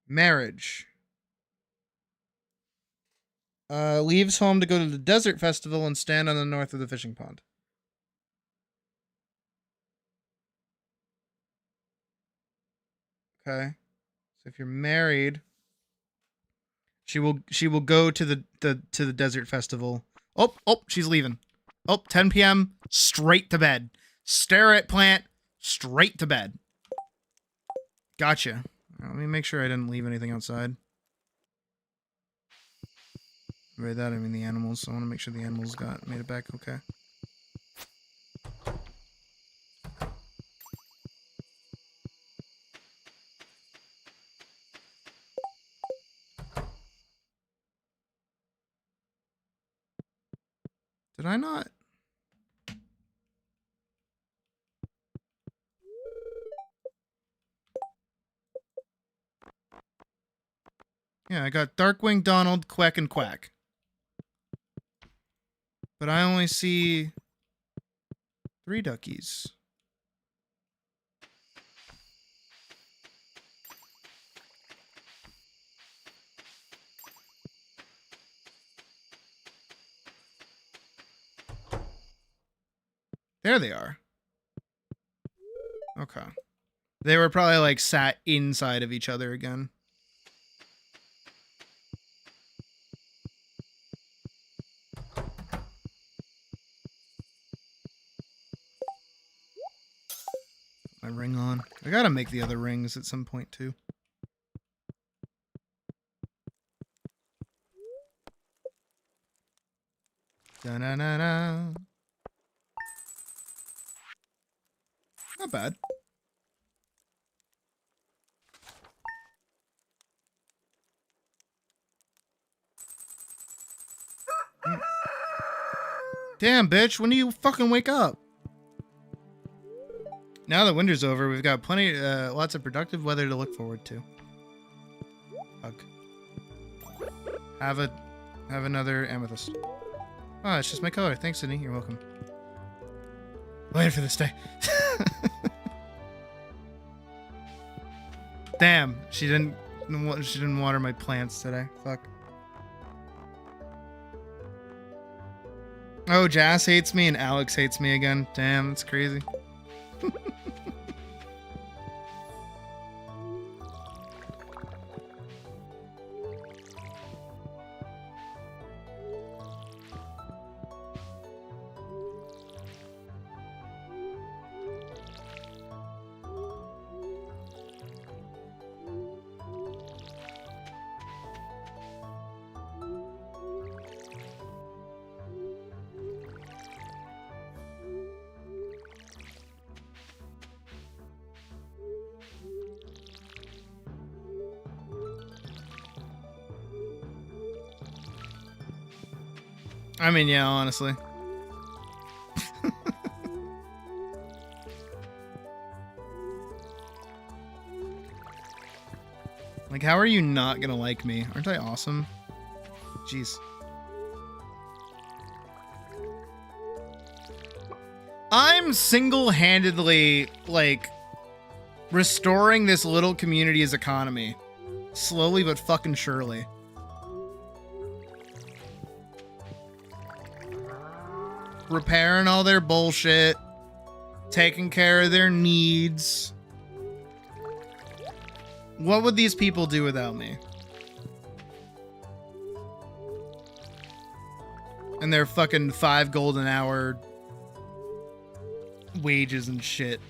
Marriage. Leaves home to go to the desert festival and stand on the north of the fishing pond. Okay. So if you're married, she will go to the desert festival. Oh, she's leaving. Oh, 10 p.m. straight to bed. Stare at plant, straight to bed. Gotcha. Let me make sure I didn't leave anything outside. By that I mean the animals, so I want to make sure the animals made it back okay. Did I not? Yeah, I got Darkwing, Donald, Quack, and Quack. But I only see 3 duckies. There they are. Okay. They were probably like sat inside of each other again. My ring on. I gotta make the other rings at some point too. Da-na-na-na. Not bad. Damn, bitch, when do you fucking wake up? Now that winter's over, we've got lots of productive weather to look forward to. Hug. Have another amethyst. Oh, it's just my color. Thanks, Sydney. You're welcome. Waiting for this day. Damn, she didn't water my plants today. Fuck. Oh, Jazz hates me and Alex hates me again. Damn, that's crazy. I mean, yeah, honestly. Like, how are you not gonna like me? Aren't I awesome? Jeez. I'm single-handedly, like, restoring this little community's economy. Slowly but fucking surely. Repairing all their bullshit, taking care of their needs. What would these people do without me? And their fucking 5 gold an hour wages and shit.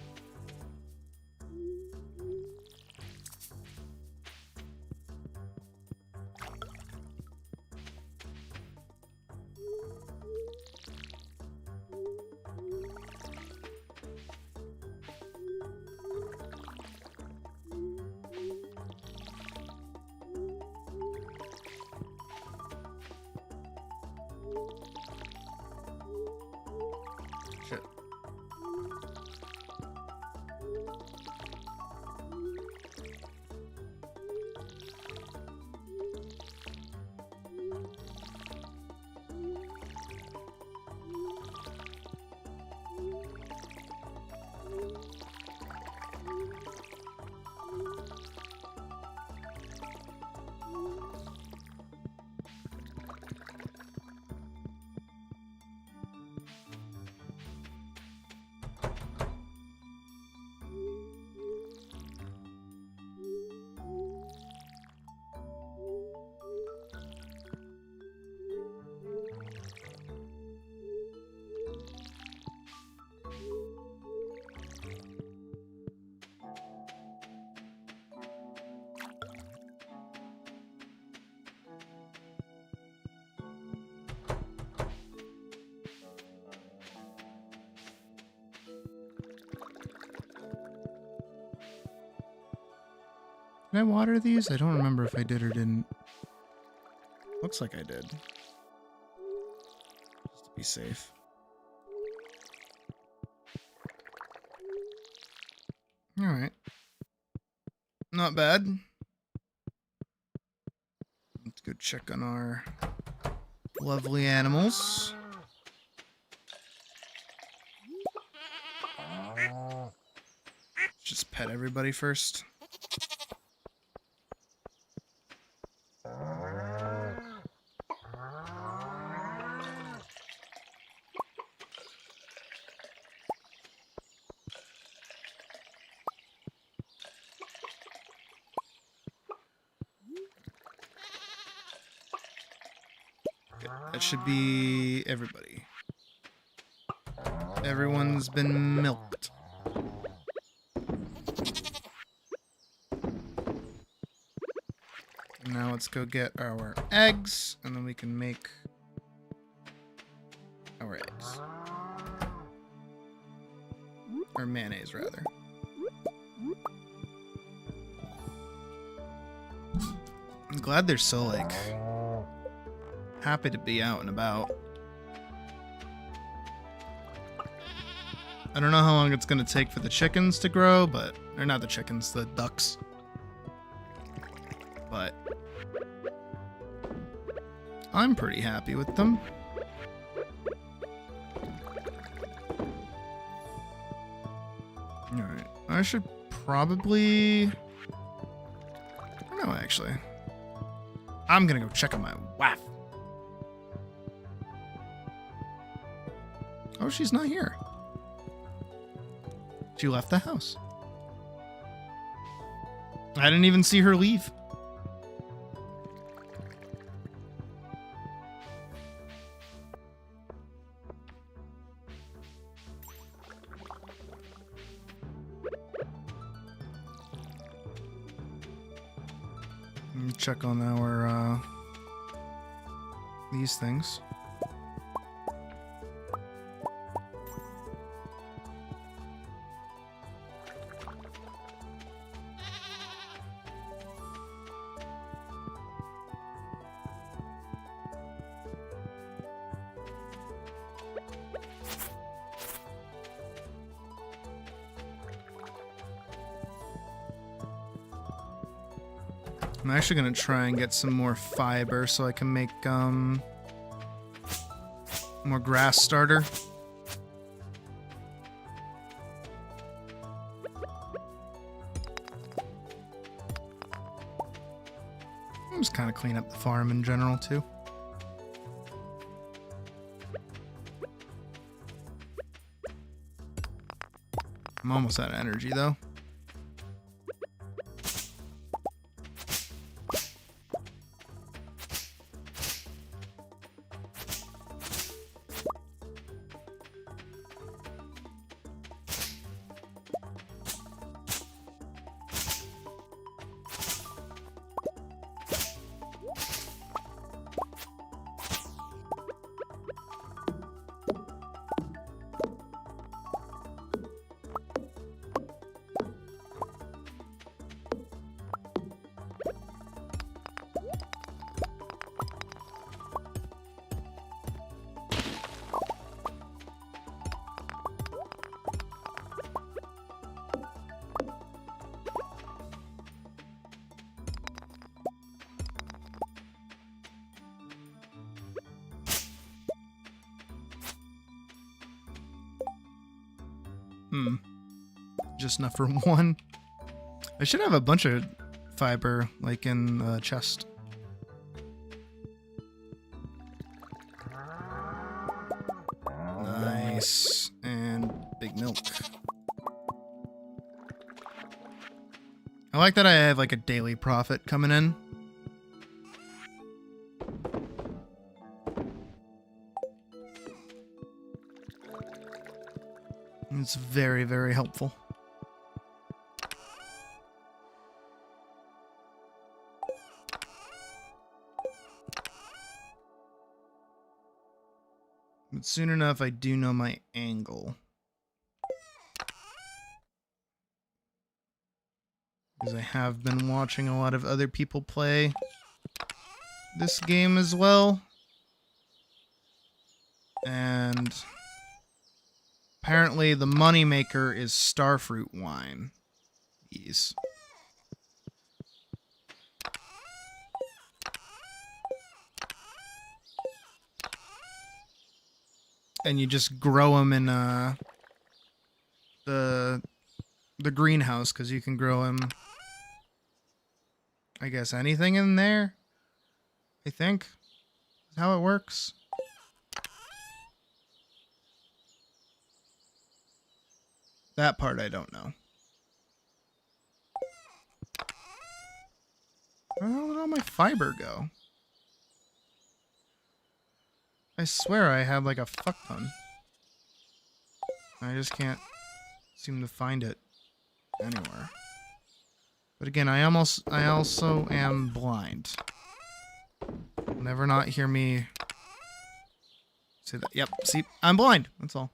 Did I water these? I don't remember if I did or didn't. Looks like I did. Just to be safe. Alright. Not bad. Let's go check on our lovely animals. Just pet everybody first. That should be everybody. Everyone's been milked. Now let's go get our eggs, and then we can make our eggs. Or mayonnaise, rather. I'm glad they're so, like, happy to be out and about. I don't know how long it's going to take for the chickens to grow, but... Or not the chickens, the ducks. But... I'm pretty happy with them. Alright. I should probably... I don't know, actually. I'm gonna go check on my wife. Oh, she's not here. She left the house. I didn't even see her leave. Check on our these things. I'm actually gonna try and get some more fiber so I can make more grass starter. I'm just kind of clean up the farm in general too. I'm almost out of energy though. Just enough for one. I should have a bunch of fiber, like in the chest. Nice. And big milk. I like that I have like a daily profit coming in. It's very, very helpful. But soon enough, I do know my angle. Because I have been watching a lot of other people play this game as well. And apparently the moneymaker is starfruit wine. Jeez. And you just grow them in the greenhouse, because you can grow them, I guess, anything in there, I think is how it works. That part I don't know. Where did all my fiber go? I swear I had like a fuck ton. I just can't seem to find it anywhere. But again, I also am blind. You'll never not hear me say that. Yep, see, I'm blind. That's all.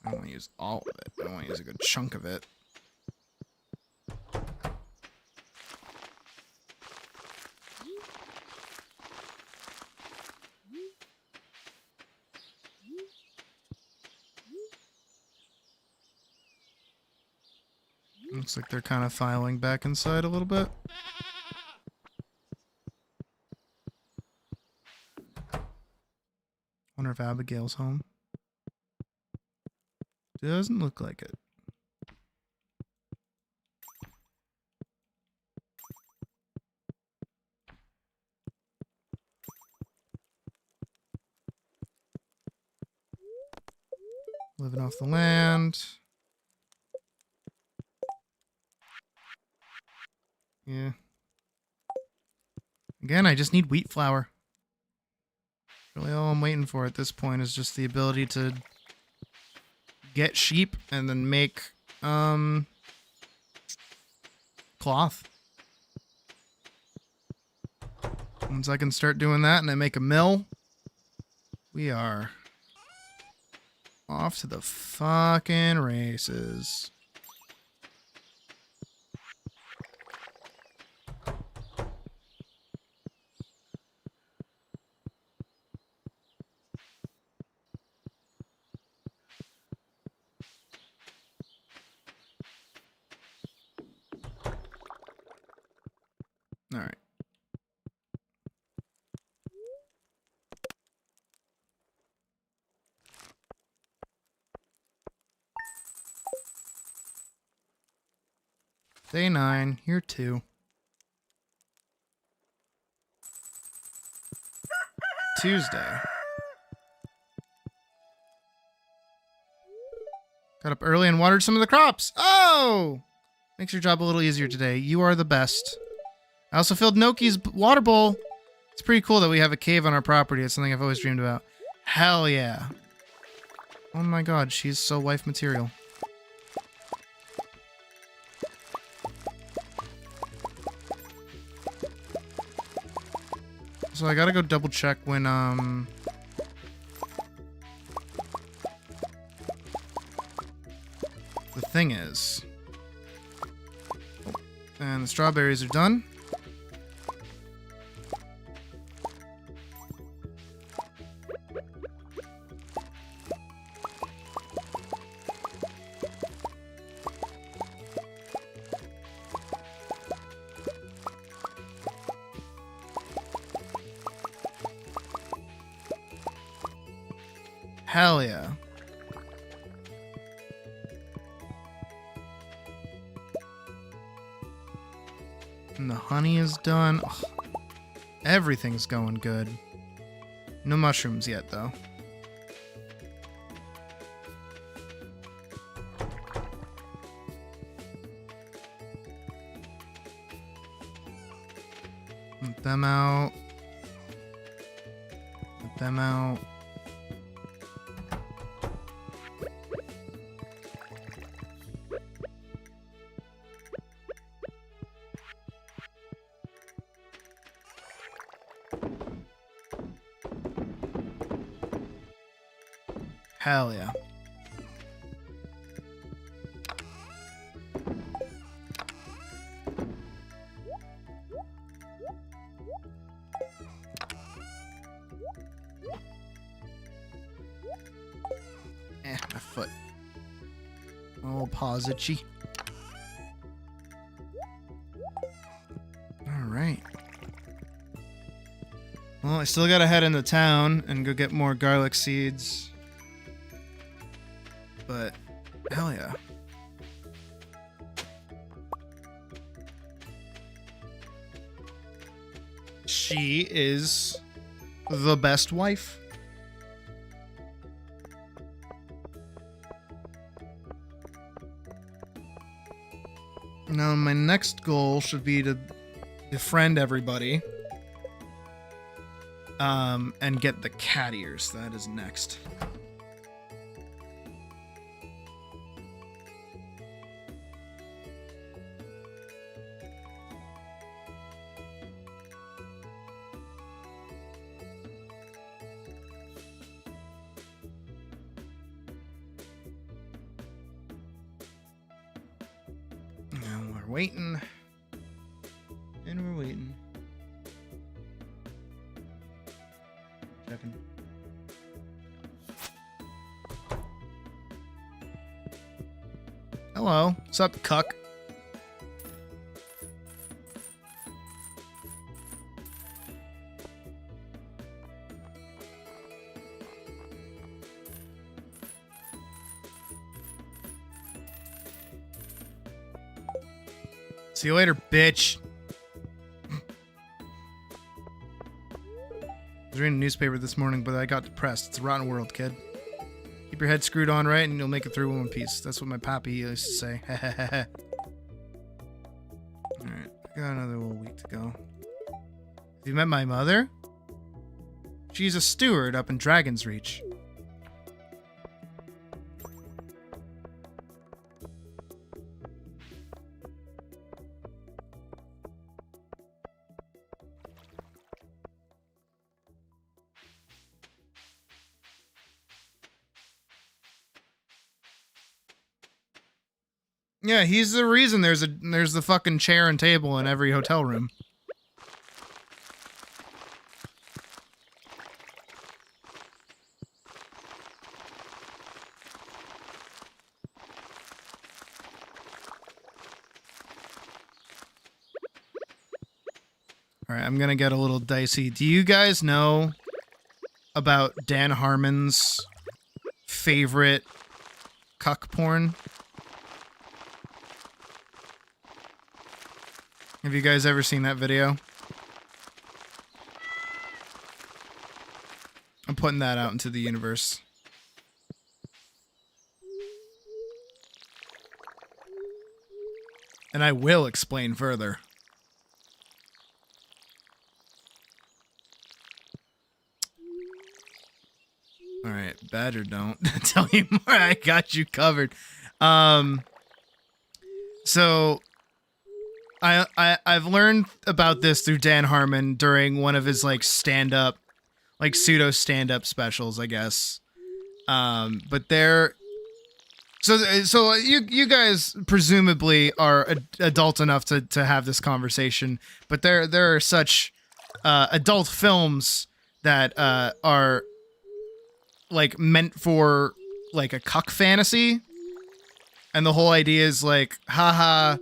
I don't want to use all of it. I want to use a good chunk of it. Looks like they're kind of filing back inside a little bit. Wonder if Abigail's home. Doesn't look like it. Living off the land. Yeah. Again, I just need wheat flour. Really all I'm waiting for at this point is just the ability to get sheep and then make cloth. Once I can start doing that and I make a mill, we are off to the fucking races. All right. Day 9, here 2. Tuesday. Got up early and watered some of the crops. Oh! Makes your job a little easier today. You are the best. I also filled Noki's water bowl. It's pretty cool that we have a cave on our property. It's something I've always dreamed about. Hell yeah. Oh my god, she's so wife material. So I gotta go double check when, the thing is. Oh, and the strawberries are done. Hell yeah. And the honey is done. Ugh. Everything's going good. No mushrooms yet, though. Let them out. Let them out. Hell yeah. My foot. A little pause itchy. Alright. Well, I still gotta head into town and go get more garlic seeds. But, hell yeah. She is the best wife. Now, my next goal should be to befriend everybody. and get the cat ears. That is next. And we're waiting. And we're waiting. Checking. Hello. What's up, cuck? See you later, bitch. I was reading a newspaper this morning, but I got depressed. It's a rotten world, kid. Keep your head screwed on right, and you'll make it through in one piece. That's what my pappy used to say. Alright, I got another little week to go. Have you met my mother? She's a steward up in Dragon's Reach. Yeah, he's the reason there's the fucking chair and table in every hotel room. All right, I'm gonna get a little dicey. Do you guys know about Dan Harmon's favorite cuck porn? Have you guys ever seen that video? I'm putting that out into the universe. And I will explain further. Alright, bad or don't. Tell you more, I got you covered. So I've learned about this through Dan Harmon during one of his like stand-up, like pseudo stand-up specials, I guess. But so you guys presumably are adult enough to have this conversation, but there are such adult films that are like meant for like a cuck fantasy, and the whole idea is like, haha,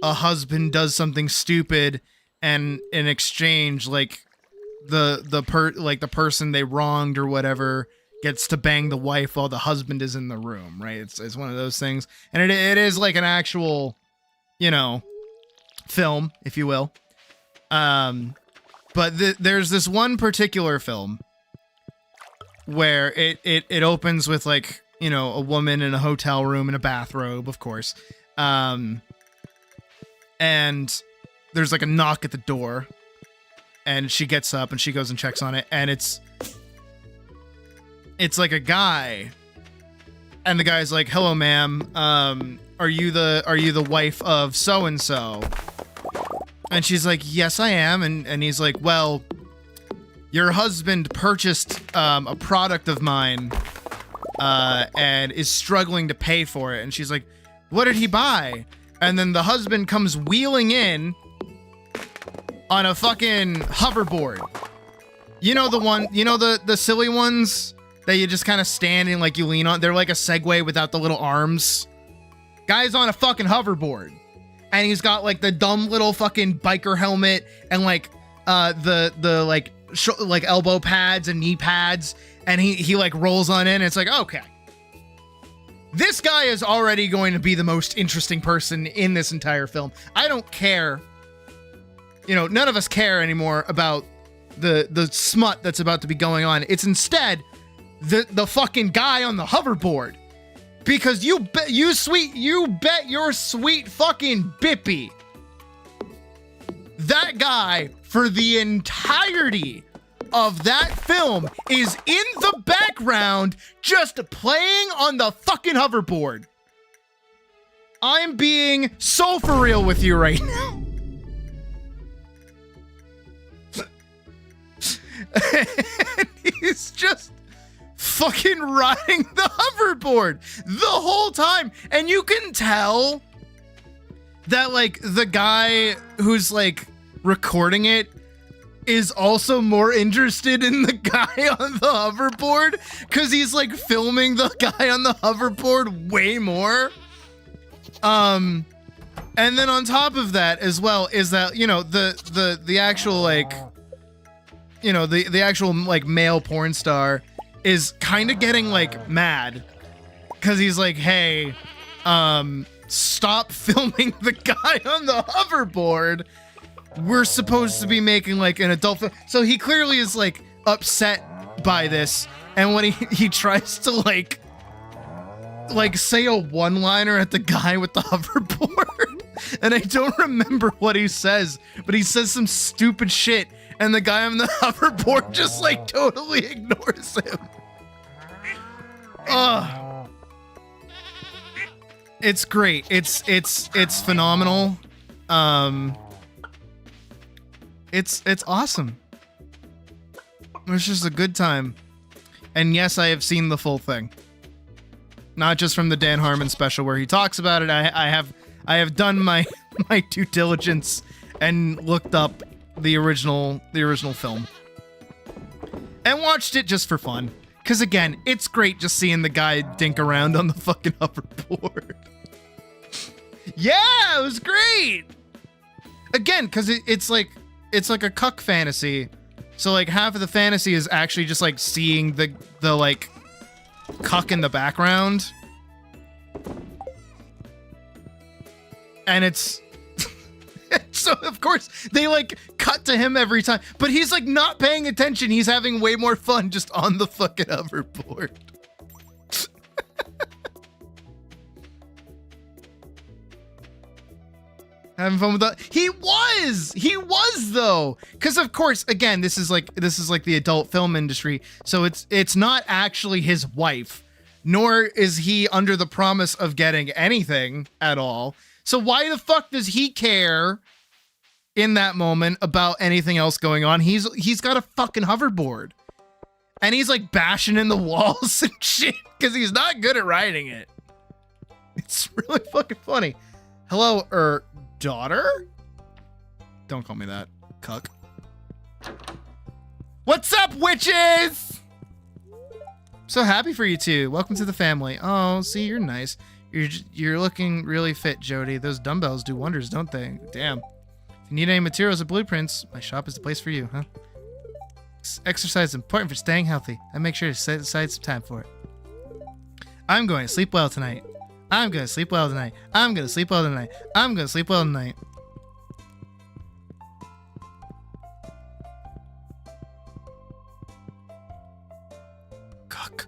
a husband does something stupid, and in exchange, like the person they wronged or whatever gets to bang the wife while the husband is in the room, right? It's one of those things, and it is like an actual, film, if you will. But there's this one particular film where it opens with like, a woman in a hotel room in a bathrobe, of course. And there's like a knock at the door, and she gets up and she goes and checks on it, and it's like a guy, and the guy's like, "Hello, ma'am. Are you the wife of so and so?" And she's like, "Yes, I am." And he's like, "Well, your husband purchased a product of mine and is struggling to pay for it." And she's like, "What did he buy?" And then the husband comes wheeling in on a fucking hoverboard. You know the one, the silly ones that you just kind of stand and like you lean on? They're like a Segway without the little arms. Guy's on a fucking hoverboard. And he's got like the dumb little fucking biker helmet and like the like elbow pads and knee pads. And he like rolls on in, and it's like, okay. This guy is already going to be the most interesting person in this entire film. I don't care. None of us care anymore about the smut that's about to be going on. It's instead the fucking guy on the hoverboard. Because you bet your sweet fucking bippy. That guy, for the entirety of that film is in the background just playing on the fucking hoverboard. I'm being so for real with you right now. And he's just fucking riding the hoverboard the whole time. And you can tell that, like, the guy who's, like, recording it is also more interested in the guy on the hoverboard because he's, like, filming the guy on the hoverboard way more. And then on top of that as well is that, you know, the actual, like, you know, the actual, like, male porn star is kind of getting, like, mad because he's like, hey, stop filming the guy on the hoverboard. We're supposed to be making, like, an adult film. So he clearly is, like, upset by this. And when he tries to, like say a one-liner at the guy with the hoverboard, and I don't remember what he says, but he says some stupid shit, and the guy on the hoverboard just, like, totally ignores him. Ugh. It's great. It's phenomenal. It's awesome. It's just a good time. And yes, I have seen the full thing. Not just from the Dan Harmon special where he talks about it. I have done my due diligence and looked up the original film. And watched it just for fun. Cause again, it's great just seeing the guy dink around on the fucking hoverboard. Yeah, it was great. Again, cause it's like a cuck fantasy. So, like, half of the fantasy is actually just, like, seeing the like, cuck in the background. And it's... so, of course, they, like, cut to him every time. But he's, like, not paying attention. He's having way more fun just on the fucking hoverboard. Having fun with that. He was though, because of course, again, this is like the adult film industry, so it's not actually his wife, nor is he under the promise of getting anything at all. So why the fuck does he care in that moment about anything else going on? He's got a fucking hoverboard, and he's like bashing in the walls and shit because he's not good at riding it. It's really fucking funny. Hello, daughter? Don't call me that, cuck. What's up, witches? So happy for you two. Welcome to the family. Oh, see, you're nice. You're looking really fit, Jody. Those dumbbells do wonders, don't they? Damn. If you need any materials or blueprints, my shop is the place for you, huh? Exercise is important for staying healthy. I make sure to set aside some time for it. I'm going to sleep well tonight. I'm gonna sleep well tonight. I'm gonna sleep well tonight. I'm gonna sleep well tonight. Cock.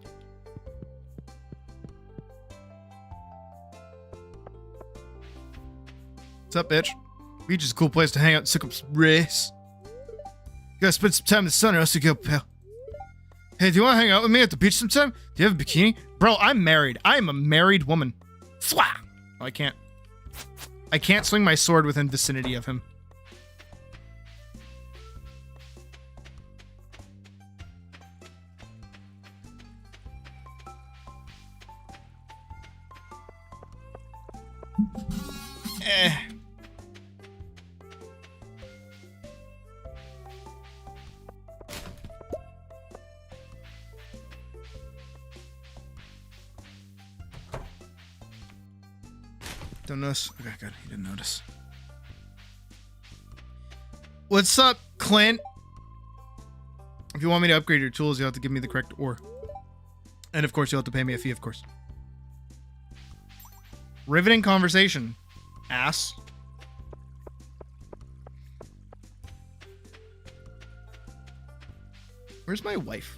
What's up, bitch? Beach is a cool place to hang out and soak up some race. You gotta spend some time in the sun or else you go pale. Hey, do you wanna hang out with me at the beach sometime? Do you have a bikini? Bro, I'm married. I am a married woman. Swah! Oh, I can't swing my sword within vicinity of him. Don't notice? Okay, good. He didn't notice. What's up, Clint? If you want me to upgrade your tools, you'll have to give me the correct ore. And of course, you'll have to pay me a fee, of course. Riveting conversation. Ass. Where's my wife?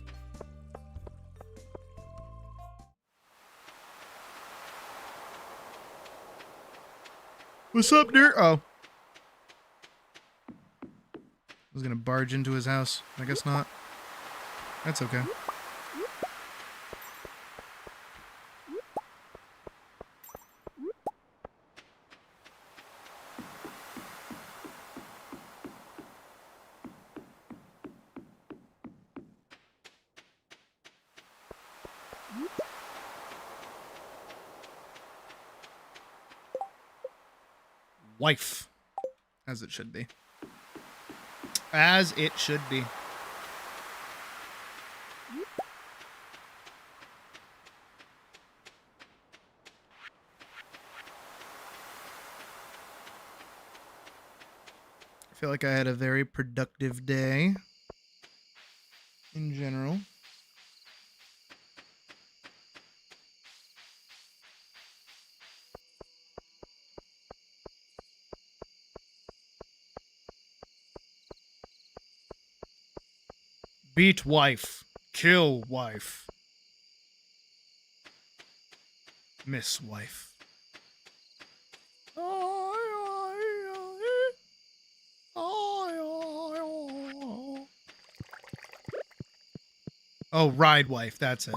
What's up, dear? Oh. I was gonna barge into his house. I guess not. That's okay. Wife. As it should be. As it should be. I feel like I had a very productive day in general. Beat wife. Kill wife. Miss wife. Oh, ride wife. That's it.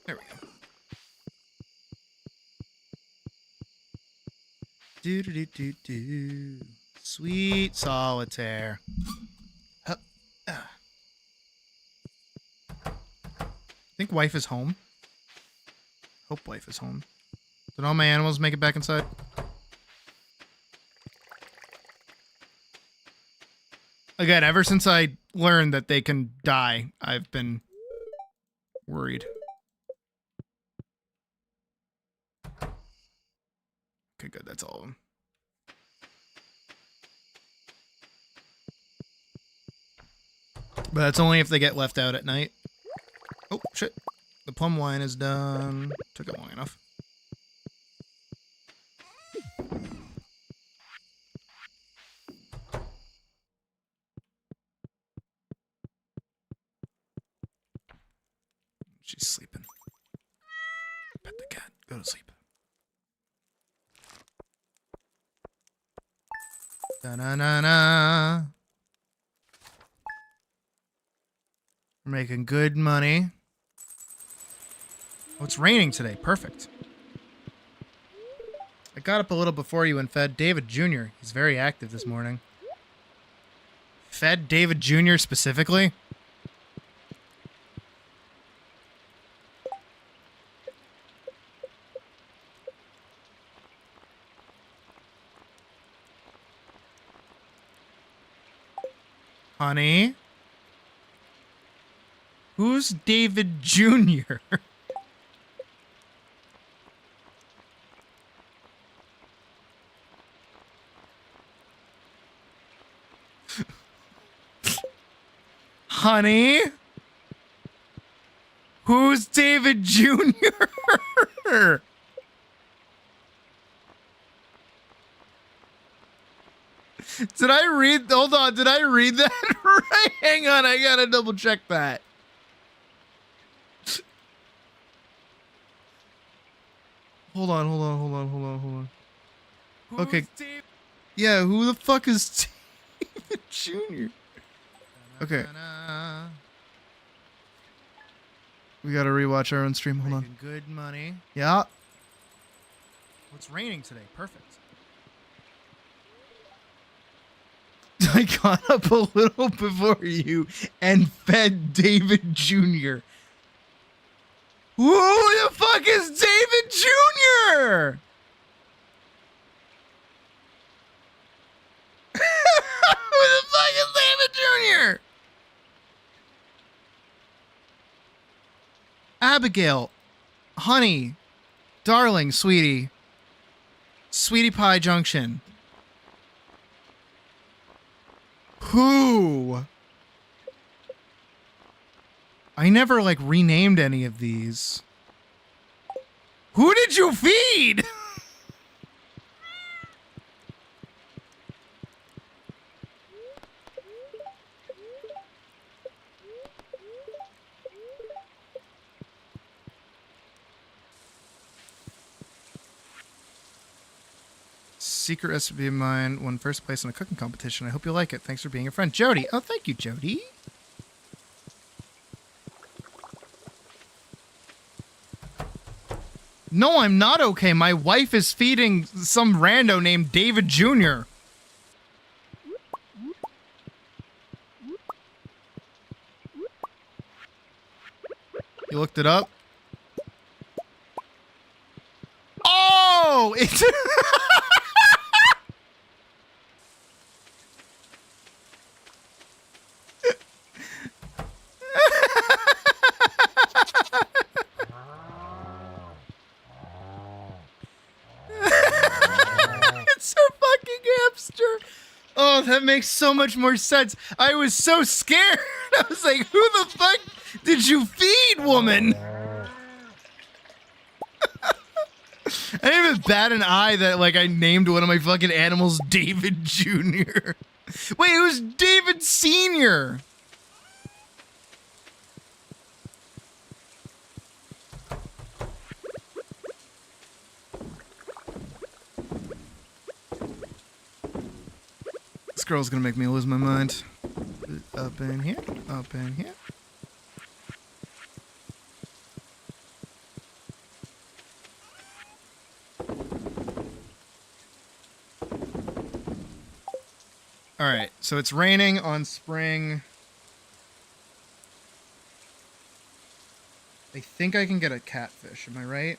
There we go. Do do do do do. Sweet solitaire. Hup. Ah. Think wife is home. Hope wife is home. Did all my animals make it back inside? Again, ever since I learned that they can die, I've been worried. Okay, good. That's all of them. But that's only if they get left out at night. Oh, shit. The plum wine is done. Took it long enough. She's sleeping. Pet the cat. Go to sleep. Da-na-na-na. We're making good money. Oh, it's raining today. Perfect. I got up a little before you and fed David Jr. He's very active this morning. Fed David Jr. specifically? Honey? Who's David Jr.? Honey? Who's David Jr.? Did I read? Hold on. Did I read that right? Hang on. I gotta double check that. Hold on. Okay. Yeah, who the fuck is David Jr.? Okay. We gotta rewatch our own stream. Hold on. Good money. Yeah. Oh, it's raining today. Perfect. I got up a little before you and fed David Jr. Who the fuck is David Jr.? Who the fuck is David Jr.? Abigail, honey, darling, sweetie, Sweetie Pie Junction. Who? I never, like, renamed any of these. Who did you feed? secret recipe of mine won first place in a cooking competition. I hope you like it. Thanks for being a friend. Jody. Oh, thank you, Jody. No, I'm not okay. My wife is feeding some rando named David Jr. You looked it up? Oh! It's... It's a fucking hamster. Oh, that makes so much more sense. I was so scared. I was like, who the fuck did you feed, woman? I didn't even bat an eye that, like, I named one of my fucking animals David Jr. Wait, it was David Sr. This girl's gonna make me lose my mind. Up in here, up in here. Alright, so it's raining on spring. I think I can get a catfish, am I right?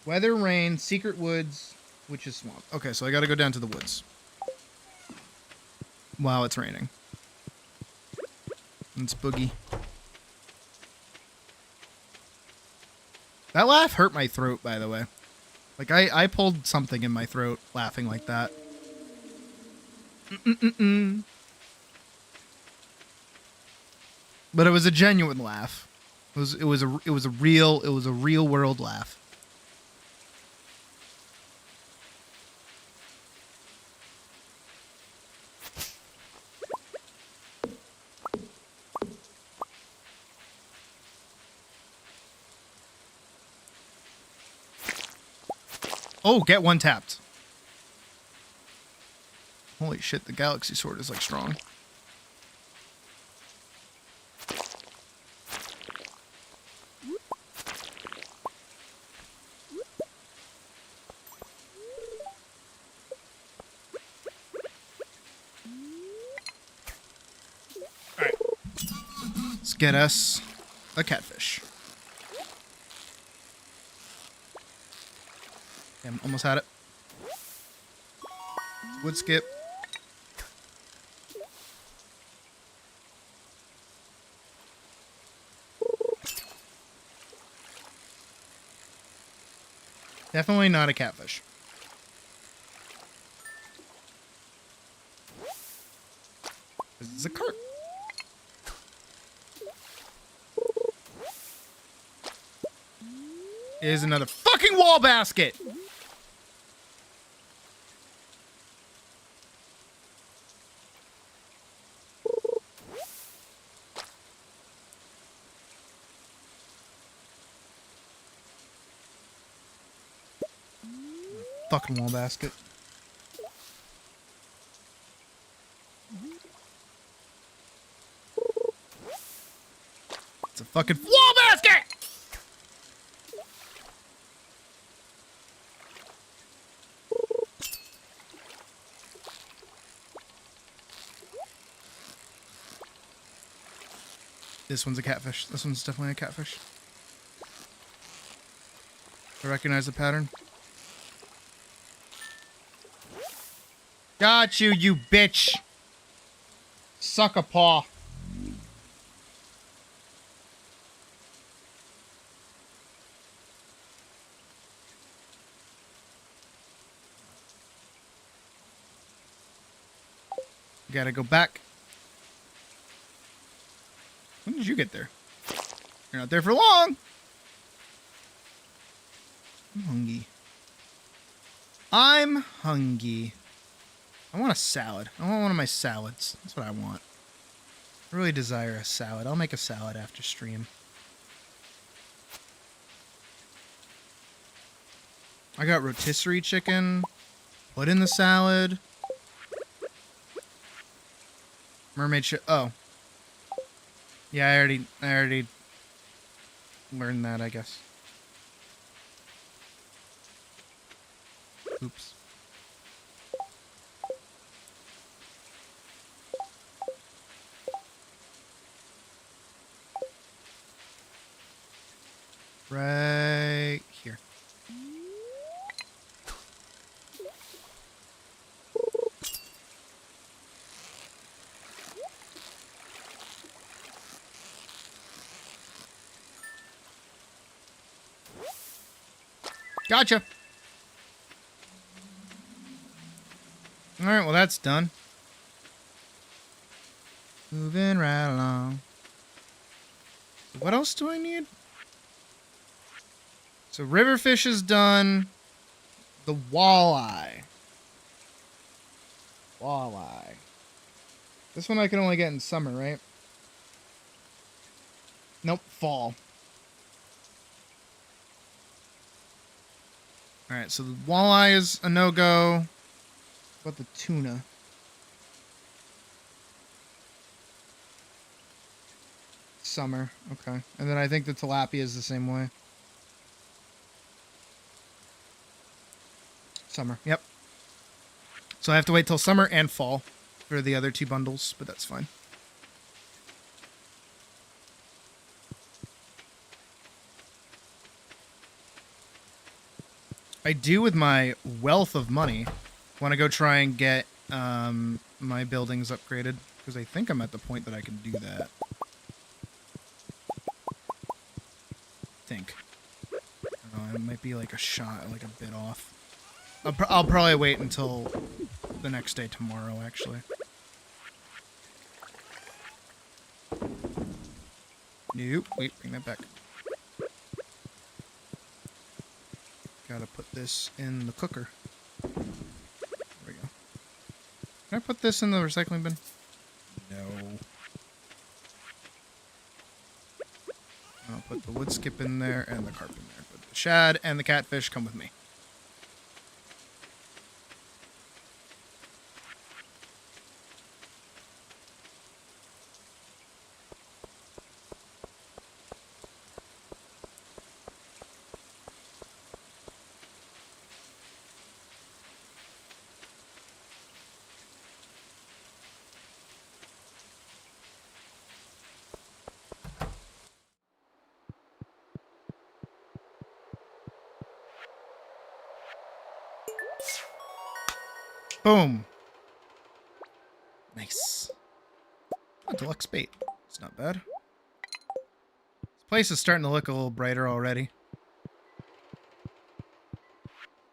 Weather, rain, secret woods, which is swamp. Okay, so I gotta go down to the woods. Wow, it's raining. It's boogie. That laugh hurt my throat, by the way. Like, I pulled something in my throat laughing like that. But it was a genuine laugh. It was a real world laugh. Oh, get one tapped. Holy shit, the galaxy sword is like strong. Alright. Let's get us a catfish. Almost had it. Wood skip. Definitely not a catfish. This is a cart. Is another fucking wall basket. Fucking wall basket. It's a fucking wall basket! This one's a catfish. This one's definitely a catfish. I recognize the pattern. Got you, you bitch. Suck a paw. Gotta go back. When did you get there? You're not there for long. I'm hungry. I'm hungry. I want a salad. I want one of my salads. That's what I want. I really desire a salad. I'll make a salad after stream. I got rotisserie chicken. Put in the salad. Mermaid oh. Yeah, I already learned that, I guess. Oops. Right here. Gotcha. All right, well, that's done. Moving right along. What else do I need? So riverfish is done. The walleye. Walleye. This one I can only get in summer, right? Nope, fall. Alright, so the walleye is a no-go. What about the tuna? Summer, okay. And then I think the tilapia is the same way. Summer, yep. So I have to wait till summer and fall for the other two bundles, but that's fine. I do, with my wealth of money, want to go try and get my buildings upgraded, because I think I'm at the point that I can do that. I think. I don't know, it might be like a shot, like a bit off. I'll probably wait until the next day tomorrow, actually. Nope. Wait, bring that back. Gotta put this in the cooker. There we go. Can I put this in the recycling bin? No. I'll put the wood skip in there and the carp in there. But the shad and the catfish come with me. Boom. Nice. Oh, deluxe bait. It's not bad. This place is starting to look a little brighter already.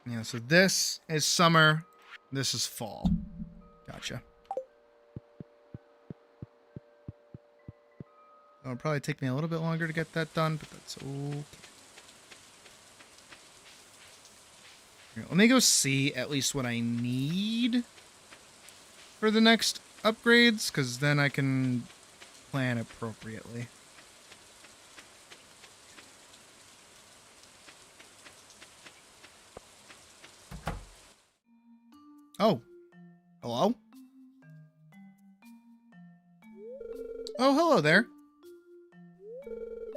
Yeah, so this is summer. This is fall. Gotcha. It'll probably take me a little bit longer to get that done, but that's okay. Here, let me go see at least what I need for the next upgrades, because then I can plan appropriately. Oh. Hello? Oh, hello there.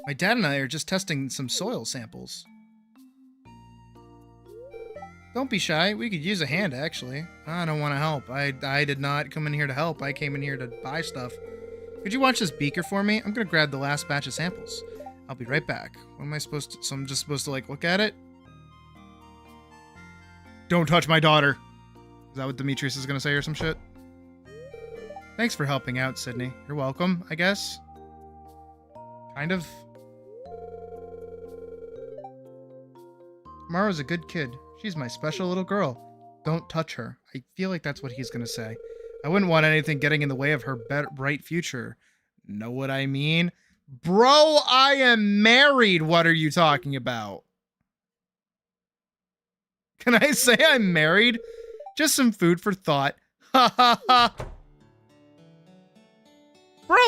My dad and I are just testing some soil samples. Don't be shy. We could use a hand, actually. I don't want to help. I did not come in here to help. I came in here to buy stuff. Could you watch this beaker for me? I'm going to grab the last batch of samples. I'll be right back. What am I supposed to... So I'm just supposed to, like, look at it? Don't touch my daughter. Is that what Demetrius is going to say or some shit? Thanks for helping out, Sydney. You're welcome, I guess. Kind of. Mara's a good kid. She's my special little girl. Don't touch her. I feel like that's what he's gonna say. I wouldn't want anything getting in the way of her bright future. Know what I mean? Bro, I am married. What are you talking about? Can I say I'm married? Just some food for thought. Ha ha ha. Bro,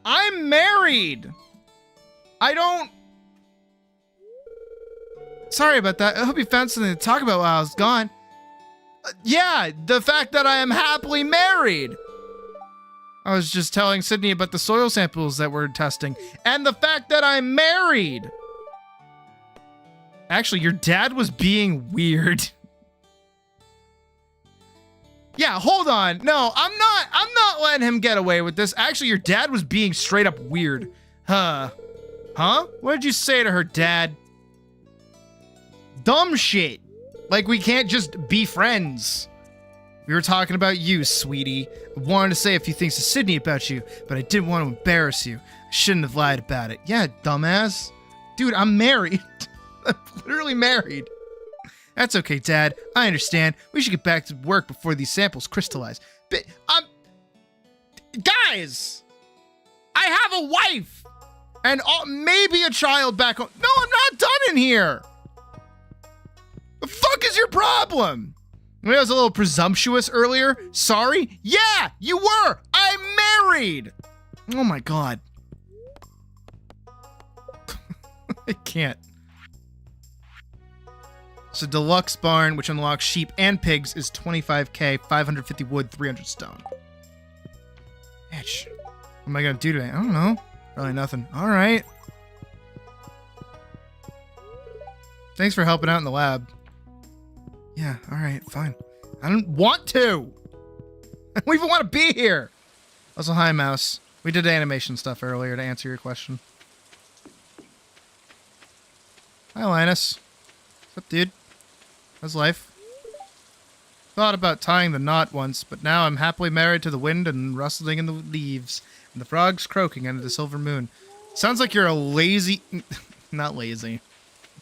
I'm married. I don't... Sorry about that. I hope you found something to talk about while I was gone. Yeah, the fact that I am happily married. I was just telling Sydney about the soil samples that we're testing. And the fact that I'm married. Actually, your dad was being weird. Yeah, hold on. No, I'm not letting him get away with this. Actually, your dad was being straight up weird. Huh? What did you say to her, Dad? Dumb shit. Like we can't just be friends. We were talking about you, sweetie. I wanted to say a few things to Sydney about you, but I didn't want to embarrass you. I shouldn't have lied about it. Yeah, dumbass. Dude, I'm married. I'm literally married. That's okay, Dad. I understand. We should get back to work before these samples crystallize. But, guys! I have a wife! And maybe a child back home. No, I'm not done in here! The fuck is your problem? I was a little presumptuous earlier. Sorry? Yeah, you were! I'm married! Oh my god. I can't. So deluxe barn, which unlocks sheep and pigs, is 25k, 550 wood, 300 stone. Bitch. What am I gonna do today? I don't know. Probably nothing. Alright. Thanks for helping out in the lab. Yeah, alright, fine. I don't want to! I don't even want to be here! Also, hi, Mouse. We did animation stuff earlier to answer your question. Hi, Linus. What's up, dude? How's life? Thought about tying the knot once, but now I'm happily married to the wind and rustling in the leaves, and the frogs croaking under the silver moon. Sounds like you're a lazy... Not lazy.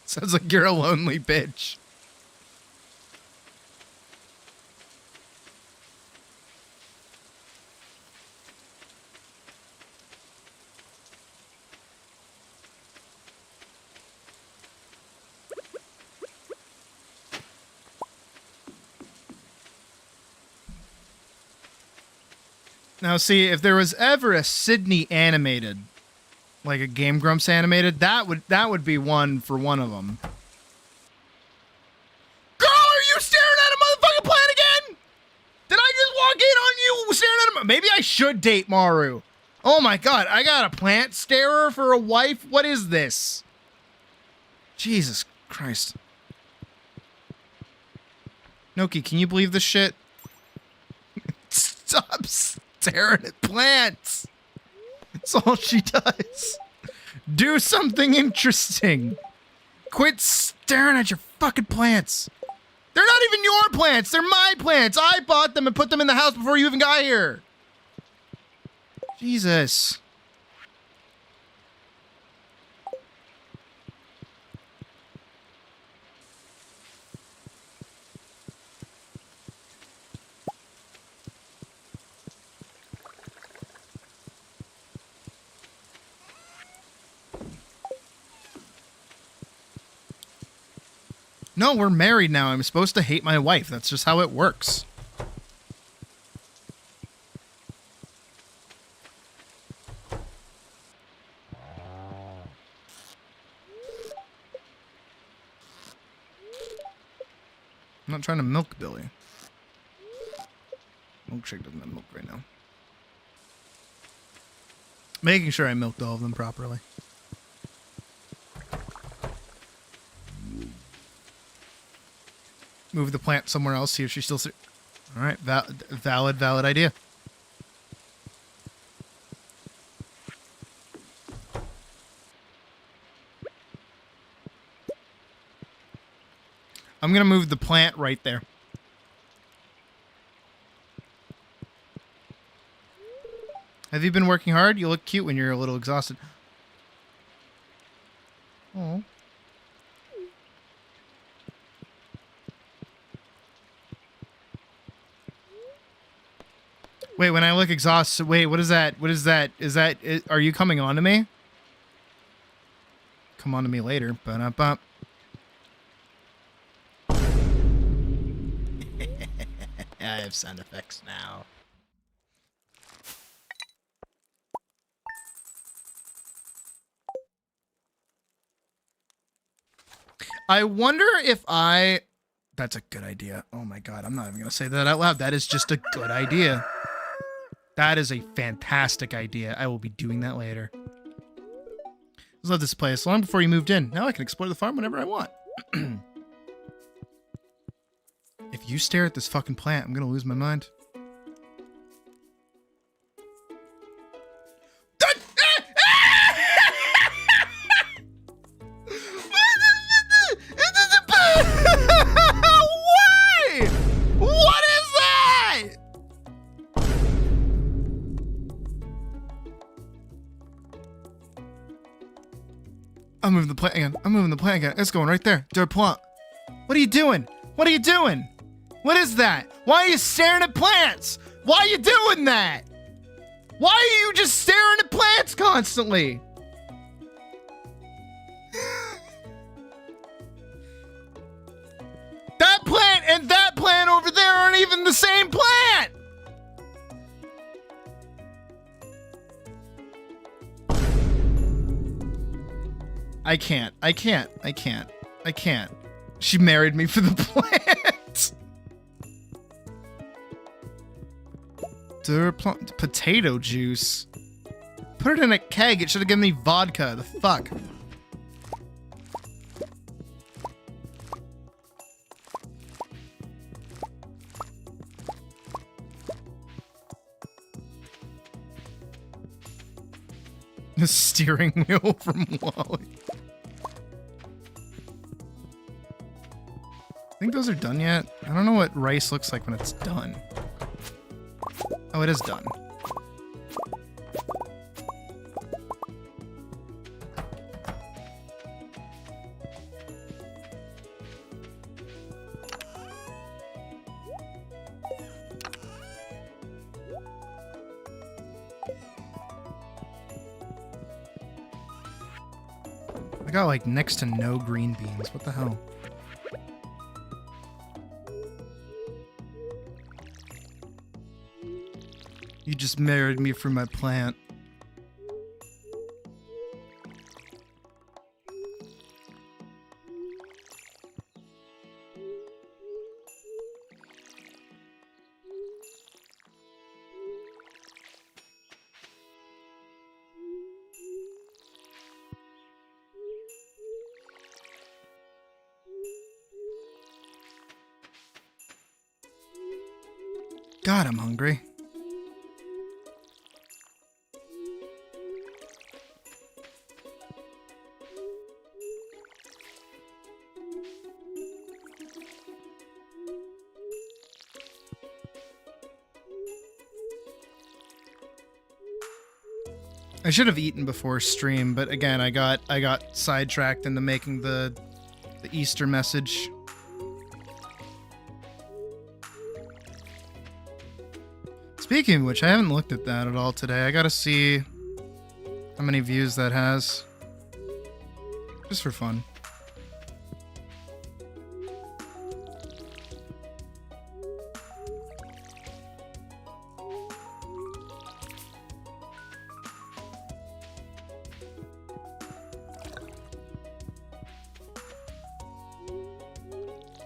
Sounds like you're a lonely bitch. Now, see, if there was ever a Sydney animated, like a Game Grumps animated, that would be one for one of them. Girl, are you staring at a motherfucking plant again? Did I just walk in on you staring at a... Maybe I should date Maru. Oh my god, I got a plant starer for a wife? What is this? Jesus Christ. Noki, can you believe this shit? Stop staring at plants. That's all she does. Do something interesting. Quit staring at your fucking plants. They're not even your plants. They're my plants. I bought them and put them in the house before you even got here. Jesus. No, we're married now. I'm supposed to hate my wife. That's just how it works. I'm not trying to milk Billy. Milkshake doesn't have milk right now. Making sure I milked all of them properly. Move the plant somewhere else, see if she's still... Alright, valid idea. I'm gonna move the plant right there. Have you been working hard? You look cute when you're a little exhausted. Oh. Wait, when I look exhausted, wait, what is that? What is that? Are you coming on to me? Come on to me later. Ba-da-bum. I have sound effects now. I wonder if I... That's a good idea. Oh my god, I'm not even going to say that out loud. That is just a good idea. That is a fantastic idea. I will be doing that later. I love this place. Long before you moved in. Now I can explore the farm whenever I want. If you stare at this fucking plant, I'm going to lose my mind. Why? What is that? I'm moving the plant again. I'm moving the plant again. It's going right there. Der plant. What are you doing? What are you doing? What is that? Why are you staring at plants? Why are you doing that? Why are you just staring at plants constantly? That plant and that plant over there aren't even the same plant! I can't. She married me for the plant. Potato juice. Put it in a keg. It should have given me vodka. The fuck? The steering wheel from Wally. I think those are done yet. I don't know what rice looks like when it's done. Oh, it is done. I got like next to no green beans. What the hell? You just married me for my plant. God, I'm hungry. I should have eaten before stream, but again, I got sidetracked into making the Easter message. Speaking of which, I haven't looked at that at all today. I gotta see how many views that has. Just for fun.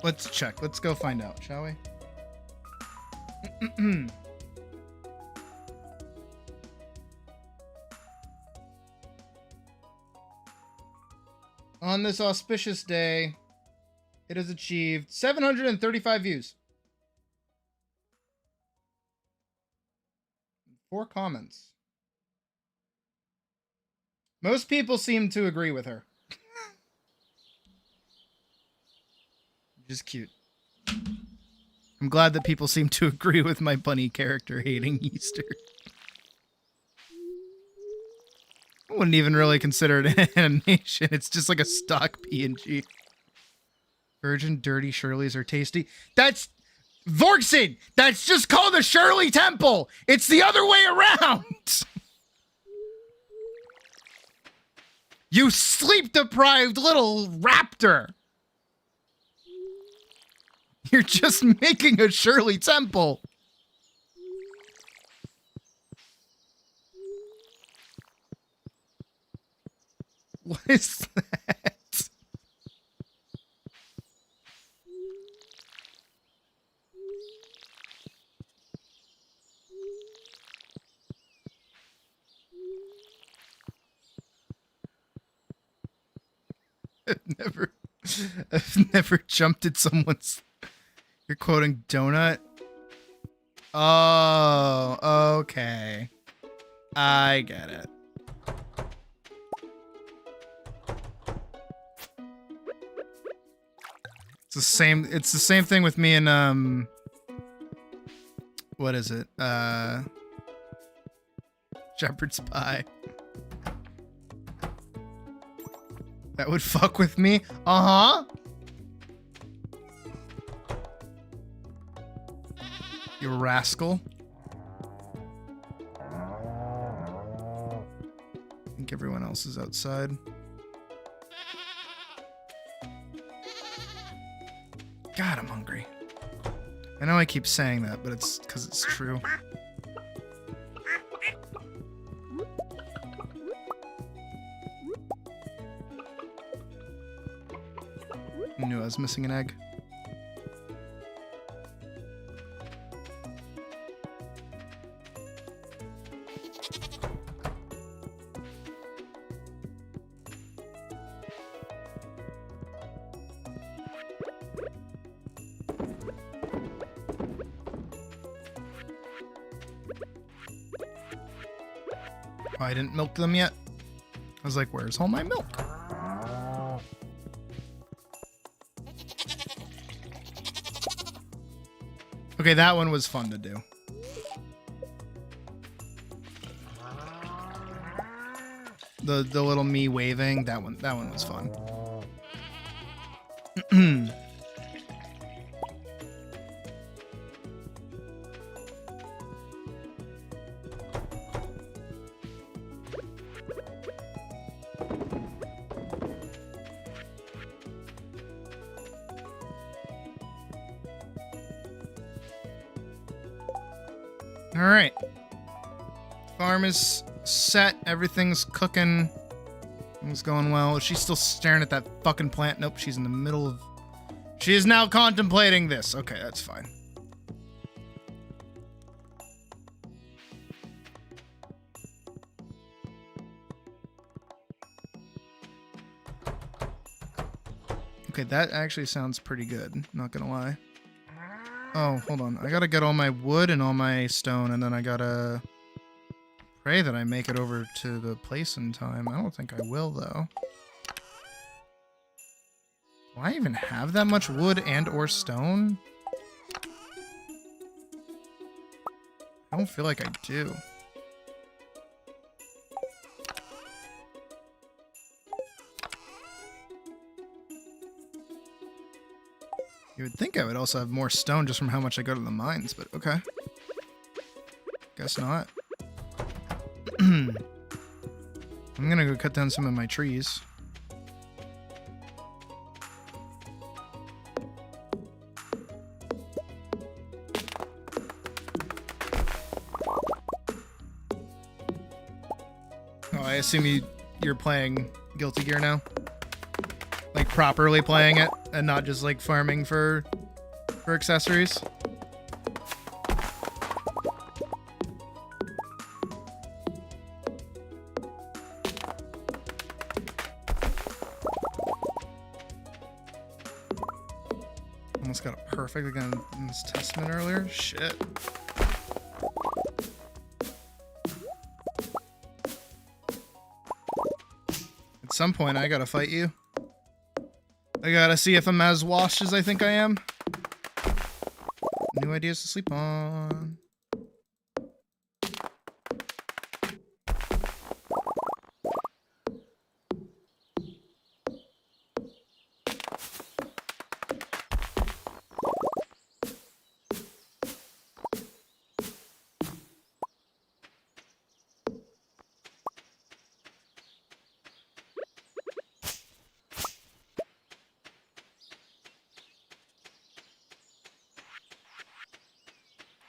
Let's check. Let's go find out, shall we? On this auspicious day, it has achieved 735 views. 4 comments. Most people seem to agree with her. Which is cute. I'm glad that people seem to agree with my bunny character hating Easter. I wouldn't even really consider it an animation. It's just like a stock PNG. Virgin dirty Shirleys are tasty. That's Vorkson! That's just called the Shirley Temple! It's the other way around! You sleep-deprived little raptor! You're just making a Shirley Temple! What is that? never, I've never jumped at someone's. You're quoting donut. Oh, okay. I get it. It's the same thing with me and what is it? Shepherd's pie. That would fuck with me? Uh-huh. You rascal. I think everyone else is outside. God, I'm hungry. I know I keep saying that, but it's because it's true. I knew I was missing an egg. Oh, I didn't milk them yet. I was like, where's all my milk? Okay, that one was fun to do. The little me waving, that one was fun. All right. Farm is set. Everything's cooking. Everything's going well. Is she still staring at that fucking plant? Nope, she's in the middle of... She is now contemplating this. Okay, that's fine. Okay, that actually sounds pretty good. Not gonna lie. Oh, hold on. I gotta get all my wood and all my stone, and then I gotta pray that I make it over to the place in time. I don't think I will, though. Do I even have that much wood and or stone? I don't feel like I do. You would think I would also have more stone just from how much I go to the mines, but okay. Guess not. I'm gonna go cut down some of my trees. Oh, I assume you're playing Guilty Gear now? Like properly playing it and not just like farming for accessories. Almost got it perfect again in this testament earlier. Shit. At some point I gotta fight you. I gotta see if I'm as washed as I think I am. New ideas to sleep on.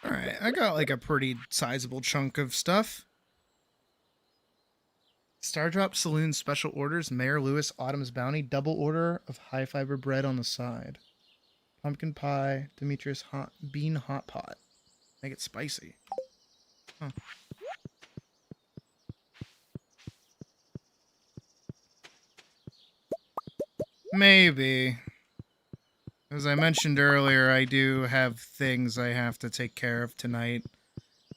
Alright, I got like a pretty sizable chunk of stuff. Stardrop Saloon special orders, Mayor Lewis Autumn's Bounty, double order of high fiber bread on the side. Pumpkin pie, Demetrius bean hot pot. Make it spicy. Huh. Maybe. As I mentioned earlier, I do have things I have to take care of tonight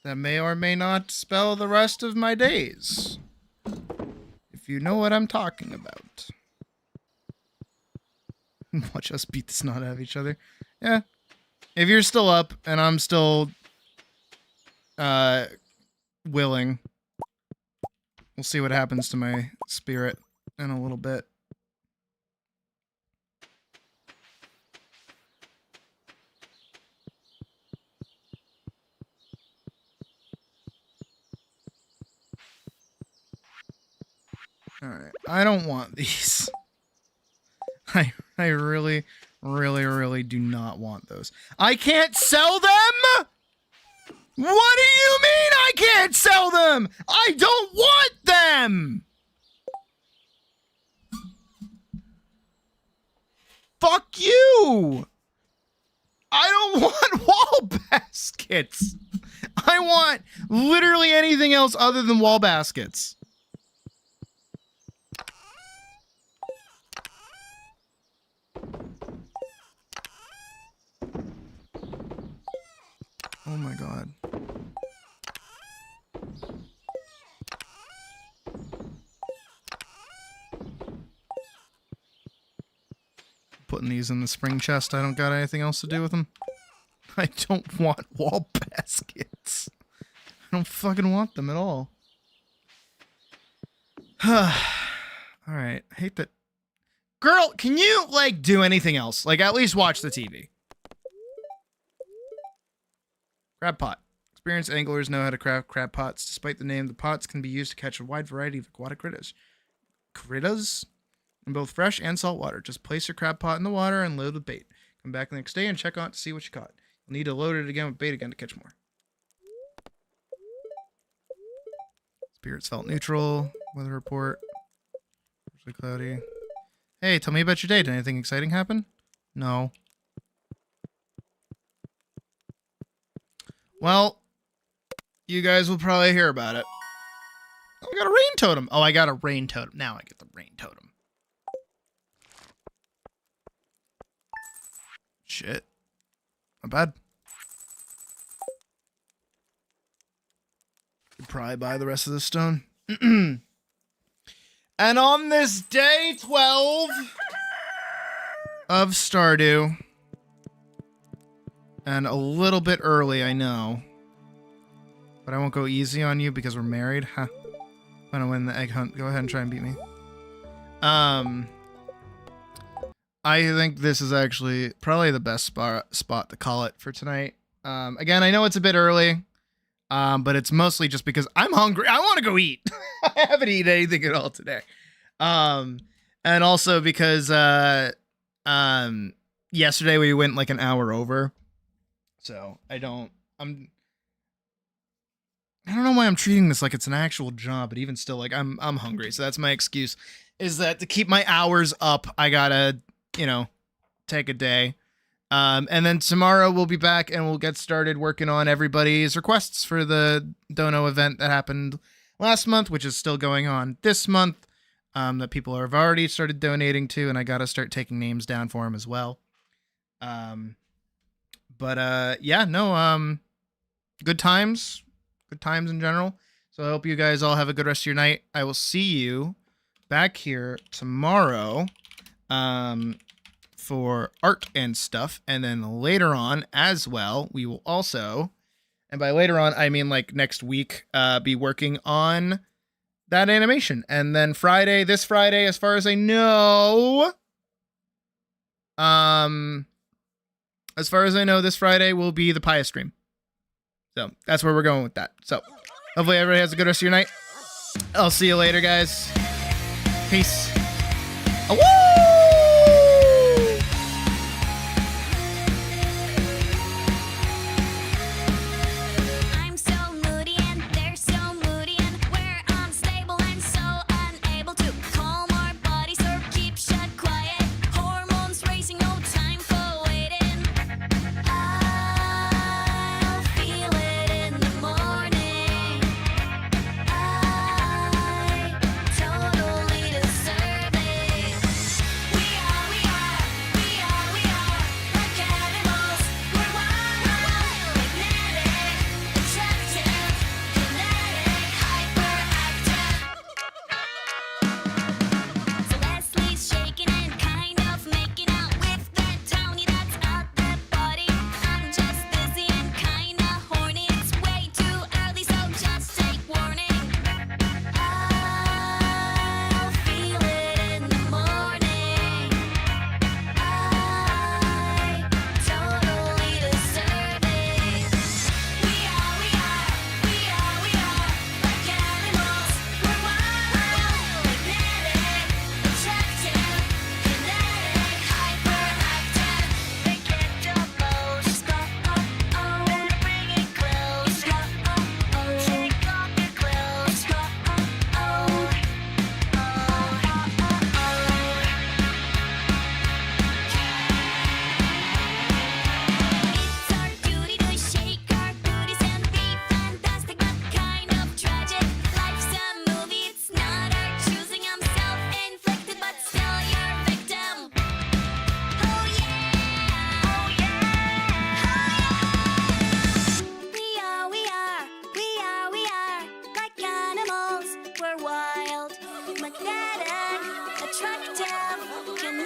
that may or may not spell the rest of my days. If you know what I'm talking about. Watch us beat the snot out of each other. Yeah. If you're still up and I'm still willing, we'll see what happens to my spirit in a little bit. Alright, I don't want these. I really, really, really do not want those. I can't sell them?! What do you mean I can't sell them?! I don't want them! Fuck you! I don't want wall baskets! I want literally anything else other than wall baskets. Oh my god. Putting these in the spring chest. I don't got anything else to do with them. I don't want wall baskets. I don't fucking want them at all. Alright, I hate that. Girl, can you, like, do anything else? Like, at least watch the TV. Crab pot. Experienced anglers know how to craft crab pots. Despite the name, the pots can be used to catch a wide variety of aquatic critters. Critters? In both fresh and salt water. Just place your crab pot in the water and load with bait. Come back the next day and check on it to see what you caught. You'll need to load it again with bait again to catch more. Spirits felt neutral. Weather report. Mostly cloudy. Hey, tell me about your day. Did anything exciting happen? No. Well, you guys will probably hear about it. Oh, I got a rain totem. Oh, I got a rain totem. Now I get the rain totem. Shit. Not bad. Could probably buy the rest of this stone. And on this day 12 of Stardew, and a little bit early, I know, but I won't go easy on you because we're married. Huh. I'm gonna win the egg hunt. Go ahead and try and beat me. I think this is actually probably the best spot to call it for tonight. Again, I know it's a bit early, but it's mostly just because I'm hungry. I want to go eat. I haven't eaten anything at all today. And also because yesterday we went like an hour over. So I don't know why I'm treating this like it's an actual job, but even still, like I'm hungry. So that's my excuse, is that to keep my hours up, I gotta, you know, take a day. And then tomorrow we'll be back and we'll get started working on everybody's requests for the Dono event that happened last month, which is still going on this month, that people have already started donating to, and I gotta start taking names down for them as well. Yeah, no, good times in general. So I hope you guys all have a good rest of your night. I will see you back here tomorrow, for art and stuff. And then later on as well, we will also, and by later on, I mean like next week, be working on that animation. And then this Friday, as far as I know, this Friday will be the Pious stream. So that's where we're going with that. So hopefully everybody has a good rest of your night. I'll see you later, guys. Peace. Woo! I'm so moody and they're so moody and we're unstable and so unable to calm our bodies or keep shut quiet. Hormones racing, no time for waiting. I'll feel it in the morning. I totally deserve it. attractive. Can